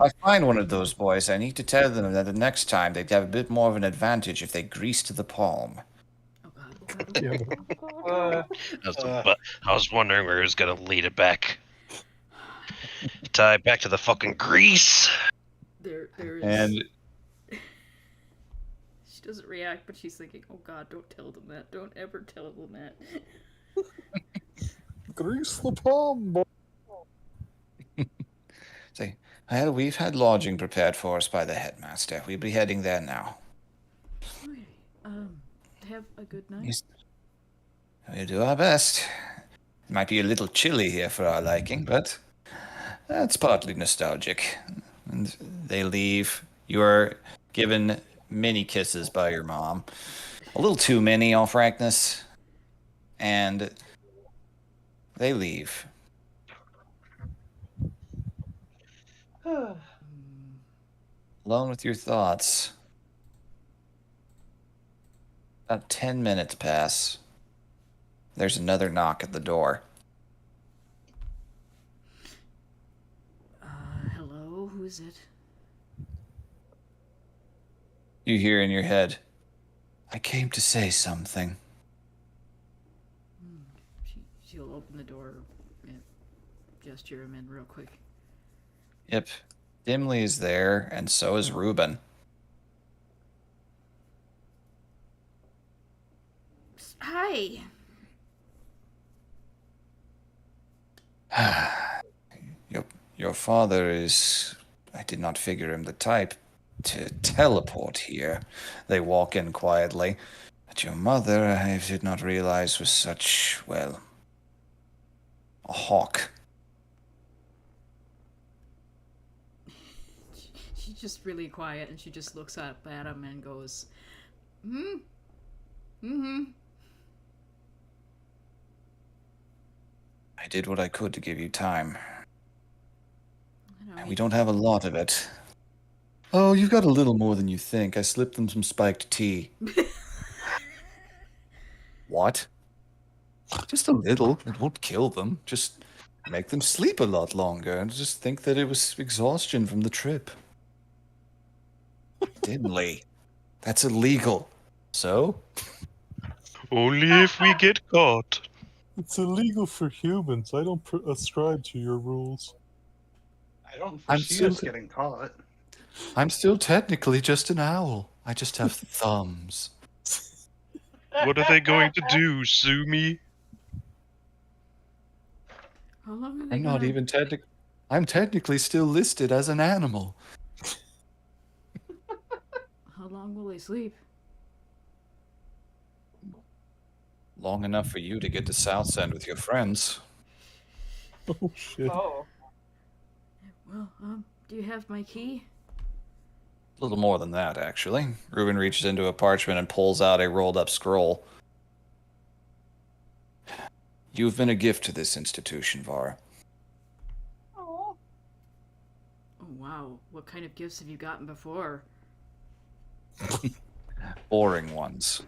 I find one of those boys, I need to tell them that the next time they'd have a bit more of an advantage if they greased the palm. Oh god. I was wondering where he was going to lead it back. Tie it back to the fucking grease. There is... And She doesn't react, but she's thinking, oh god, don't tell them that. Don't ever tell them that. Grease the palm, boy. say, well, we've had lodging prepared for us by the headmaster. We'll be heading there now. Okay, have a good night. Yes. We'll do our best. It might be a little chilly here for our liking, but that's partly nostalgic. And they leave. You are given many kisses by your mom. A little too many, all frankness. And they leave. Alone with your thoughts. About 10 minutes pass. There's another knock at the door. Hello? Who is it? You hear in your head, I came to say something. She'll open the door and gesture him in real quick. Yep. Dimly is there, and so is Reuben. Hi! Your father is... I did not figure him the type to teleport here. They walk in quietly. But your mother, I did not realize was such, well, a hawk. She's just really quiet, and she just looks up at him and goes, mm-hmm. I did what I could to give you time. I know. And we don't have a lot of it. Oh, you've got a little more than you think. I slipped them some spiked tea. What? Just a little. It won't kill them. Just make them sleep a lot longer and just think that it was exhaustion from the trip. Dimly. That's illegal. So? Only if we get caught. It's illegal for humans. I don't ascribe to your rules. I don't I'm foresee still- us getting caught. I'm still technically just an owl. I just have thumbs. What are they going to do? Sue me? How long are they I'm not gonna... even technically. I'm technically still listed as an animal. How long will they sleep? Long enough for you to get to South End with your friends. Oh shit. Oh. Well, do you have my key? A little more than that, actually. Reuben reaches into a parchment and pulls out a rolled up scroll. You've been a gift to this institution, Var. Oh. Oh, wow. What kind of gifts have you gotten before? Boring ones.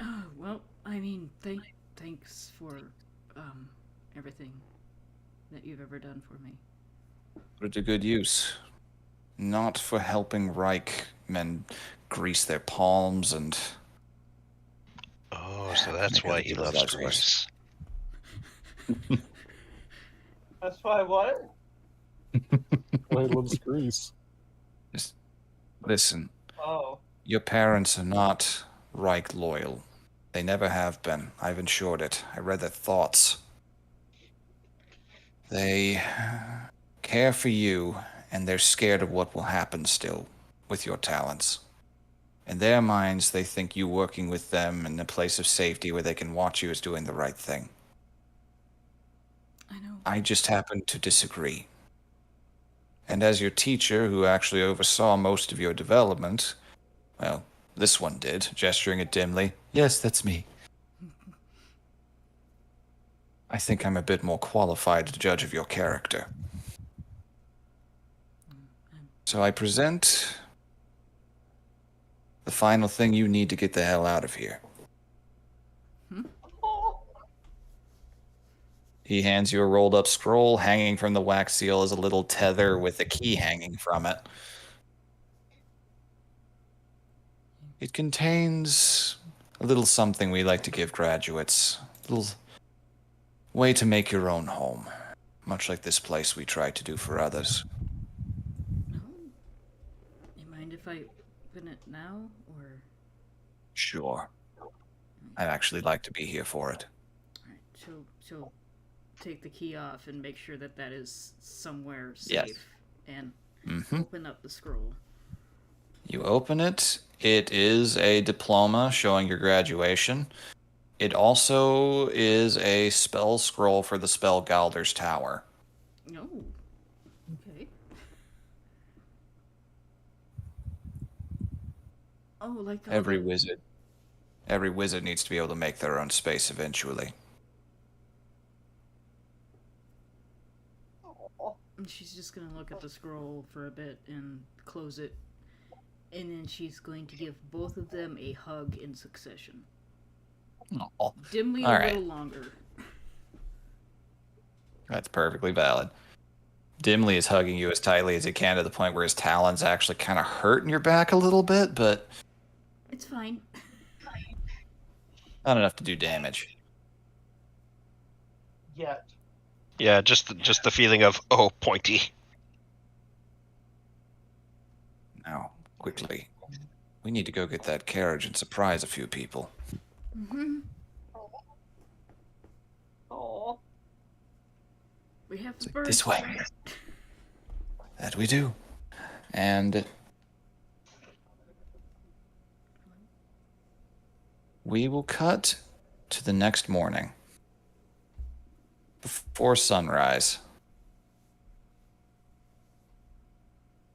Oh, well, I mean, thanks for, everything that you've ever done for me. Put it to good use. Not for helping Reich men grease their palms and... Oh, so that's Make why other he people's loves lives worse. Greece. That's why what? Why loves Greece. Just listen. Oh. Your parents are not Reich loyal. They never have been. I've ensured it. I read their thoughts. They care for you, and they're scared of what will happen still with your talents. In their minds, they think you working with them in a place of safety where they can watch you is doing the right thing. I know. I just happen to disagree. And as your teacher, who actually oversaw most of your development, well, this one did, gesturing at Dimly. Yes, that's me. I think I'm a bit more qualified to judge of your character. So I present the final thing you need to get the hell out of here. He hands you a rolled up scroll. Hanging from the wax seal is a little tether with a key hanging from it. It contains a little something we like to give graduates. A little way to make your own home. Much like this place we try to do for others. No? You mind if I open it now, or... Sure. I'd actually like to be here for it. Alright, she'll take the key off and make sure that that is somewhere safe. Yes. And Mm-hmm. open up the scroll. You open it. It is a diploma showing your graduation. It also is a spell scroll for the spell Galder's Tower. Oh. Okay. Oh, like all Every the- wizard needs to be able to make their own space eventually. And she's just gonna look at the scroll for a bit and close it. And then she's going to give both of them a hug in succession. Oh, Dimly All a right. little longer. that's perfectly valid. Dimly is hugging you as tightly as he can to the point where his talons actually kind of hurt in your back a little bit, but It's fine. not enough to do damage. Yet. Yeah, just the feeling of, oh, pointy. Now, quickly, we need to go get that carriage and surprise a few people. Mm-hmm. Oh. We have the Like, bird. this way. That we do. And we will cut to the next morning. Before sunrise.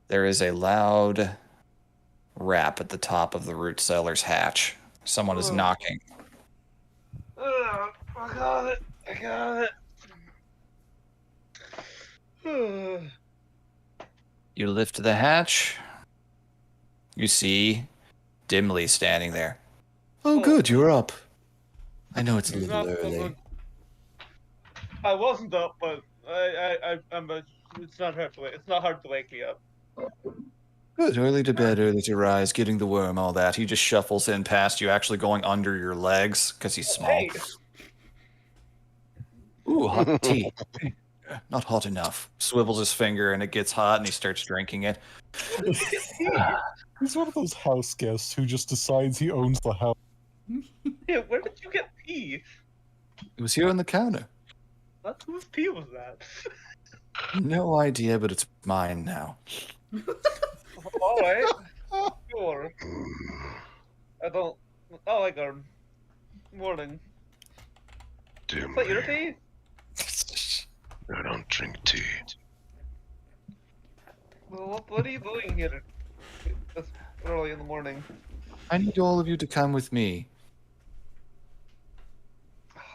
There is a loud rap at the top of the root cellar's hatch. Someone is knocking. I got it. I got it. You lift the hatch. You see Dimly standing there. Oh, good, you're up. I know it's a little early. I wasn't up, but I'm a. It's not hard to wake me up. Good. Early to bed, early to rise, getting the worm, all that. He just shuffles in past you, actually going under your legs because he's small. Hey, Ooh, hot tea. Not hot enough. Swivels his finger and it gets hot and he starts drinking it. He's one of those house guests who just decides he owns the house. yeah, where did you get pee? It was here on the counter. What? Whose pee was that? No idea, but it's mine now. Alright. Sure. I don't. Oh my god. Morning. Is that your tea? I don't drink tea. Well, what are you doing here this early in the morning? I need all of you to come with me.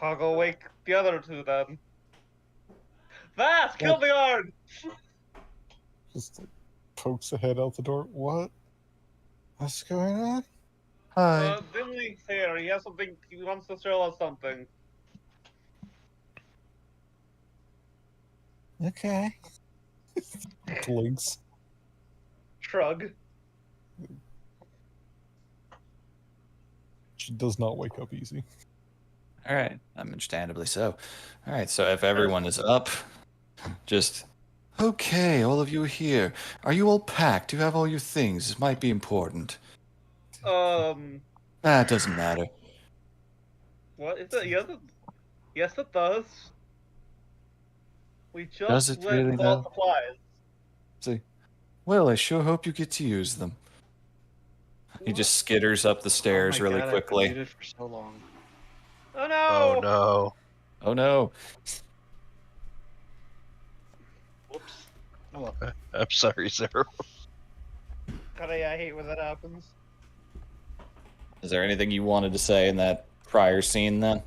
I'll go wake the other two then. Fast! Kill the guard! Just like pokes the head out the door. What? What's going on? Hi. Dimly's here. He has something. He wants to show us something. Okay. Blinks. Shrug. She does not wake up easy. All right, understandably so. All right, so if everyone is up, just okay. All of you are here. Are you all packed? Do you have all your things? This might be important. It doesn't matter. What is it? Yes, it does. We Does just it went really, with all though? supplies. See, well, I sure hope you get to use them. He just skitters up the stairs really quickly. I've been for so long. Oh no! Oh no. Oh no! Whoops. Oh well. I'm sorry, Zero. God, I hate when that happens. Is there anything you wanted to say in that prior scene then?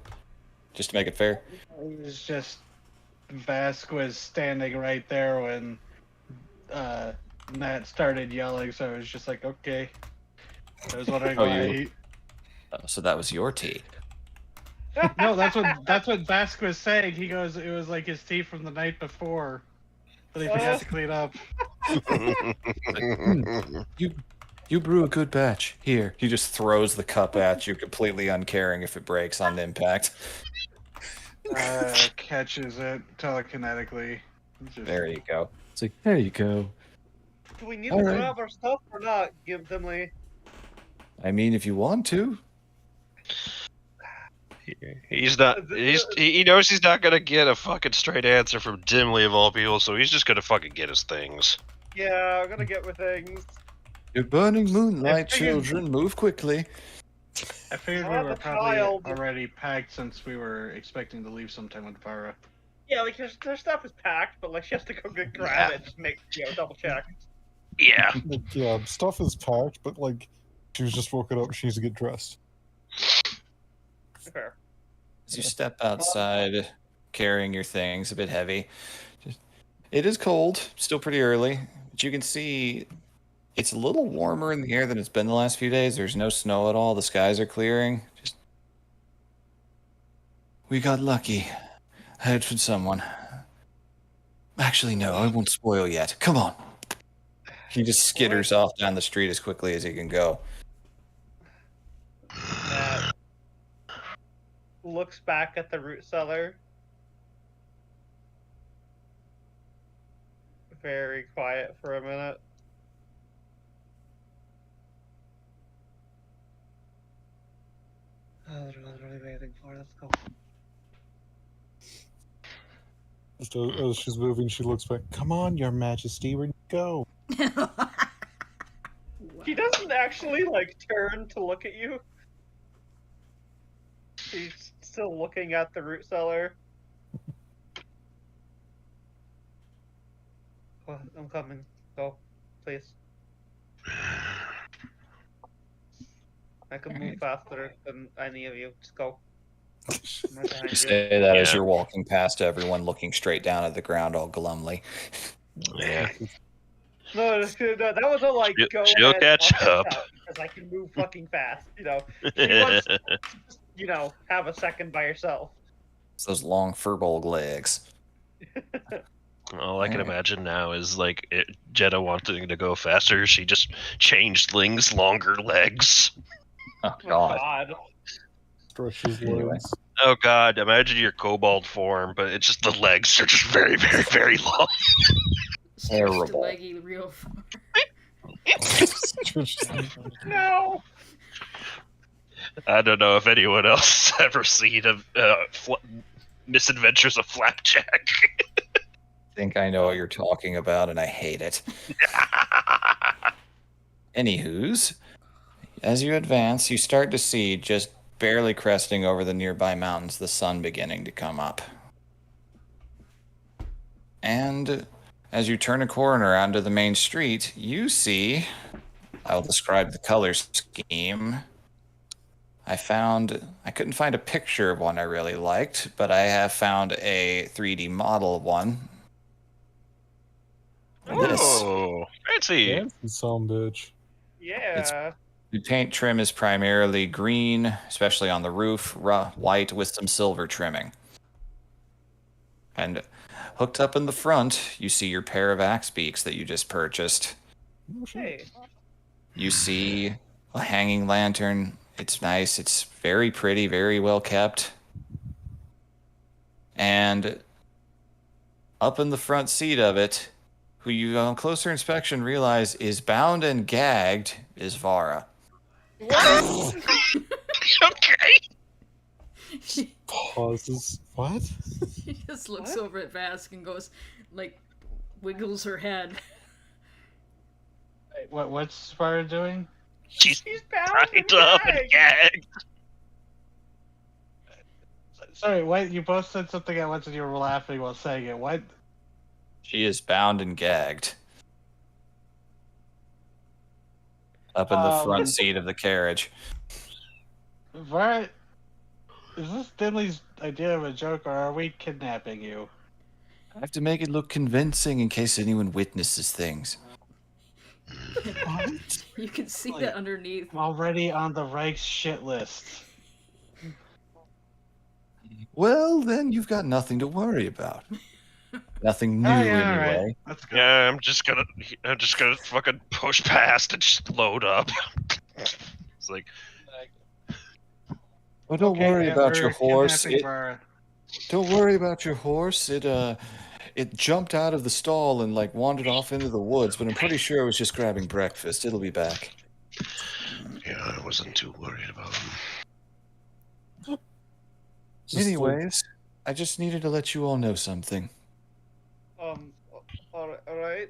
Just to make it fair? It was just Vasquez standing right there when Nat started yelling, so I was just like, okay. I was wondering Oh, why. you- So that was your tea. No, that's what Vasquez saying. He goes, it was like his tea from the night before that he forgot to clean up. You brew a good batch. Here. He just throws the cup at you, completely uncaring if it breaks on impact. Catches it telekinetically. Just- There you go. It's like, there you go. Do we need All to right. grab our stuff or not? Give Dimly. I mean, if you want to. He's not. He knows he's not gonna get a fucking straight answer from Dimly of all people, so he's just gonna fucking get his things. Yeah, I'm gonna get with things. You're burning moonlight, I figured- children. Move quickly. I figured Not we were the probably child. already packed since we were expecting to leave sometime with Vara. Yeah, like their stuff is packed, but like she has to go grab it, just make double check. Yeah. Like, yeah, stuff is packed, but like she was just woken up. She needs to get dressed. Fair. As you step outside, carrying your things, a bit heavy. It is cold, still pretty early, but you can see it's a little warmer in the air than it's been the last few days. There's no snow at all. The skies are clearing. We got lucky. I heard from someone. Actually, no, I won't spoil yet. Come on. He just skitters off down the street as quickly as he can go. Looks back at the root cellar. Very quiet for a minute. Oh, that's what I was really waiting for. Let's go. Just as she's moving, she looks back. Come on, Your Majesty, where'd you go? He doesn't actually like turn to look at you. He's still looking at the root cellar. Oh, I'm coming. Go, please. I can move faster than any of you. Just go. I'm right behind You you. say that as Yeah. you're walking past everyone, looking straight down at the ground all glumly. Yeah. No, that was a like go She'll ahead, catch walk this up. out, because I can move fucking fast. She wants to just, have a second by herself. It's those long furbolg legs. All I can Alright. imagine now is like Jeddah wanting to go faster. She just changed Ling's longer legs. Oh Oh, god. God. Stretches Anyway. legs. Oh god, imagine your kobold form, but it's just the legs are just very, very, very long. Stretch the Terrible. leggy real far. Stretches- No. I don't know if anyone else has ever seen Misadventures of Flapjack. I think I know what you're talking about, and I hate it. Anywho's, as you advance, you start to see, just barely cresting over the nearby mountains, the sun beginning to come up. And as you turn a corner onto the main street, you see, I'll describe the color scheme. I couldn't find a picture of one I really liked, but I have found a 3D model of one. This. Oh, fancy. Fancy some bitch. Yeah. The paint trim is primarily green, especially on the roof, white with some silver trimming. And hooked up in the front, you see your pair of axe beaks that you just purchased. Oh, shit. Hey. You see a hanging lantern. It's nice. It's very pretty, very well kept. And up in the front seat of it, who you on closer inspection realize is bound and gagged, is Vara. What? Okay. Pauses. What? She just looks What? over at Vask and goes, like, wiggles her head. Wait, what's Spire doing? She's He's bound tied up and gagged. Sorry, what? You both said something at once and you were laughing while saying it. What? She is bound and gagged. Up in the front seat of the carriage. What? Is this Dinley's idea of a joke, or are we kidnapping you? I have to make it look convincing in case anyone witnesses things. You can see Like- that underneath. I'm already on the Reich's shit list. Well, then you've got nothing to worry about. Nothing new, Oh, yeah, all anyway. right. Let's go. Yeah, I'm just gonna fucking push past and just load up. It's like, Well, don't Okay, worry yeah, about we're your horse. kidnapping Vara. Don't worry about your horse. It jumped out of the stall and like wandered off into the woods, but I'm pretty sure it was just grabbing breakfast. It'll be back. Yeah, I wasn't too worried about him. Just Anyways, I just needed to let you all know something. All right.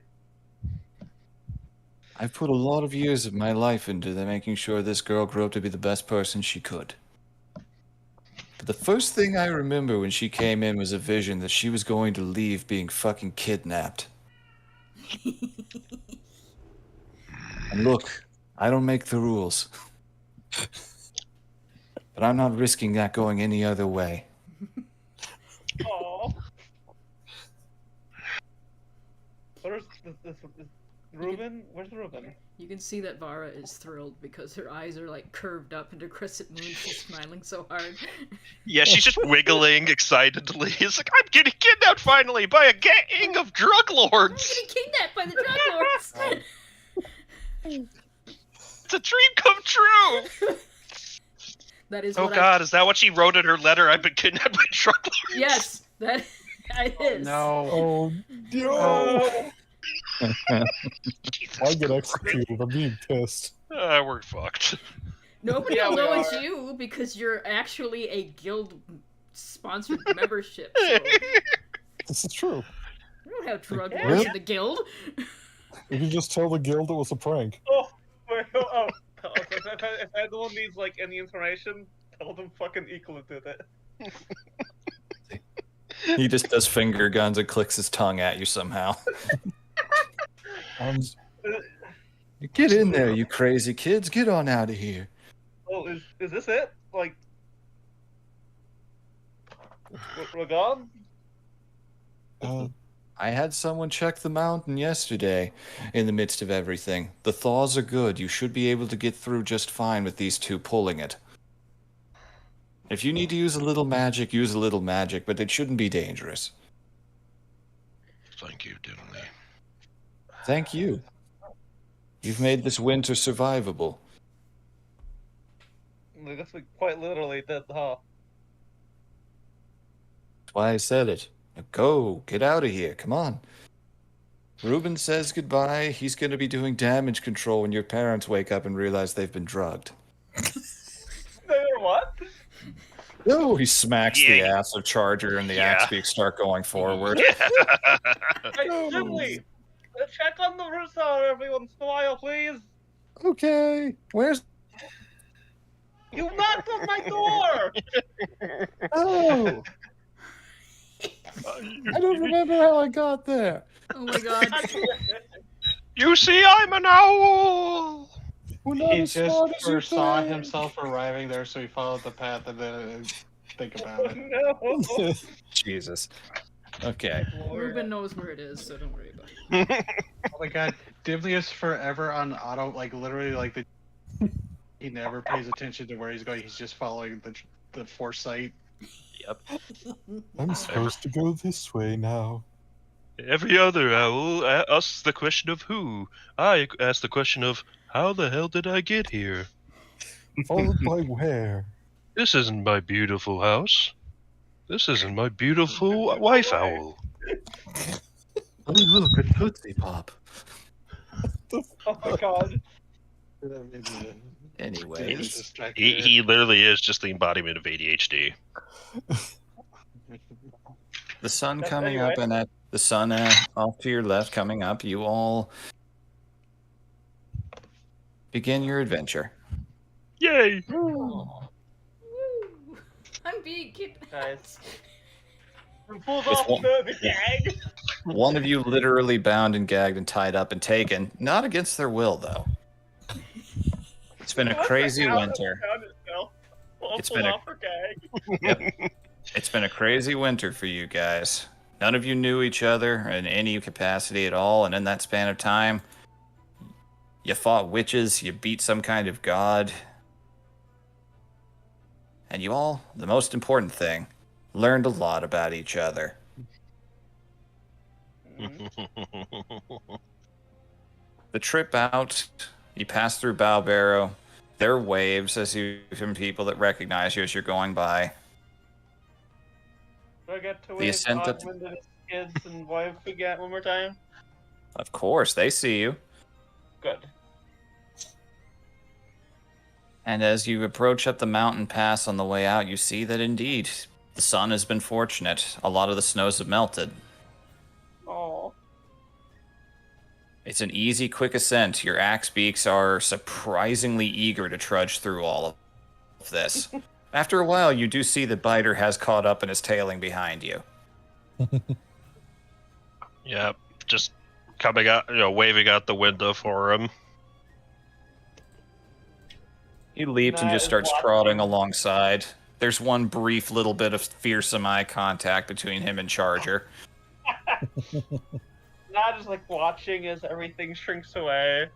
I've put a lot of years of my life into making sure this girl grew up to be the best person she could. But the first thing I remember when she came in was a vision that she was going to leave being fucking kidnapped. And look, I don't make the rules. But I'm not risking that going any other way. Oh. Where's this Ruben? Where's Ruben? You can see that Vara is thrilled because her eyes are like curved up into crescent moon. She's smiling so hard. yeah, she's just wiggling excitedly. It's like, I'm getting kidnapped finally by a gang of drug I'm lords. getting kidnapped by the drug lords. It's a dream come true. That is Oh what god, is that what she wrote in her letter? I've been kidnapped by drug lords. Yes, that it is. No. Oh, no! Jesus I get Christ. executed. I'm being pissed. We're fucked. Nobody Yeah, will we know it's are. you because you're actually a guild sponsored membership. So This is true. we don't have drug Yeah. lords in the guild. You can just tell the guild it was a prank. Oh, wait, if anyone needs like any information, tell them fucking Equal did it. He just does finger guns and clicks his tongue at you somehow. Get in there, you crazy kids. Get on out of here. Oh, is this it? Like, we're gone? I had someone check the mountain yesterday in the midst of everything. The thaws are good. You should be able to get through just fine with these two pulling it. If you need to use a little magic, use a little magic, but it shouldn't be dangerous. Thank you, Dimly. Thank you. You've made this winter survivable. I guess we quite literally did, huh? That's why I said it. Now go, get out of here. Come on. Ruben says goodbye. He's going to be doing damage control when your parents wake up and realize they've been drugged. What? No, he smacks the Yeah. ass of Charger and the Yeah. axe beaks start going forward. Hey, Dimly! Check on the rooster every once in a while, please! Okay, where's... You knocked on my door! Oh! I don't remember how I got there. Oh my god. You see, I'm an owl. We're not He as just smart as you foresaw think. himself arriving there, so he followed the path and then think about it. No! Jesus. Okay. Ruben knows where it is, so don't worry about it. Oh my god, Dimly is forever on auto, like literally, like he never pays attention to where he's going. He's just following the foresight. Yep. I'm supposed to go this way now. Every other owl asks the question of who. I ask the question of how the hell did I get here? Followed by where? This isn't my beautiful house. This isn't my beautiful wife owl. Oh, look, a Tootsie Pop. Oh my god. Anyways. He literally is just the embodiment of ADHD. The sun Yes, coming anyway. up and at the sun off to your left coming up, you all begin your adventure. Yay! Woo! I'm being kidnapped. Guys. We pulled With off one- the gag! One of you literally bound and gagged and tied up and taken, not against their will though. It's been a crazy winter. It's been a- gag. It's been a crazy winter for you guys. None of you knew each other in any capacity at all, and in that span of time, you fought witches, you beat some kind of god, and you all, the most important thing, learned a lot about each other. The trip out, you pass through Balbarrow. There are waves as you from people that recognize you as you're going by. Do I get to The wave ascent up- Ogmund and his kids and wife again one more time? Of course, they see you. Good. And as you approach up the mountain pass on the way out, you see that indeed the sun has been fortunate. A lot of the snows have melted. Oh. It's an easy, quick ascent. Your axe beaks are surprisingly eager to trudge through all of this. After a while, you do see that Biter has caught up and is tailing behind you. Yep, just coming out, waving out the window for him. He leaps and Matt just is starts watching. trotting alongside. There's one brief little bit of fearsome eye contact between him and Charger. Not just like watching as everything shrinks away.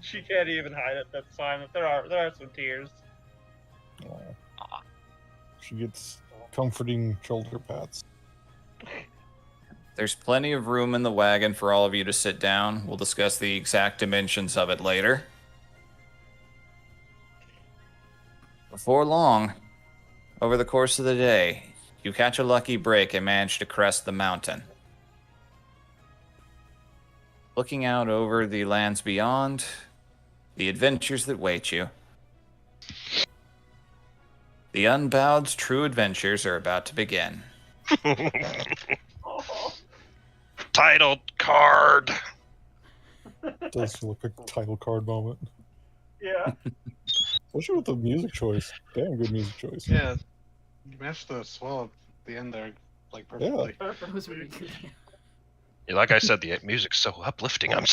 She can't even hide it. That's fine. But there are some tears. She gets comforting shoulder pats. There's plenty of room in the wagon for all of you to sit down. We'll discuss the exact dimensions of it later. Before long, over the course of the day, you catch a lucky break and manage to crest the mountain. Looking out over the lands beyond, the adventures that wait you. The Unbowed's true adventures are about to begin. Title card. Does feel like a title card moment. Yeah. Especially with the music choice. Damn good music choice. Yeah, you matched the swell at the end there, like perfectly. That was really good. Like I said, the music's so uplifting. I'm